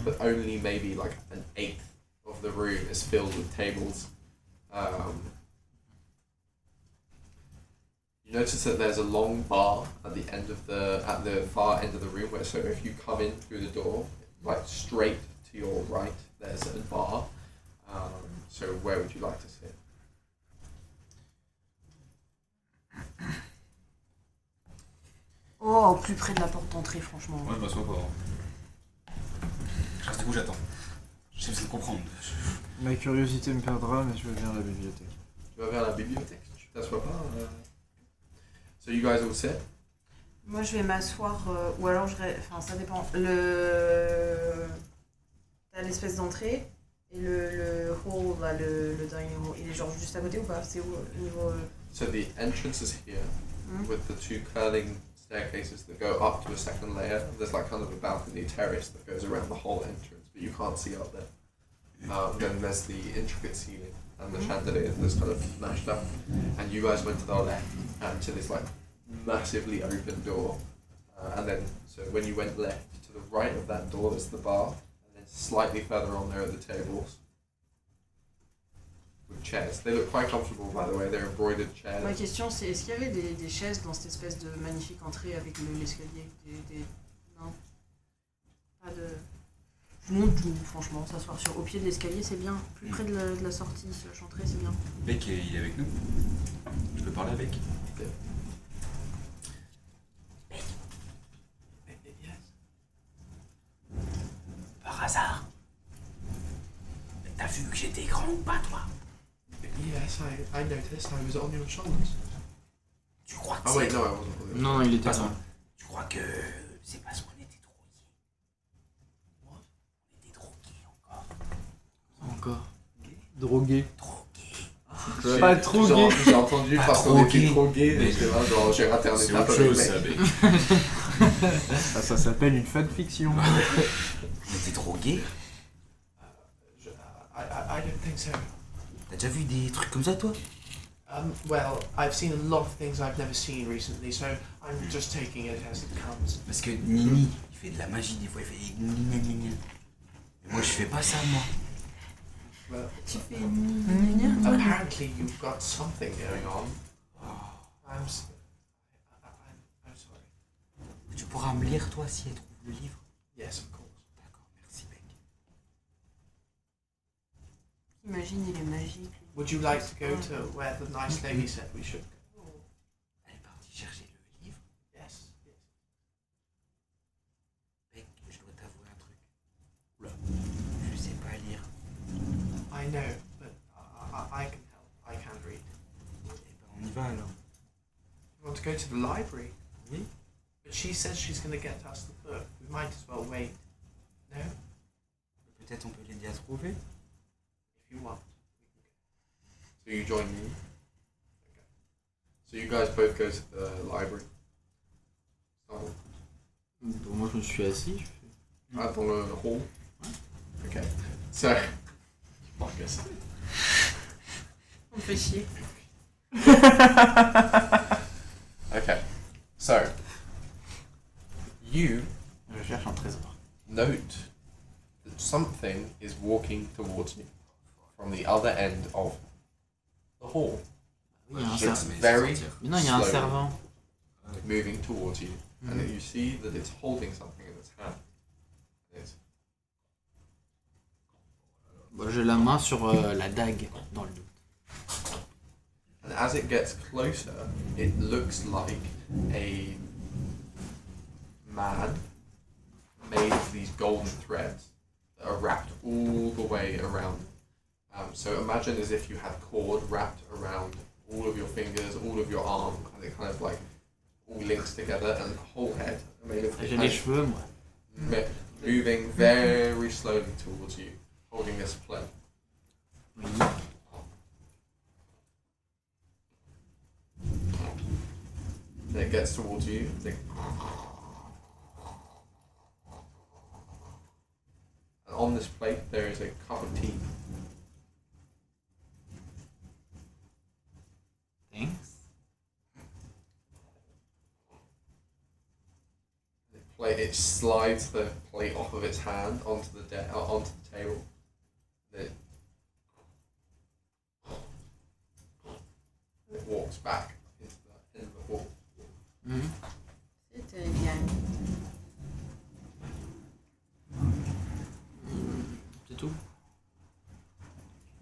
but only maybe like an eighth of the room is filled with tables. You notice that there's a long bar at the far end of the room, where so if you come in through the door, like straight to your right, there's a bar. So where would you like to sit? Oh, plus près de la porte d'entrée, franchement. Ouais, bah, soit pas. Je reste debout, j'attends. J'ai besoin de comprendre. Ma curiosité me perdra, mais je vais vers la bibliothèque. Tu vas vers la bibliothèque, tu t'assois pas. So you guys all sit? Moi, je vais m'asseoir, ou alors enfin, ça dépend. T'as l'espèce d'entrée, et le hall, là, le dining hall, il est genre juste à côté ou pas? C'est où au niveau... So the entrance is here, with the two curling staircases that go up to a second layer. There's like kind of a balcony terrace that goes around the whole entrance, but you can't see up there. Then there's the intricate ceiling and the chandelier that's kind of smashed up. And you guys went to the left and to this like massively open door. And then, so when you went left, to the right of that door there's the bar. And then slightly further on there are the tables. With chairs. They look quite comfortable, by the way. They're embroidered chairs. Ma question, c'est est-ce qu'il y avait des chaises dans cette espèce de magnifique entrée avec l'escalier Non. Pas de... Je monte tout, franchement. S'asseoir au pied de l'escalier, c'est bien. Plus près de la sortie, slash entrée, c'est bien. Beck, il est avec nous. Je peux parler avec. Yes. t'es grand ou pas, toi? Yes, I noticed. I was on your shoulders. Tu crois que Oh c'est... wait, no, I wasn't. Non, il était Parce- pas. Tu crois que c'est parce qu'on était drogués? What? On était drogués encore. Encore. Drogué. Drogués. Pas trop gay. J'ai entendu Pas parce trop qu'on était gay. trop gay. Mais Et j'étais là, genre, j'ai raté un C'est étape autre avec chose, le ça, mec. mec. Ça s'appelle une fanfiction. On était drogués? I don't think so. T'as déjà vu des trucs comme ça, toi? Well, I've seen a lot of things I've never seen recently, so I'm just taking it as it comes. Parce que Nini, il fait de la magie des fois, il fait gna gna gna gna. Mais moi, je fais pas ça, moi. Well, Tu fais gna Apparently, you've got something going on. I'm sorry. Tu pourras me lire, toi, si elle trouve le livre? Yes, of course. D'accord, merci, mec. Imagine, il est magique. Would you like to go to where the nice lady said we should go? Elle est partie chercher le livre. Yes. Mec, je dois t'avouer un truc. Oula, je sais pas lire. I know, but I can help. I can read. Eh ben, on y va alors. You want to go to the library? Oui. But she says she's going to get us the book. We might as well wait. No? Peut-être on peut l'aider à trouver. If you want. So you join me. Okay. So you guys both go to the library. Oh, Donc, moi je me suis assis. dans le hall. Okay. So. Marcus. On me fait chier. Okay. So. You Je cherche un trésor. note that something is walking towards you from the other end of the hall. Oui, il y a un It's servant. very Mais non, il y a un slowly servant. moving towards you, and you see that it's holding something in its hand. It's Bon, j'ai la main sur la dague dans le dos. And as it gets closer, it looks like a man made of these golden threads that are wrapped all the way around. So imagine as if you had cord wrapped around all of your fingers, all of your arm, and it kind of like all links together, and the whole head made of J'ai les cheveux, moi. moving very slowly towards you, holding this plate. Oui. Then it gets towards you. And on this plate there is a cup of tea. Thanks. It slides the plate off of its hand onto the onto the table. Then it walks back into the end of the hall. Mhm. C'était bien. C'est tout.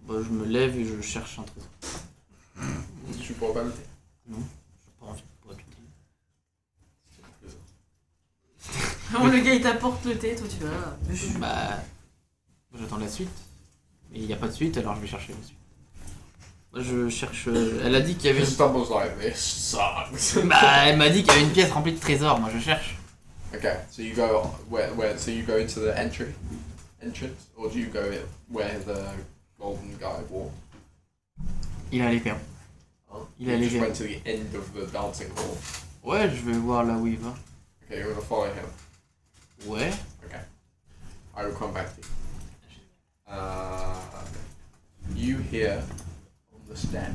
Bon, je me lève et je cherche un trésor. Tu bois pas le thé? Non, j'ai pas envie de boire du thé. Oh, le gars il t'apporte le thé, toi tu vas. Bah, j'attends la suite. Mais il n'y a pas de suite, alors je vais chercher la suite. Moi, je cherche. Elle a dit qu'il y avait. It stumbles like this sucks. Bah, elle m'a dit qu'il y avait une pièce remplie de trésors. Moi, je cherche. Okay, so you go so you go into the entrance, or do you go where the golden guy walked? Il a les perles. Il a You les just verres. went to the end of the dancing hall. Ouais, je vais voir là où il va. Okay, you're gonna follow him. Ouais. Okay, I will come back to you. You hear on the steps.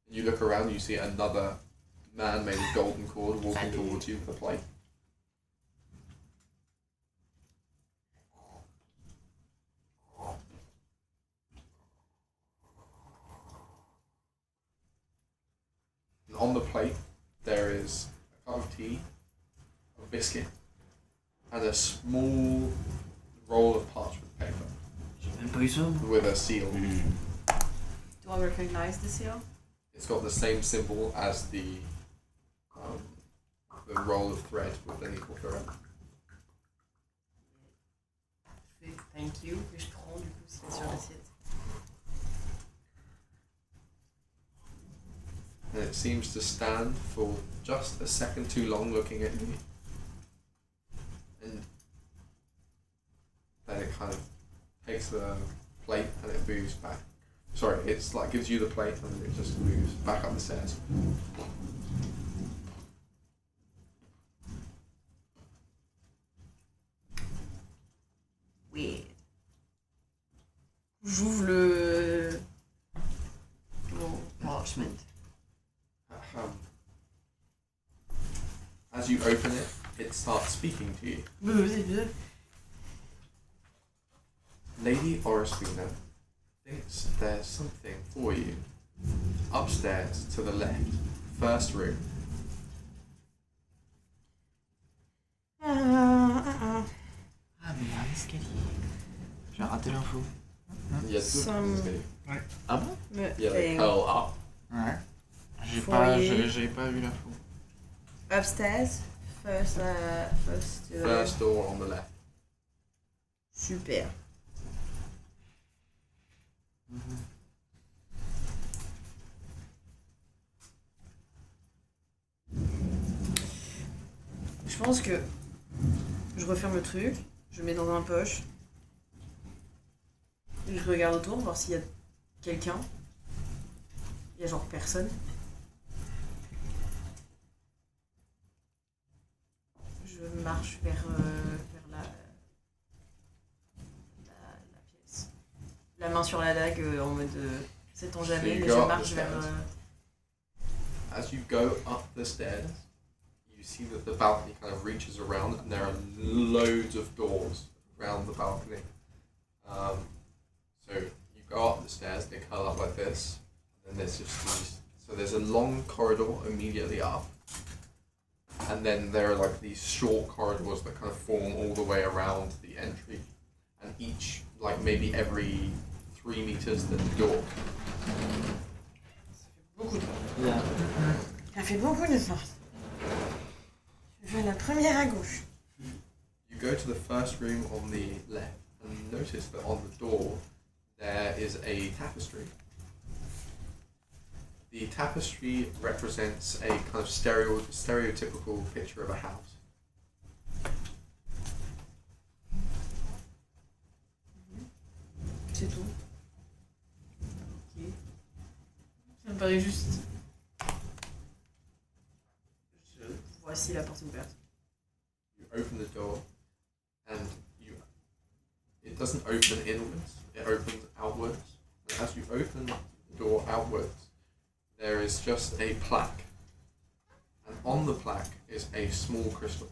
You look around, you see another man made of golden cord walking towards you with a plate. And on the plate, there is a cup of tea, a biscuit, and a small roll of parchment paper J'ai même pas eu ça. moi. with a seal. Do I recognize the seal? It's got the same symbol as the roll of thread with an equal thread. Thank you. Que je prends du coup, c'est sur l'assiette. And it seems to stand for just a second too long looking at you. And then it kind of takes the plate and it moves back. Sorry, it's like gives you the plate and then it just moves back up the stairs. Weird. J'ouvre le parchment. As you open it, it starts speaking to you. Lady Orosfina thinks there's something for you. Upstairs to the left, first room. Ah, mais il y a un escalier. J'ai raté l'info. Il y a deux Some- escaliers. Ah bon? Yeah, they curl up. Ouais. Foyer. J'ai pas vu l'info. Upstairs, first First door on the left. Super. Je pense que je referme le truc, je le mets dans un poche. Et je regarde autour, voir s'il y a quelqu'un. Il y a genre personne. Je marche vers la pièce. La main sur la dague en mode sait-on jamais, mais je marche vers. As you go up the stairs, you see that the balcony kind of reaches around, and there are loads of doors around the balcony. So you go up the stairs, they curl up like this, and then there's just these. So there's a long corridor immediately up, and then there are like these short corridors that kind of form all the way around the entry, and each like maybe every 3 meters there's a door. Beaucoup de portes. Yeah. Ça fait beaucoup de portes. Je vais la première à gauche. You go to the first room on the left, and you notice that on the door there is a tapestry. The tapestry represents a kind of stereotypical picture of a house. C'est tout. Ok. Ça me paraît juste. Voici la porte ouverte. You open the door, and it doesn't open inwards, it opens outwards. And as you open the door outwards, there is just a plaque. And on the plaque is a small crystal.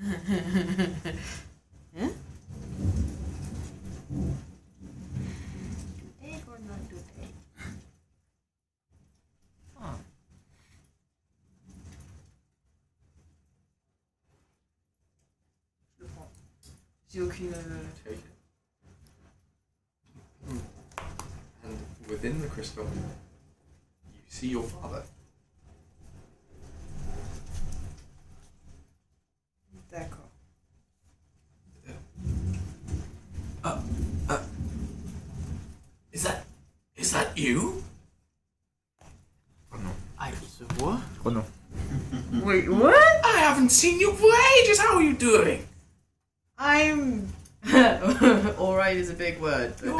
Je le prends. J'ai aucune. Take it. And within the crystal, you see your father. D'accord. Is that you? Ah, il se voit? Oh non. Wait, what? I haven't seen you for ages. How are you doing? I'm. Alright is a big word, but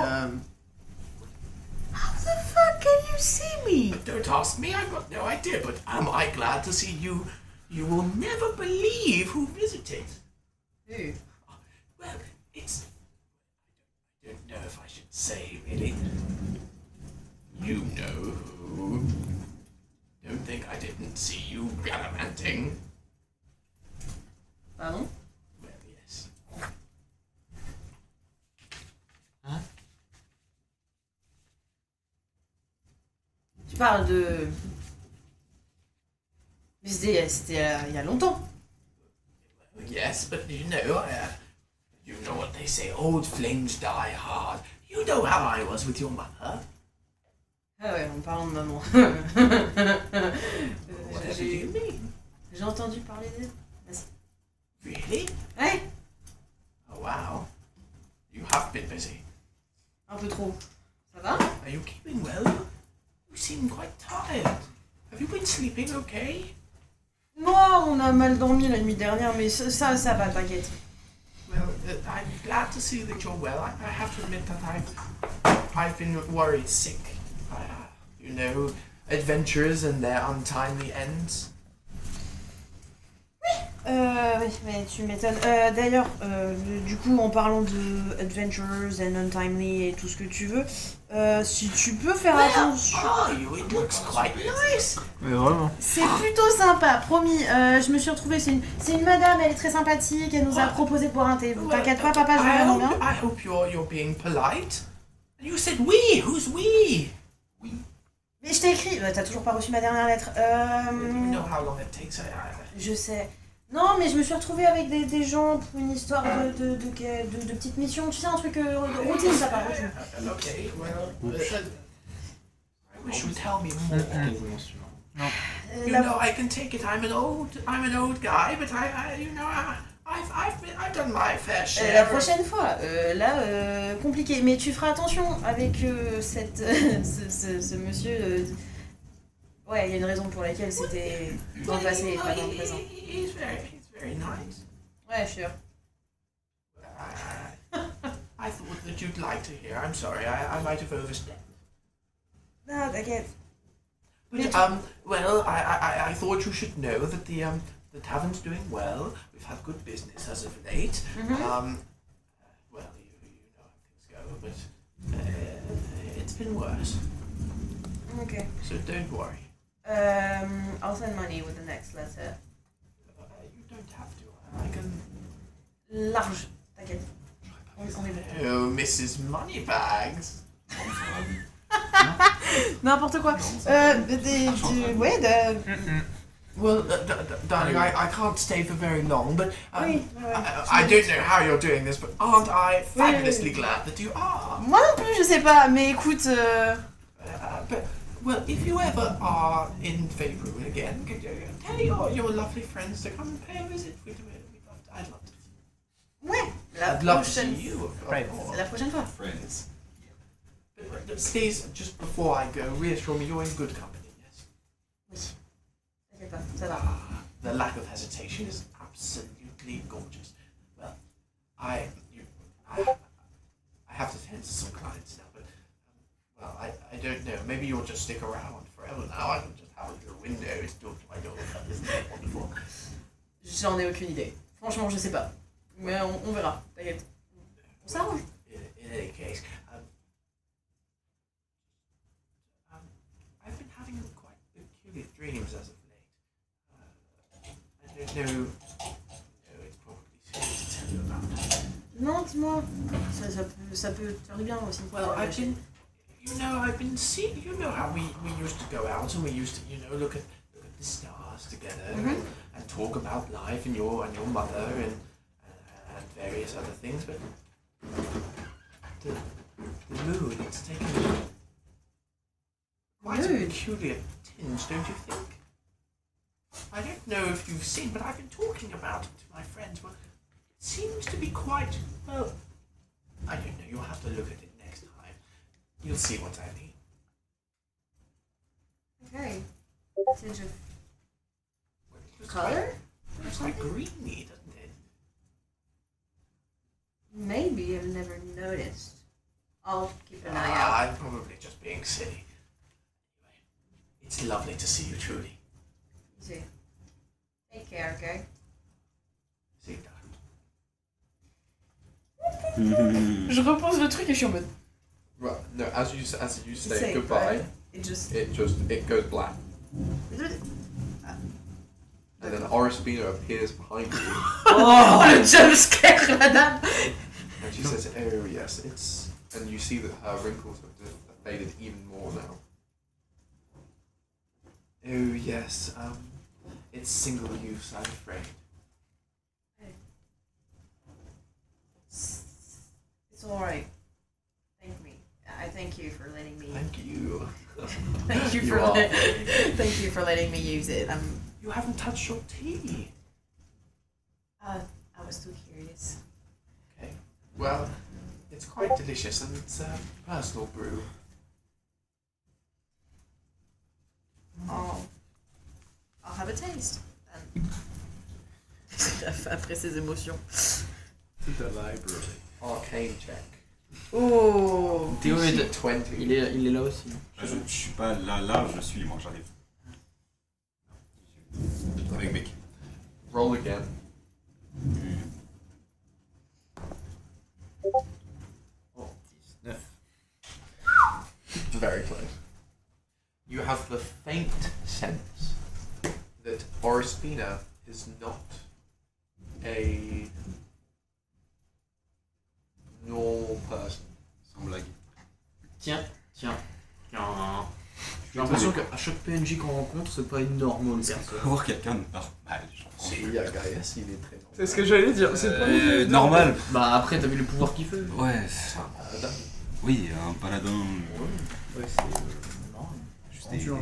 How the fuck can you see me? Don't ask me. I've got no idea. But am I glad to see you? You will never believe who visited. Who? Well, it's. I don't know if I should say, really. You know who. Don't think I didn't see you gallivanting. Pardon? Well, yes. Tu parles de. Mais c'était il y a longtemps. Yes, but you know what they say, old flames die hard. You know how I was with your mother. Ah ouais, en parlant de maman. Whatever do you mean? J'ai entendu parler d'elle. Vas-y. Really? Ouais, Oh wow. You have been busy. un peu trop. Ça va? Are you keeping well? You seem quite tired. Have you been sleeping okay? Moi, on a mal dormi la nuit dernière, mais ça va, t'inquiète. Well, I'm glad to see that you're well. I have to admit that I've been worried sick. You know, adventures and their untimely ends. Oui, mais tu m'étonnes. D'ailleurs, du coup, en parlant de Adventures and Untimely et tout ce que tu veux, si tu peux faire attention... Oh, it looks quite nice. Mais vraiment. C'est plutôt sympa, promis. Je me suis retrouvée, c'est une madame, elle est très sympathique, elle nous a proposé de boire un thé. T'inquiète pas, papa, je vais vraiment bien. I hope you're being polite. You said we. Who's we? Mais je t'ai écrit, t'as toujours pas reçu ma dernière lettre. You know how long it takes. Je sais. Non, mais je me suis retrouvée avec des gens pour une histoire de petite mission. Tu sais, un truc de routine, ça part. Routine. Okay, well, I wish you'd tell me more. You know, I can take it. I'm an old guy, but I've done my fair share. La prochaine fois, là, compliqué. Mais tu feras attention avec ce monsieur. Ouais, il y a une raison pour laquelle c'était dans le passé et pas dans le présent. He's very nice. Ouais, sûr. I thought that you'd like to hear. I'm sorry, I might have overstepped. Non, t'inquiète. But well, I thought you should know that the tavern's doing well. We've had good business as of late. Mm-hmm. Well, you know how things go, but it's been worse. Ok. So don't worry. I'll send money with the next letter. You don't have to. I can. Large, t'inquiète. On est bon. Oh, Mrs. Moneybags. N'importe quoi. Ouais, Well, darling, I can't stay for very long, but Oui, I don't know how you're doing this, but aren't I fabulously glad that you are? Moi non plus, je sais pas, mais écoute. But, well, if you ever are in Favorite again, could you tell your lovely friends to come and pay a visit? I'd love to. Ouais, la I'd love to prochaine. see you, of Right. course. La prochaine fois. Friends. But please, just before I go, reassure me you're in good company, yes? Oui. T'inquiète pas, ça va. The lack of hesitation is absolutely gorgeous. Well, I have to tend to some clients now, but well, I don't know. Maybe you'll just stick around forever now. I can just have a little window to talk to my daughter. Isn't that wonderful? J'en ai aucune idée. Franchement, je sais pas. Mais on verra, t'inquiète. On s'arrange. In any case, I've been having quite peculiar dreams as of late. I don't know. No, it's probably too late to tell you about that. Non, dis-moi. Ça peut te faire du bien aussi. Well, I've been seeing. You know how we used to go out and we used to, look at the stars together and talk about life and your mother and various other things, but the mood, it's taken quite a peculiar tinge, don't you think? I don't know if you've seen, but I've been talking about it to my friends. Well, it seems to be quite, well, I don't know, you'll have to look at it next time. You'll see what I mean. Okay. Tinge of Well, it looks color? It looks like greeny, doesn't it? Maybe I've never noticed. I'll keep an eye out. I'm probably just being silly. Anyway, it's lovely to see you, truly. See. Take care, okay? See you, Je repose le truc et je suis en mode. Right, no, as you say Say goodbye, It just. it goes black. And then Orisbina appears behind you, Oh, le jumpscare, madame! and she says, "Oh yes, it's." And you see that her wrinkles have faded even more now. Oh yes, it's single use, I'm afraid. It's alright. Thank me. I thank you for letting me. Thank you. Thank you You for are. thank you for letting me use it. You haven't touched your tea. I was too curious. Okay. Well, it's quite delicious and it's a personal brew. I'll have a taste. Après ses émotions. To the library. Arcane check. Oh. Théo est, DC 20. il est là aussi. Je suis pas là, je suis, moi, j'arrive. Avec mec. Roll again. Oh, 19. Very close. You have the faint sense that Orospina is not a normal person. Sans blague. Tiens. J'ai l'impression qu'à chaque PNJ qu'on rencontre, c'est pas une normale Est-ce qu'on personne. peut voir quelqu'un de normal, genre. Si, Gaius, il est très normal. C'est ce que j'allais dire, c'est pas Normal. Bah après, t'as vu le pouvoir qu'il fait. Ouais. C'est un paladin. Oui, un paladin. Ouais, c'est Non. Juste Dur.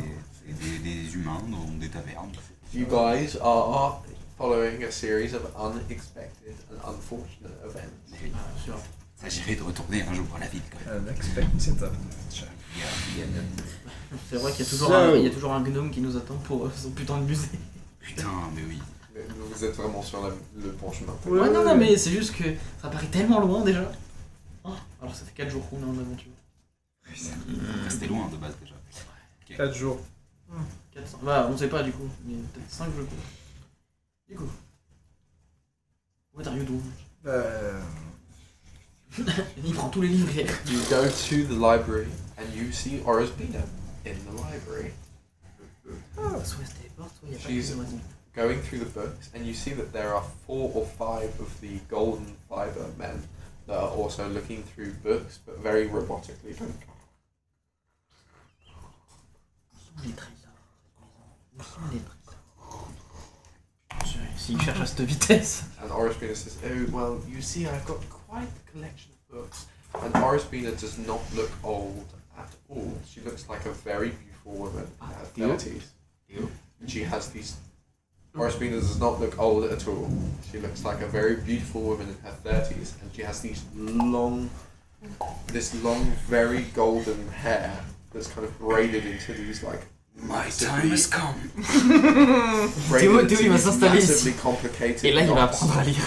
des humains dans des tavernes. You guys are following a series of unexpected and unfortunate events. Mais oui, Ah, sûr. s'agirait de retourner un jour à la ville quand même. Unexpected. C'est vrai qu'il y a toujours un gnome qui nous attend pour son putain de musée. Putain, mais oui. Mais vous êtes vraiment sur le bon chemin. Ouais, non, mais c'est juste que ça paraît tellement loin déjà. Oh, alors ça fait 4 jours qu'on est en aventure. C'était loin de base déjà. 4 jours. 400. Bah, on sait pas du coup, mais peut-être 5 jours. Du coup. What are you doing? Il prend tous les livres. You go to the library and you see Orospina in the library. Soit se téléporte, soit il y a pas She's de raison. going through the books and you see that there are 4 or 5 of the golden fiber men that are also looking through books but very robotically. Les trésors. Où sont les trésors? S'il cherche à cette vitesse. And Orospina says, "Oh well, you see, I've got quite a collection of books." And Orospina does not look old at all. She looks like a very beautiful woman in her Theo? 30s. And she has these. Orospina does not look old at all. She looks like a very beautiful woman in her 30s, and she has these long, very golden hair that's kind of braided into these like. My time has come. braided Théo, into il va these s'installer ici. massively complicated Et là, il va knots. apprendre à lire.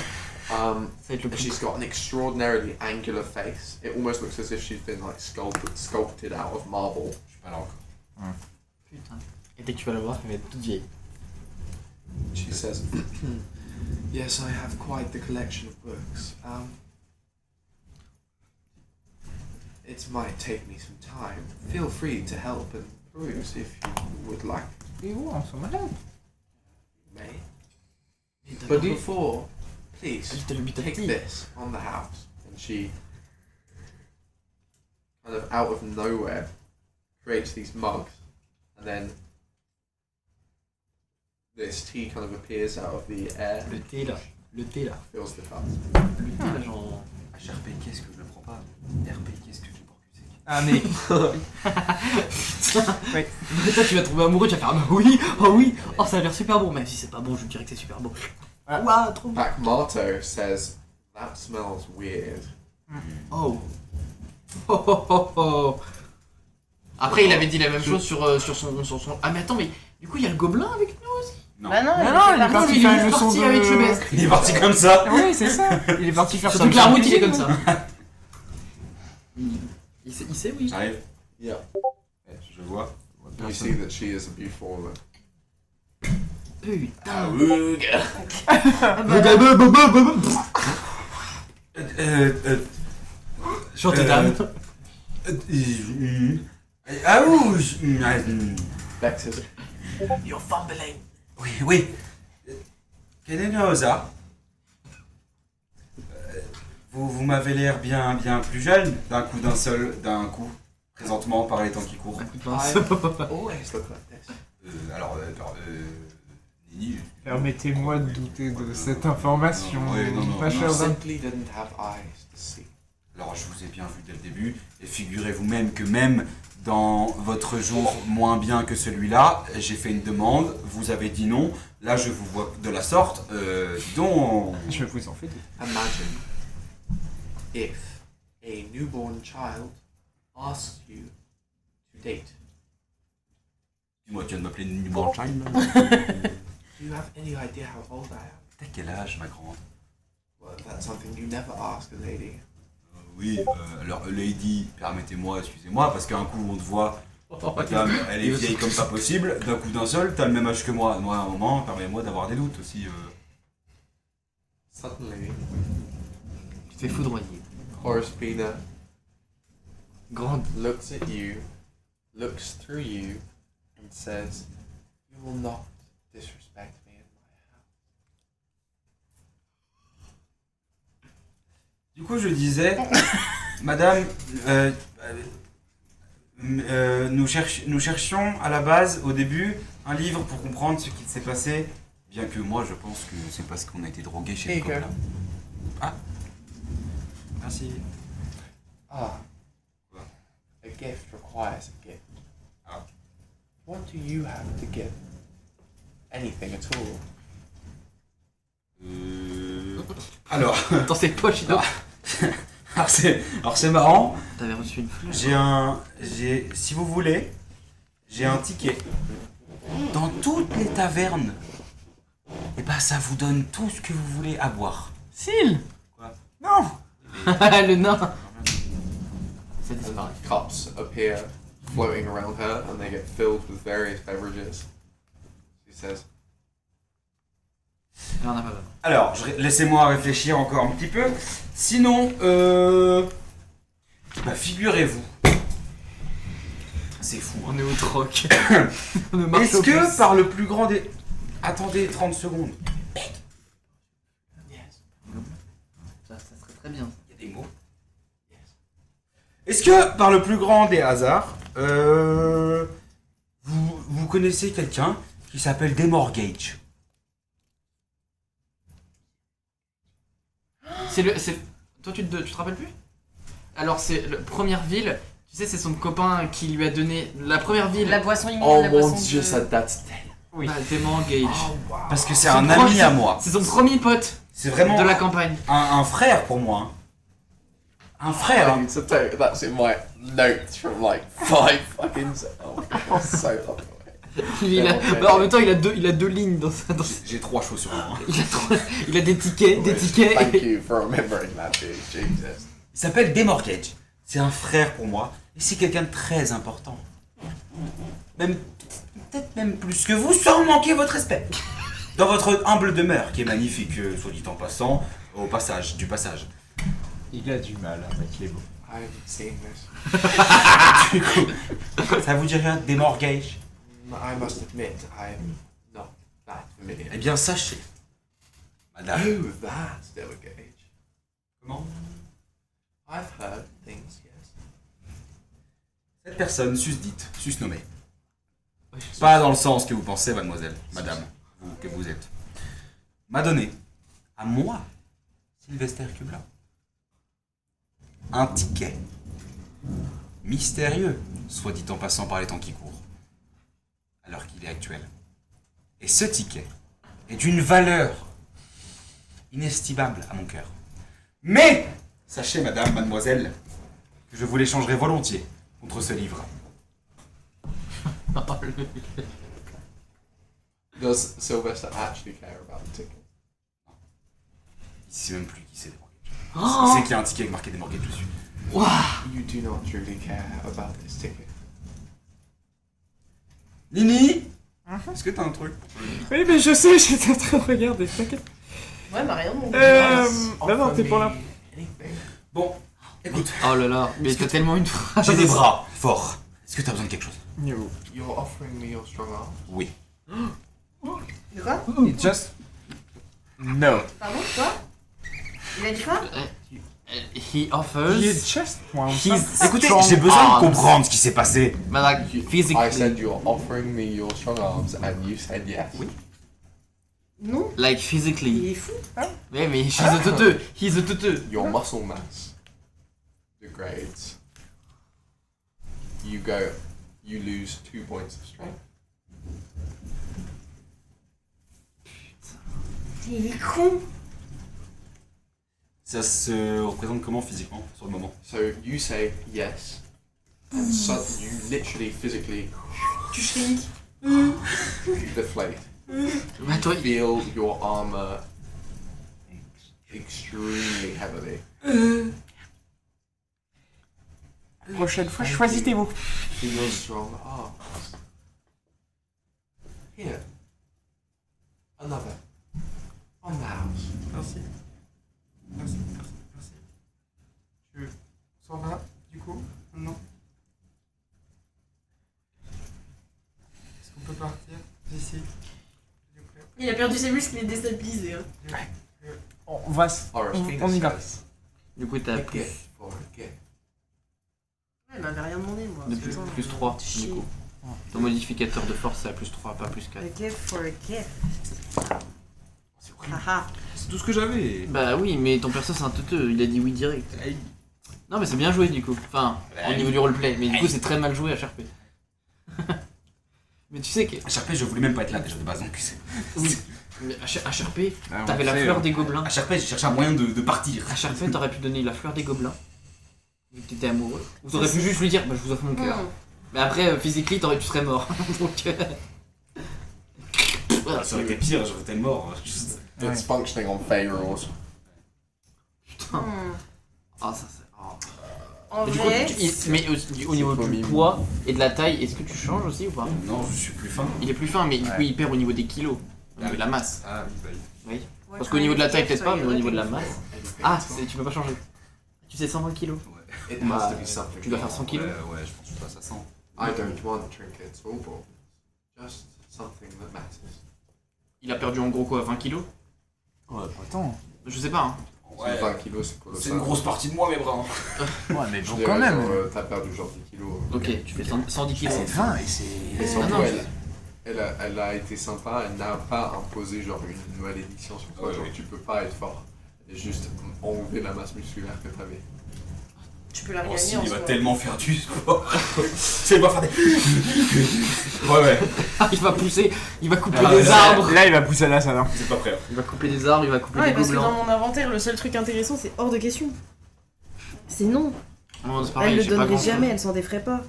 Um, Ça va être le And plus. she's got an extraordinarily angular face. It almost looks as if she's been like sculpted out of marble. Je suis pas là encore. Putain. Et dès que tu vas la voir, elle va être toute vieille. She says, "Yes, I have quite the collection of books. It might take me some time. Feel free to help and peruse if you would like. Et où on s'en malade? May. Et But before, please t'as le but à take petit. this on the house." And she, kind of out of nowhere, creates these mugs, and then this tea kind of appears out of the air, Le thé là. Le thé là. fills the cup. Le thé là, genre. HRP, qu'est-ce que je le prends pas? RP, qu'est-ce que je le prends plus sec? Ah mais... Ouais. Mais toi, tu vas tomber amoureux, tu vas faire ah bah oui, oh oui, oh ça a l'air super bon, même si c'est pas bon, je dirais que c'est super bon. Ah. Ouah, trop bon. Pakmato says, "That smells weird." Oh. Oh, oh, oh, oh. Après, il avait dit la même chose sur son. Ah, mais attends, mais du coup, il y a le gobelin avec nous aussi. Non. Bah non, Non, non, il est parti il faire est une juste leçon parti de... avec Chebest. Il est parti comme ça. Oui, c'est ça. Il est parti faire Surtout que la route, il est comme ça. Il sait, oui. J'arrive. Yeah. Je vois. You see that she is a beautiful woman. Putain. Chante dame. Ah ouh. Vexed. You're fumbling. Oui, oui. Quelle est Noza? Vous m'avez l'air bien plus jeune d'un coup, présentement par les temps qui courent. I always look like this. Nini. Permettez-moi de douter de cette information. Ouais, non, ma You chère dame. simply didn't have eyes to see. Alors je vous ai bien vu dès le début, et figurez-vous même que même dans votre jour moins bien que celui-là, j'ai fait une demande, vous avez dit non, là je vous vois de la sorte, dis donc... Je vous en fais deux. Imagine if a newborn child asks you to date. Dis-moi, tu viens de m'appeler newborn child là? Do you have any idea how old I am? T'as quel âge, ma grande? Well, that's something you never ask a lady. Oui, alors lady, permettez-moi, excusez-moi, parce qu'un coup on te voit, madame, elle est vieille comme pas possible, d'un coup d'un seul, t'as le même âge que moi. Moi, à un moment, permets-moi d'avoir des doutes aussi. Suddenly, Tu t'es foudroyé. Horaspina Grande. looks at you, looks through you, and says, "You will not disrespect me in my house." Du coup, je disais, madame, nous cherchions à la base, au début, un livre pour comprendre ce qui s'est passé, bien que moi, je pense que c'est parce qu'on a été drogué chez les Here you go. gobelins. Ah, merci. Ah. Quoi? A gift requires a gift. Ah. What do you have to give? Anything at all? Alors, Dans ses poches, il doit... alors c'est marrant. T'avais reçu une fleur. Si vous voulez, j'ai un ticket. Dans toutes les tavernes, et bah ça vous donne tout ce que vous voulez à boire. Sil. Quoi? Non. Le nain. Ça disparaît. Cups appear floating around her and they get filled with various beverages. She says, Elle en a pas besoin. Alors, laissez-moi réfléchir encore un petit peu. Sinon, bah figurez-vous. C'est fou. On est au troc. On ne marche Est-ce au que pouce. par le plus grand des... Attendez 30 secondes. Ça serait très bien. Il y a des mots. Est-ce que par le plus grand des hasards, vous connaissez quelqu'un qui s'appelle Demorgage? Toi, tu te rappelles plus? Alors, c'est la première ville. Tu sais, c'est son copain qui lui a donné la première ville. La boisson immonde, "Oh la mon boisson Dieu, de... ça date tellement." Oui. Dément Gage. wow. Parce que c'est Son un premier- ami à moi. C'est son premier pote C'est vraiment de la campagne. un frère pour moi. Un frère. I need to take that's in my notes from like 5 fucking. Oh, God, so long. Lui, il a... bah, en même temps, il a deux lignes dans sa... J'ai 3 choses sur moi. Il a des tickets, des tickets. Thank you for remembering that, dude. Jesus. Il s'appelle Demorgage. C'est un frère pour moi. Et c'est quelqu'un de très important. Même, peut-être même plus que vous, sans manquer votre respect. Dans votre humble demeure, qui est magnifique, soit dit en passant, du passage. Il a du mal avec les mots. I've seen this. Du coup, ça vous dit rien, Demorgage? I must admit, I'm not that familiar. Eh bien, sachez, madame. Oh, that's Delegate. Comment? I've heard things, yes. Cette personne susnommée. Pas dans le sens que vous pensez, mademoiselle, madame, vous que vous êtes. M'a donné, à moi, Sylvester Kubla, un ticket mystérieux, soit dit en passant par les temps qui courent, alors qu'il est actuel. Et ce ticket est d'une valeur inestimable à mon cœur. Mais, sachez, madame, mademoiselle, que je vous l'échangerai volontiers contre ce livre. Does Sylvester actually care about the ticket? Il sait même plus qui c'est Demorgage. Oh. Il sait qu'il y a un ticket avec marqué Demorgage dessus. Waouh. You do not truly care about this ticket. Nini, est-ce que t'as un truc? Oui, mais je sais, j'étais en train de regarder, t'inquiète. Ouais, Marion, mon Non, t'es pour là. Anything. Bon, écoute, Oh là là, mais t'as tellement une phrase. j'ai des bras forts. Est-ce que t'as besoin de quelque chose? You're offering me your strong arm? Oui. Quoi? It just... No. Pardon, quoi? Il a dit quoi? He offers. You just want He's Écoutez, strong j'ai besoin de arms. comprendre ce qui s'est passé. But like I physically, said you're offering me your strong arms, and you said yes. Oui. Non? like Il physically. est fou, hein? Ouais, mais he's a teuteux. He's a teuteux. Your muscle mass. upgrades, you lose 2 points of strength. Il est con. Ça se représente comment physiquement sur le moment? So you say yes, and you literally physically Tu shrink. deflate. Bah, toi, Feel your armor extremely heavily. Prochaine fois, choisis tes mots. Feel your strong arms. Here. Another. On the house. Merci. Merci. Tu s'en vas, du coup, maintenant? Est-ce qu'on peut partir d'ici, s'il vous plaît? Il a perdu ses muscles, il est déstabilisé. Hein. On va. Or as On Finger y va. says, du coup, t'as a plus, gift for a gift. Ouais, il m'avait rien demandé, moi. de plus, plus 3 du coup. Ton modificateur de force c'est à plus 3, pas plus 4. A gift for a gift. C'est horrible. Haha. C'est tout ce que j'avais. Bah oui, mais ton perso c'est un teuteux, il a dit oui direct. Non mais c'est bien joué du coup, enfin au niveau du roleplay, mais du coup c'est très mal joué à HRP. Mais tu sais que... HRP, je voulais même pas être là déjà de base, donc c'est... Oui, mais HRP, Ah, on t'avais la sait, fleur des gobelins. HRP, j'ai cherché un moyen de partir. HRP, t'aurais pu donner la fleur des gobelins, vu que t'étais amoureux. Ou t'aurais pu juste lui dire, bah je vous offre mon cœur. Mais après, physiquement, tu serais mort. Donc... Ça aurait été pire, j'aurais été mort. Juste... It's functioning on failures. Putain. Ah ça c'est... Oh. En Mais du coup, vrai, mais au niveau du poids et de la taille, est-ce que tu changes aussi ou pas? Non, je suis plus fin. Il est plus fin, mais du coup il perd au niveau des kilos, au niveau de la masse. Ah oui, bah oui. Oui. Parce qu'au niveau de la taille, peut-être pas, mais au niveau de la masse. Ah, tu peux pas changer. Tu sais 120 kilos. It Bah, has to be something. tu dois faire 100 kilos. Ouais, je pense que je passe à 100. I don't want trinkets or balls. Just something that matters. Il a perdu en gros quoi, 20 kilos? Ouais, pas tant. Je sais pas, hein. Ouais, 20 kilos, c'est colossal. c'est une grosse partie de moi, mes bras. Ouais, mais Je bon, dirais, quand même. genre, t'as perdu genre 10 kilos. Ok, tu fais 110 kilos. C'est 20 et Et c'est. surtout, non, elle a été sympa, elle n'a pas imposé genre une nouvelle édition sur toi, Ouais, genre ouais. tu peux pas être fort. Et juste enlever la masse musculaire que t'avais. tu peux la Oh, regagner si, en il va soi. tellement faire du sport. C'est pas faire des... Ouais. Il va pousser, il va couper Ah, des ouais, arbres. Là, il va pousser à la salle. Hein. C'est pas prêt. Il va couper des arbres, il va couper Ouais, des parce que dans gobelins. mon inventaire, le seul truc intéressant, c'est hors de question. C'est non. Non, c'est pareil, Elle le j'ai pas donnerait grand-chose. jamais, elle s'en défrait pas.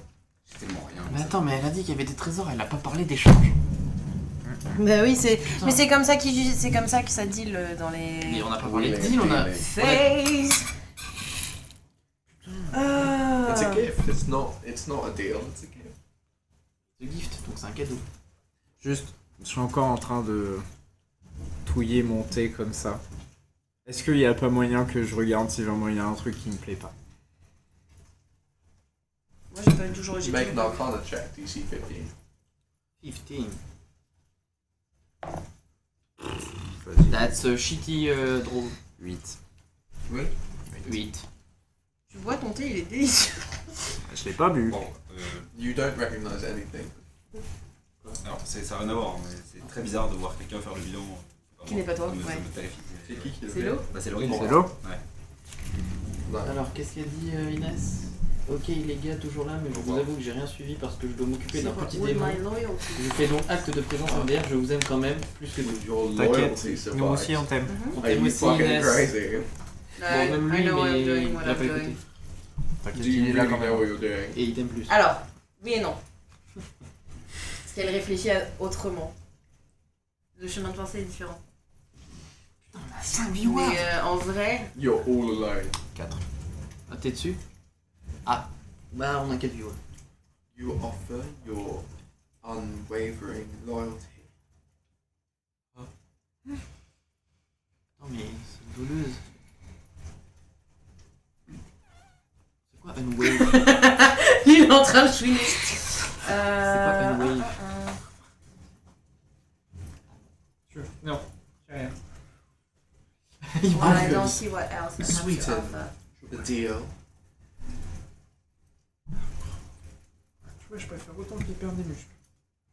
C'est tellement rien. Mais attends, mais elle a dit qu'il y avait des trésors, elle a pas parlé d'échange. Bah oui, c'est. Putain. Mais c'est comme ça que ça deal dans Mais les. on a pas parlé de deal, on a... Phase. It's a gift, it's not a deal, it's a gift. The gift, donc c'est un cadeau. Juste, je suis encore en train de touiller mon thé comme ça. Est-ce qu'il n'y a pas moyen que je regarde si vraiment il y a un truc qui me plaît pas? Moi j'ai pas toujours j'ai Make an arcana check, DC 15. 15. Vas-y. That's a shitty draw. 8. Oui. 8. Tu vois ton thé, il est délicieux. Je l'ai pas bu. Bon, You don't recognize anything. alors ça n'a rien à voir, hein, mais c'est très bizarre de voir quelqu'un faire le bilan. Qui n'est pas toi, Ça me ouais. terrifie. C'est qui le C'est fait? l'eau. Bah c'est Laurie. C'est l'eau? Non. Alors, qu'est-ce qu'elle dit Inès? Ok les gars, toujours là, mais je vous avoue que j'ai rien suivi parce que je dois m'occuper d'un petit With démon. my loyalty. Je fais donc acte de présence MDR, je vous aime quand même, plus que vous. Your T'inquiète, loyalty nous survives. aussi on t'aime. On Are t'aime you aussi fucking Inès. crazy? Bon, même lui, I know what I'm mais doing, what il a I'm pas doing. écouté. T'inquiète, Do il you est là really quand know même. what you're doing? Et il t'aime plus. Alors, oui et non. Parce qu'elle réfléchit autrement. Le chemin de pensée est différent. Mais en vrai, You're all alone. 4. Ah, t'es dessus? Ah. Bah, on a 4 viewers. You offer your unwavering loyalty. Non mais c'est une voleuse. C'est quoi un wave? il est en train de chouiner. C'est quoi un wave? Non, j'ai rien. I don't see what else I have to Sweeten offer. the deal. Tu vois, je préfère autant qu'il perde des muscles.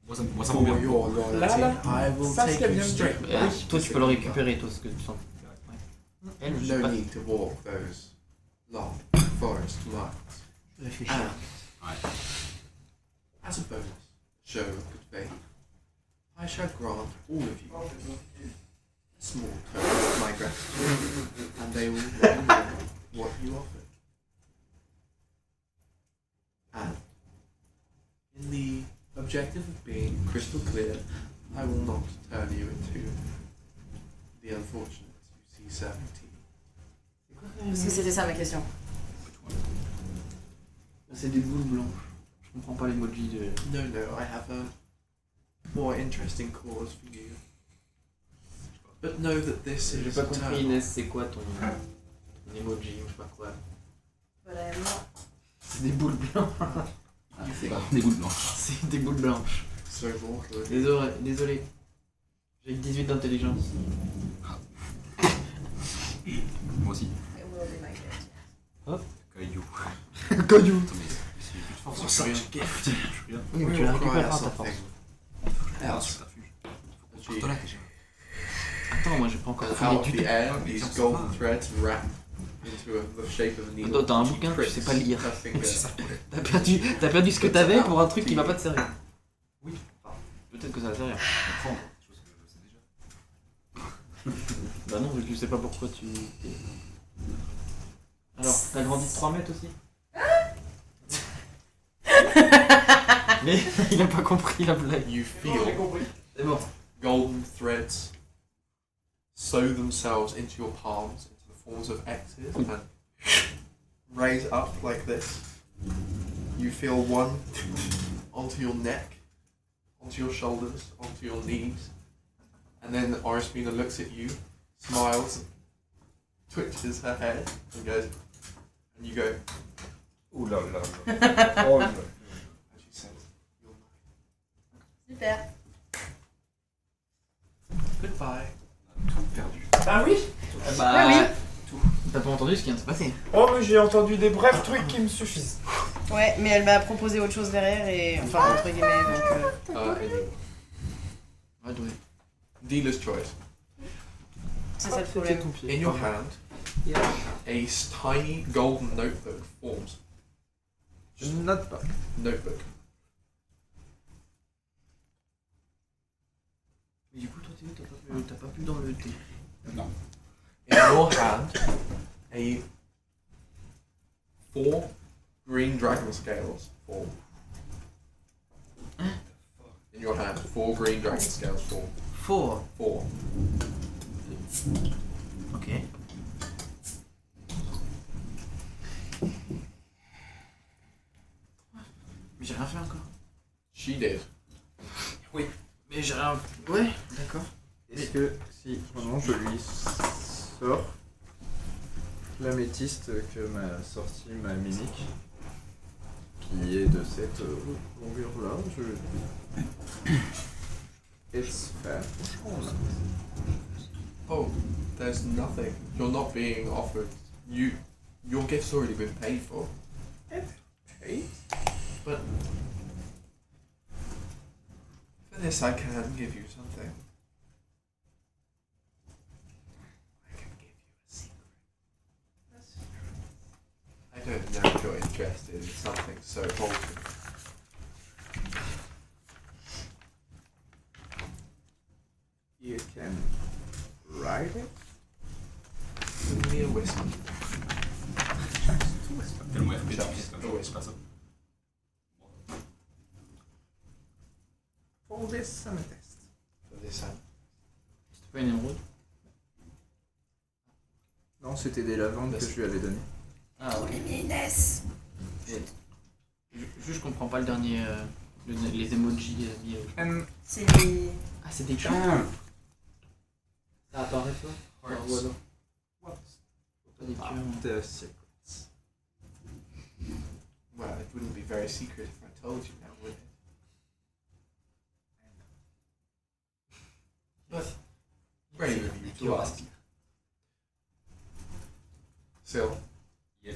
Moi ça me For rend bien. your loyalty, Là, I will ça, take c'est you bien straight dit. back. Toi tu peux le récupérer, toi, ce que tu sens. Ouais. Elle, je sais No pas. need to walk those long forest lies. Réfléchir. And, as a bonus, show of good faith, I shall grant all of you a small token of my gratitude, and they will remember what you offered. And, in the objective of being crystal clear, I will not turn you into the unfortunate you see serving tea. Parce que c'était ça ma question. C'est des boules blanches. Je comprends pas l'emoji de. No, I have a more interesting cause for you. But know that this J'ai is pas compris eternal. Inès, c'est quoi ton emoji ou je sais pas quoi. C'est des boules blanches. You think Des boules blanches. C'est des boules blanches. so mortal. Désolé. J'ai 18 d'intelligence. Moi aussi. It will be my gift. Caillou. Caillou. Attends, mais c'est plus de force. For Je suis such rien. a gift, Je suis rien. Oui, mais we tu la require récupéreras ta force. something Else. else. Faut qu'on là déjà. Attends, moi j'ai pas encore Out fouillé of du the tout. air, mais these ça, golden ça. threads wrap into the shape of a needle. Toi, t'as un She bouquin, tu pricks sais pas lire. her finger. C'est ça le problème. T'as perdu ce que t'avais pour un truc qui va pas te servir. Oui. Peut-être que ça va te servir. Prendre. Chose que je sais déjà. Bah non, vu que je sais pas pourquoi tu. Alors, t'as grandi de 3 mètres aussi. Mais il a pas compris la blague. You feel C'est bon. golden threads sew themselves into your palms, into the forms of X's, and raise up like this. You feel one onto your neck, onto your shoulders, onto your knees, and then Orismina looks at you, smiles, twitches her head, and goes, and you go, Ouh là là. Oh là. and she says, "You're mine. Super. Goodbye." Tout perdu. Ah oui. Bah oui. T'as pas entendu ce qui vient de se passer. Oh, mais j'ai entendu des brefs trucs qui me suffisent. Ouais, mais elle m'a proposé autre chose derrière et enfin entre guillemets donc. Anyway. Ouais, ouais. Dealer's choice. C'est ça le problème. ton pied. In your hand, Yeah. a tiny golden notebook forms. Je ne note pas. Notebook. Mais du coup, toi, Théo, t'as pas pu dans le thé. Non. In your hand, a 4 green dragon scales form. In your hand, 4 green dragon scales form. 4. 4. Ok. Mais j'ai rien fait encore. She did. Mais j'ai rien. Ouais, d'accord. Est-ce que si vraiment je lui sors l'améthyste que m'a sorti ma mimique, qui est de cette longueur-là, je... It's fair. Oh, there's nothing. You're not being offered. Your gift's already been paid for. Okay. But for this, I can give you something. I can give you a secret. I don't know if you're interested in something so wholesome. You can ride it? Give me a whisper. Tellement RPG, Just c'est a whisper. pas ça. For this amethyst. For this, C'était pas une émeraude. Non, c'était des lavandes que je lui avais donné. Ah ouais. Inès. Juste, je comprends pas le dernier. Les emojis mis. C'est les... Ah, c'est des Ah. Ça apparaît toi. Hearts. Ou alors. Pas des cœurs. The secrets. well, it wouldn't be very secret if I told you now, would it? But brave of you to ask. Sil. Yeah.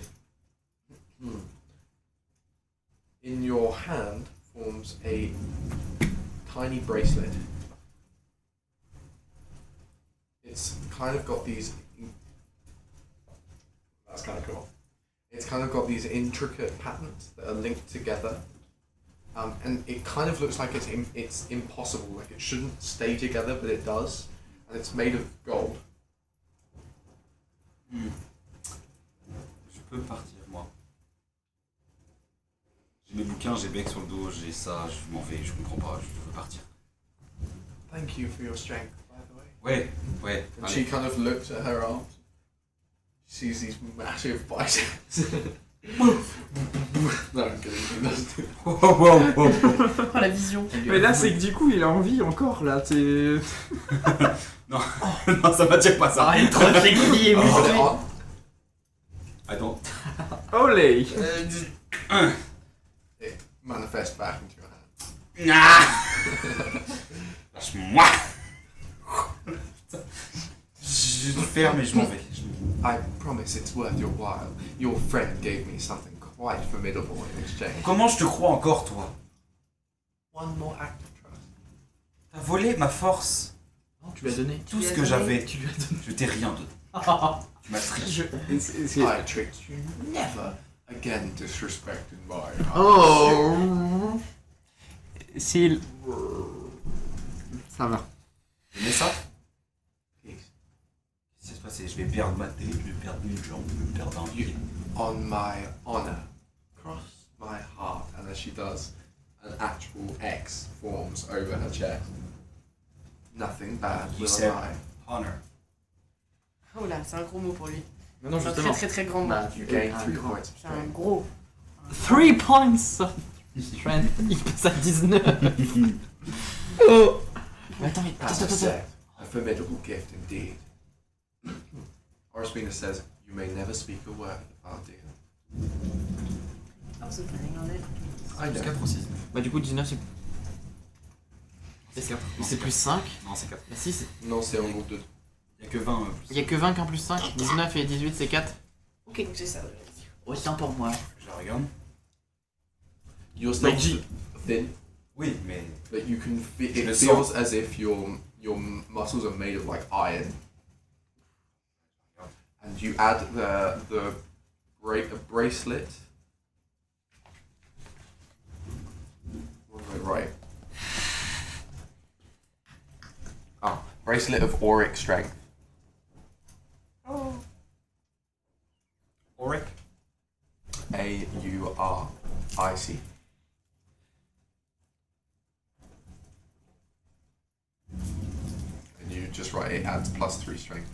In your hand forms a tiny bracelet. It's kind of got these. That's kind of cool. it's kind of got these intricate patterns that are linked together. And it kind of looks like it's impossible, like it shouldn't stay together, but it does. And it's made of gold. Je peux partir, moi. J'ai mes bouquins, j'ai bec sur le dos, j'ai ça, je m'en vais, je comprends pas, je veux partir. Thank you for your strength, by the way. Ouais, ouais. And allez. she kind of looks at her arms. She sees these massive biceps. No, I'm kidding. She doesn't do that. Wow. Oh la vision. Mais là, c'est que du coup, il a envie encore, là. T'es... Non, non, ça m'attire pas ça. Ah, il est trop sexy et Put musclé. it on. Attends. Olé. It manifests back into your hand. Ah. Lâche-moi. Je ferme et je m'en vais. I promise it's worth your while. Your friend gave me something quite formidable in exchange. Comment je te crois encore, toi? One more act of trust. T'as volé ma force. Non, tu lui as donné. Tout ce que j'avais. Tu lui as donné. Je t'ai rien donné. Tu m'as triché. I tricked you. Never again disrespected my house. Oh. S'il... Ça va. Tu mets ça? Please. Qu'est-ce qui va se passer? Je vais perdre ma tête, je vais perdre mes jambes, je vais perdre un pied. On my honor, cross my heart. And as she does, an actual X forms over her chest. Nothing bad You will said- arrive. Honor. Oh là, c'est un gros mot pour lui. Mais non, C'est un justement. très très très grand mot. Bah, You gain Ah, 3 grand. points of C'est un strength. gros. 3 points of strength. Il passe à 19. Oh. Mais attends, As I attends. said, a formidable gift indeed. Orsmina says, you may never speak a word of our deal. I was planning on it. I Plus know. 4 ou 6? Bah, du coup, 19, C'est 4. c'est plus 5. Non, c'est 4. Bah, si, c'est. Non, c'est en groupe 2. Il y a que 20 plus. Il y a que 20 qu'un plus 5. 19 et 18, c'est 4. Ok, donc j'ai ça. Autant pour moi. Je la regarde. You're still G. thin, Oui, mais. but you can. It Je le feels as if your muscles are made of like iron. And you add the bracelet. What am I right? Oh, bracelet of auric strength. Oh. Auric. A-U-R-I-C. And you just write it adds +3 strength.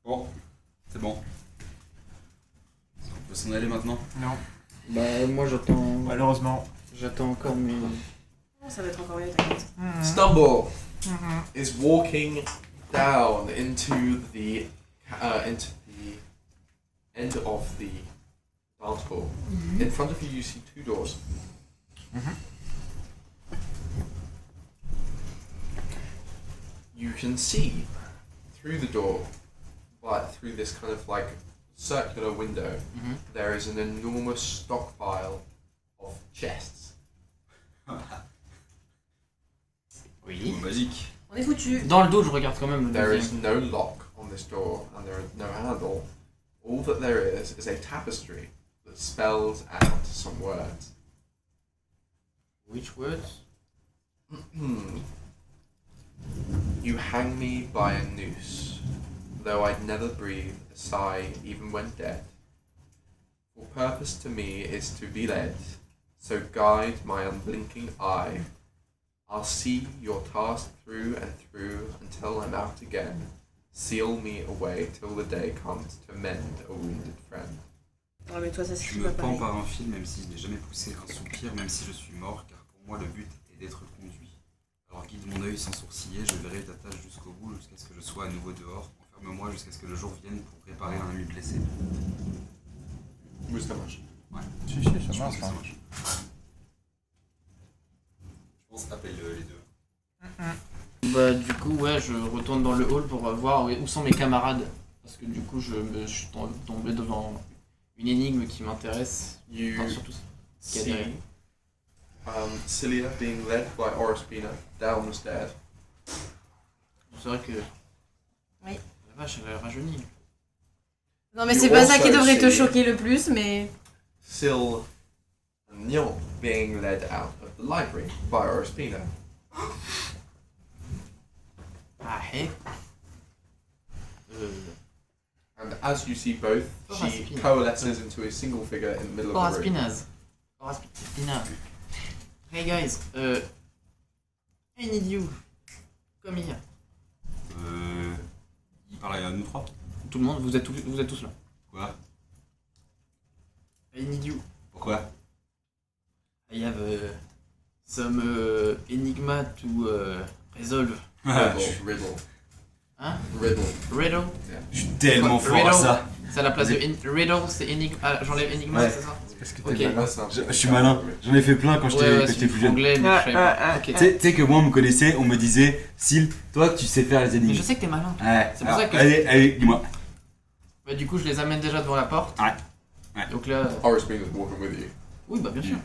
Bon, c'est bon. On peut s'en aller maintenant? Non. Bah, moi j'attends. Malheureusement. J'attends encore mes. Oh, ça va être encore mieux, t'inquiète. Stumble is walking down into the end of the dance hall. In front of you, you see 2 doors. You can see through the door, but through this kind of like circular window, there is an enormous stockpile of chests. Oui. Magique. On est foutu. Dans le dos, je regarde quand même le There is deuxième. no lock on this door, and there is no handle. All that there is a tapestry that spells out some words. Which words? You hang me by a noose, though I'd never breathe a sigh even when dead. For purpose to me is to be led, so guide my unblinking eye. I'll see your task through and through until I'm out again. Seal me away till the day comes to mend a wounded friend. Ah, mais toi, ça Je suffit me pas pends pareil. par un fil même si je n'ai jamais poussé un soupir, même si je suis mort, car pour moi le but est d'être conduit. Alors guide mon œil sans sourciller, je verrai ta tâche jusqu'au bout, jusqu'à ce que je sois à nouveau dehors. Enferme-moi jusqu'à ce que le jour vienne pour réparer un ami blessé. Oui, ça marche. Ouais. Si, Je ça pense marche. que ça marche. Je pense appelle les deux. Bah, du coup, ouais, je retourne dans le hall pour voir où sont mes camarades. Parce que du coup, je suis tombé devant une énigme qui m'intéresse. You Enfin, surtout ce qu'il y a see derrière. Cilia being led by Oruspina down the stairs. c'est vrai que. Oui. La vache, elle a rajeuni. Non, mais You c'est pas ça qui also devrait te see- choquer le plus, mais. Syl and Nyon being led out of the library by Ospina. Ah, hé. And as you see both, she Ospina. coalesces into a single figure in the middle of the room. Horaspinaz. Horaspina. Hey guys, I need you. Come here. Il parle à nous trois. Tout le monde, vous êtes tous là. Quoi? I need you. Pourquoi? I have some enigma to resolve. Riddle. Hein? Riddle. Riddle. Je suis tellement fort à Riddle. ça. C'est à la place de riddle, c'est enigma. Ah, j'enlève enigma, Ouais. c'est ça? Est-ce que Ok. t'es malin? Je suis malin. J'en ai fait plein quand Ouais, j'étais plus jeune. anglais, mais je savais pas. Ok. Tu sais que moi on me connaissait, on me disait Syl, toi tu sais faire les Mais énigmes. je sais que t'es malin. Ouais. C'est pour Alors, ça que- Allez, dis-moi. Bah, du coup, je les amène déjà devant la porte. Ouais. Ouais. Donc là. Ospina's walking with you. Oui, bah bien sûr.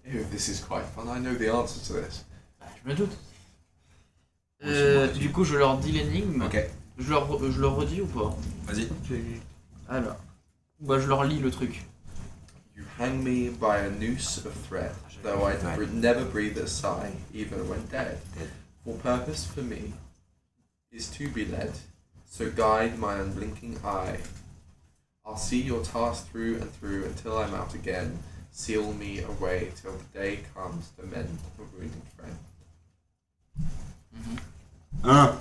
Oh, this is quite fun. I know the answer to this. Bah, je me doute. Moi aussi. Du coup, je leur dis l'énigme. Ok, Je leur redis ou pas? vas-y. Alors. Bah, je leur lis le truc. You hang me by a noose of thread, though I never breathe a sigh, even when dead. For purpose for me is to be led, so guide my unblinking eye. I'll see your task through and through until I'm out again. Seal me away till the day comes to mend a wounded friend. Un.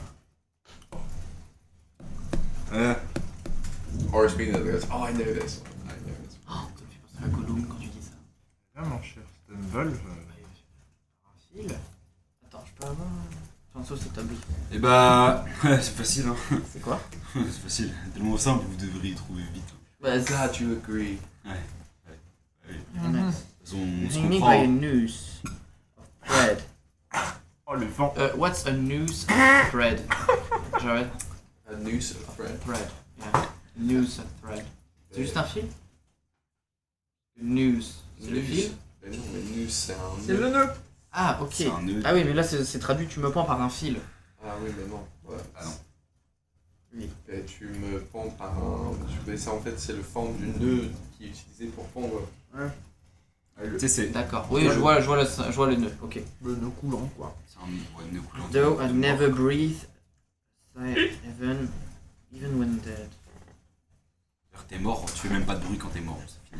Ospina goes, oh, I know this one. I know this one. Oh, ça me fait penser à Gollum quand tu dis ça. Vraiment cher. C'est une volve. Un fil. Attends, je peux avoir. Enfin, sauf cette table. Et bah, c'est facile hein. C'est quoi? C'est facile, tellement simple, vous devriez y trouver vite. Bah, Glad you agree. on a. De toute façon, on se Hang me by a comprend. noose of thread. Oh le vent. What's a noose of thread? Jared? A noose of thread. Thread. Yeah. Noose of thread. C'est juste un fil? Noose. C'est le fil? Mais non, mais noose, c'est un C'est nœud. le nœud. Ah, ok. C'est un nœud. Ah oui, mais là, c'est traduit, tu me pends par un fil. Ah oui, mais non. Ouais. Ah non. Oui. Et tu me pends par un. Mais ça, en fait, c'est le forme du nœud qui est utilisé pour pendre. Tu sais, c'est D'accord. Oui, je vois le nœud. Ok. Le nœud coulant quoi. un nœud coulant. Though I never breathe, even when dead. T'es mort, tu fais même pas de bruit quand t'es mort.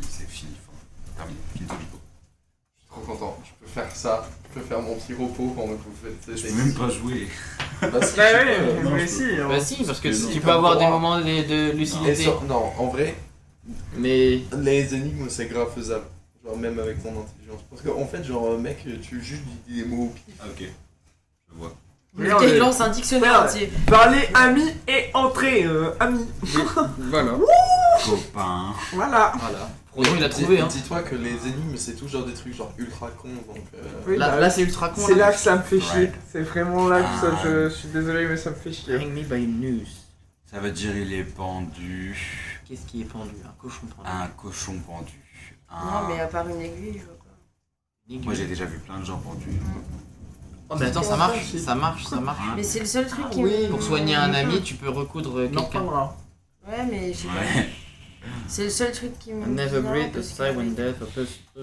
C'est fini. Terminé. Fini ton bico. Je suis trop content. Je peux faire ça. Je peux faire mon petit repos pendant que vous faites. Je peux même pas jouer. Bah, si, Bah tu ouais, peux. mais si. Bah si, parce que Si, tu t'as peux avoir le des droit. moments de Et lucidité. non, en vrai, Mais les énigmes, c'est grave faisable. Genre, même avec ton intelligence. Parce qu'en fait, genre, mec, tu juste dis des mots au pif. Ah, ok. Je vois. Le gars, il lance un dictionnaire entier. Parler ami et entrer ami. voilà. Copain. Voilà. Voilà. Frodon, il a trouvé, hein. Dis-toi que les énigmes, c'est toujours des trucs genre ultra cons, donc. Oui, bah, Là, c'est ultra con. c'est là que ça me fait chier. Ouais. C'est vraiment là que ça, Ah. je suis désolé mais ça me fait chier. Hang me by a noose. Ça veut dire il est pendu. Qu'est-ce qui est pendu? Un cochon pendu. Un cochon pendu. Non, mais à part une aiguille, je vois pas. Nique. Moi j'ai déjà vu plein de gens pendus. Oh, mais attends, ça marche, ça marche, ça marche. Mais c'est le seul truc qui oui. me. Pour soigner un ami, tu peux recoudre Non, pas quelqu'un. moi. Ouais, mais je sais pas. Ouais. C'est le seul truc qui me. Never bizarre, breathe, parce sigh que- when death,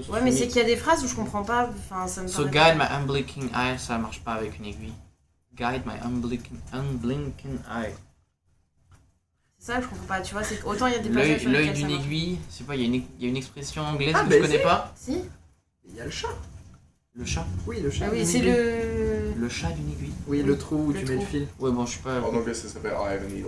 Ouais, mais c'est qu'il y a des phrases où je comprends pas. Enfin, ça me So paraît. guide my unblinking eye, ça marche pas avec une aiguille. Guide my unblinking eye. C'est ça que je comprends pas. Tu vois, c'est autant il y a des passages sur L'œil lesquels ça d'une marche. aiguille, je sais pas, il y a une expression anglaise Ah, que bah je connais si. pas. Si. Il y a le chat. Le chat. Oui, le chat. Ah oui, d'une c'est aiguille. le. Le chat d'une aiguille. Oui, le trou où Le tu mets le trou. fil. Ouais, bon, je suis pas. En anglais, ça s'appelle I have a needle.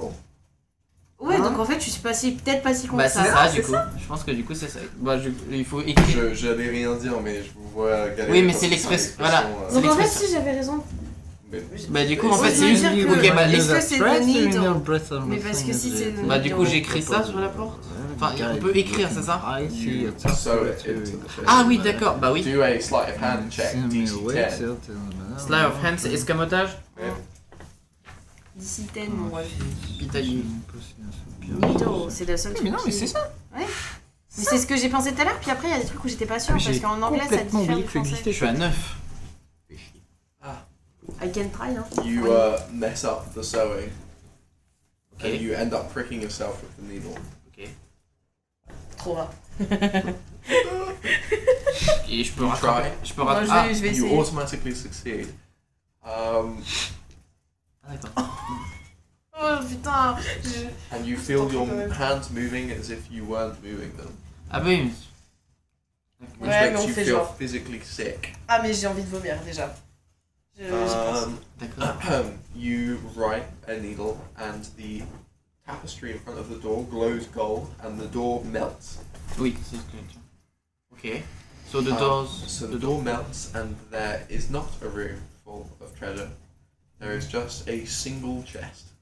Ouais, Hein donc en fait, je suis pas si. Peut-être pas si con Bah, que c'est ça. ça, c'est du coup. Je pense que du coup, c'est ça. Bah, il faut écrire. J'allais rien dire, mais je vous vois galérer. Oui, mais parce c'est que l'expression- une expression, voilà. Donc en fait, l'expression. si j'avais raison. mais- Bah, du coup, en Ouais, fait, je c'est veux juste. dire que- Ok, bah, Est-ce que c'est the needle? Mais parce que si c'est the Bah, du coup, needle. j'écris ça sur la porte. Enfin, on peut écrire, c'est ça? You sew it into the chest. Ah oui, d'accord, bah oui. Do a sleight of hand check, DC 10. Sleight of hand, c'est escamotage? D'ici 10, mon ref. Pitali. Needle, c'est le seul truc. Mais non, mais qui- c'est ça. Mais c'est ce que j'ai pensé tout à l'heure, puis après il y a des trucs où j'étais pas sûre, parce J'ai qu'en anglais ça complètement diffère oublié du que tu français. Je suis à 9. I can try, hein. You mess up the sewing, Ok. and you end up pricking yourself with the needle. Ok. Trop rare. Et je peux You rattraper. try. Je peux Moi, rattraper. je vais You essayer. automatically succeed. Ah, d'accord. Oh putain. And you feel your quand même. hands moving as if you weren't moving them, Ah bah oui. which Ouais, mais makes on you fait feel genre. physically sick. Ah, mais j'ai envie de vomir déjà. J'y pense. D'accord. You write a needle, and the tapestry in front of the door glows gold, and the door melts. Oui, c'est ce que tu. Ok. So the doors. So the door melts, and there is not a room full of treasure. There is just a single chest.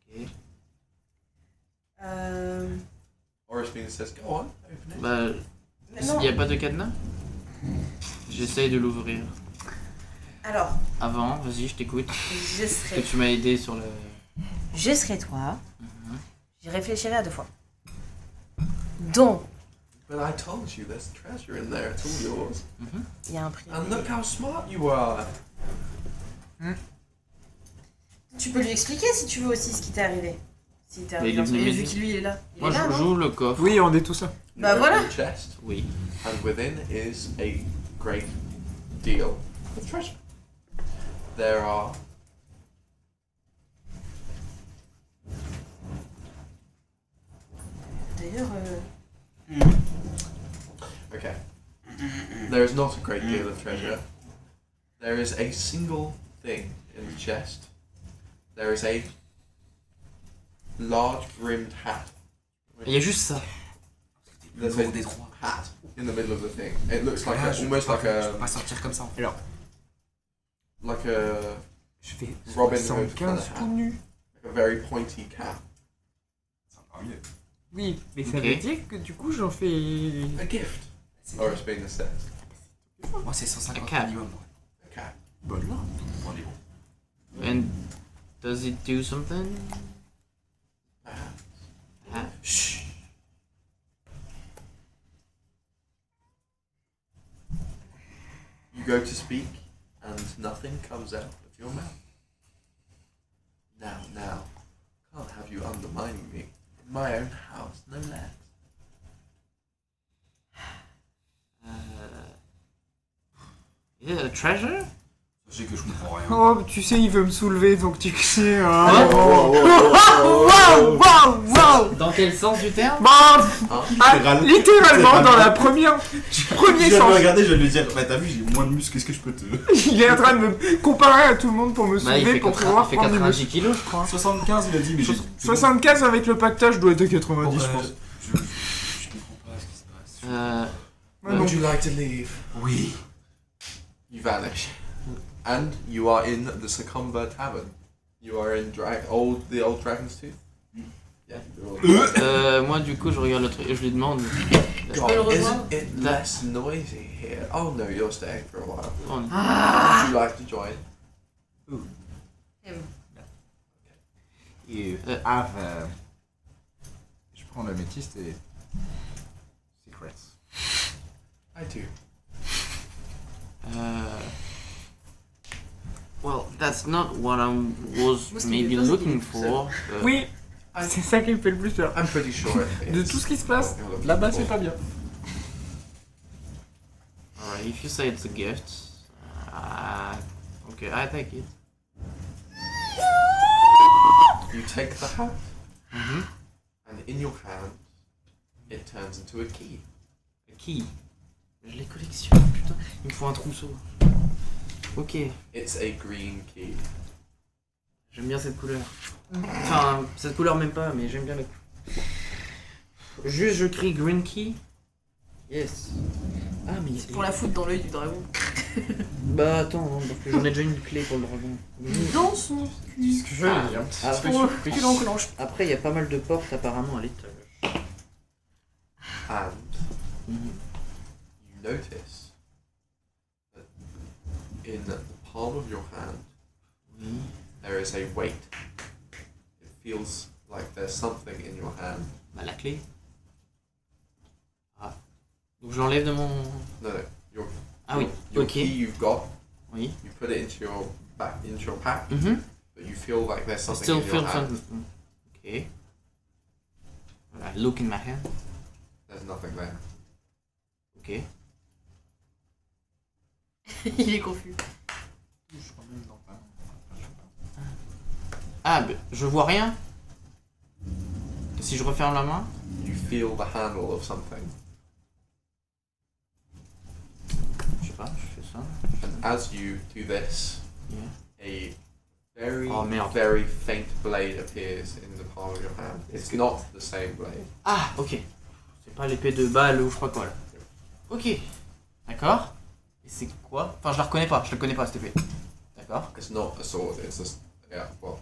Ok. Orisbine says, "Go on, open it." Bah, Non. il n'y a pas de cadenas? J'essaye de l'ouvrir. Alors, Avant, vas-y, je t'écoute. je Parce que serai. tu m'as aidé sur le. Je serai toi. J'y réfléchirai à 2 fois. Donc, But I told you, there's treasure in there. It's all yours. il y a un prix. And look how smart you are. Tu peux lui expliquer si tu veux aussi ce qui t'est arrivé. Si t'es Mais il est venu vu m'aider. qu'il lui il est là. Il Moi, est là, je non joue le coffre. Oui, on est tous là. You Bah open voilà. the chest, Oui. and within is a great deal of treasure. There are D'ailleurs, okay. There is not a great deal of treasure. There is a single thing in the chest. There is a large brimmed hat. Il y a juste ça. There's Lourd a des trois. hat in the middle of the thing. It looks like Là, a, je almost peux like pas- je a peux pas sortir comme ça en fait. like a Je fais Robin Hood kind 75 of tout hat, nu. like a very pointy cap. Ça va mieux. Oui, mais ça Ok. veut dire que du coup j'en fais... A gift. C'est Or it's been a set. Moi, c'est 150 cap. minimum. Ouais. A cap. Bon là. Pour les bons. And does it do something? A hat. Ah. Shh. You go to speak, and nothing comes out of your mouth. Now, can't have you undermining me in my own house, no less. Yeah, treasure? Je sais que je comprends rien. Oh, tu sais, il veut me soulever, donc tu sais... Hein. Hein? Wow. Dans quel sens du terme? Bah, Littéralement. littéralement, dans la première... Je Premier viens de sens. me regarder, je vais lui dire, bah t'as vu, j'ai moins de muscles, qu'est-ce que je peux te... Il est en train de me comparer à tout le monde pour me Bah, il soulever, fait, pour 80, pouvoir il fait prendre du muscle. 90 kilos, je crois. 75, il a dit, mais j'ai... 75 avec le pactage doit être à 90, je pense. Je comprends pas ce qui se passe. Ouais, non. Would you like to leave? Oui. You vanish, and you are in the Succumber Tavern. You are in the old Dragon's Tooth. Yeah. Moi, du coup, je regarde le truc et je lui demande. God, le revoir? isn't it less noisy here? Oh no, you're staying for a while. Oh, Would you like to join? You have... Je prends l'améthyste et... Secrets. I do. Well, that's not what I was Moi, ce qui maybe me pose, looking c'est- for. Oui, c'est ça qui me fait le plus peur. I'm pretty sure it De is. tout ce qui se passe, what you're looking là-bas for. c'est pas bien. Alright, if you say it's a gift, okay, I take it. You take the hat, Mhm. and in your hand, it turns into a key. A key. Je les collectionne, putain. Il me faut un trousseau. Ok, It's a green key. j'aime bien cette couleur. Enfin, cette couleur même pas, mais j'aime bien la couleur. Juste, je crie green key. Yes. Ah, mais il y a des- pour la foutre dans l'œil du dragon. Bah attends, parce que j'en ai déjà une clé pour le dragon. Dans son Ce que je veux dire. Après, tu l'enclenches. après, il y a pas mal de portes apparemment à l'étage. And Mhm. you notice that in the palm of your hand, Oui. there is a weight. It feels like there's something in your hand. Bah la clé. Ah. Donc je l'enlève de mon... No, your Ah oui, your ok. key you've got, Oui. You put it into your pack, Mhm. but you feel like there's I something still in your feel hand. something. Okay. I look in my hand. There's nothing there. Okay. Il est confus. Ah, je vois rien. Si je referme la main. You feel the handle of something, Je sais pas, je fais ça. and as you do this, Yeah. a very, Oh, merde. very faint blade appears in the palm of your hand. It's not the same blade. Ah, ok. C'est pas l'épée de balle ou je sais pas quoi là. Ok. D'accord. Et c'est quoi? Enfin, je la reconnais pas cette épée. D'accord. It's not a sword. It's a yeah. Well,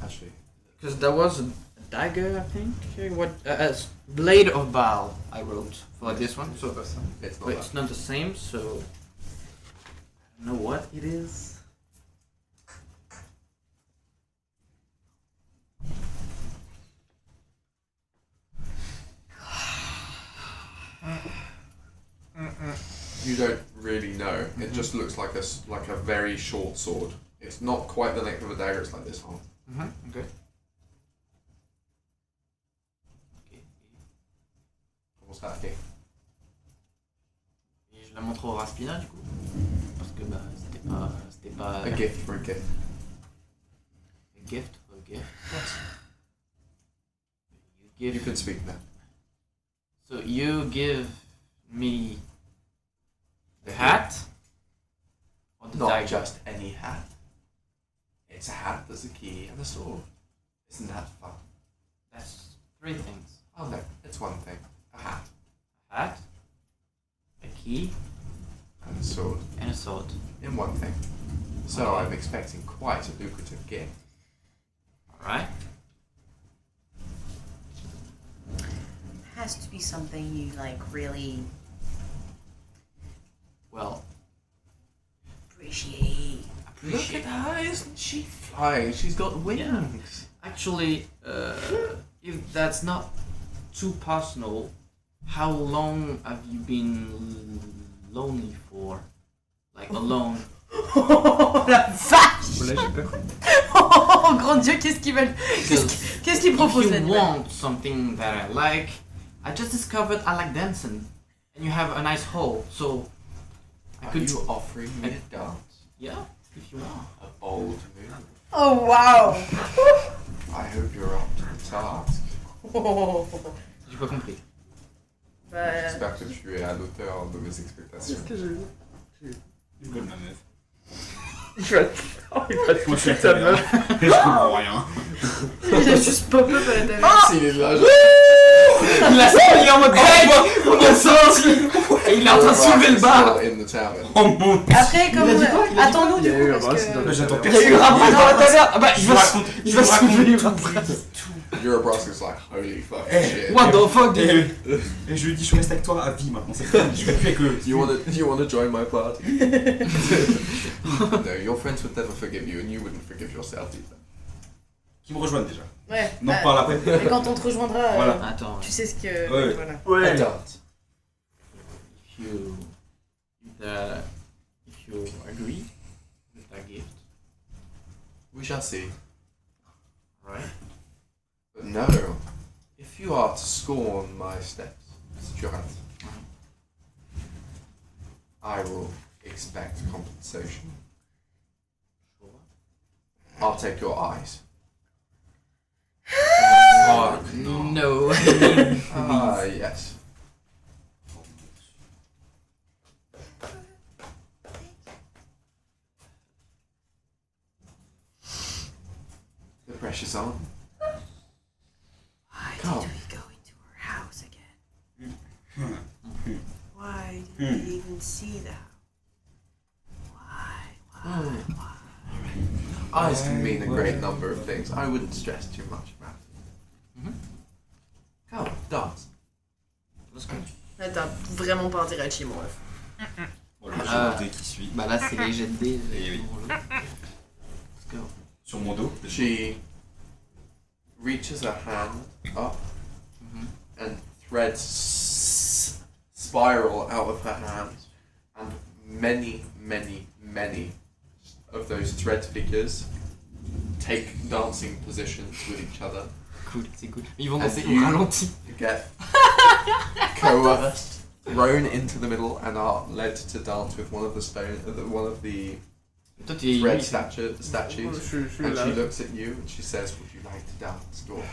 actually, Because that was a dagger, I think. Okay, what? Blade of Baal, I wrote for this one. So, it's not but that. it's not the same, so I don't know what it is. You don't really know. It just looks like like a very short sword. It's not quite the length of a dagger. It's like this long. Okay. What's that thing? Et je la montre au Raspina du coup. Parce que bah c'était pas A gift for a gift. a gift for a gift. You can speak now. So you give me the hat or the Not dagger? just any hat. It's a hat. There's a key and a sword. Isn't that fun? That's three things. Oh no, it's one thing. A hat A hat, a key, and a sword and a sword. in one thing. So Okay. I'm expecting quite a lucrative gift. Alright. Has to be something you like really Well, appreciate. Look at her, isn't she flying? She's got wings. actually, if that's not too personal, how long have you been lonely for? Like alone? Oh la vache! Là, j'ai peur. Oh grand Dieu, qu'est-ce qu'ils veulent? Because Qu'est-ce qu'ils proposent if you là-dedans? want something that I like, I just discovered I like dancing, and you have a nice hole, so I Are could. you offering me a dance? Yeah, if you want. A bold move. Oh wow! I hope you're up to the task. Oh. J'ai pas compris. Bah, J'espère que tu es à l'auteur de mes expectations. Je vole ma meuf. Il va Moi je suis ta meuf. Je comprends rien. il a juste pop-up à la table. Il est là, Il a sorti en mode break. Il a sorti. Et il est en train de soulever le bar. in the tavern. Oh mon dieu. Après, comme. Il a dit quoi? Il a dit Attends-nous Il du y a eu coup, un parce brasse dans que. le- J'attends Il y a eu un bras dans la taverne. Ah bah, Je vous raconte. il va soulever le bras. Eurobrosk is like, holy fucking Eh, shit. What the fuck, dude? Et je lui dis, je reste avec toi à vie maintenant. C'est fini. Je vais plus avec eux. You wanna join my party? No, your friends would never forgive you, and you wouldn't forgive yourself either. Qui me rejoignent déjà. Ouais. On en reparle après. Et quand on te rejoindra, Voilà. Attends. tu sais ce que. Ouais. Voilà. I Ouais. don't. If you agree with that gift, We shall see. right? But no, if you are to scorn my steps, Stuart, I will expect compensation. I'll take your eyes. Fuck no. Ah, yes. The pressure's on. Why Come. did we go into her house again? Why did we even see the house? Why? Eyes can mean a great number of things. I wouldn't stress too much about it. Come, dance. Let's go. Là, t'as vraiment pas intérêt à être chez moi. Voilà, je vais qui suit. Bah là, c'est les jets de dés. Eh oui. Let's go. Sur mon dos. She reaches her hand up and threads spiral out of her hands, and many, many, many of those thread figures take dancing positions with each other. Cool, c'est cool. Ils vont And danser you au ralenti. get thrown into the middle and are led to dance with one of the Toi, t'es red lui, statues. And she looks at you and she says, "Would you like to dance, dwarf?"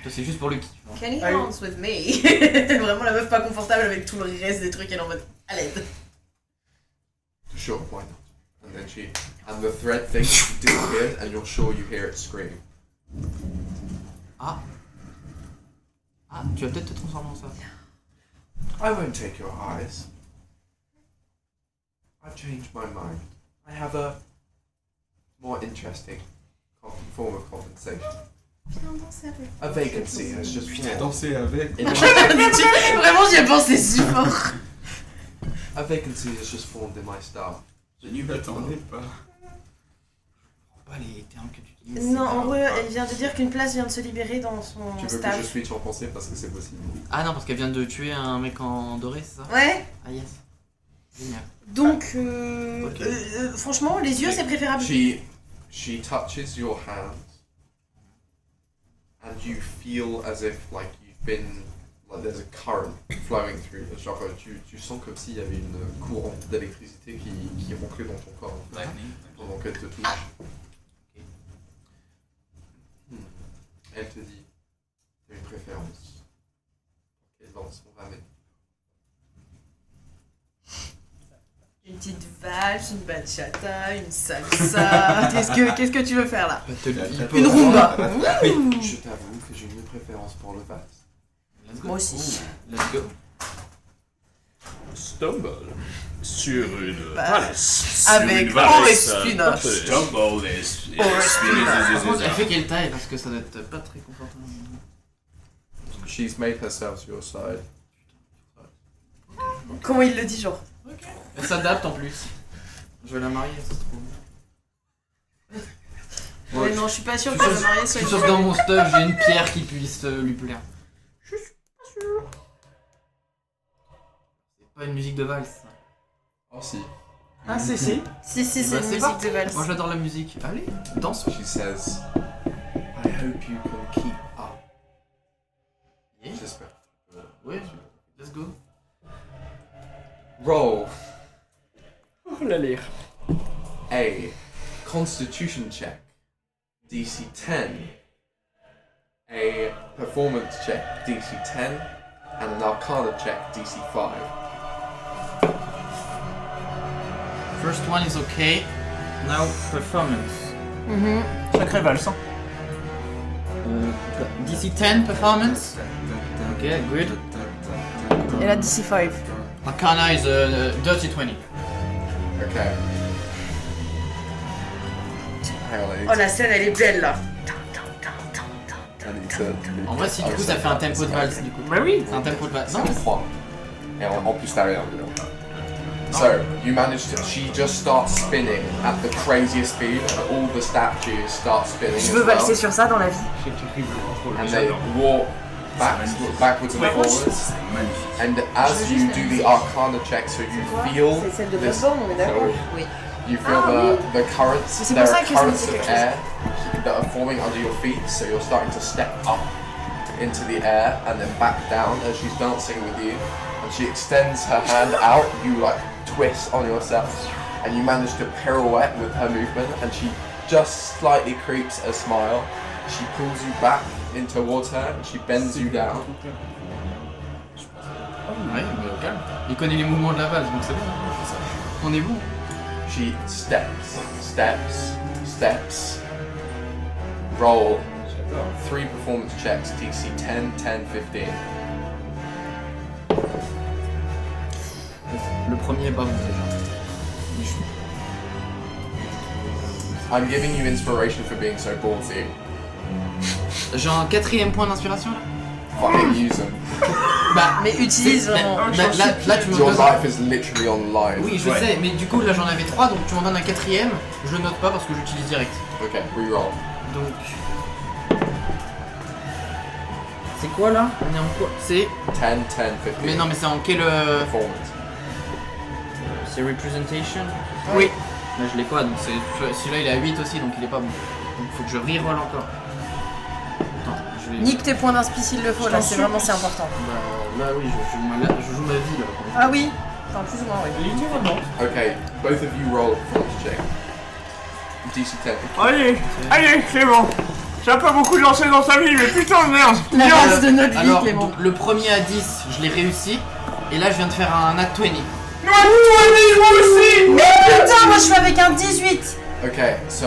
toi, c'est juste pour le kiff. Hein. Can he dance with me? T'es vraiment la meuf pas confortable avec tout le reste des trucs, elle est en mode à l'aide. Sure, why not? And the thread thing disappears and you're sure you hear it scream. Ah, tu vas peut-être te transformer en ça. I won't take your eyes. I've changed my mind. I have a more interesting form of compensation. A vacancy has just Putain, formed. danser avec. Vraiment, j'y ai pensé si fort. A vacancy has just formed in my staff. Je m'attendais pas. Pas les termes que tu utilises. Non, en gros, elle vient de dire qu'une place vient de se libérer dans son Tu veux que je staff. switch en français parce que c'est possible. Ah non, parce qu'elle vient de tuer un mec en doré, c'est ça? Ouais. Ah yes. Génial. Donc, Ok. franchement, les yeux, c'est préférable. She touches your hands and you feel as if like you've been like there's a current flowing through. Genre tu sens comme s'il y avait une courant d'électricité qui ronflait dans ton corps pendant qu'elle te touche. Elle te dit, t'as une préférence. Quelle danse on va mettre? Une petite valse, une bachata, une salsa. Qu'est-ce que tu veux faire là? Une rumba. Je t'avoue que j'ai une préférence pour le valse. Let's go. Moi aussi. Let's go. Stumble sur une Bah, valse. avec Orespina. Stumble is Elle fait quelle taille? Parce que ça doit être pas très confortable. She's made herself your side. Comment il le dit, genre? Elle s'adapte en plus. Je vais la marier, ça se trouve. Ouais, non, je suis pas sûre Je que suis le sûr- marié je soit suis sûr que dans mon stuff, j'ai une pierre qui puisse lui plaire. Je suis pas sûre. C'est pas une musique de valse. Ça. Oh si. Ah, si. Si, si, c'est Bah, une musique parti. de valse. Moi j'adore la musique. Allez, danse. She says, I hope you can keep up. Yeah. J'espère. Ouais, let's go. Roll Oh la lire. a constitution check, DC 10, a performance check, DC 10, and an arcana check, DC 5. First one is okay. Now performance. Sacré valse. Hein. DC 10 performance. Okay, good. Et là, DC 5. Arcana is dirty 20. Okay. Hang on, Oh, la scène, elle est belle là. I need to En vrai, si du coup ça fait un tempo de valse du coup. Bah oui. C'est un tempo de valse. Non, C'est 3. Et en plus derrière, you know. So, you manage to, she just starts spinning at the craziest speed and all the statues start spinning Je as veux well. valser sur ça dans la vie. C'est terrible. And they walk backwards and forwards. And as you do the arcana check, so you feel C'est celle de this, Bloodborne, on est d'accord? Oui. you feel the currents, c'est there pour ça are que ça me currents dit of quelque air that are forming under your feet, so you're starting to step up into the air and then back down as she's dancing with you. And she extends her hand out, you like twist on yourself, and you manage to pirouette with her movement, and she just slightly creeps a smile. She pulls you back in towards her, and she bends you down. Ouais, mais calme. Il connaît les mouvements de la valse, donc c'est bon. On est bon. She steps, steps, steps. Roll 3 performance checks, DC 10, 10, 15. Le premier est pas bon déjà. I'm giving you inspiration for being so ballsy. J'ai un 4ème point d'inspiration là. Fucking use them. Bah, Mais utilise c'est- vraiment. là tu me Your donnes. life is literally on live. Oui, je sais, mais du coup là j'en avais 3, donc tu m'en donnes un 4ème. Je le note pas parce que j'utilise direct. Okay, reroll. Donc. C'est quoi là? On est en quoi? C'est. 10, 10, 15. Mais non, mais c'est en quel. Performance. C'est representation? Oui. Là je l'ai pas, donc celui-là il est à 8 aussi, donc il est pas bon. Donc faut que je reroll encore. Attends, je vais... Nique tes points d'inspi s'il le faut, là, c'est vraiment c'est important. Bah là oui, je joue ma vie là. Ah oui. Enfin, plus ou moins, oui. Okay, both of you roll a performance check. DC 10. Allez, c'est bon. Ça a pas beaucoup de lancer dans sa vie, mais putain de merde. La base de notre vie, Alors, Clément. donc, le premier à 10, je l'ai réussi. Et là je viens de faire un nat 20. Moi aussi. Mais putain, moi je suis avec un 18. Okay, so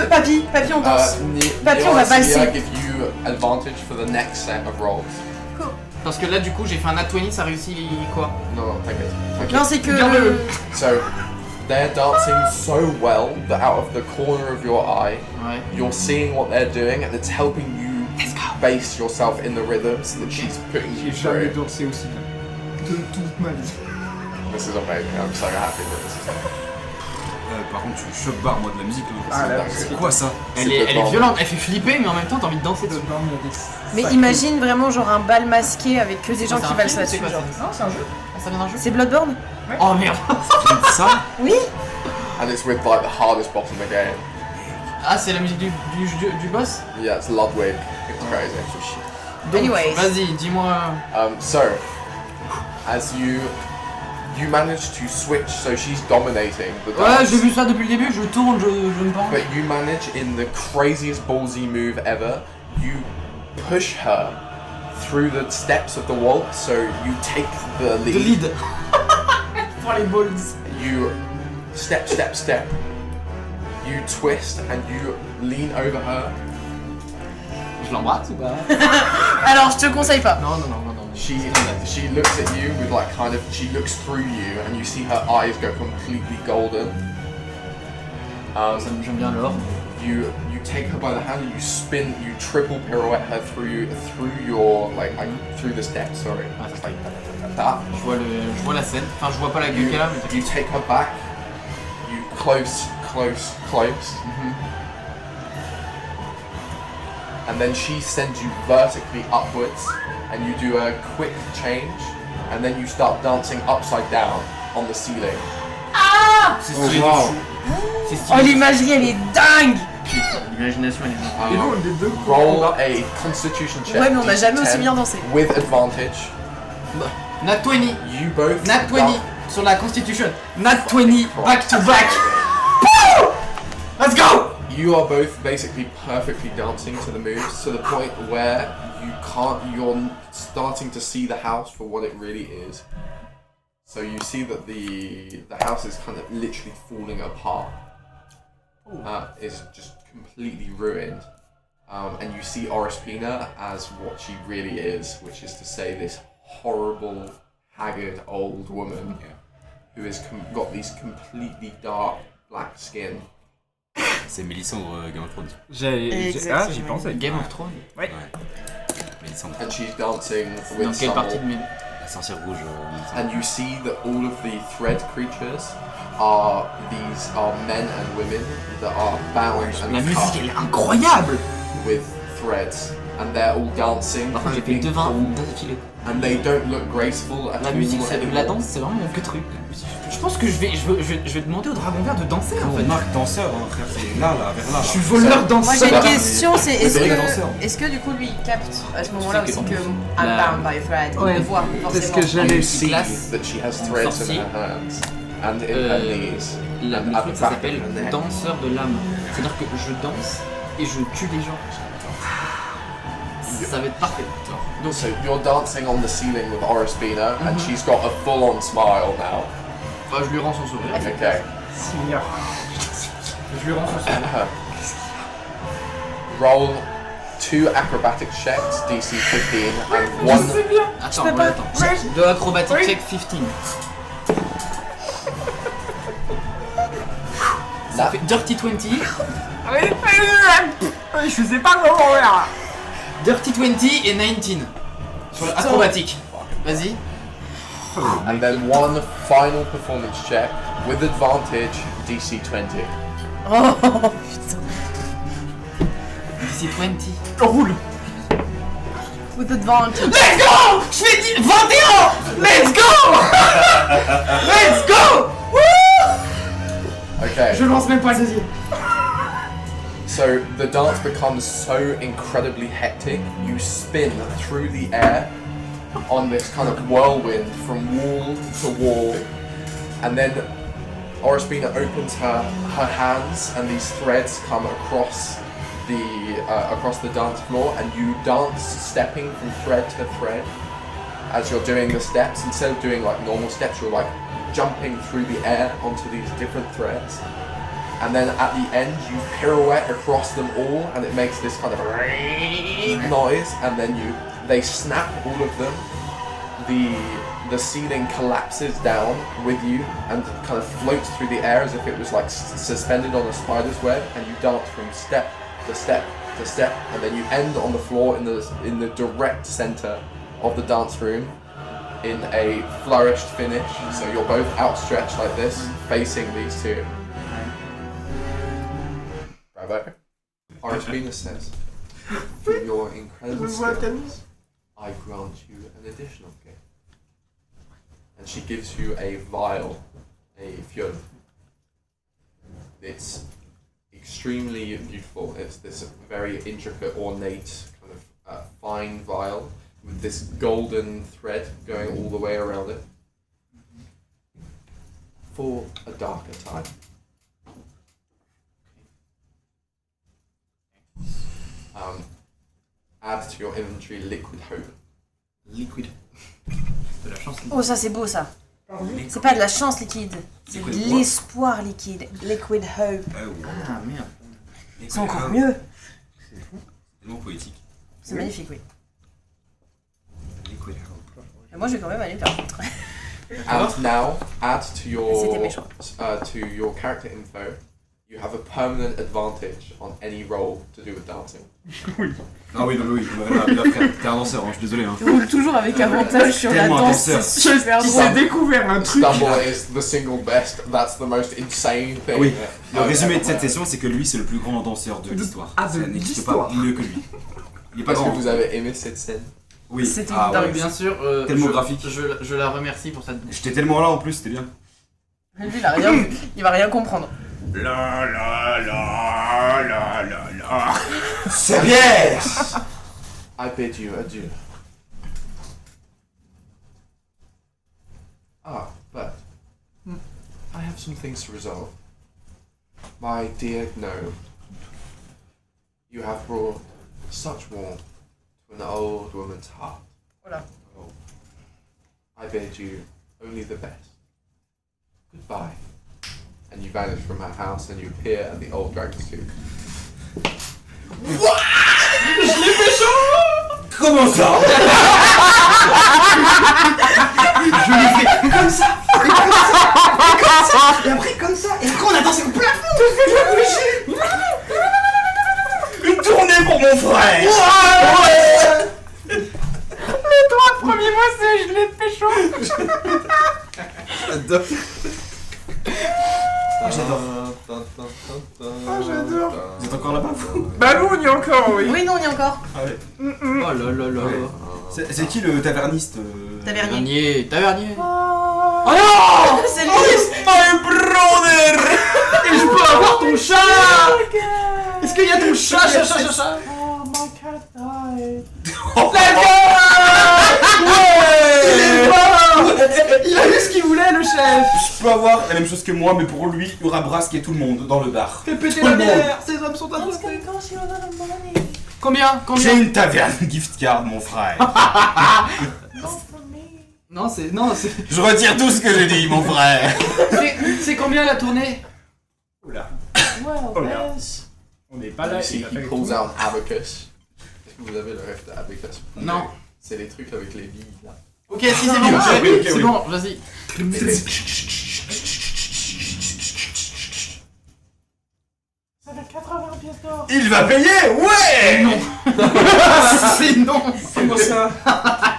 Papy, on danse. Papy, on va valser. give you advantage for the next set of rolls. Parce que là du coup j'ai fait un nat 20, ça réussit quoi? No, take it. Non, c'est que. So, they're dancing so well that out of the corner of your eye, Ouais. you're seeing what they're doing and it's helping you base yourself in the rhythms that she's putting you J'ai jamais through. dansé aussi bien. De toute ma vie. This is amazing. I'm so happy that this is happening. Par contre, tu choques barre moi de la musique là. Ah, là, C'est quoi ça? Elle est violente, elle fait flipper mais en même temps t'as envie de danser dessus. Mais imagine vraiment genre un bal masqué avec que des gens qui valsent là-dessus. quoi, genre. Non, c'est un jeu. Ça vient d'un jeu? C'est Bloodborne? Oh merde. Ça? Oui. And it's with like the hardest boss in the game. Ah c'est la musique du boss? Yeah, it's Ludwig. It's crazy. Donc, Anyways. vas-y, dis-moi. So, as you manage to switch, so she's dominating the Ouais, dance. j'ai vu ça depuis le début, je tourne, je me pends. But you manage in the craziest ballsy move ever. You push her through the steps of the waltz, so you take the lead. De lead. Pour les balls. You step. You twist and you lean over her. Je l'embrasse ou pas? Alors, je te conseille pas. Non. She looks at you with like kind of, she looks through you and you see her eyes go completely golden. J'aime bien l'or. You take her by the hand and you spin, you triple pirouette her through your like through the steps. Sorry. Ah, ça Like that. Je vois la scène. Enfin, je vois pas la gueule qu'elle a, mais You take her back. You close. And then she sends you vertically upwards, and you do a quick change, and then you start dancing upside down on the ceiling. c'est stylé de fou. C'est Oh, l'imagerie, elle est dingue. L'imagination, elle est dingue. Et nous, les deux Roll a Constitution check. Ouais, mais on n'a jamais aussi 10 bien dansé. With advantage. Nat 20. You both. Nat 20 sur la Constitution. Nat 20 back to back. Let's go! You are both basically perfectly dancing to the moves to the point where you're starting to see the house for what it really is. So you see that the house is kind of literally falling apart. It's just completely ruined. And you see Orospina as what she really is, which is to say this horrible, haggard old woman who has got these completely dark black skin. C'est Mélisandre Game of Thrones. J'y pensais. Game of Thrones. Ouais. Mélisandre. And she's dancing Dans with quelle partie de some. mes... La sorcière rouge. Mélisandre. And you see that all of the thread creatures are men and women that are bound La and musique, cut elle est incroyable! with threads, and they're all dancing. Par contre, j'ai and fait being 2 pulled, d'affilée. and they don't look graceful at La all. musique, c'est anymore. la danse, c'est vraiment mon que truc. Je pense que je vais demander au dragon vert de danser en On fait. marque danseur, hein, frère, c'est là, vers là. Je suis voleur Moi danseur. j'ai une question, c'est C'est vrai, danseur. est-ce que du coup lui il capte à ce moment-là Tu sais aussi que que la- I'm bound by a thread, Ouais, il le voit c'est ce forcément. que j'allais You see classe that she has threads sorcier. in her hands and in her knees. Le and at truc the ça back s'appelle of her neck. danseur de l'âme. C'est-à-dire que je danse et je tue des gens. Ça va être parfait. So you're dancing on the ceiling with Orospina, and she's got a full-on smile now. Bah, je lui rends son sourire. Okay. Seigneur. Je lui rends son sourire. Roll 2 acrobatic checks, DC 15, and 1. Attends, attends. De acrobatic check 15. Ça fait Dirty 20. Je sais pas comment faire. Dirty 20 et 19. Sur l'acrobatique. Vas-y. And then 1 final performance check with advantage, DC 20. Oh putain. DC 20. Roule. With advantage. Let's go! Je fais 21! Let's go! Let's go! Woo! Okay. Je lance même pas le deuxième. So the dance becomes so incredibly hectic, you spin through the air on this kind of whirlwind from wall to wall, and then Orospina opens her hands and these threads come across the dance floor, and you dance stepping from thread to thread as you're doing the steps. Instead of doing like normal steps, you're like jumping through the air onto these different threads. And then at the end, you pirouette across them all, and it makes this kind of noise. And then they snap all of them. The ceiling collapses down with you and kind of floats through the air as if it was like suspended on a spider's web. And you dance from step to step to step, and then you end on the floor in the direct center of the dance room in a flourished finish. So you're both outstretched like this, facing these two. Bravo. Orospina says, for your incredible skills, I grant you an additional gift. And she gives you a vial, a fearfull. It's extremely beautiful. It's this very intricate, ornate, kind of fine vial with this golden thread going all the way around it. For a darker time. Add to your inventory liquid hope. Liquid. De la chance. Oh, ça c'est beau ça. C'est pas de la chance liquide, c'est de l'espoir liquide. Liquid hope. Ah merde. C'est encore mieux. C'est tellement poétique. C'est magnifique, oui. Liquid hope. Et moi je vais quand même aller faire foutre. And now, add to C'était méchant. your character info. You have a permanent advantage on any roll to do with dancing. Ah oui, non, oui, là, frère, t'es un danseur, hein, je suis désolé. Hein. Je roule toujours avec avantage sur la Tellement danse, danseur. c'est super Qui drôle. s'est découvert un truc. Stumble is the single best. That's the most insane thing. Oui, le I've résumé de ever cette heard. session, c'est que lui, c'est le plus grand danseur de l'histoire. Ah, Ça de n'existe l'histoire. pas mieux que lui. Il est pas Est-ce que grand. vous avez aimé cette scène? Oui, C'était ah, dingue. ouais. Bien sûr, Tellement graphique. Je la remercie pour cette. J'étais tellement là en plus, c'était bien. Lui, il a rien vu. Il va rien comprendre. La la la la la la. C'est bien. I bid you adieu. Ah, but I have some things to resolve. My dear gnome, you have brought such warmth to an old woman's heart. Voilà. Oh, I bid you only the best. Goodbye. And you vanish from her house and you appear at the old dragon's tooth. Comment ça? Je l'ai fait comme ça, et comme ça, et comme ça, et après comme ça, et après on a dansé au plafond, on fait de la bougie. Une tournée pour mon frère. Les 3 premiers mois, c'est je l'ai pécho. J'adore. J'adore. Vous êtes encore là-bas? Bah nous on y est encore, oui. Oui, non, on y est encore. Oh là là là. C'est qui le taverniste? Tavernier. Tavernier. Oh non, c'est lui. My brother! Et je peux avoir ton chat. Est-ce qu'il y a ton chat? Oh, my cat died. Il a eu ce qu'il voulait, le chef. Je peux avoir la même chose que moi, mais pour lui, il y aura brasque et tout le monde dans le bar. Fais péter Tout la le monde. bière. Ces hommes sont impostés. Combien? J'ai une taverne gift card, mon frère. Non, c'est. Je retire tout ce que j'ai dit, mon frère. C'est combien la tournée? Oula. Well, là. yes. On n'est pas là. See, il a he pas eu pulls tout. out abacus. Est-ce que vous avez le rêve d'abacus? Non. C'est les trucs avec les billes là. Ok, si c'est bon, oui, ok, c'est oui. bon, vas-y. Ça fait 80 pièces d'or. Il va payer, ouais. Non. C'est non. Comment ça?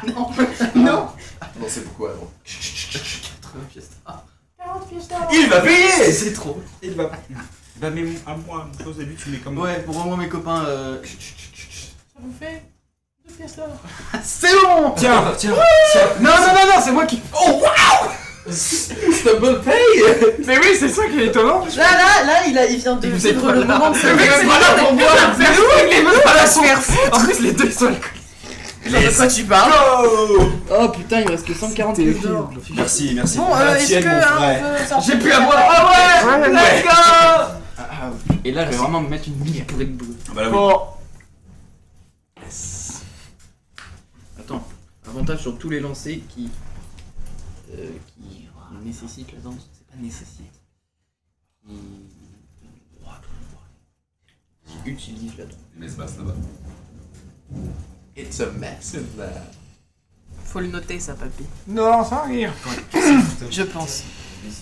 Non. Non. Non, c'est beaucoup avant. 80 pièces d'or. 40 pièces d'or. Il va payer. C'est trop. Il va. Bah mais à moi, au début tu mets comme. Ouais, pour vraiment mes copains. Ça vous fait 2 pièces d'or. C'est bon. Tiens. Non, c'est moi qui. Oh waouh. Double pay. Mais oui, c'est ça qui est étonnant. Là, il vient de vous êtes vivre pas le là. moment de sa Le mec, vie. c'est pas là pour boire un verre. Les meufs pas la faire foutre. En plus, les deux ils sont alcooliques. De quoi tu parles? Oh putain, il me reste que 140 pièces d'or. Merci. Bon, La est-ce tienne, que mon frère. on peut sortir J'ai plus de à la- boire. Ah ouais, Ouais. let's go. Et là, je vais vraiment me mettre une mille pour Red Bull. Ah bah là, oui. Bon. Attends, avantage sur tous les lancers qui nécessitent la danse. C'est pas nécessite. Qui utilise la danse. Mais se passe là-bas. It's a mess in there. Faut le noter, ça, papy. Non, sans rire. Je pense.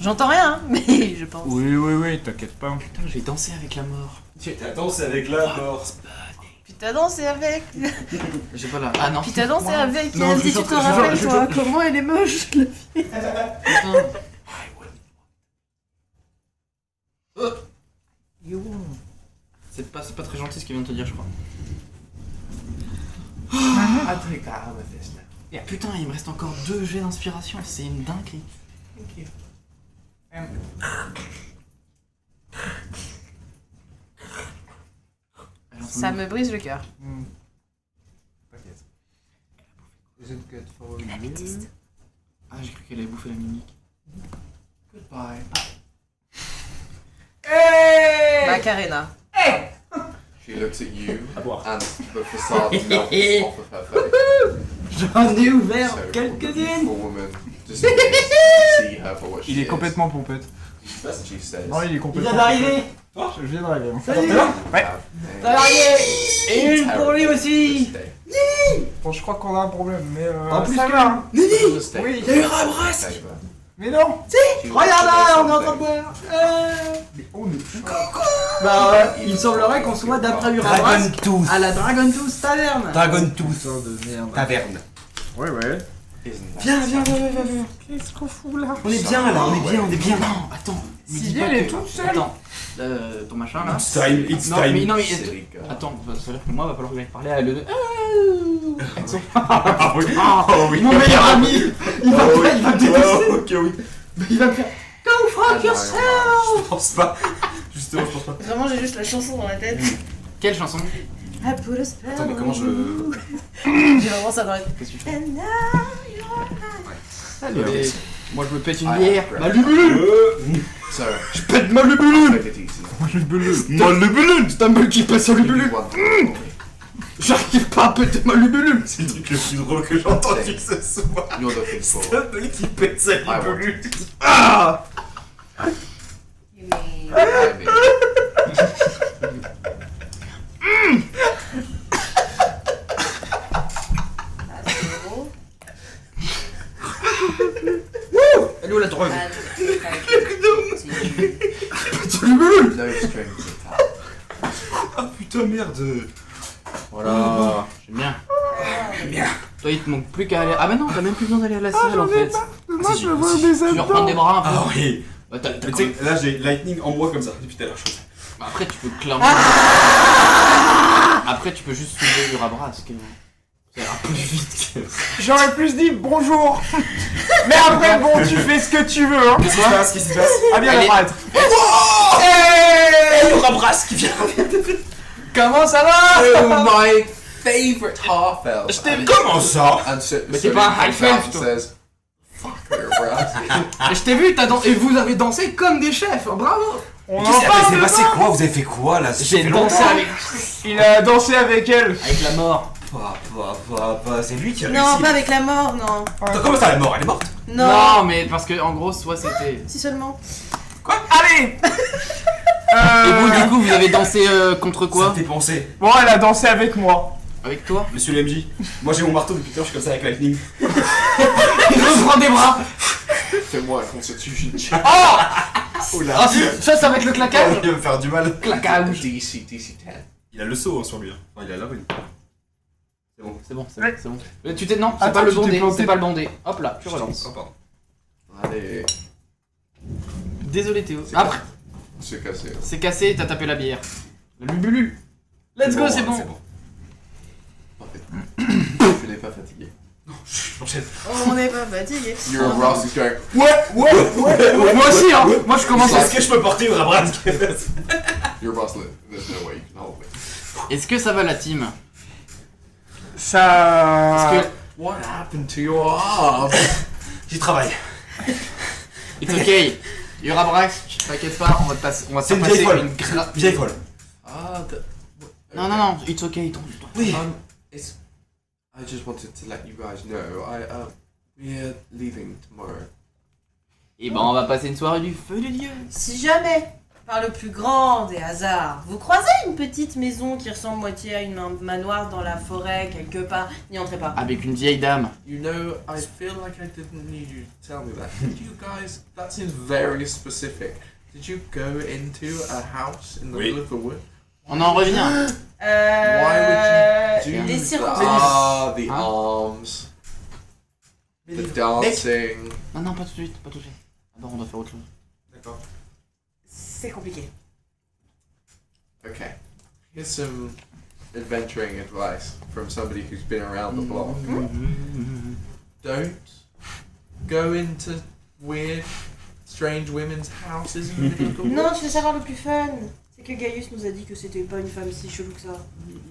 J'entends rien, hein, mais je pense. Oui, t'inquiète pas. Putain, j'ai dansé avec la mort. Attends, c'est avec la mort. Puis t'as dansé avec. J'ai pas là. Ah non. Puis t'as dansé avec. Non, Si je tu te chante- je rappelles, chante- toi, comment elle est moche, la fille. Putain. C'est pas très gentil ce qu'il vient de te dire, je crois. I think I'm with this now. Putain, il me reste encore 2 jets d'inspiration, c'est une dinguerie. Alors, Ça me brise le cœur. T'inquiète. Is it good for you? Ah, j'ai cru qu'elle avait bouffé la mimique. Goodbye. Macarena. She looks at you, À boire. and the facade melts off of her face. J'en ai ouvert So, the quelques-unes. beautiful woman disappears to see her for what she Il est is. complètement pompette. As she says, Non, il est Il complètement. vient d'arriver. Je viens d'arriver. Salut. Ouais. Et une pour lui aussi. Bon, je crois qu'on a un problème, mais En plus ça que- va. Hein. Oui, il y a eu un brasque. Mais non. Regarde là, on est en train de boire. Mais on est. Bah, il semblerait qu'on soit d'après Dragon Urabrasque Tooth. à la Dragon Tooth Taverne. Dragon Tooth. Putain de merde. Taverne. Ouais. Viens. Qu'est-ce qu'on fout là? On est bien là, on est bien. Non, attends. me Si dis elle pas est que- toute seule. Attends, ton machin là. It's time, it's Non, time. mais Silly girl. attends, ça veut dire que moi, va falloir que j'aille parler à le. Ah oui. Oh oui. Mon meilleur ami, il va me détester. Ok, oui. Il va me faire. Go fuck yourself. Je pense pas. Justement, je pense pas. Vraiment, j'ai juste la chanson dans la tête. Quelle chanson? I put a spell Attends, mais comment je. J'ai vraiment ça dans la tête. Qu'est-ce que tu fais? And now you're Allez, moi je me pète une I bière. have Ma bread. lubulule. So, Je pète ma lubulule. take it easy. Ma lubulule. C'est un mec qui pète sa lubulule. One thing for me. J'arrive pas à péter ma lubulule. C'est le truc le plus drôle que j'ai entendu ce soir. You're looking for. C'est un mec qui pète sa I want libellule. Ah. You mean- I mean, That's cool. Elle est où la drogue? And if I continue- Sa lubulule. no strings attached. Ah putain, merde. Voilà. J'aime bien. Toi, il te manque plus qu'à aller. Ah bah non, t'as même plus besoin d'aller à la salle en fait. Moi, Si, je veux voir si. des Tu veux reprendre des bras un peu. Ah oui. Bah, t'as Mais quand tu sais, même- là j'ai lightning en moi comme ça depuis tout à l'heure. Je pense. Bah, après, tu peux clairement. Après, tu peux juste soulever Urabrasque. Ça ira plus vite que. J'aurais plus dit bonjour. Mais après, bon, tu fais ce que tu veux. Hein. Qu'est-ce qui se passe? Qu'est-ce qui se passe? Ah bien, Allez. le prêtre. Hey Urabrasque qui vient. Comment ça va? Oh, my favorite half elf. Je t'ai- Comment ça? And so, Mais so t'es pas un he half comes out elf, and toi. says, "Fuck your brass." Et je t'ai vu, et vous avez dansé comme des chefs. Bravo. On en Qu'est-ce qui parle s'est de passé ça. quoi? Vous avez fait quoi là? J'ai dansé avec. Il a dansé avec elle. Avec la mort. C'est lui qui a Non, réussi. pas avec la mort, non. Attends, comment ça, elle est morte? Elle est morte? Non. Non, mais parce que en gros, soit c'était. Si seulement. Allez. Et vous, du coup, vous avez dansé contre Ça quoi? t'est pensé. Bon, elle a dansé avec moi. Avec toi? Monsieur l'MJ, moi j'ai mon marteau depuis tout à l'heure, je suis comme ça avec lightning. Il me prend des bras. Fais-moi un constitution check. Oula. Ah, ça va être le claquage. Il va me faire du mal. Claquage. DC 10. Il a le saut hein, sur lui. Hein. Enfin, il a la rune. C'est bon. C'est bon, c'est bon. Tu t'es non, c'est Attends, pas le tu t'es bondé, planté. c'est pas le bondé. Hop là, tu relances. Oh, pardon. Allez, Désolé Théo. C'est Après, c'est cassé. c'est cassé, t'as tapé la bière. La lubulule. Let's go, c'est bon. Parfait. Je n'ai pas fatigué. J'enchaîne. On n'est pas fatigué. Your Ross is going. Moi aussi, hein. Moi je commence à... Est-ce que je peux porter une rabrade? Your Ross, there's no way you can hold me. Est-ce que ça va la team? Ça... Est-ce que... What happened to your arm? J'y travaille. It's okay. Yura Brax, t'inquiète pas, on va te passer... On va te C'est faire une vieille passer folle. une gra... Vieille folle. Ah, Non, non, non, it's okay, ton... Oui. It's. I just wanted to let you guys know. We're leaving tomorrow. Et ben on va passer une soirée du feu de Dieu. Si jamais, par le plus grand des hasards, vous croisez une petite maison qui ressemble moitié à une manoir dans la forêt quelque part, n'y entrez pas. Avec une vieille dame. You know, I feel like I didn't need you to tell me that. Did you guys? That seems very specific. Did you go into a house in the Oui. middle of the wood? On en revient. Why would you do les that? circonstances. Ah, the Hein? arms, the dancing. Non, non, pas tout de suite, pas tout de suite. D'abord on doit faire autre chose. D'accord. C'est compliqué. Okay. Here's some adventuring advice from somebody who's been around the block. Don't go into weird, strange women's houses in the middle of the Non, woods. tu veux savoir le plus fun? C'est que Gaius nous a dit que c'était pas une femme si chelou que ça.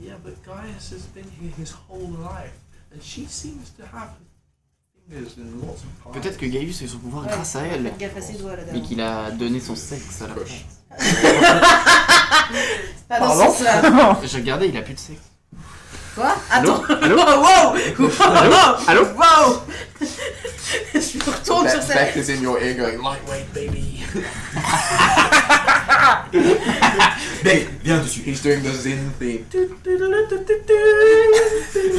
Yeah, but Gaius has been here his whole life, and she seems to have fingers in lots of pies. Peut-être que Gaius a eu son pouvoir Ouais, grâce à elle. Faites gaffe à ses doigts là-dedans. Mais qu'il a donné son sexe à la Push. Pas dans ce sens-là. J'ai regardé, il a plus de sexe. Quoi? Attends. Allô Wow! Allô Wow! Je me retourne sur cette... Beck is in your ear going, lightweight baby. Beck, viens dessus. He's doing the Zin theme.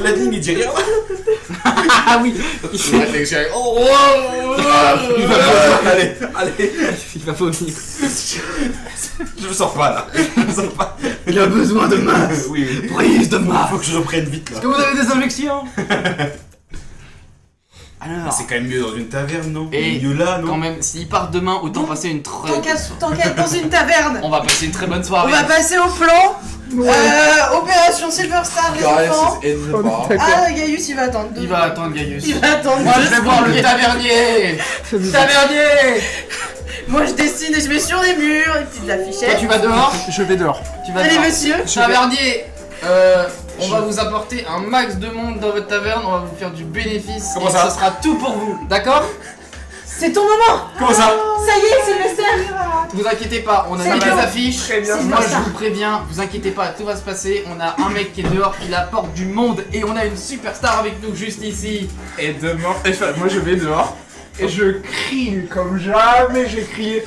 La ligne, il dit rien. Ah oui. Lightning's going, oh, whoa, whoa. Allez, allez. Il va vomir. Je me sens pas là. Je me sens pas. Il a besoin de masse. Oui, oui. Prise de masse. Faut que je reprenne vite là. Est-ce que vous avez des injections? Alors, C'est quand même mieux dans une taverne, non? Et mieux là, non? quand même, s'il part demain, autant passer une très Tant bonne qu'à soirée. tant qu'à être dans une taverne, On va passer une très bonne on soirée. va passer au plan. Opération Silver Star, les enfants. Gaius is in the bar. Ah, Gaius, il va attendre. Il va attendre Gaius. Il va attendre. Moi je vais voir le tavernier. Tavernier. Moi, je dessine et je mets sur les murs des petites Toi affichettes. tu vas dehors. Je vais dehors. Tu vas Allez, dehors. monsieur. Tavernier. On va vous apporter un max de monde dans votre taverne, on va vous faire du bénéfice. Comment et ça ce sera tout pour vous, d'accord? C'est ton moment. Comment ça? Ça y est, Sylvester. Vous inquiétez pas, on a C'est mis les bon. affiches. Très bien. Moi C'est je ça. vous préviens, vous inquiétez pas, tout va se passer. On a un mec qui est dehors, il apporte du monde et on a une superstar avec nous juste ici. Et demain, moi je vais dehors et je crie comme jamais j'ai crié.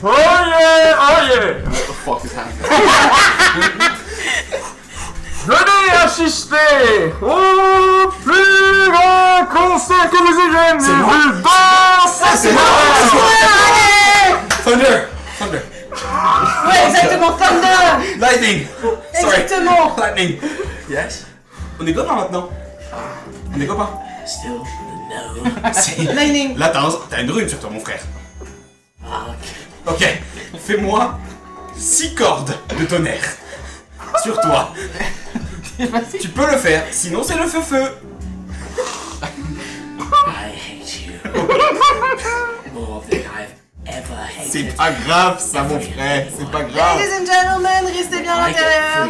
Oh yeah, oh yeah. What the fuck is happening? Venez assister au plus grand concert que vous ayez jamais vu dans cette Thunder! Thunder! Ouais, exactement, Thunder. Lightning! Sorry! Exactement. Lightning! Yes? On est copains maintenant? On est copains? Still, no. Si. Lightning. Là, t'as une rune sur toi, mon frère. Ok, fais-moi 6 cordes de tonnerre sur toi. Tu peux le faire, sinon c'est le feu-feu. I hate you more than I've ever hated. C'est pas grave, ça, mon frère, c'est pas grave. Ladies and gentlemen, restez bien à I get l'intérieur.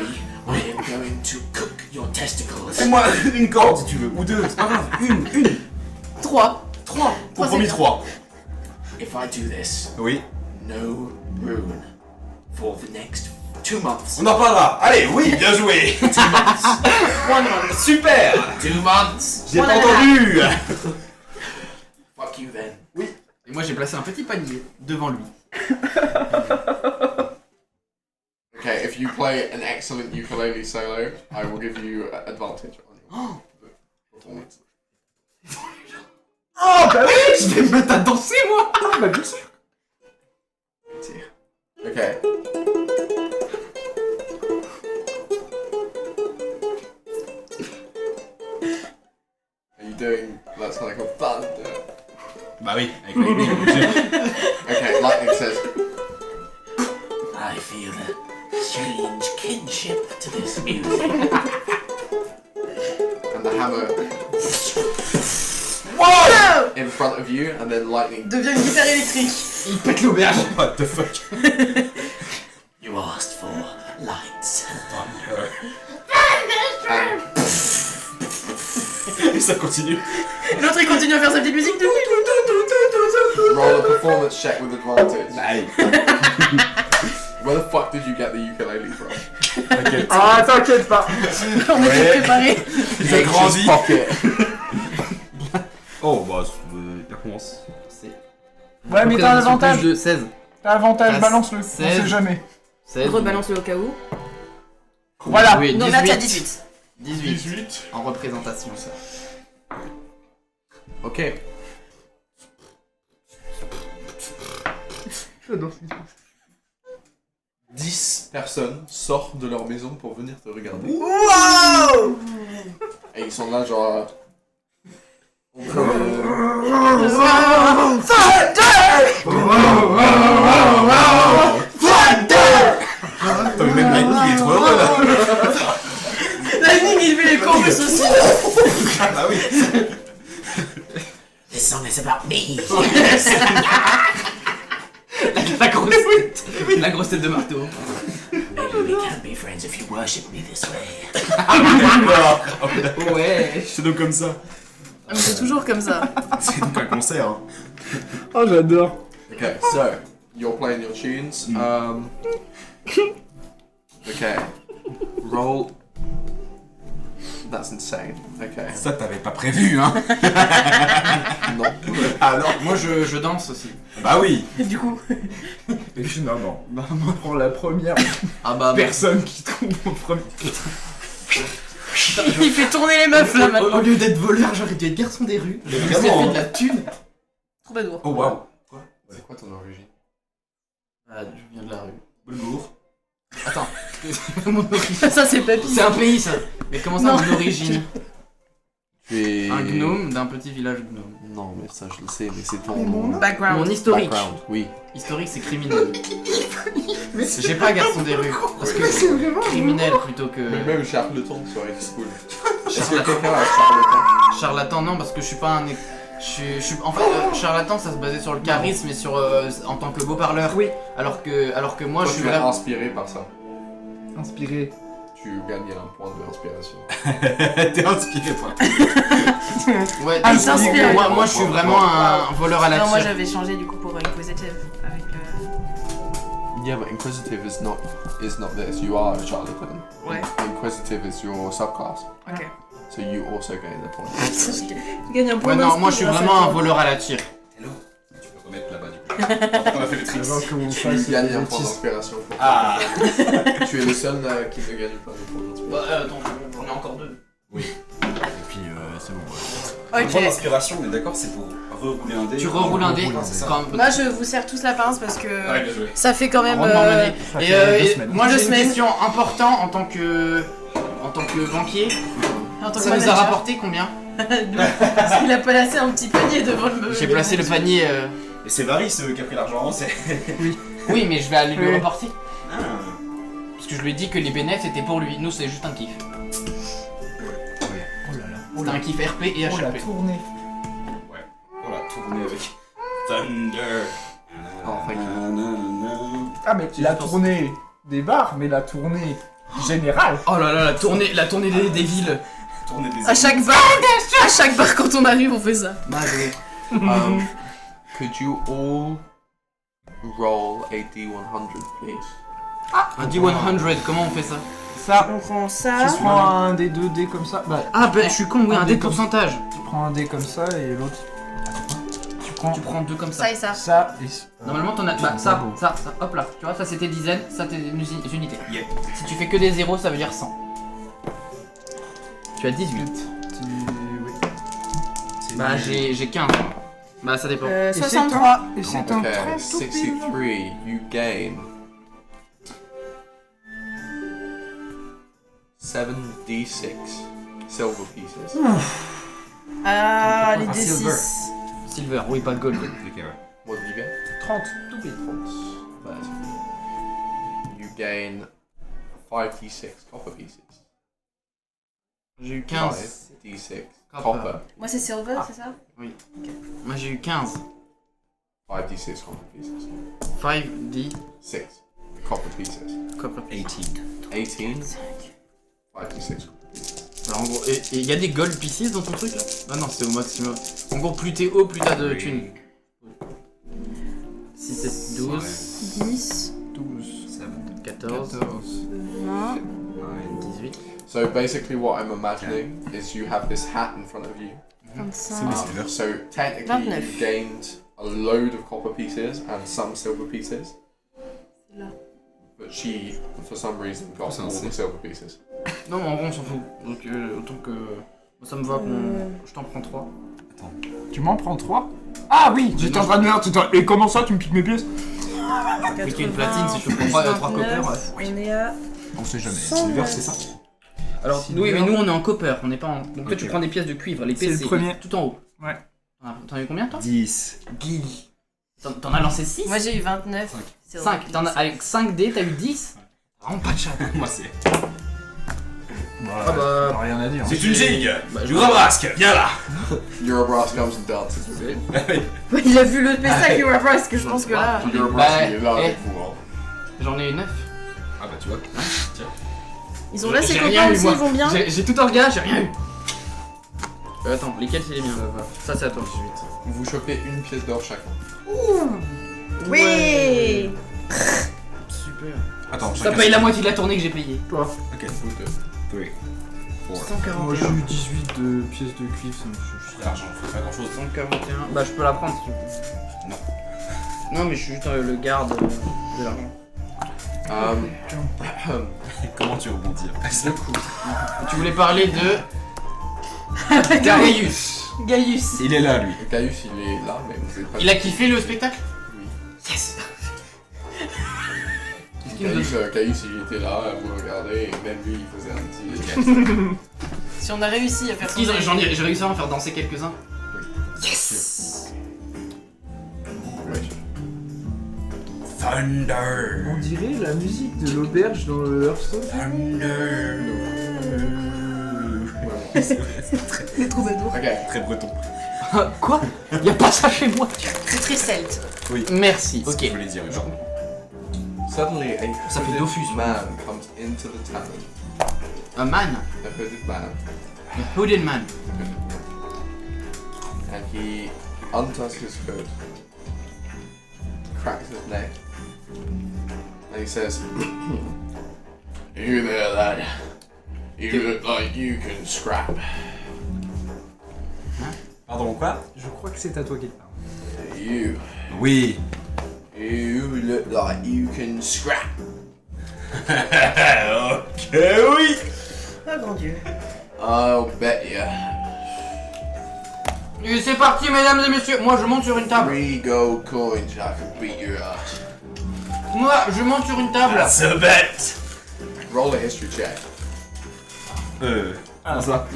free. I am going to cook your testicles. Fais-moi une corde si tu veux, ou 2, c'est pas grave. Une. 3. 3. Pour c'est promis bien. 3. If I do this, Oui. no rune for the next 2 months. On en parlera. Allez, oui, bien joué. 2 months. 1 month. Super. 2 months. J'ai pas entendu. Fuck you then. Et moi j'ai placé un petit panier devant lui. Okay, if you play an excellent ukulele solo, I will give you advantage on your performance. Oh bah oui, je vais me mettre à danser moi. Bah bien sûr. Okay. Are you doing that's like a thunder? Bah oui, avec Lightning. Okay, Lightning says, I feel a strange kinship to this music. and the hammer in front of you, and then lightning. Devient une guitare électrique. Il pète l'auberge. What the fuck? You asked for lights. Et ça continue. L'autre il continue à faire sa petite musique. Roll a performance check with advantage. Aïe. Where the fuck did you get the ukulele from? T'inquiète. Ah, t'inquiète pas. On est préparé. Il a grandi. Pocket. Oh bah, il commence. Ouais, mais t'as un avantage. De 16. T'as avantage, Passe. balance-le. On 16. sait jamais. 16. Rebalance-le au cas où. Voilà. Oui, Non, là t'as 18. 18. En représentation, ça. Ok. J'adore. 10 personnes sortent de leur maison pour venir te regarder. Wow. Et ils sont là genre... Le mec Lightning il est trop heureux là. Lightning il fait les courbes aussi. Ah bah oui. This song is about me. La grosse tête de marteau. Maybe we can't be friends if you worship me this way. Ouais. C'est donc comme ça. Ah, mais c'est toujours comme ça. C'est donc un concert. Hein. Oh, j'adore. Okay, so you're playing your tunes. Okay, roll. That's insane. Okay. Ça t'avais pas prévu hein. Non. Ah non. Moi je danse aussi. Bah oui. Et du coup. Et finalement, bah, on prend la première Ah bah personne qui trouve au premier. Il fait tourner les meufs là Au maintenant. lieu d'être voleur, j'aurais dû être garçon des rues. J'ai Évidemment, fait hein. de la thune. Troubadour. Oh waouh. C'est quoi ton origine? Ah, je viens de la rue. Bonjour. Attends, c'est mon origine. Ça c'est papy. C'est un pays ça. Mais comment ça, Non. mon origine? Tu es... Un gnome d'un petit village gnome. Non, mais ça je le sais, mais c'est ton... Mon Background. historique. background. Oui. Historique, c'est criminel. J'ai pas garçon des rues. Parce que criminel plutôt que. Mais même charlatan serait cool. Est-ce que Charlatan. quelqu'un a charlatan? Charlatan, non, parce que je suis pas un. En fait, charlatan, ça se basait sur le charisme et sur en tant que beau parleur. Oui. Alors que moi, Toi, je suis tu es vraiment. inspiré par ça. Inspiré. Tu gagnes un point d'inspiration. T'es inspiré par. Ouais, Ah, il donc, s'inspire. moi, je suis vraiment un voleur à la Non, moi tire. j'avais changé du coup pour inquisitive avec le. Yeah, but inquisitive is not this. You are a charlatan. Ouais. Inquisitive is your subclass. Ok. So you also gain the point. Je gagne un point. Ouais, non, moi, je suis d'inspiration. vraiment un voleur à la tire. Hello. Tu peux remettre là-bas du coup. On a fait le tricks. Avant qu'on Tu fasse gagnes des un point petits- d'inspiration. Ah. Tu es le seul qui ne gagne pas de points d'inspiration. Bah, attends, j'en ai encore deux. Et puis c'est bon. Ok. Un point d'inspiration, on est d'accord, c'est pour rerouler un dé. Tu reroules un dé. C'est ça. Comme- Moi je vous serre tous la pince parce que Ouais, bien joué. ça fait quand même. Rondement mené. ça Et, fait 2 et semaines. moi 2 j'ai une semaines. question importante en tant que banquier. En tant que Ça nous a manager. rapporté combien? Parce qu'il a placé un petit panier devant le. J'ai placé le panier. Et c'est Varys qui a pris l'argent, c'est. Oui, mais je vais aller lui Oui. rapporter. Ah. Parce que je lui ai dit que les bénéfices c'était pour lui. Nous c'est juste un kiff. Oh là là. C'était un kiff RP et Oh la HP. tournée. On l'a tourné avec Thunder. Oh, thank you. Ah, mais la tournée des bars, mais la tournée générale. Oh là là, la tournée des villes. Tourner des À chaque bar, à chaque bar quand on arrive, on fait ça. Bah, Could you all roll a D100, please? un D100, comment on fait ça? Ça, On prend tu ça. prends un des 2 dés comme ça. Bah, Ah bah je suis con, oui, un dé de comme- pourcentage. tu prends un dé comme ça et l'autre. Tu prends Tu prends deux comme ça. Ça et ça. ça et. Normalement t'en as. Bah ça, hop là. Tu vois, ça c'était dizaines, ça t'es des unités. Si tu fais que des zéros, ça veut dire 100. Tu as 18. Oui. Bah j'ai 15. Bah ça dépend. 63. Et c'est un Okay, 30 tout pile. 63. You gain 7d6 silver pieces. Ah, les Ah, silver. D6. Silver, oui, pas gold. What did you get? 30 tout pile. 30. You gain 5d6 copper pieces. J'ai eu 15. 5 d6 Copper. copper. Moi, c'est silver, c'est ça? Moi j'ai eu 15. 5 d6 copper pieces. 5D 6 copper pieces. copper. 18. 18 5 d6. Alors, en gros, et il y a des gold pieces dans ton truc là? Ah non, c'est au maximum. En gros, plus t'es haut, plus t'as de thunes. 6, 7, 12, 10, 12, 14, 20, 18. So basically, what I'm imagining is you have this hat in front of you. 25. So technically, 29. you gained a load of copper pieces and some silver pieces. Là. But she, for some reason, got all the silver pieces. Non, mais en gros, on s'en fout. Donc, autant que. Ça me va qu'on. Je t'en prends 3. Tu m'en prends 3? Ah oui, j'étais en train de me dire, et comment ça, tu me piques mes pièces? Piquer une platine, si je te prends pas 3 copper. On est à. On sait jamais. Silver, c'est ça? Alors, oui, mais nous on est en copper, on n'est pas en. Donc, toi, tu prends des pièces de cuivre, les pièces C'est le premier. tout en haut. Ouais. T'en as eu combien toi? 10. Guy. T'en as lancé 6? Moi, j'ai eu 29. 5. Avec 5 dés, t'as eu 10? Vraiment pas de chat. Moi, c'est. Ah bah. T'as rien à dire. C'est une gigue! Bah, Du Rabrasque, viens là! Eurobrass comes and dances with it. Il a vu le spectacle Eurobras, que je pense que là. Eurobrass, il est là eh. avec vous. Hein. J'en ai eu 9. Ah bah tu vois. Tiens. Ils ont là ses J'ai copains rien eu, aussi, moi. ils vont bien. J'ai tout en regard, j'ai rien eu. Attends, lesquels c'est les miens? Ça c'est à toi. 18. Vous chopez une pièce d'or chacun. Oui. Super. Attends, Ça paye la moitié de la tournée que j'ai payée. Ok. Vous deux. 3. 4. 141. Moi j'ai eu 18 de pièces de cuivre, ça me suffit. L'argent, faut pas grand chose. 141. Bah je peux la prendre si tu veux. Non. Non mais je suis juste le garde de l'argent. Comment tu rebondis après ça? Tu voulais parler de Gaius. Gaius. Il est là, lui. Caius, il est là, mais vous êtes pas. Il a kiffé le spectacle? Oui. Yes. Qu'est-ce qu'il nous donne? Caius, il était là, vous le regardez, et même lui, il faisait un petit. Si on a réussi à faire ça. J'ai réussi à en faire danser quelques-uns. Yes. Thunder! On dirait la musique de l'auberge dans le Hearthstone. Thunder! Les troubadours. Ok. Très breton. Quoi? Y'a pas ça chez moi. C'est très celte. Merci. C'est ce que je Ok. voulais dire, genre. Suddenly, Ça fait hooded Dofus. man comes into the tavern. A man. A hooded man. A hooded man. And he undoes his hood, cracks his neck, and he says, "You there, lad? You look like you can scrap." Pardon, quoi? Je crois que c'est à toi qui te parle. You Oui. look like you can scrap. Ok, oui! Oh grand Dieu. I'll bet ya Et c'est parti, mesdames et messieurs. Moi, je monte sur une table. 3 gold coins. I can beat your ass. Moi, je monte sur une table. That's a bet! Roll a history check. Comment ça?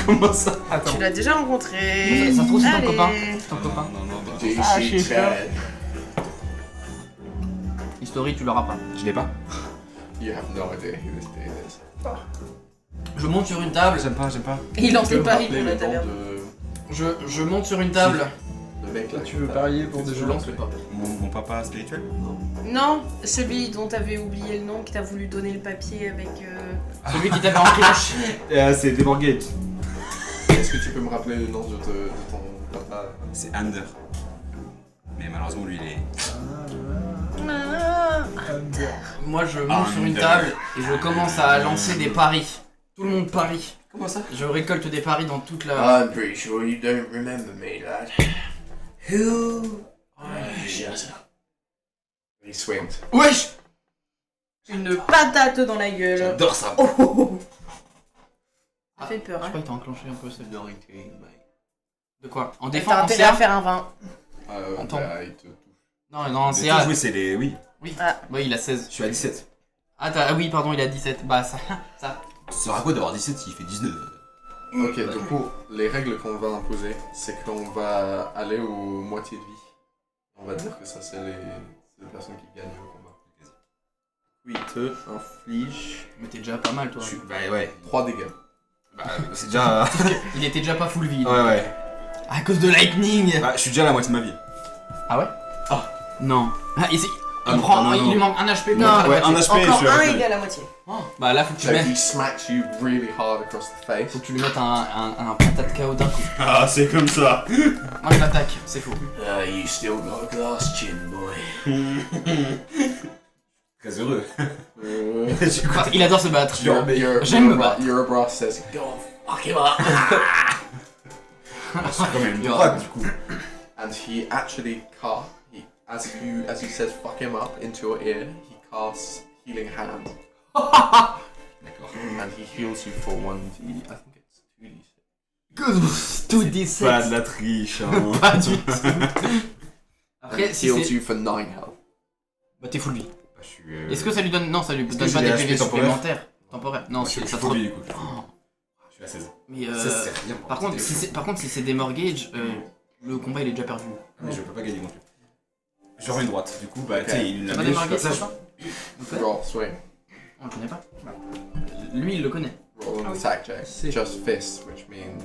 Comment ça? Tu l'as déjà rencontré. Ça se trouve, c'est ton Allez. copain. C'est ton copain. Non, bah. je DC sais pas. 10. History, tu l'auras pas. Je l'ai pas. You have no idea who this dude is. Je monte sur une table. J'aime pas. Et il lance Tu peux des me paris rappeler pour la le nom taverne. Je monte sur une table. de mec là? Tu veux parier pour des Je jeux? lance le pas. Mon papa spirituel? Non, celui dont t'avais oublié le nom, qui t'a voulu donner le papier avec. Celui qui t'avait en cloche. C'est Deborgate. Est-ce que tu peux me rappeler le nom de ton papa? C'est Ander. Mais malheureusement, lui, il est. Moi, je monte sur une table et je commence à lancer des paris. Tout le monde parie. Comment ça? Je récolte des paris dans toute la. I'm pretty sure you don't remember me, lad. Who? Shut up. He swings. Wesh! Une patate dans la gueule. J'adore ça! Oh, oh, oh. Ça fait peur, Je hein. crois que t'as enclenché un peu ça. 19, mate. De quoi? En T'as défense, en intérêt à CA? faire un 20. Attends. Bah, il te touche. Non, non, en Les CA. touches, oui, c'est les. Oui. Oui. Ah. Oui, il a 16. Je suis à 17. Ah oui, pardon, il a 17. Bah, ça. Ça sert à quoi d'avoir 17 s'il fait 19? Ok, du coup, les règles qu'on va imposer, c'est qu'on va aller aux moitiés de vie. On va dire que ça, c'est les personnes qui gagnent le combat. Oui, il te inflige Mais t'es déjà pas mal, toi. Bah ouais. 3 dégâts. Bah, c'est déjà. Il était déjà pas full vie. Ouais, ouais. À cause de lightning. Bah, je suis déjà à la moitié de ma vie. Ah ouais? Ah. Non. Ah, ici. Ah Il non, prend. non, non, Il lui non. manque un HP. Non, Ouais, un HP, je Encore suis à un, la il est moitié. à la moitié. Bah là, faut que tu So mettes. he smacks you really hard across the face. Faut que tu lui mettes un patate KO d'un coup. Ah, c'est comme ça. Moi je l'attaque, c'est faux. You still got a glass chin, boy. Très heureux. Enfin, il adore se battre. J'aime me battre. Eurobras says, Go fuck him up. C'est quand même une Yo. droite, du coup. and he actually cast, as he says fuck him up into your ear, he casts healing hand. D'accord. And he heals you for 1d, I think it's 2d6. Tout 17. Pas de la triche, hein. Pas du tout. And Après, he si heals c'est. you for 9 health. Bah t'es full vie. Bah, je suis. Est-ce que ça lui donne. Non, ça lui Est-ce donne que pas j'ai des des PV HP temporaires supplémentaires. Temporaires. Non, je c'est suis ça full trop. vie, du coup. Je suis à 16. Mais Ça, c'est rien. par contre, si c'est des mortgages, le combat il est déjà perdu. Mais je peux pas gagner non plus. Je remets une droite. Du coup, bah, Ok. tu sais, il T'as l'a pas mis. des je mortgages, sais pas, ça je- Roll, swing. On le connaît pas. Lui il le connaît. Roll an attack check. Just fist, which means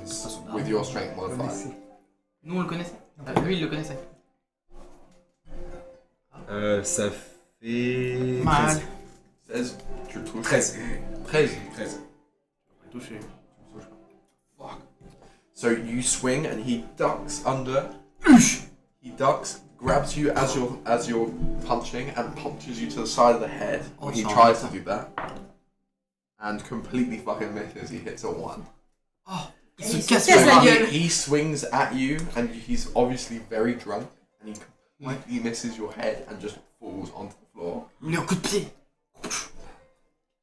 with your strength modifier. Nous on le connaissait. Lui il le connaissait. Ça fait. Mal. 16. Tu le trouves 13. 13. 13. Touché. Fuck. So you swing and he ducks under. He ducks, grabs you as you're punching and punches you to the side of the head. Oh, he sorry. tries to do that. And completely fucking misses. He hits a 1. Il se Il se casse casse la la gueule. He swings at you and he's obviously very drunk and he completely misses your head and just falls onto the floor. Il met un coup de pied.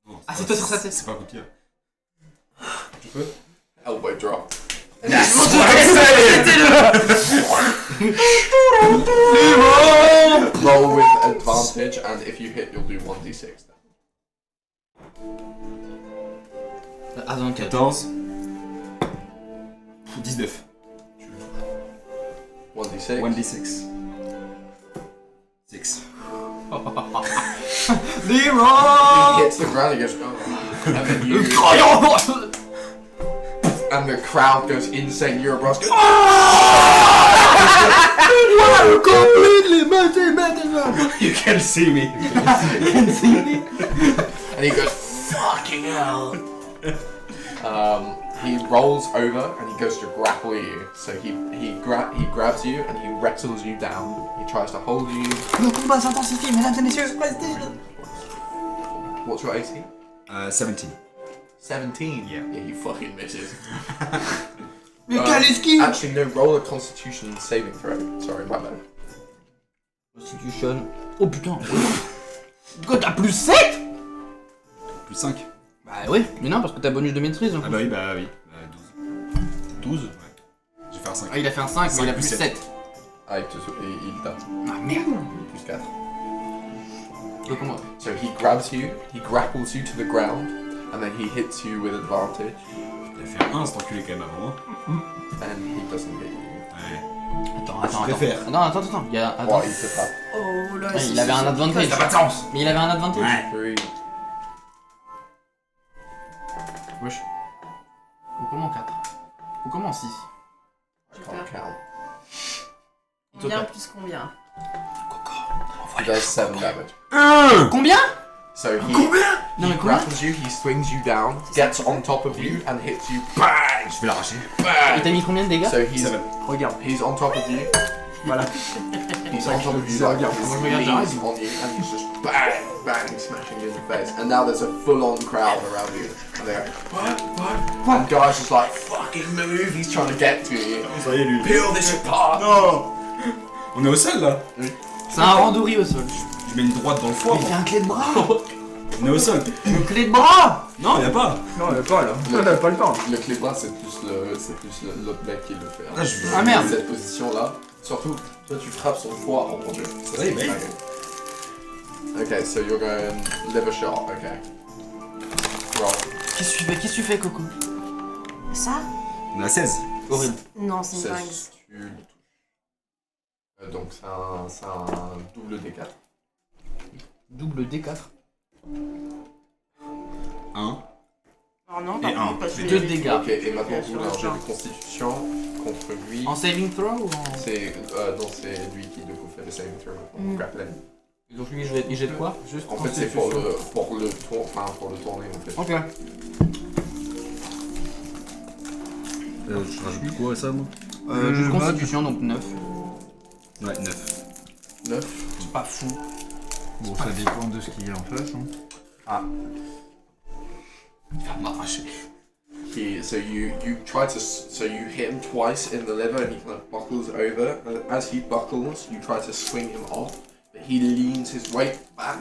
Non, Ah, c'est toi sur sa tête. C'est pas un coup de pied. Tu peux? Elbow drop. Roll with advantage and if you hit you'll do 1d6 then. Ah non, 14. 19. 1d6. 1d6. 6. He hits the ground and goes, oh. And then you and the crowd goes insane. Eurobras goes, You can see me. and he goes, fucking hell. He rolls over and he goes to grapple you. So he grabs you and he wrestles you down. He tries to hold you. Le combat s'intensifie, mesdames et messieurs. What's your AC? 17. 17. Yeah. He fucking misses. Mais quel esquive. Actually, no. Roll a Constitution saving throw. Sorry, my bad. Constitution. Oh putain. Quoi, t'as plus 7? Plus 5. Bah oui, mais non, parce que t'as bonus de maîtrise. Ah bah oui, bah oui. 12. 12 Ouais. J'ai fait un 5. Ah, il a fait un 5, mais il a plus 5 7. Ah, il tape. Ah merde. Plus 4. Donc comment? So he grabs you, he grapples you to the ground, and then he hits you with advantage, Il a fait un 1 cet enculé quand même avant. and he doesn't hit you. Ouais. Attends. préfère. Attends. Il y a. Well, Attends. he took that. Oh là, Ouais, il avait un advantage. Ça n'a pas de sens. Mais il avait un advantage. Ouais. 3. Wesh. Ou comment 4? Ou comment 6? I can't count. Combien plus combien? He does 7 damage. Combien? So he Non mais combien? grapples you, he swings you down, gets on top of you, and hits you. Bang! Je vais l'arracher. Il Bang! t'a mis combien de dégâts? So he's 7. Regarde. he's on top of you. Voilà. He's on top of you like Moi, je regarde, knees on you, and he's just bang, smashing you in the face. And now there's a full-on crowd around you, and they go, what? And guys just like, fucking move. He's trying to get to you. Ça y est, lui. Peel this apart. Non. On est au sol là. C'est un randouille au sol. Je mets une droite dans le foie. Il fait un clé de bras. On est au sol. Une clé de bras. Non, y'a pas. Non, il a pas là. On a pas le temps. Le clé de bras, c'est plus l'autre mec qui le fait. hein. Ah, je veux- Ah merde. Cette position-là, surtout, toi tu frappes son foie en premier. Ça, Oui, c'est oui. dingue. Okay, so you're going liver shot, okay. Roll. Qu'est-ce que tu fais, Coco? Ça? On est à 16. Horrible. Non, c'est une dingue. 16, tu le touches. Donc c'est un double D4. Double D4. 1. Oh non, Et par un. contre, 2 dégâts. Ok, et maintenant vous lancez de constitution contre lui. En saving throw ou en... C'est non, c'est lui qui du coup fait le saving throw en grappling. Donc lui, il jette quoi? Juste En fait, c'est pour le tourner en fait. Ok. Je rajoute quoi à ça, moi? Juste constitution, donc 9. Ouais, 9. 9. C'est pas fou. Bon, ça dépend de ce qu'il y a en face. Hein. Ah. Il va m'arracher. So you hit him twice in the liver and he kind of buckles over. And as he buckles, you try to swing him off, but he leans his weight back,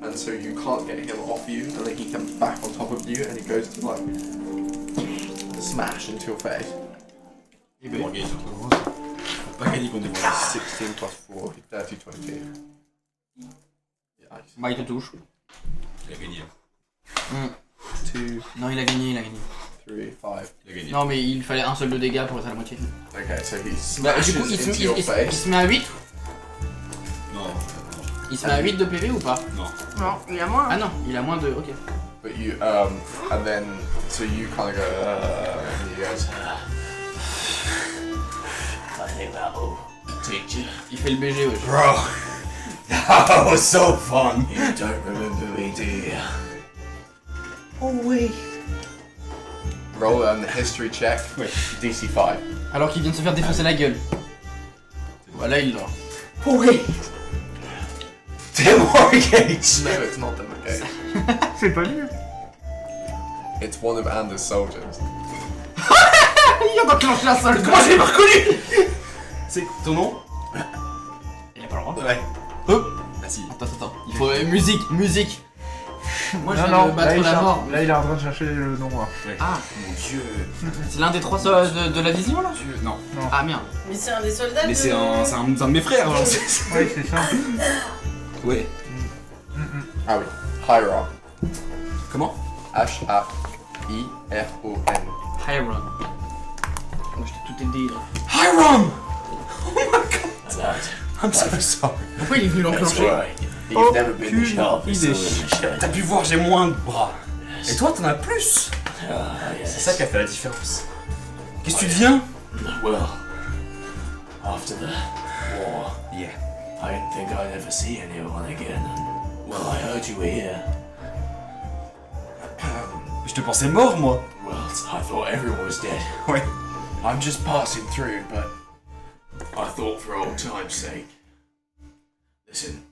and so you can't get him off you. And then he comes back on top of you, and he goes to like smash into your face. Il va gagner. Faut pas gagner contre des voix. 16 plus 4, 30, 20. Yeah. Bah, il te touche. Il a gagné. 2, Non, il a gagné, il a gagné. 3, 5. Il a gagné. Non, mais il fallait un seul de dégâts pour être à la moitié. Okay, so he Bah, smashes du coup, il into se, your il face. se met à 8. Non. Il se met à 8 de PV ou pas? Non. Non, il y a moins. Ah non, il a moins de... Ok. But you, and then, so you kind of go, and he goes, I think that'll teach you. Il fait le BG, ouais. Bro. That was so fun. You don't remember me, do you? Oh wait. roll a history check, Oui. DC 5. Alors qu'il vient de se faire défoncer la gueule. Voilà, il l'a. Oh wait. Tim Morgage. No, it's not the McCabe. C'est pas lui. It's one of Anders' soldiers. Il a enclenché la seule. Comment j'ai pas reconnu? C'est ton nom? Il a pas le droit. Ouais. Hop. Ah si. Attends. Il faut musique. Moi je Non, viens non, de battre la mort. là il est en train de chercher le nom. Là. Ah, Mon dieu. c'est l'un des trois de la vision là. Dieu. Non. Ah merde. Mais c'est un des soldats. Mais de- c'est un de mes frères. Genre. Oui, c'est ça. Ouais. Ah oui. Hyron. Comment? H-A-I-R-O-N. Hyron. Moi je t'ai tout aidé là. Hiram! And that, I'm so sorry. Pourquoi il est venu that's l'enclencher? right. You've never been the sharpest idée. sword in the shed. T'as pu voir, j'ai moins de bras. Et toi, t'en as plus. Ah, yes. C'est ça qui a fait la différence. Qu'est-ce que tu deviens? Well, after the war, Yeah. I didn't think I'd ever see anyone again. Well, I heard you were here. Je te pensais mort, moi. Well, I thought everyone was dead. Ouais. I'm just passing through, but I thought for old time's sake. Listen,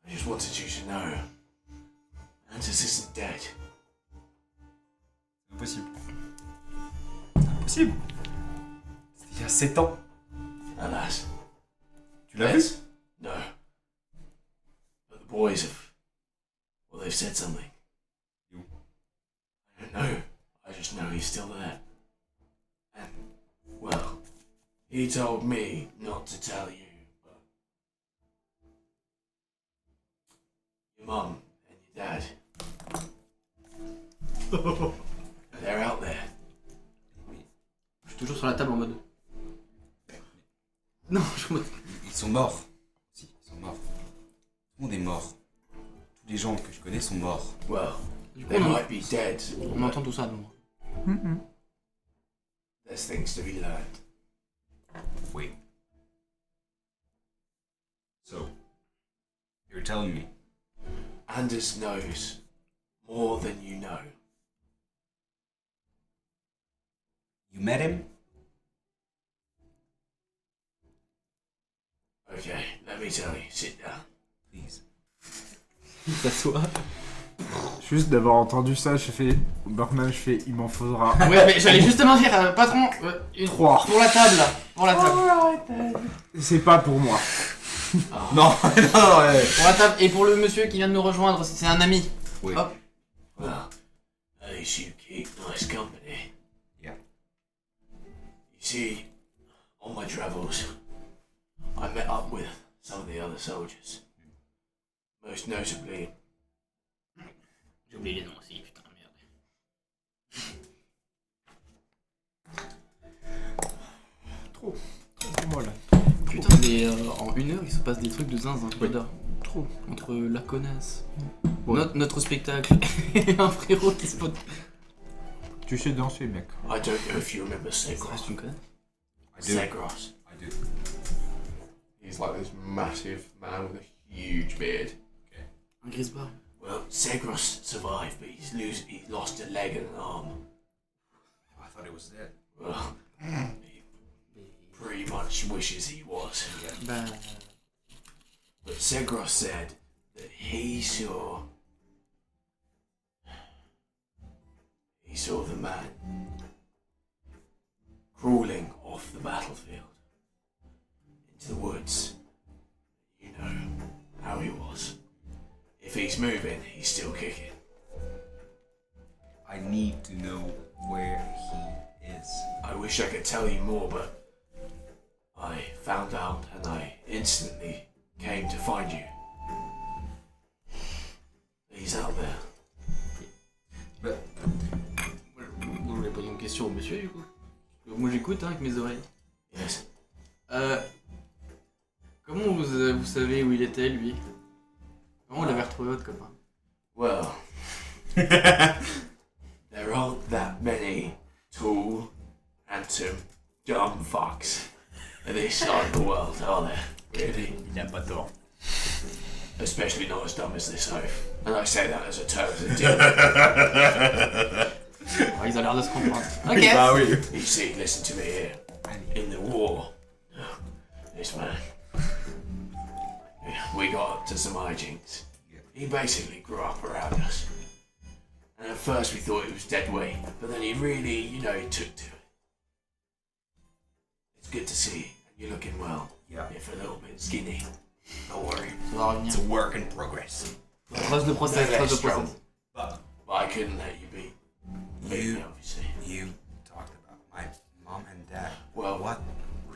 I just wanted you to know. Anders isn't dead. Impossible. Impossible. C'était il y a 7 ans. Alas. Tu l'as vu? No. But the boys have... Well, they've said something. You? I don't know. I just know he's still there. And, well, he told me not to tell you, but... Your mum and your dad... they're out there. Je suis toujours sur la table en mode. Non, je me. Ils sont morts. Si, ils sont morts. Tout le monde est mort. Tous les gens que je connais sont morts. Well, Du coup, they on, might be dead. on entend tout ça de moi. There's things to be learned. Wait. So, you're telling me? Anders knows more than you know. You met him? Okay, let me tell you. Sit down. Please. Il s'assoit. Juste d'avoir entendu ça, j'ai fait. Burkman, je fais, il m'en faudra. Ouais, mais j'allais justement dire, patron, une 3. pour la table là. Pour la table. C'est pas pour moi. Non, non, ouais. Pour la table. Et pour le monsieur qui vient de nous rejoindre, c'est un ami. Oui. Hop. Well, at least you keep nice company. Yeah. You see, on my travels, I met up with some of the other soldiers. Most notably, J'ai oublié les noms aussi, putain, merde. Trop pour moi là. Putain, mais en 1 heure, il se passe des trucs de zinzin. J'adore. Trop. Entre la connasse, Ouais. notre spectacle et un frérot qui spot. Tu sais danser, mec. I don't know if you remember Segros. Tu me connais? I do. Segros. I do. He's like this massive man with a huge beard. Un grisbar. Well, Segros survived, but he lost a leg and an arm. I thought it was dead. Well, he pretty much wishes he was. Bah. But Segros said that he saw the man crawling off the battlefield into the woods. You know how he was. If he's moving, he's still kicking. I need to know where he is. I wish I could tell you more, but I found out and I instantly came to find you. He's out there. Vous voulez poser une question au monsieur du coup? Moi j'écoute avec mes oreilles. Yes. Comment vous savez où il était lui? Comment vous l'avez retrouvé votre copain? Well, there aren't that many tall, handsome, dumb fucks at this side of the world, are there? Really? Il a pas tort. Especially not as dumb as this oaf. And I say that as a term as a dick. Oh, ils ont l'air de se comprendre. Ok. Bah oui. You see, listen to me here. In the war, this man, we got up to some hijinks. He basically grew up around us. And at first we thought he was dead weight, but then he really, he took to it. It's good to see you, and you're looking well. Yeah. If a little bit skinny. Don't worry. Ça va revenir. It's a work in progress. Trace de process, trace de process. But I couldn't let you beat me, obviously. You talked about my mom and dad. Well, What?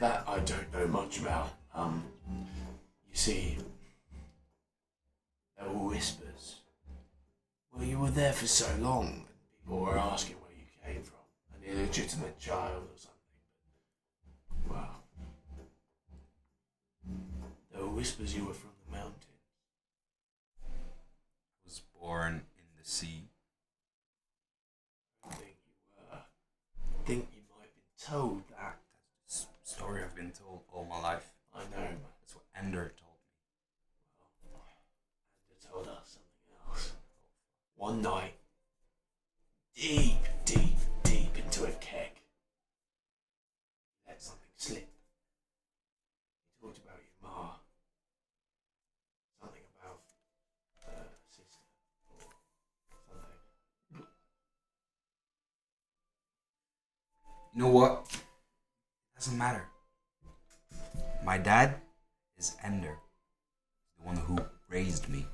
that I don't know much about. You see, there were whispers. Well, you were there for so long, and people were asking where you came from, an illegitimate child or something. Well, there were whispers you were from the mountain. I was born in the sea. I think you were. I think you might have been told that. That's the story I've been told all my life. I know, man. That's what Ender told me. They told us something else. One night, deep, deep, deep into a keg, let something slip. He talked about your ma. Something about sister or something. You know what? It doesn't matter. My dad is Ender, the one who raised me.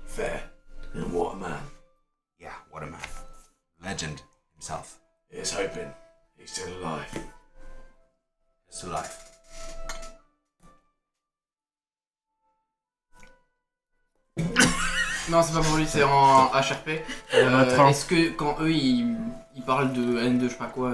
Fair. And what a man. Yeah, what a man. Legend himself. Here's hoping he's still alive. He's alive. Non, c'est pas pour lui, c'est en HRP. Est-ce que quand eux ils parlent de N2, je sais pas quoi,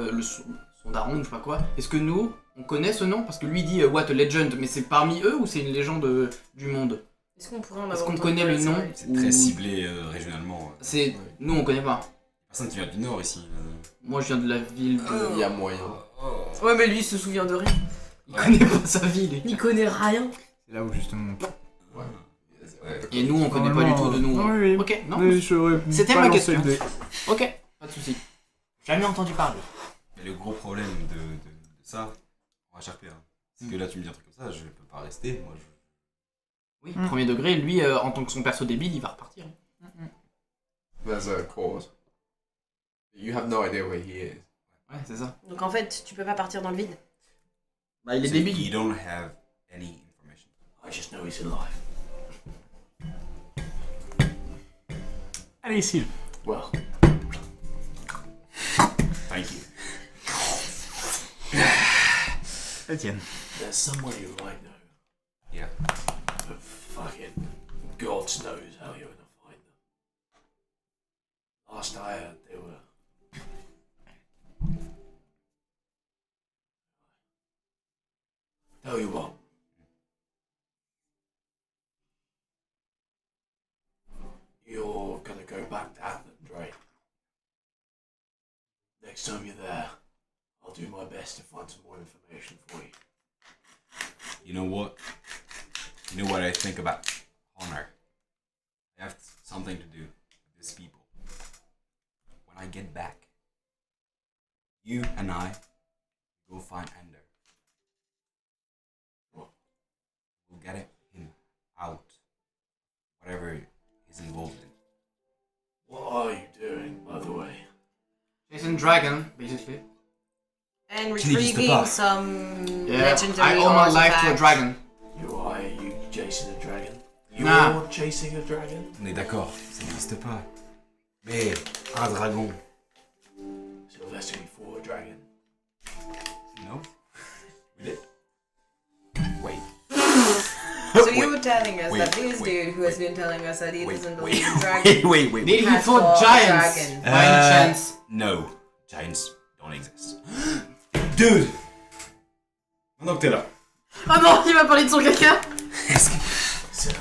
son daron, je sais pas quoi, est-ce que nous on connaît ce nom? Parce que lui il dit What a legend, mais c'est parmi eux ou c'est une légende du monde? Est-ce qu'on pourrait en avoir Est-ce qu'on entendu connaît le parler, nom? c'est vrai. C'est très ciblé régionalement. C'est. Nous on connaît pas. Personne qui vient du nord ici. Moi je viens de la ville de. Il y a moyen. Ouais, mais lui il se souvient de rien. Il connaît pas sa ville. Il connaît rien. C'est là où justement. Et nous on connaît pas du tout de nous. Oui, oui. Ok, non. Oui, j'aurais C'était pas ma lancé question. le dé. Ok, pas de soucis. Jamais entendu parler. Mais le gros problème de ça, en HRP, hein, c'est que là tu me dis un truc comme ça, je peux pas rester. Moi, Oui, premier degré, lui en tant que son perso débile, il va repartir. There's a cause. You have no idea where he is. Ouais, c'est ça. Donc en fait, tu peux pas partir dans le vide. Bah il est So débile. you don't have any information. I just know he's alive. Allez, Sylve. Well, Thank you. Etienne. there's someone you might know. Yeah. But fucking God knows how you're gonna find them. Last I heard, they were. Tell you what. You're gonna go back to Atland, right? next time you're there, I'll do my best to find some more information for you. You know what? You know what I think about honor? I have something to do with these people. When I get back, you and I go find Ender. We'll get him out. Whatever he's involved in. What are you doing, by the way? Chasing dragon, basically. And Tu n'existes retrieving pas. some Yeah, legendary I owe my life to a artifact. dragon. You chasing a dragon? You're Nah. chasing a dragon? On est d'accord, ça n'existe pas. Mais un dragon. Sylvester, you fought a dragon. No? We did? Wait. So you were telling us wait, that this wait, dude who has wait. been telling us that he Wait, doesn't wait, believe in dragons. wait. Maybe he has fought fought giants. dragons. By any chance. No, giants don't exist. Dude! Maintenant que t'es là. Oh non, il va parler de son caca.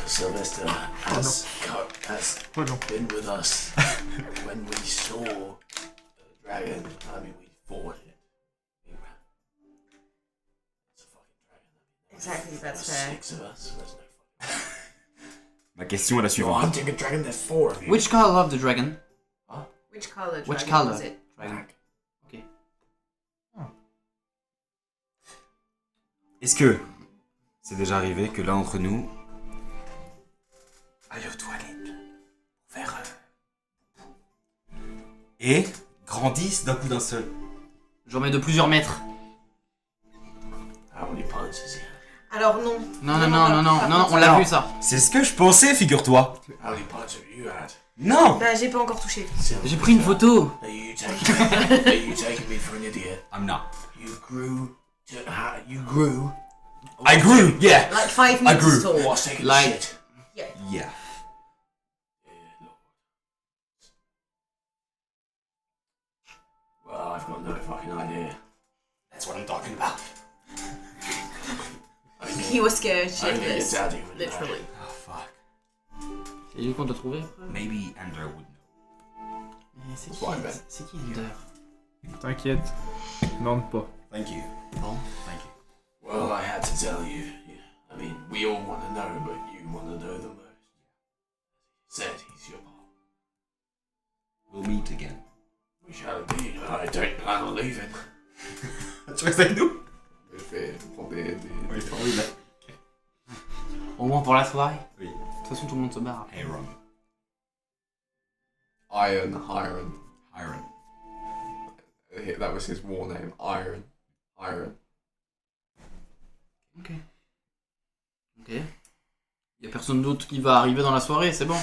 Sylvester has been with us when we saw the dragon. I mean, we fought it. We ran. It's a fucking dragon. Exactly, that's There's fair. 6 of us, so there's no fucking. Ma question est la You're suivante. hunting a dragon, there's 4 of you. Which color of the dragon? Which color dragon Which color? was it? Dragon. Est-ce que c'est déjà arrivé que l'un d'entre nous aille aux toilettes pour faire et grandisse d'un coup d'un seul? J'en mets de plusieurs mètres. How many pints is he? Alors non. Non, on l'a vu ça. C'est ce que je pensais, figure-toi. How many pints have you had? Non! Bah j'ai pas encore touché. J'ai pris une photo. Are you taking me for an idiot? I'm not. You grew. You grew. I grew! Yeah! Like 5 I meters grew. tall. What's taking Like- shit? Yeah. Well, I've got no fucking idea. That's what I'm talking about. He was scared Only your shitless. daddy would know. Literally. Oh fuck. C'est lui qu'on t'a trouvé. Maybe Ender would know. Mais c'est Ouais, ben. C'est qui Ender? T'inquiète, demande pas. Thank you. Bon. Thank you. Well, I had to tell you. I mean, we all want to know, but you want to know the most. Said he's your pal. We'll meet again. We shall indeed. I don't plan on leaving. Tu restes avec nous? Oui. Au moins pour la soirée. Oui. De toute façon, tout le monde se barre. Hey, Ron. Hiron. Hiron. That was his war name. Hiron. Ok. Y'a personne d'autre qui va arriver dans la soirée, c'est bon.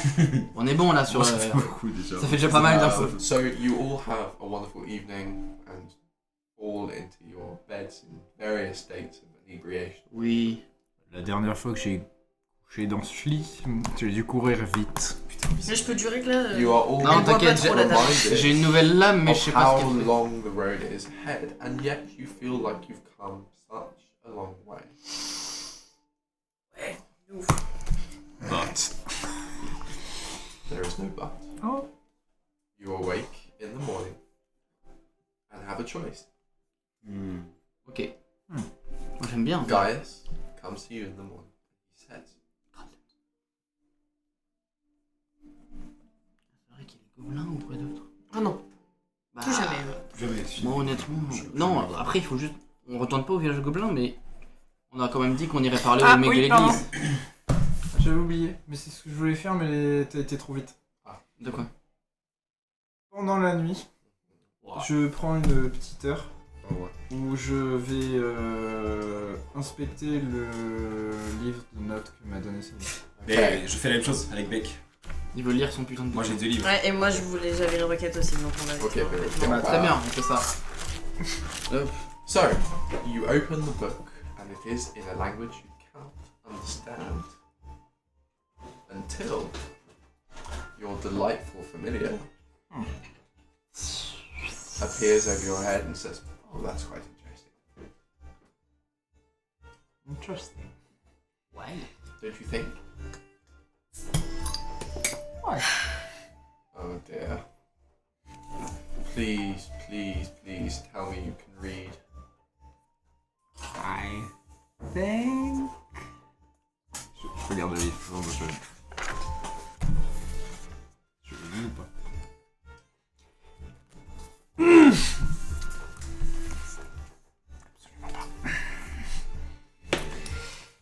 On est bon là sur. Ça fait beaucoup déjà. Ça fait déjà pas mal d'infos. So you all have a wonderful evening and fall into your beds in various states of inebriation. Oui. La dernière fois que j'ai couché dans ce lit, j'ai dû courir vite. Mais je peux durer que là. You are all Non, Elle boit pas t'inquiète, trop, la dame. j'ai une nouvelle lame, mais of je sais pas ce how qu'elle fait. long the road is ahead, and yet you feel like you've come such a long way. Ouf. But. There is no but. Oh. You awake in the morning and have a choice. Ok. Moi j'aime bien. Gaius comes to you in the morning. He says, C'est vrai qu'il est gobelin ou quoi d'autre? Ah non, Bah, plus jamais. Jamais. Moi honnêtement. Non, après il faut juste. On retourne pas au village gobelin, mais. On a quand même dit qu'on irait parler au mec de l'église. J'avais oublié, mais c'est ce que je voulais faire, mais t'as été trop vite. De quoi? Pendant la nuit, je prends une petite heure où je vais inspecter le livre de notes que m'a donné Samy. Mais je fais la même chose avec Beck. Il veut lire son putain de Moi j'ai 2 livres. Ouais, et moi j'avais une requête aussi, donc on a. Ok, Bah, très bien, on fait ça. Hop. So, you open the book, and it is in a language you cannot understand until your delightful familiar appears over your head and says, "Oh, that's quite interesting. Interesting. Ouais. Don't you think?" Why? Oh dear. Please, please, please tell me you can read. I think... Je regarde le livre, je lis ou pas?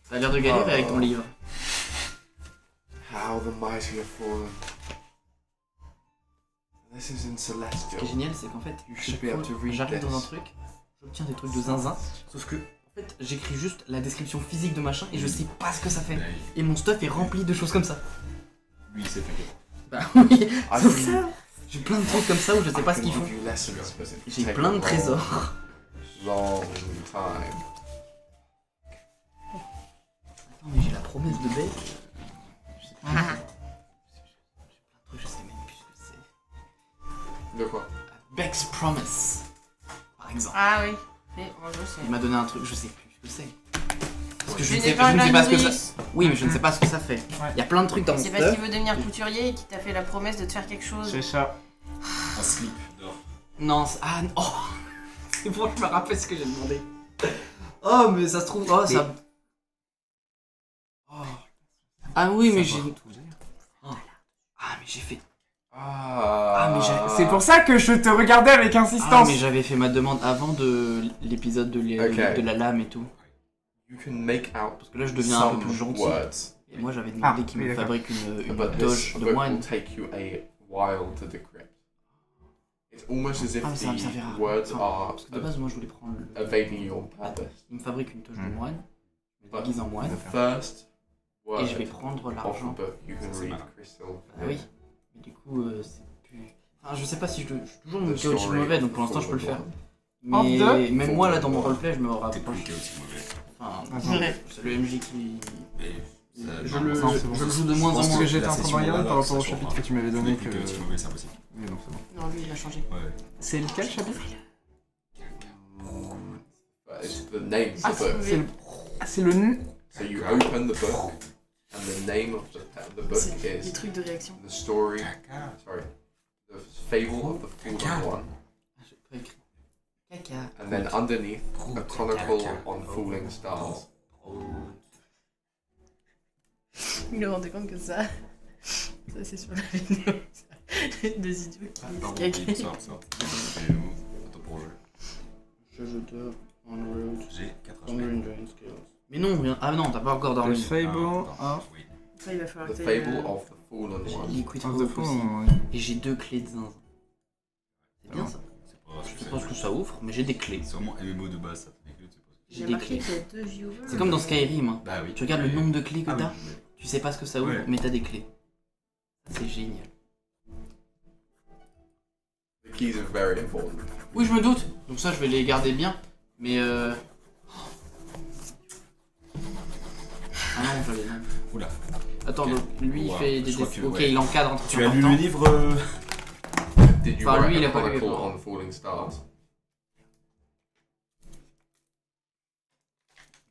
T'as l'air de galérer avec ton livre. How the mighty have fallen. This is in Ce qui celestial. est génial, c'est qu'en fait, You chaque should be able to fois, read j'arrive dans un this. truc, j'obtiens des trucs de zinzin, sauf que, en fait, j'écris juste la description physique de machin et je sais pas ce que ça fait. Et mon stuff est rempli de choses comme ça. Lui, il sait t'inquiète. Bah oui, I c'est can- ça. J'ai plein de trucs comme ça où je sais pas ce qu'ils font. give you lessons, but it J'ai take plein de a trésors. long time. Attends, mais j'ai la promesse de Beck. Je sais pas. J'ai plein de trucs, je sais même plus ce que c'est. De quoi? Beck's Promise, par exemple. Ah oui. Et moi je sais. Il m'a donné un truc, je sais plus ce que c'est. Parce que je Tu ne n'es sais pas je ne sais pas ce que ça. nourrice. Oui, mais je ne sais pas ce que ça fait. Il y a plein de trucs dans mon C'est parce qu'il stuff. veut devenir couturier et qu'il t'a fait la promesse de te faire quelque chose. C'est ça. Un slip d'or. Non, ah oh, c'est bon, je me rappelle ce que j'ai demandé. Oh, mais ça se trouve, oh ça. Oh. Ah oui, mais j'ai. Oh. Ah mais j'ai fait. Ah mais j'ai. C'est pour ça que je te regardais avec Ah insistance. mais j'avais fait ma demande avant de l'épisode de, de la lame et tout. You can make out Parce que là je deviens un peu plus some gentil. words, Et moi j'avais demandé qu'il me d'accord. fabrique une but this doge de book will moine. take you a while to decrypt. It's almost as if Ah mais ça me servira. the words Attends, are parce que de base moi je voulais prendre le... evading your purpose. Il me fabrique une toge de moine. Je me But déguise en moine. the first word Et je vais prendre of the l'argent. book you can C'est read malin. crystal. Ah oui. Mais du coup c'est plus... Enfin je sais pas si je suis toujours The chaotique story mauvais of donc the pour l'instant je peux le faire. En Mais deux. même moi là dans mon roleplay je me T'es plus rapproche. chaotique mauvais. Enfin Attends. c'est le MJ qui... Mais ça- Je non, le, non, c'est bon. je le joue de moins en Parce moins. que j'étais La en train de session regarder par Warlock, rapport au ça chapitre changera. que tu m'avais Tu donné n'es plus que... chaotique mauvais, c'est impossible. Oui, non, c'est bon. Non, lui il a changé. Ouais. C'est lequel chapitre? But it's the name of Ah, the book. c'est le... Ah, c'est le... So you open the book, and the name of the book C'est des is trucs de réaction. the story. Caca. Sorry, the fable of the fallen one, J'ai pas écrit. Caca. and then underneath a chronicle on falling stars. Il me rendait compte que ça c'est sur la vidéo. Deux idiots qui Pardon, disent caca. sort. Attends pour jeu. Je te on road. J'ai 4 Thundering Drain Skills. Mais non, rien. Ah non, t'as pas encore dormi. The Fable Ah, of... oui. Ça, il va falloir The que t'ailles, fable of the fallen J'ai one. Liquid of the Hope aussi. Fall. Et j'ai 2 clés de zinzin. C'est bien ça. C'est pas Je sais pas ce que ça ouvre, mais j'ai des clés. C'est vraiment MMO de base, ça. Fait que tu sais pas ce que J'ai J'ai des marqué clés. qu'il y a 2 viewers. C'est comme dans Skyrim. Hein. Bah oui. Tu regardes le nombre de clés que Ah oui, t'as, tu sais pas ce que ça ouvre, Ouais. mais t'as des clés. C'est génial. The keys are very important. Oui, je me doute. Donc ça, je vais les garder bien. Mais Ah non, je l'ai même. Oula. Attends, Ok. donc lui il Wow. fait des Je crois dessins. que, Ok, ouais. il encadre un truc Tu as lu important. le livre Did you Enfin, write lui, il a a pas lu les chronicle paroles. on falling stars?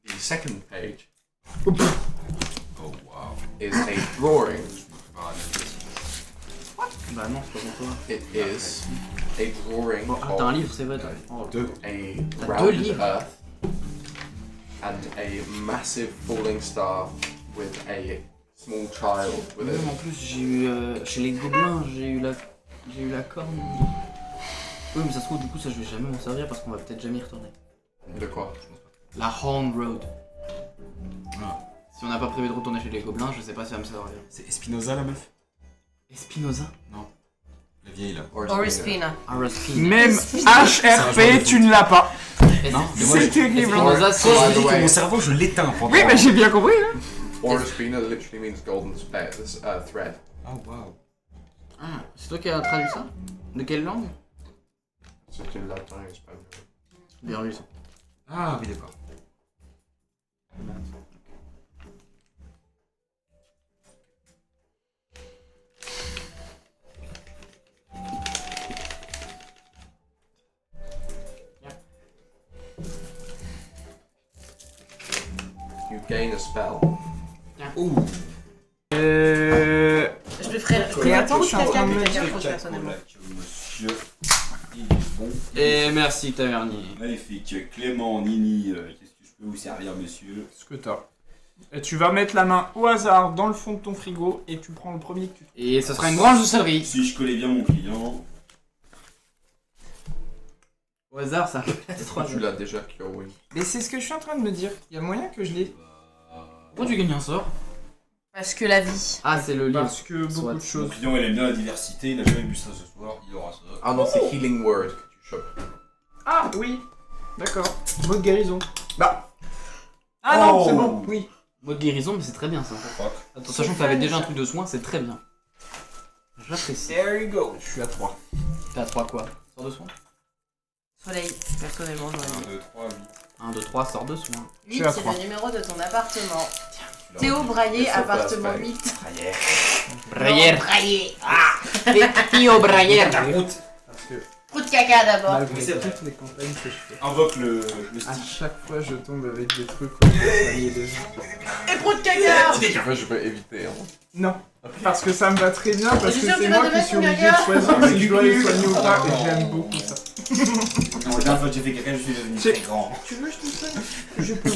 The second page Oh wow. is a drawing. Bah non, c'est pas pour toi. It is a drawing Bon, ah, t'as un of livre, c'est vrai. Toi. Oh. Deux. a T'as deux rounded livres. earth and a massive falling star with a small child with Même it. en plus, j'ai eu chez les gobelins, j'ai eu la corne. Oui, mais ça se trouve, du coup, ça je vais jamais m'en servir parce qu'on va peut-être jamais y retourner. De quoi? La Horn Road. Ah. Si on n'a pas prévu de retourner chez les gobelins, je sais pas si ça va me servir. C'est Espinoza la meuf? Espinoza. La vieille là. Orispina. Araspina. Même C'est un genre de HRP, foot. tu ne l'as pas. Non, mais moi, C'est terrible. Espinoza, Quand je me dis c'est... que mon cerveau, je l'éteins pendant. Oui, mais j'ai bien compris. Hein. Orispina literally means golden thread. Oh wow. Ah, c'est toi qui as traduit ça? De quelle langue? C'est une latin espagnol. Bien lu ça. Ah oui, d'accord. You gain a spell. Ouh. Je le ferai. Et attends, je suis en train de me quelqu'un dire. trop personnellement. Monsieur. Il est bon. Et merci tavernier. Magnifique. Clément, Nini, qu'est-ce que je peux vous servir, monsieur? Ce que t'as. Et tu vas mettre la main au hasard dans le fond de ton frigo et tu prends le premier que tu trouves. Et ce sera une branche de céleri. Si je connais bien mon client. Au hasard, ça peut être 3 Tu l'as déjà, Kirwin. Mais c'est ce que je suis en train de me dire. Il y a moyen que je l'ai. Pourquoi tu gagnes un sort? Parce que la vie. Ah, c'est le livre. Parce que beaucoup Soit. de Mon choses. client, il aime bien la diversité. Il a jamais bu ça ce soir. Il aura ça. Ah non, c'est Healing Word que tu chopes. Ah oui. D'accord. Mot de guérison. Bah. Ah non, c'est bon. Oui. Mot de guérison, mais c'est très bien ça. Attends, sachant que t'avais déjà un truc de soin, c'est très bien. J'apprécie. There you go. Je suis à 3. T'as 3 quoi? Sort de soin? Soleil, personnellement, j'aurais 1, dit. 2, 3, 8. 1, 2, 3, sort de soin. 8, à c'est 3. le numéro de ton appartement. Théo Braillé, It's a appartement fast 8. Brayer. Braillé. Théo Brayer. Parce que Coup de caca d'abord. malgré c'est vrai. toutes les campagnes que je fais, Invoque le à stick. chaque fois je tombe avec des trucs où je peux soigner des gens. Et coup de caca. Moi, je vais éviter. Hein. Non. Parce que ça me va très bien, parce Je que suis sûre que c'est tu vas moi te qui mettre suis ton obligé gaga. de choisir si je dois les soigner ou pas, et j'aime beaucoup ça. La dernière fois que j'ai fait quelqu'un, je suis devenu très grand. Tu veux, je te soigne? Je peux.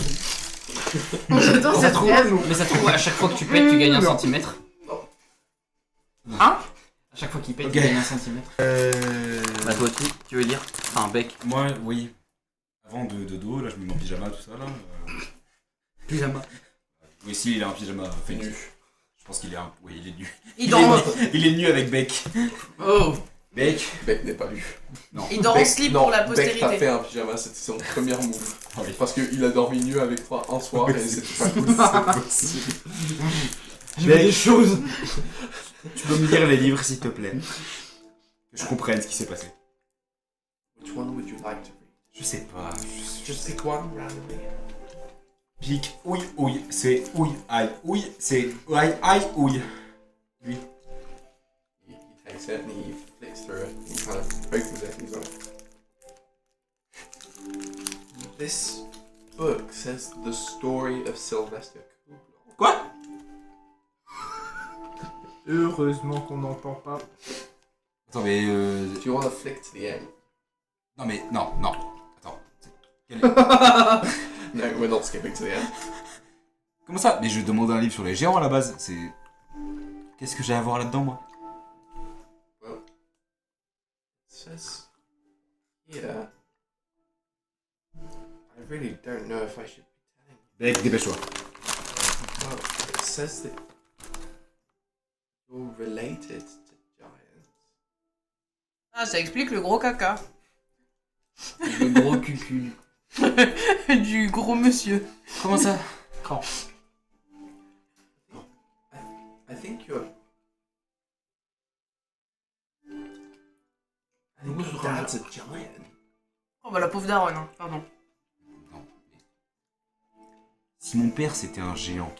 J'adore Ça cette trouve, phrase. mais ça trouve, à chaque fois que tu pètes, tu gagnes 1 Non. centimètre. Hein? À chaque fois qu'il pète, Ok. tu gagnes 1 centimètre. Bah toi aussi, tu veux dire? Enfin, bec. Moi, oui. Avant de dodo, là, je me mets en pyjama, tout ça, là. Pyjama. Oui, si, il a un pyjama fait Nu. nu. Je pense qu'il est un... Oui, il est nu. Il danse. Il est nu avec Beck. Oh! Beck. Beck n'est pas lu. Non. Il dort en Beck- slip non, pour la Beck t'a postérité. fait un pyjama, c'était son première move. Ah oui. Parce qu'il a dormi nu avec toi un soir Oui, et c'est c'était pas cool. J'ai vu des choses! Tu peux me lire les livres, s'il te plaît. Que je comprenne ce qui s'est passé. Which one would you like to read? Je sais pas. Just pick one randomly. Pique, ouille, ouille. C'est ouille, aïe, ouille. C'est aïe, aïe, ouille. Lui. He takes it and he flicks through it. He kind of opens it and he's like, this book says the story of Sylvester Kubler. Quoi? Heureusement qu'on n'entend pas. Attends, mais Do you want to flick to the end? Non, mais non, non. Attends. No, we're not skipping to the end. Comment ça? Mais je demande un livre sur les géants à la base. C'est. Qu'est-ce que j'ai à voir là-dedans, moi? It says here. I really don't know if I should be telling you. Beck, dépêche-toi. Well, it says that you're related to giants. Ah, ça explique le gros caca. Le gros cucul. Du gros monsieur. Comment ça? I think you're. I think your dad's a giant. Oh bah la pauvre daronne, hein. Pardon. Non. Si mon père c'était un géant,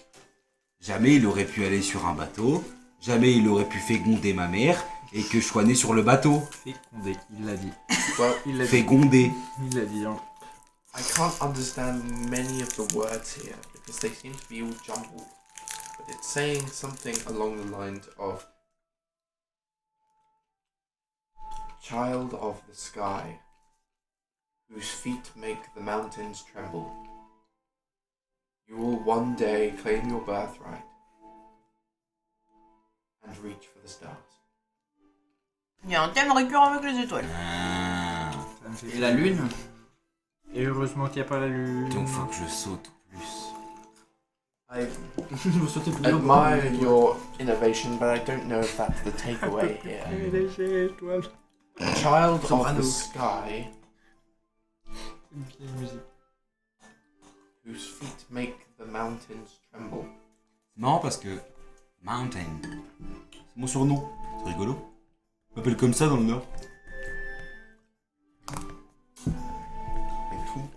jamais il aurait pu aller sur un bateau, jamais il aurait pu féconder ma mère et que je sois né sur le bateau. Fécondé, il l'a dit. Well, Il l'a dit. Fécondé. Il l'a dit, hein. I can't understand many of the words here because they seem to be all jumbled. But it's saying something along the lines of child of the sky, whose feet make the mountains tremble. You will one day claim your birthright and reach for the stars. Il y a un thème récurrent avec les étoiles. Ah. Ça me fait Et la lune? Et heureusement qu'il n'y a pas la lune. Donc faut que je saute plus. I Je veux sauter plus haut. admire your innovation, but I don't know if that's the takeaway here. Les étoiles. Child of the Soprano. sky, Une vieille musique. whose feet make the mountains tremble. C'est marrant parce que Mountain, c'est mon surnom. C'est rigolo. On m'appelle comme ça dans le Nord. And cool.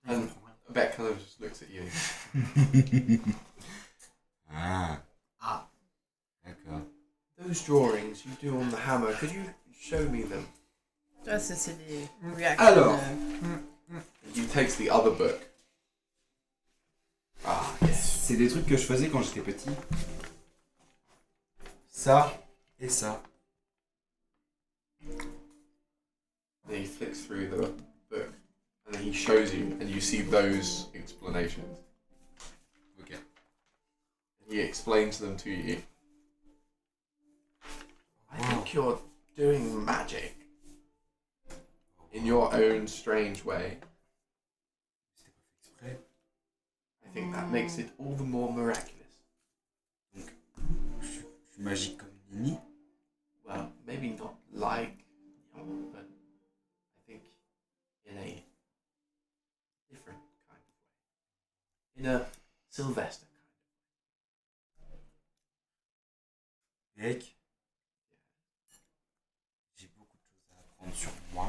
And Beck kind of just looks at you. Ah. Ah. D'accord. Those drawings you do on the hammer, could you show me them? Ça, c'est des reactions. Alors. He takes the other book. Ah, yes. C'est des trucs que je faisais quand j'étais petit. Ça et ça. And he flicks through the book, and then he shows you, and you see those explanations. Ok. He explains them to you. I think you're doing magic in your own strange way. C'était pas fait exprès. I think that makes it all the more miraculous. Je suis magique comme Nini. Well, maybe not like Nyan, but I think in a different kind of way. In a Sylvester kind of way. Mec, j'ai beaucoup de choses à apprendre sur moi.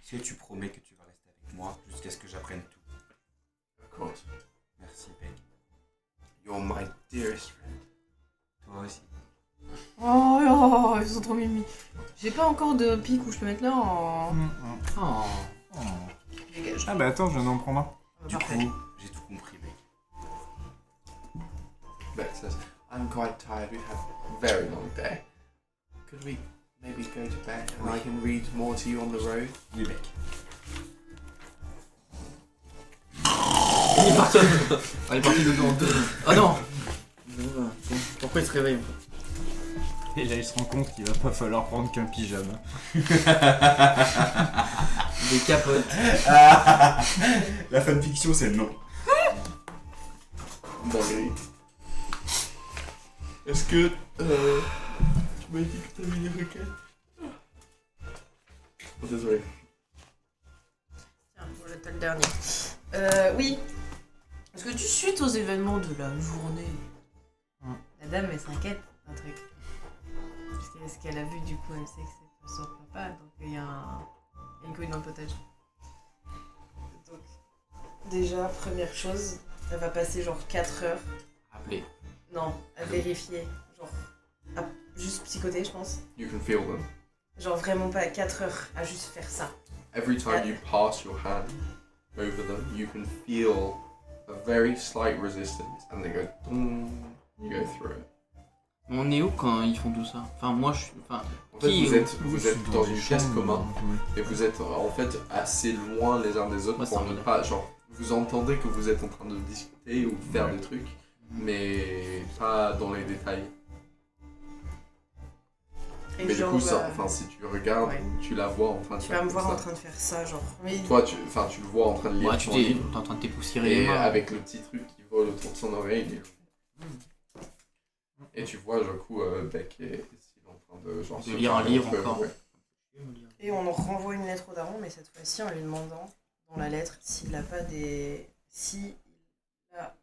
Est-ce que tu promets que tu vas rester avec moi jusqu'à ce que j'apprenne tout? Of course. Merci, Peg. You're my dearest friend. Toi aussi. Oh, ils sont trop mimi. J'ai pas encore de pic où je peux mettre là en... Oh. Dégage. Ah bah attends, je viens d'en prendre un. Du Parfait. coup, j'ai tout compris, mec. Beck says, I'm quite tired. We've had a very long day. Could we maybe go to bed and I can read more to you on the road? Oui, mec. Il est parti. Elle est partie dedans en deux. Ah non. Pourquoi il se réveille? Et là, il se rend compte qu'il va pas falloir prendre qu'un pyjama. Des capotes. La fanfiction, c'est non. Dinguerie. Est-ce que tu m'as dit que t'avais des requêtes? Oh, désolé. Tiens, voilà, t'as le dernier. Oui. Est-ce que tu suites aux événements de la journée? La dame, elle s'inquiète d'un truc. Parce ce qu'elle a vu, du coup, elle sait que c'est pas son papa, donc il y a une couille dans le potage. Donc, déjà, première chose, elle va passer genre 4 heures. Appelez. Non, à vérifier. Genre, à juste psychoter, je pense. You can feel them. Genre vraiment pas 4 heures à juste faire ça. Every time you pass your hand over them, you can feel a very slight resistance, and they go. You go through it. On est où quand ils font tout ça? Enfin, moi je suis. Enfin, En fait, qui vous êtes dans une pièce commune et vous êtes en fait assez loin les uns des autres Ouais, pour c'est ne vrai. pas. Genre, vous entendez que vous êtes en train de discuter ou de faire des trucs, mais pas dans les détails. Et Mais du genre, coup, ça, enfin, si tu regardes, ouais. tu la vois en train de Tu faire vas me tout voir ça. en train de faire ça, genre. Mais... Toi, tu le vois en train de lire Ouais, ton t'es livre, en train de t'époussiérer les et mains. avec le petit truc qui vole autour de son oreille. Et tu vois, du coup, Beck est en train de genre. De lire un livre encore. Ouais. Et on renvoie une lettre au daron, mais cette fois-ci en lui demandant dans la lettre s'il a pas des. Si il a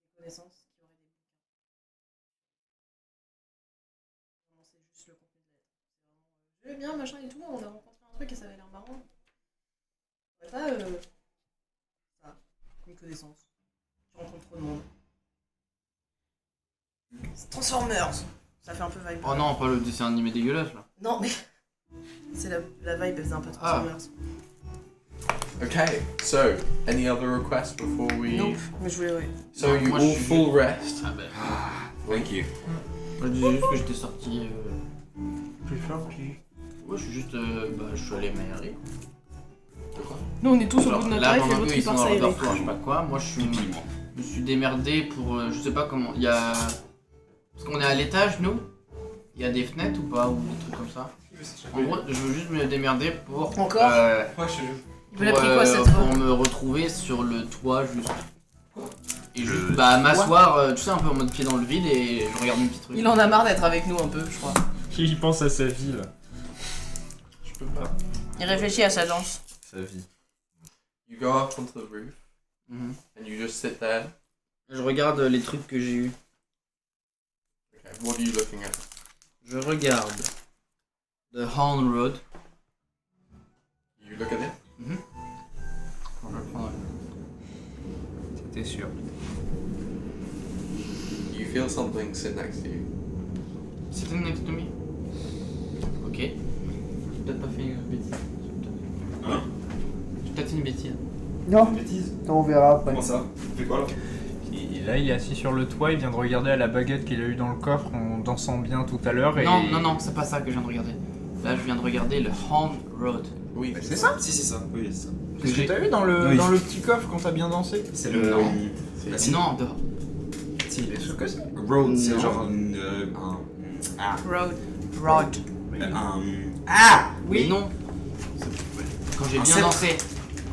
des connaissances qui auraient des bouquins. Vraiment, c'est juste le contenu de la lettre. C'est vraiment. Je vais bien, machin et tout, on a rencontré un truc et ça avait l'air marrant. On pas. Ça. Une connaissance. Tu rencontres trop de monde. C'est Transformers. Ça fait un peu vibe. Oh non, pas le dessin animé dégueulasse là. Non, mais. C'est la vibe, elle faisait un peu Transformers. Okay, so any other requests before we? Nope, mais je voulais, ouais. So Non, you moi, all je suis full rest. Ah bah. Thank you. Je disais juste que j'étais sorti. Plus sorti. Ouais, je suis juste. Je suis allé m'aérer. Nous, on est tous au Genre, bout de notre là, life et pendant l'autre qu'eux, il ils sont part dans leur s'aérer. dortoir, je sais pas quoi. Moi, je me suis démerdé pour. Je sais pas comment. Il y a. Parce qu'on est à l'étage, nous. Il y a des fenêtres ou pas? Ou des trucs comme ça. En gros, je veux juste me démerder pour. Encore Il me l'a pris quoi cette fois? Pour me retrouver sur le toit, juste. Et juste m'asseoir, tu sais, un peu en mode pied dans le vide et je regarde mes petits trucs. Il en a marre d'être avec nous un peu, je crois. Il pense à sa vie là. Je peux pas. Il réfléchit à sa danse. Sa vie. You go up onto the roof Mhm. and you just sit there. Je regarde les trucs que j'ai eu. Okay, what are you looking at? Je regarde The Horn Road. You look at it. Mhm. Quand je le prends, ouais. C'était sûr. You feel something sit next to you. Sitting next to me. Ok. J'ai peut-être pas fait une bêtise. Hein? J'ai peut-être fait une bêtise. Non, Une bêtise? on verra après. Comment ça? Tu fais quoi là? Et là, il est assis sur le toit, il vient de regarder à la baguette qu'il a eu dans le coffre en dansant bien tout à l'heure et... Non, c'est pas ça que je viens de regarder. Là, je viens de regarder le Horn Road. Oui, C'est ça? Si, c'est ça. Oui, c'est ça. C'est ce que t'as vu dans le, Oui. dans le petit coffre quand t'as bien dansé? C'est le nom. Bah, non, de... Si, C'est ce que c'est? Road, c'est Non. genre Road. Rod. Ah! Oui, non. Quand j'ai Un bien sceptre. dansé.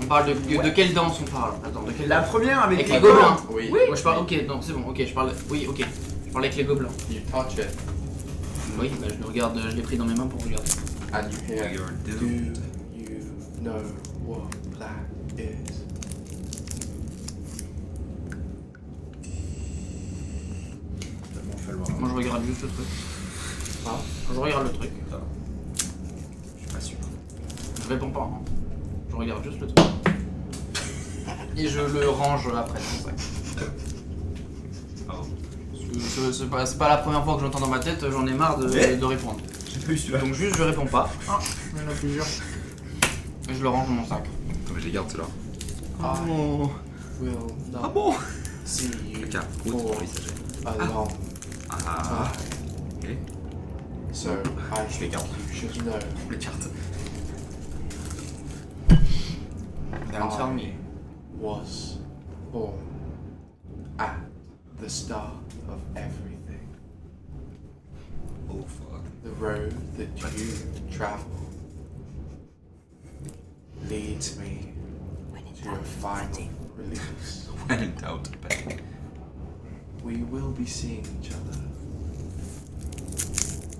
On parle de quelle danse on parle? Attends, de quelle La danse? première avec Avec les les gobelins. Oui. Moi je parle, ok, non, c'est bon, ok, je parle, oui, ok. Je parle avec les gobelins. You touch it Oui, bah je le regarde, je l'ai pris dans mes mains pour regarder. and you hear. You're Do doomed. you know what that is? Bon, falloir. Moi je regarde juste le truc. Hein? Je regarde le truc. Je suis pas sûr. Je réponds pas, hein. Je regarde juste le truc. Et je le range après dans mon sac. Pardon. Parce que c'est pas la première fois que j'entends dans ma tête, j'en ai marre de répondre. J'ai pas eu celui-là. Donc juste je réponds pas. Ah, il y en a plusieurs. Et je le range dans mon sac. Mais je les garde ceux-là. Oh. Will Ah not bon? see you Caca, route pour les sagers. along. Ah. Ok. So I Je les garde. you should know Les cartes. Don't tell me. was born at the start of everything. Oh fuck. The road that you travel leads me to a final release. When in doubt, back. We will be seeing each other.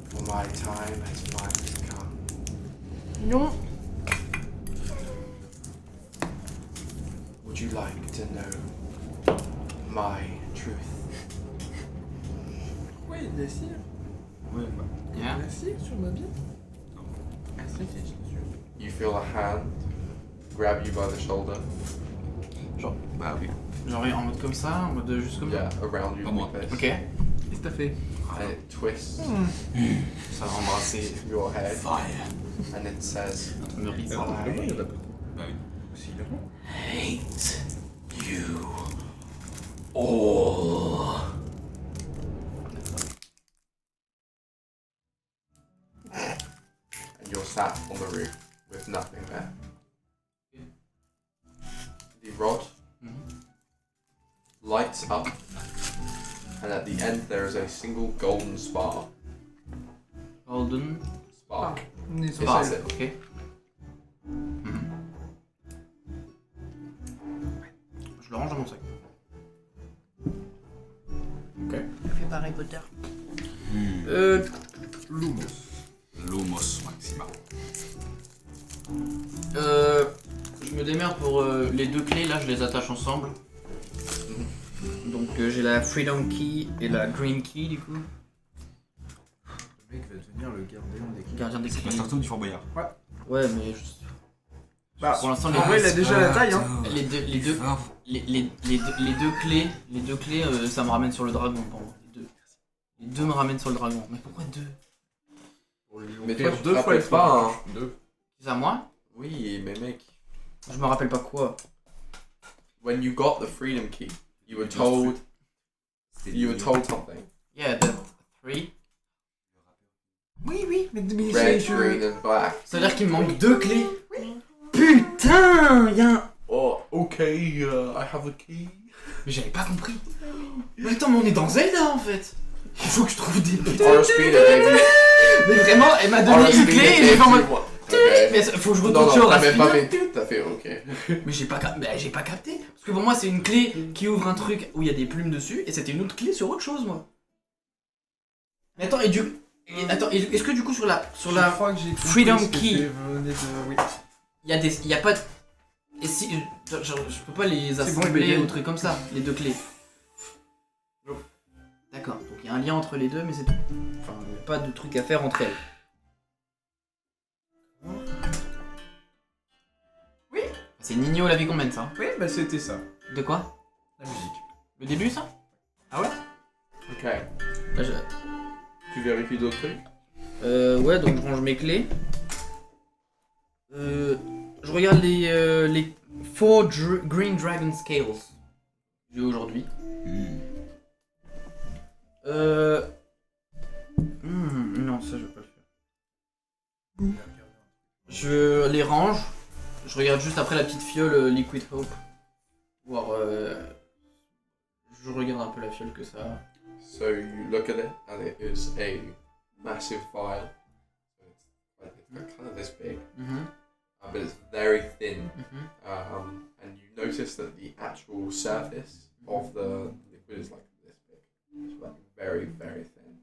For my time has finally come. Non. Would you like to know my truth? Oui, il y a cire. Ouais, bah. Yeah. La cire sur ma bite. Ah, c'est You feel a hand grab you by the shoulder. Bah oui. Genre en mode comme ça, en mode juste comme Yeah, around you Pas moi. like this. Ok. Qu'est-ce que t'as fait? And it twists Ça va embrasser. your head Fire. and it says, Me rit. I Bah oui. Hate you all. and you're sat on the roof with nothing there. The rod lights up, and at the end there is a single golden spark. Golden. Spark. Spark. This is it. Ok. Je le range dans mon sac. Fais pas Harry Potter. Lumos maxima. Je me démerde pour les deux clés, là je les attache ensemble. Donc j'ai la Freedom Key et la Green Key du coup. Le mec va devenir le gardien des clés. Gardien des C'est clés. pas surtout du Fort Boyard. Ouais mais Bah, pour l'instant en vrai, il a déjà la taille, hein. les deux clés ça me ramène sur le dragon pour moi. Les deux me ramènent sur le dragon. Mais pourquoi deux? Mais toi, tu te deux fois rappelles pas, hein. Deux. C'est à moi? Oui, mais mec. Je me rappelle pas quoi. When you got the freedom key, you were told something. Yeah, the 3. Oui, mais Red, green and black. Ça veut dire qu'il me manque deux clés. Putain, y'a un... Oh, okay, I have a key. Mais j'avais pas compris. Mais attends, mais on est dans Zelda en fait. Il faut que je trouve des putains. Or speed it, baby. Mais vraiment, elle m'a donné Or une speed clé it, et j'ai fait en mode... baby. Okay. Mais faut que je Non, retourne non, sur la t'as même pas speeder. fait. T'as fait ok. Mais j'ai pas capté. Parce que pour moi, c'est une clé qui ouvre un truc où il y a des plumes dessus et c'était une autre clé sur autre chose, moi. Mais attends, est-ce que du coup sur la Je crois que j'ai compris Freedom ce que Key. tu venais de- Oui. il y a pas de... Et si je peux pas les C'est bon, assembler bégaye. ou trucs comme ça, les deux clés. D'accord, donc il y a un lien entre les deux, mais c'est tout. Enfin, il y a pas de truc à faire entre elles. Oui. C'est Nino la vie qu'on mène, ça. Oui, bah c'était ça. De quoi? La musique. Le début, ça? Ah ouais? Ok. Là, Tu vérifies d'autres trucs? ouais, donc je range mes clés. Je regarde les 4 Green Dragon Scales. J'ai aujourd'hui. Non, ça je vais pas le faire. Je les range. Je regarde juste après la petite fiole Liquid Hope. Voir. Je regarde un peu la fiole que ça a. So you look at it, and it is a massive vial. It's kind of this big, but it's very thin. And you notice that the actual surface of the liquid is like this big. It's like very, very thin.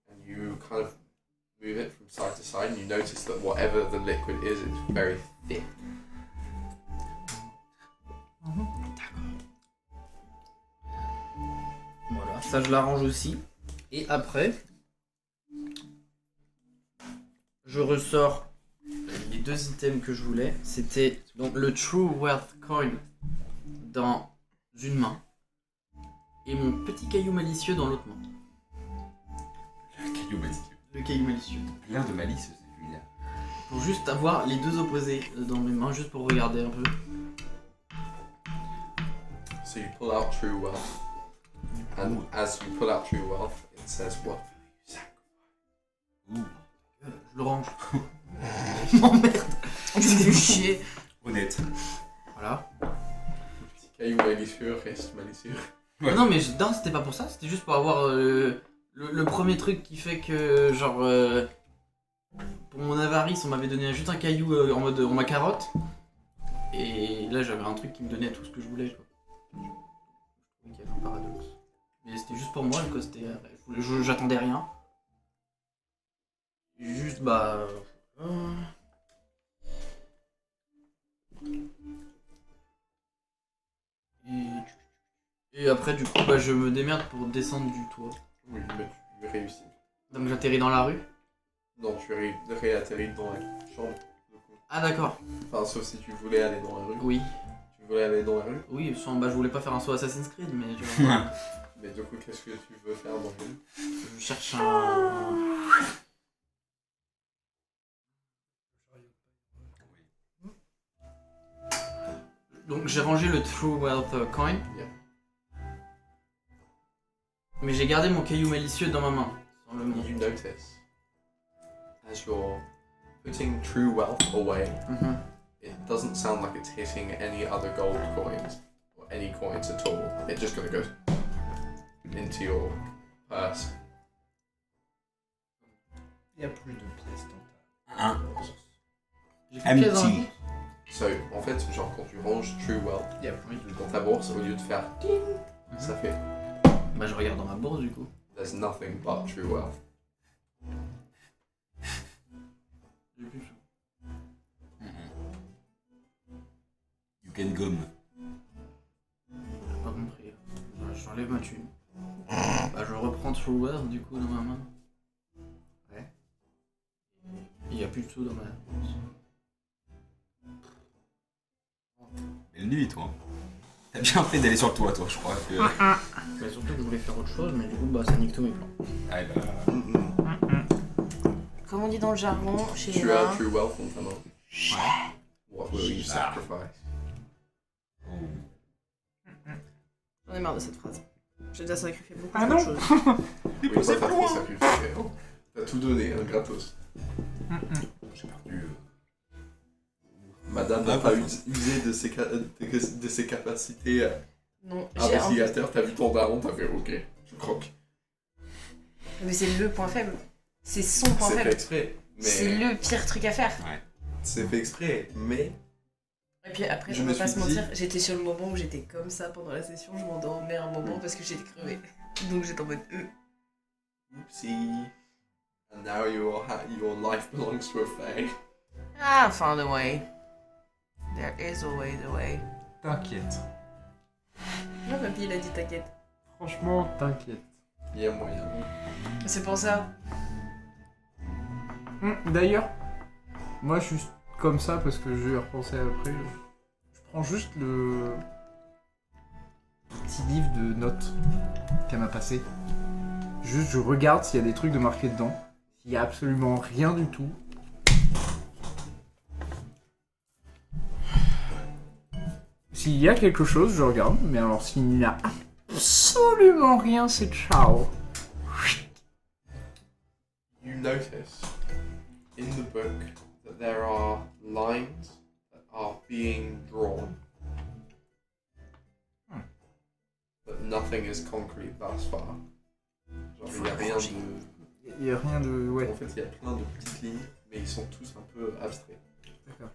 And you kind of move it from side to side, and you notice that whatever the liquid is, it's very thick. Voilà, ça je l'arrange aussi. Et après, je ressors les 2 items que je voulais. C'était donc le True Wealth Coin dans une main et mon petit caillou malicieux dans l'autre main. Le caillou malicieux. Le caillou malicieux. Plein de malice, celui-là. Pour juste avoir les 2 opposés dans mes mains, juste pour regarder un peu. So you pull out True Wealth, and as you pull out True Wealth, it says what you sacrifice. Je le range. Oh merde. Je vais chier. Honnête. Voilà. Petit caillou malicieux reste malicieux. Ouais. Non mais non, c'était pas pour ça, c'était juste pour avoir le premier truc qui fait que genre pour mon avarice on m'avait donné juste un caillou en mode on m'a carotte et là j'avais un truc qui me donnait tout ce que je voulais quoi. Je trouvais qu'il y avait un paradoxe. Mais c'était juste pour moi, quoi, c'était j'attendais rien. Juste bah et après du coup bah je me démerde pour descendre du toit. Oui, mais tu réussis. Donc j'atterris dans la rue. Non, tu réatterris dans la chambre. Ah d'accord. Enfin, sauf si tu voulais aller dans la rue. Oui. Tu voulais aller dans la rue. Oui, bah je voulais pas faire un saut Assassin's Creed mais tu vois. Mais du coup, qu'est-ce que tu veux faire dans la rue? Je cherche un... Donc j'ai rangé le True Wealth Coin. Yeah. Mais j'ai gardé mon caillou malicieux dans ma main. Sans le You notice, as you're putting True Wealth away, it doesn't sound like it's hitting any other gold coins or any coins at all. It just kind of goes into your purse. Il y a plus de pièces dans ta... J'ai plus de pièces dans la Empty. bourse. So, en fait, genre quand tu ranges True Wealth Il y a plus de... dans ta bourse, au lieu de faire ding, ça fait Bah je regarde dans ma bourse du coup. there's nothing but True Wealth. J'ai plus ça. You can gomme. J'ai pas compris. Bah, j'enlève ma thune. Bah je reprends True Wealth du coup dans ma main. Ouais. Il y a plus de sous dans ma bourse. Belle nuit, toi. T'as bien fait d'aller sur le toit, toi, je crois que... Mais surtout que je voulais faire autre chose, mais du coup bah ça nique tous mes plans. Ah, bah... Comme on dit dans le jargon, chez Tu les as nains. True Wealth dans ta main. What will you sacrifice? J'en ai marre de cette phrase. J'ai déjà sacrifié beaucoup Ah de non. choses. Oui, toi, t'as trop sacrifié. T'as tout donné, hein, gratos. J'ai perdu... Madame n'a pas usé de ses capacités Non, j'ai un... investigateur, t'as vu ton daron, t'as fait ok, je croque. Mais c'est le point faible. C'est son point C'est fait faible. exprès, C'est mais... le pire truc à faire. C'est fait exprès, mais... Et puis après, Je on me va pas suis se dit- mentir, j'étais sur le moment où j'étais comme ça pendant la session, je m'endormais un moment parce que j'étais crevée. Donc j'étais en mode Oopsie. And now your life belongs to a fae. Ah, found a way. There is always a way. T'inquiète. Non, papy, il a dit t'inquiète. Franchement, t'inquiète. Il y a moyen. C'est pour ça. D'ailleurs, moi je suis comme ça parce que je vais y repenser après. Je prends juste le petit livre de notes qu'elle m'a passé. Juste je regarde s'il y a des trucs de marqués dedans. S'il y a absolument rien du tout. S'il y a quelque chose, je regarde. Mais alors s'il n'y a absolument rien, c'est ciao. You notice in the book that there are lines that are being drawn, but nothing is concrete thus far. Genre, il n'y a rien de... Il y a rien de... Ouais. En fait, il y a plein de petites lignes, mais ils sont tous un peu abstraits. D'accord.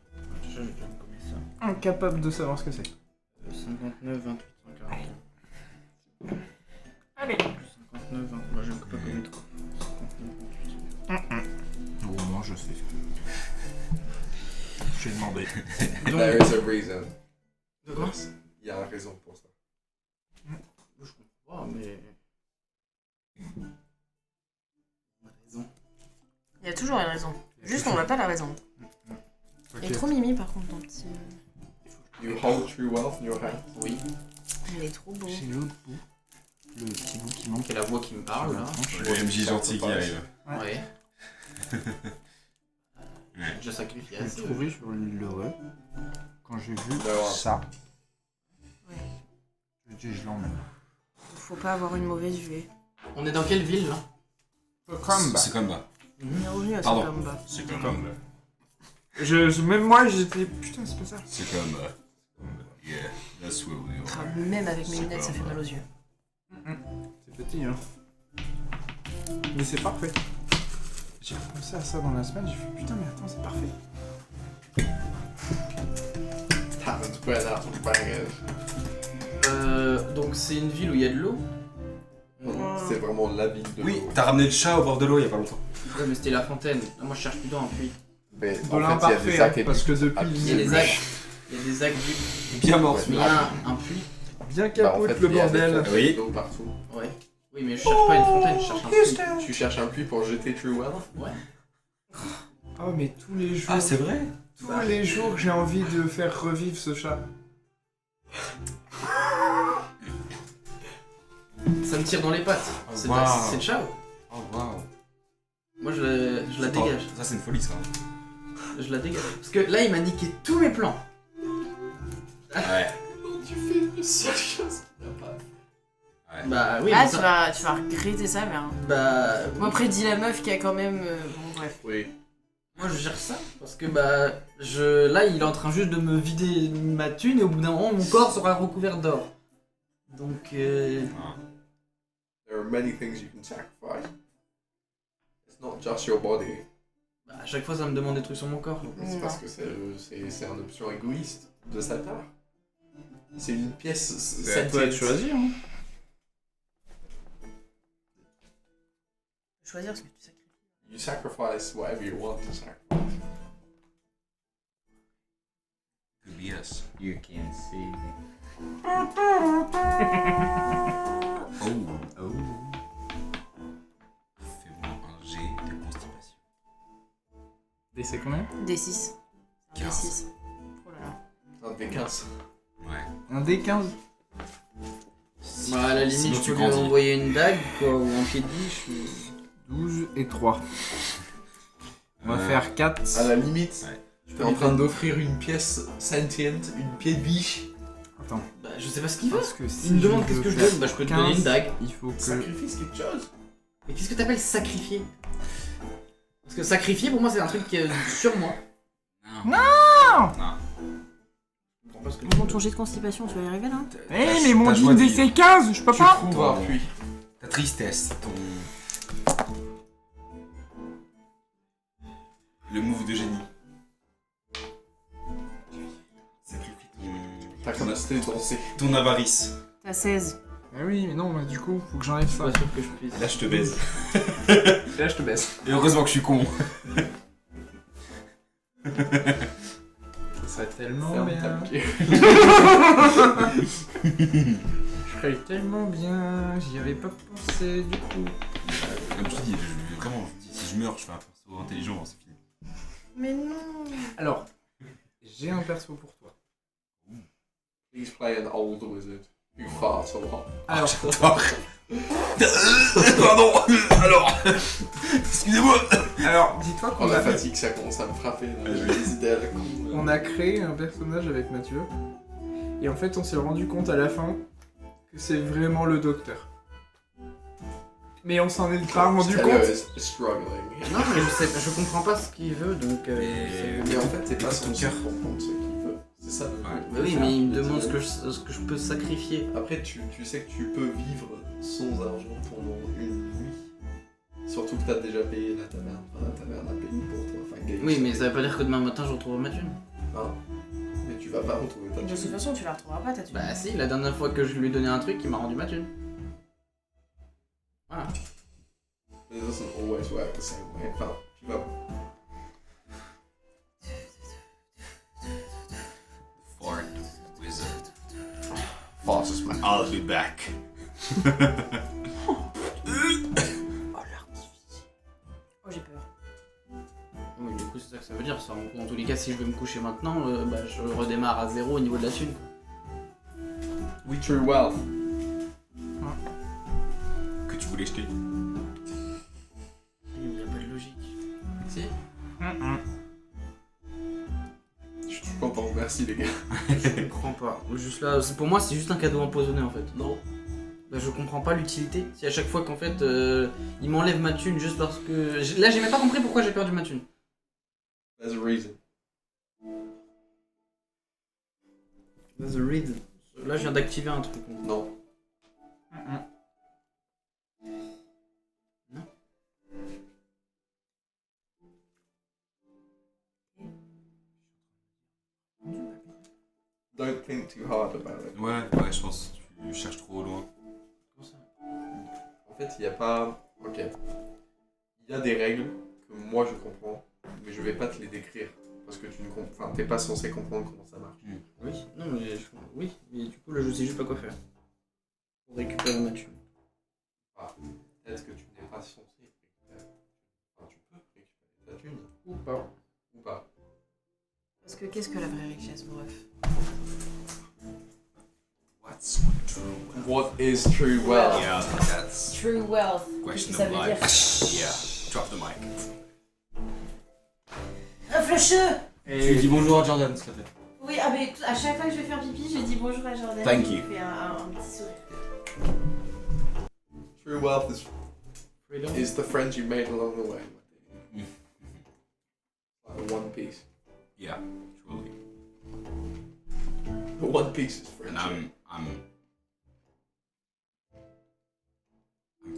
Je vais combien ça. Incapable de savoir ce que c'est. 59, 28, 140. Allez. 59, 20. Moi, je ne peux pas connaître. 59, 28. Au moins, je sais. J'ai demandé. There is a reason. De quoi? Il y a une raison pour ça. Je comprends pas, mais. On a raison. Il y a toujours une raison. Juste, on n'a pas la raison. Il est trop mimi par contre, ton petit. You hold true wealth in your hand. Oui. Il est trop beau. J'ai l'autre bout. Le petit bout qui manque. C'est la voix qui me parle là. Le MJ gentil qui arrive. Ouais. J'ai déjà sacrifié Je l'ai assez. trouvé sur l'île heureux. Quand j'ai vu D'accord. ça, Ouais. je dis je l'emmène. Faut pas avoir une mauvaise vue. On est dans quelle ville là? C'est comme bas. On est revenu à ce Pardon. combat. C'est comme bas. Même moi, j'étais... Putain, c'est pas ça. C'est comme bas. Yeah, that's where we are. Ah, même avec mes lunettes, ça fait mal aux yeux. C'est petit, hein. Mais c'est parfait. J'ai repensé à ça dans la semaine, j'ai fait putain, mais attends, c'est parfait. Haven't put out of bangers. Donc c'est une ville où il y a de l'eau? C'est vraiment la ville de Oui, l'eau. t'as ramené le chat au bord de l'eau il y a pas longtemps. Ouais, mais c'était la fontaine. Ah, moi je cherche plutôt un puits. Mais Dans en fait, il y a l'imparfait, des hein, actes parce que depuis Il y a des algues. Il y a des algues Bien mort. mais il y a un puits. bien Bah, en capote fait, le il y a des bordel. fontaines Oui. d'eau partout. Ouais. Oui, mais je cherche pas une fontaine, je cherche un puits. Tu cherches un puits pour jeter true wealth? Ouais. Oh, mais tous les jours, Ah, c'est vrai? tous les jours, j'ai envie de faire revivre ce chat. Ça me tire dans les pattes. Oh, C'est wow. c'est le chat. Oh waouh. Moi je la Attends, dégage. Ça, c'est une folie ça. Je la dégage. Parce que là il m'a niqué tous mes plans. Ouais. Tu fais une seule chose. Bah oui, Ah, mais tu ça- vas regretter ça, mais. Bah. Moi, après, dis la meuf qui a quand même. Bon, bref. Oui. Moi je gère ça parce que bah là il est en train juste de me vider ma thune et au bout d'un moment mon corps sera recouvert d'or. Donc There are many things you can sacrifice. It's not just your body. bah, à chaque fois ça me demande des trucs sur mon corps. C'est parce que c'est une option égoïste de sa part. C'est une pièce C'est à toi de choisir. Hein. Choisir ce que tu sacrifies. You sacrifice whatever you want to sacrifice. Could be us. You can see. Oh. Fais-moi un jet de constipation. DC combien? D6. Un 15. D6. Oh là là. Un des 15. Ouais. Un D15. Bah à la Sinon, limite tu je peux lui grandis. envoyer une dague quoi ou un pied de biche. 12 et 3. On va faire 4. À la limite, Ouais. tu es en train d'offrir une pièce sentiente, une pied de biche. Attends. Bah je sais pas ce qu'il veut. Parce que si Il me demande je qu'est-ce veux que je faire donne, bah je peux te 15, donner une dague. Il faut que... Sacrifice quelque chose. Mais qu'est-ce que t'appelles sacrifier? Parce que sacrifier pour moi c'est un truc sur moi. Non. Je comprends pas ce que Bon, ton jet de constipation, tu vas y arriver là? Eh, mais mon T'as dit choisi. DC15, je peux Tu pas. trouves un puits. Ta tristesse, ton. Le move de génie. Sacrifie Ta capacité de danser. ton avarice. T'as 16. Ah oui, mais non, bah, du coup, faut que j'enlève Je ça. suis pas sûr que je puisse. Là, je te baise. Là, je te baisse. Et heureusement que je suis con. Ça serait tellement Ferme ta bien. pied. Je serais tellement bien. J'y avais pas pensé, du coup. Comme je te dis, vraiment, je dis, si je meurs, je fais un perso intelligent, c'est fini. Mais non. Alors, j'ai un perso pour toi. Please play an old wizard who farts a lot. Alors, Pardon. Alors. Excusez-moi. alors dis-toi Quand qu'on la a, fatigue ça commence à me frapper, les idées à la con. on a créé un personnage avec Mathieu. Et en fait, on s'est rendu compte à la fin que c'est vraiment le docteur. Mais on s'en est pas rendu Taylor compte. is struggling. Non, mais je comprends pas ce qu'il veut, donc... Mais en fait, c'est pas son cœur comprendre ce qu'il veut. C'est ça le truc. Bah oui, mais il me demande ce que je peux sacrifier. Après, tu sais que tu peux vivre sans argent pendant une nuit. Surtout que t'as déjà payé la taverne. Enfin, la taverne a payé pour toi. Enfin, Gaël, Oui, mais ça veut pas dire que demain matin je retrouverai ma thune. Hein, mais tu vas pas retrouver ta De toute thune. façon, tu la retrouveras pas, ta thune. Bah si, la dernière fois que je lui ai donné un truc, il m'a rendu ma thune. Voilà. It doesn't always work the same way. Enfin, tu vas... Fart wizard. Fastest man. I'll be back. Oh, j'ai peur. Oui, du coup c'est ça que ça veut dire. Ça. En tous les cas, si je veux me coucher maintenant, bah, je redémarre à zéro au niveau de la thune. We true wealth. Que tu voulais jeter? Il n'y a pas de logique. Si. Je suis trop content. Merci les gars. Je comprends pas. Juste là, pour moi c'est juste un cadeau empoisonné en fait. Non. Bah, je comprends pas l'utilité. Si à chaque fois qu'en fait il m'enlève ma thune juste parce que... Là j'ai même pas compris pourquoi j'ai perdu ma thune. There's a reason. There's a read. Là je viens d'activer un truc. Non. Non. Don't think too hard about it. Ouais, je pense que tu cherches trop loin. En fait, il y a pas... Ok. Il y a des règles que moi je comprends, mais je vais pas te les décrire. Parce que tu ne comprends... Enfin, t'es pas censé comprendre comment ça marche. Oui, non mais oui, mais du coup là je sais juste pas quoi faire. Pour récupérer ma thune. Peut-être que tu n'es pas censé récupérer. Enfin, tu peux récupérer ta thune. Ou pas. Ou pas. Parce que qu'est-ce que la vraie richesse, bref? What's true wealth? What is true wealth? Yeah, that's True wealth. Qu'est-ce question que ça of veut dire? life. Yeah, drop the mic. Réfléchis! Tu dis bonjour à Jordan, s'il te plaît. Oui, ah mais à chaque fois que je vais faire pipi, je dis bonjour à Jordan. Thank you. Je fais un petit sourire. True wealth Freedom. is the friends you made along the way. Like One Piece. Yeah, truly. One Piece is And friendship. I'm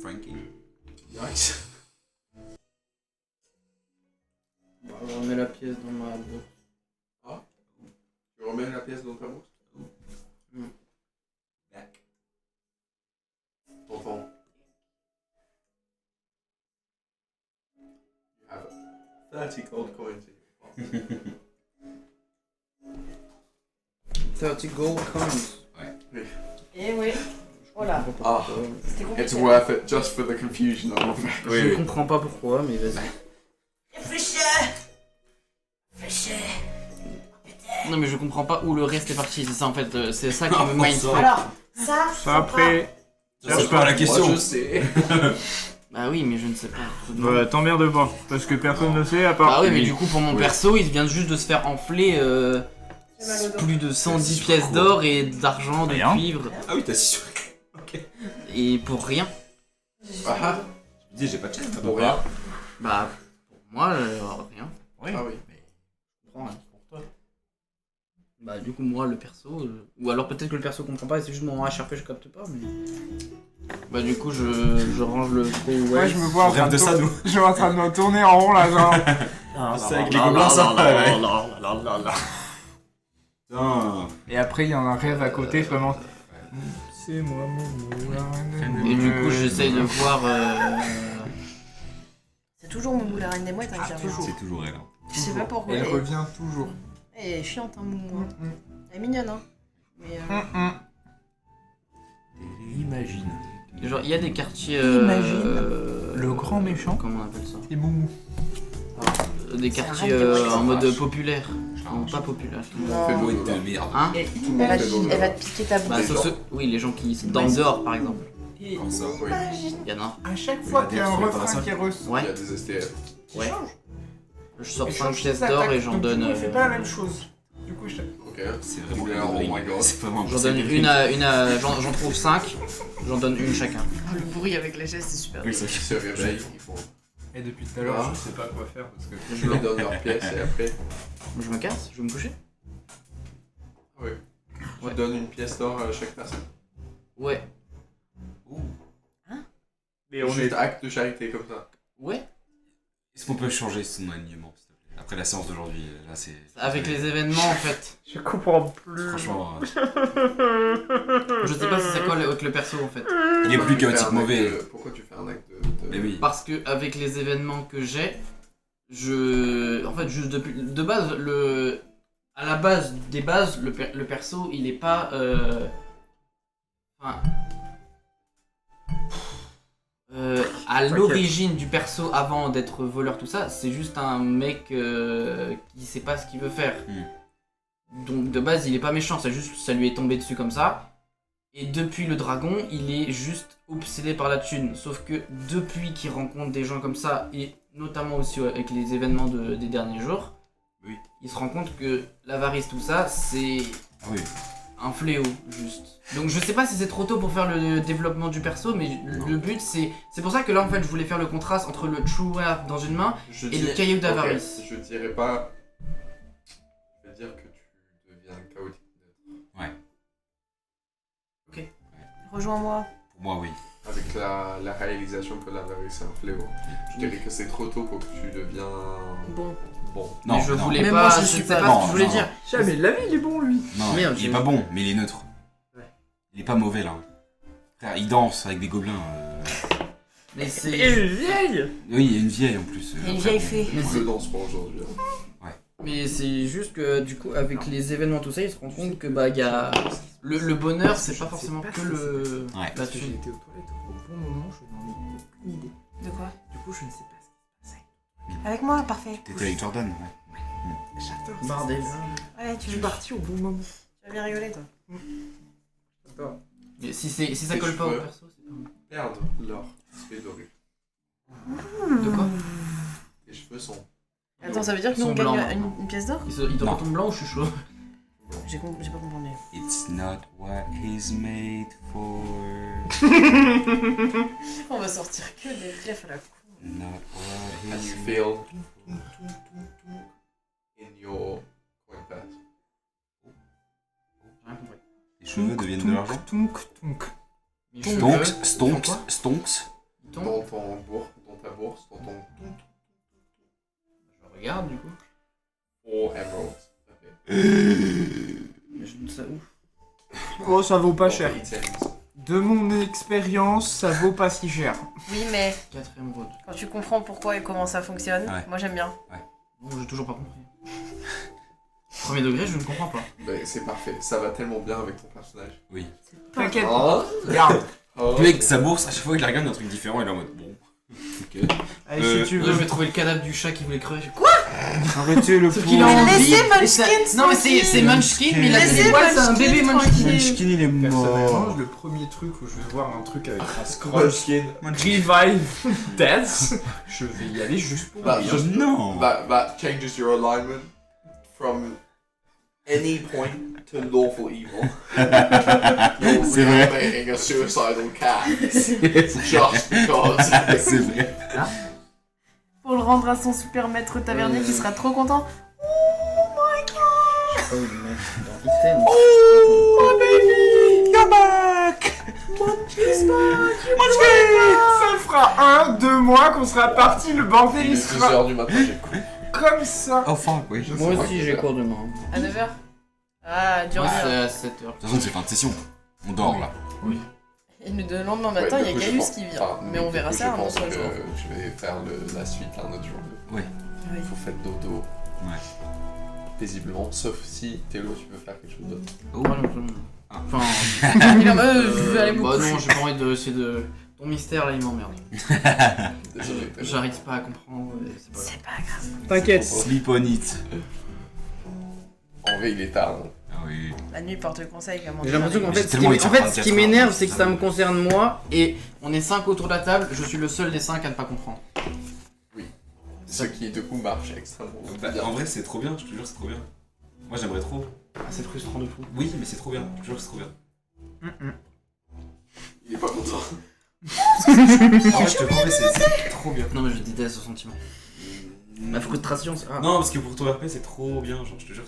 Frankie. Nice. Bah, je remets la pièce dans ma bourse. Tu remets la pièce dans ta bourse? Back. T'entends? You have 30 gold coins in your pocket. 30 gold coins. Eh oui. Voilà. Ah, C'était it's compliqué. worth it just for the confusion of it. Je comprends pas pourquoi, mais vas-y. Réfléchis! Réfléchis! Non mais je comprends pas où le reste est parti, c'est ça en fait, c'est ça qui me mindfuck. Alors, ça après. Cherche pas la question. Moi, je sais. Bah oui, mais je ne sais pas. Bah, t'emmerdes pas, parce que personne ne sait à part. Bah oui, mais lui. du coup pour mon perso, il vient juste de se faire enfler plus de 110 pièces d'or et d'argent, de Rien. cuivre, Ah oui, t'as 6 sur. Ok. et pour rien. Ah, Je me dis, j'ai pas de chaîne. pour rien. Bah pour moi, rien. Oui. Ah oui. Je comprends rien pour toi. Bah du coup moi le perso, ou alors peut-être que le perso comprend pas et c'est juste mon HRP je capte pas, mais... Bah du coup je range le trou. Ouais, je me vois en train rêve de ça, nous. Je suis en train de me tourner en rond là, genre. C'est avec les gobelins, ça. Putain. Et après, il y en a un rêve à côté, vraiment. C'est moi, mon Et du coup j'essaye de voir... C'est toujours Moumou la reine des mouettes, hein, qui revient. C'est toujours elle. Je sais pas pourquoi. Elle revient toujours. Elle est chiante, hein, Moumou. Hein. Elle est mignonne, hein. Mais Imagine. Genre il y a des quartiers... Imagine le grand méchant. Comment on appelle ça? Et Moumou. Des C'est un quartiers rêve de mouette, en mode vache. populaire. Non, pas populaire. non. Fait Mot beau, de là. merde. Hein? Elle va te piquer ta Bah, bouche. sauf ceux... Oui, les gens qui sont dans le dehors par exemple. Comme ça. Oui. Il y en a. À chaque fois qu'il y a un refrain qui ressort. Ouais. Il y a des STF. Ouais. Je sors Et 5 change pièces ses d'or attaques. et j'en Donc, donne... du coup, il fait pas la même chose. Du coup, je Ok. C'est vraiment Yeah, oh my god. C'est vraiment J'en donne une à... J'en trouve 5. J'en donne une chacun. Le bruit avec les gestes, c'est super. Oui, ça Ils se réveillent, ils font. Et depuis tout à l'heure, je sais pas quoi faire parce que. Je lui donne leur pièce et après. Je me casse, je vais me coucher. Oui. Ouais. Tu donnes une pièce d'or à chaque personne. Ouais. Mais on Juste est. acte de charité comme ça. Ouais. Est-ce qu'on peut changer son alignement, s'il te plaît? Après la séance d'aujourd'hui, là c'est. Avec les événements en fait. Je comprends plus. Franchement, Je sais pas si ça colle avec le perso en fait. il est plus Tu fais chaotique un mauvais. acte de- Pourquoi tu fais un acte de. Mais oui. Parce que avec les événements que j'ai, en fait juste depuis de base à la base des bases le perso il est pas enfin à l'origine du perso avant d'être voleur tout ça, c'est juste un mec qui sait pas ce qu'il veut faire. Donc de base il est pas méchant, ça lui est tombé dessus comme ça. Et depuis le dragon, il est juste obsédé par la thune. Sauf que depuis qu'il rencontre des gens comme ça, et notamment aussi avec les événements des derniers jours, Oui. il se rend compte que l'avarice, tout ça, c'est Ah oui. un fléau, juste. Donc je sais pas si c'est trop tôt pour faire le développement du perso, mais le but c'est pour ça que là en fait je voulais faire le contraste entre le true worth dans une main et le caillou d'avarice. Ok, je dirais pas. Je vais dire que tu deviens chaotique. Rejoins-moi. Pour moi, oui. Avec la réalisation que l'avarice est un fléau. Je dirais que c'est trop tôt pour que tu deviens Bon. bon. Non, mais je non. voulais Mais pas, moi, je suis c'est pas- pas ce que je voulais non. dire. Jamais de la vie, il est bon lui. Non, Merde, il est j'ai- pas bon, mais il est neutre. Ouais. Il est pas mauvais là. Frère, il danse avec des gobelins. Mais Et c'est. une vieille. Oui, il y a une vieille en plus. Il y a une Après, vieille bon. fée. Mais Je c'est- danse pas aujourd'hui. Mais c'est juste que du coup avec les événements tout ça, il se rend compte que bah il y a le bonheur, c'est pas forcément que le Ouais. la Parce que thune. j'ai été aux toilettes au bon moment, je n'en ai aucune idée. De quoi? Du coup, je ne sais pas ce qui se passait. Avec moi, parfait. T'étais avec Jordan, ouais. J'adore. ça. Bordel. Ouais, Je suis parti au bon moment. Tu vas bien rigoler, toi. J'adore. Mais si ça Tes colle pas au cheveux. perso, c'est pas Perdre leur aspect doré. De quoi? Tes cheveux sont. Attends, ça veut dire que nous Sont on gagne blancs, une, maintenant. une pièce d'or? Il te Non. retombe blanc ou je suis chaud? J'ai pas compris. It's not what he's made for. On va sortir que des refs à la con. Not what And he's you made. feel in your coin pass. J'ai rien compris. Les cheveux deviennent de l'argent. Tonk, tonk. Mes Stonks, cheveux, stonks, ils font quoi? stonks. Ils tombent. Dans ta bourse, dans ton Je regarde du coup. 4 emeralds. Mais je doute ça où? Oh, ça vaut pas Dans cher. tes items. De mon expérience, ça vaut pas si cher. Oui, mais 4ème road. quand tu comprends pourquoi et comment ça fonctionne, Ouais. moi j'aime bien. Bon, j'ai toujours pas compris. Premier degré, je ne comprends pas. Ben, c'est parfait, ça va tellement bien avec ton personnage. Oui. T'inquiète. Hein Regarde. Hein Puis avec sa bourse, à chaque fois qu'il regarde, il y a un truc différent, il est en mode bon. Ok. Allez, si tu Là, je veux. vais trouver le cadavre du chat qui voulait crever. Quoi? Arrêtez le Sauf pauvre. qu'il a Mais envie. laissez et ça- Munchkin Non, mais c'est Munchkin, mais il a Laissez des poils, c'est un Munchkin bébé Munchkin. tranquille. Munchkin, il est Personnellement, mort. le premier truc où je vais voir un truc avec un scroll Munchkin. revive death, je vais y aller juste pour Bah, rire. just- Non. That changes your alignment from any point to lawful evil. You're C'est vrai. reanimating a suicidal cat just because. C'est vrai. Pour le rendre à son super maître tavernier qui sera trop content. Oh, le mec, dans item. Oh baby, you're back. Ça fera 1-2 mois qu'on sera parti, le bordel Il il est 2 sera heures du matin, j'ai couru. comme ça. Oh fuck, oui. De Moi aussi, j'ai cours demain. À 9h. Ah, dur Moi, dur. c'est à 7h. toute façon, c'est fin de session. On dort là. Et le lendemain matin, il y a Gaius qui vient. Mais on verra ça un Je pense autre que jour. je vais faire la suite un autre jour. Ouais. Oui. Faut faire dodo. Ouais. Paisiblement, sauf si Thélo, tu veux faire quelque chose d'autre. Oh, non, non. Ah. Enfin. Il est en mode, je vais aller me Bah coucher. non, j'ai pas envie d'essayer de. Ton mystère là, il m'emmerde. Désolé, Thélo. J'arrive pas à comprendre. C'est pas grave. C'est pas grave. T'inquiète. Sleep on it. En vrai, il est tard. hein. Ah oui. La nuit porte conseil comme on J'ai dit. l'impression qu'en J'ai fait, tellement été en fait, ce 24 qui heures. m'énerve, c'est que ça me concerne moi et on est 5 autour de la table, je suis le seul des 5 à ne pas comprendre. Ce qui, du coup, marche extrêmement Bah, bien. en vrai, c'est trop bien, je te jure, c'est trop bien. Moi, j'aimerais trop. Ah, c'est frustrant de fou. Oui, mais c'est trop bien, je te jure, c'est trop bien. Il est pas content. Ah ouais, je te promets, c'est trop bien. Non, mais je déteste ce sentiment. Ma frustration, c'est. Ah. Non, parce que pour ton RP, c'est trop bien, genre, je te jure.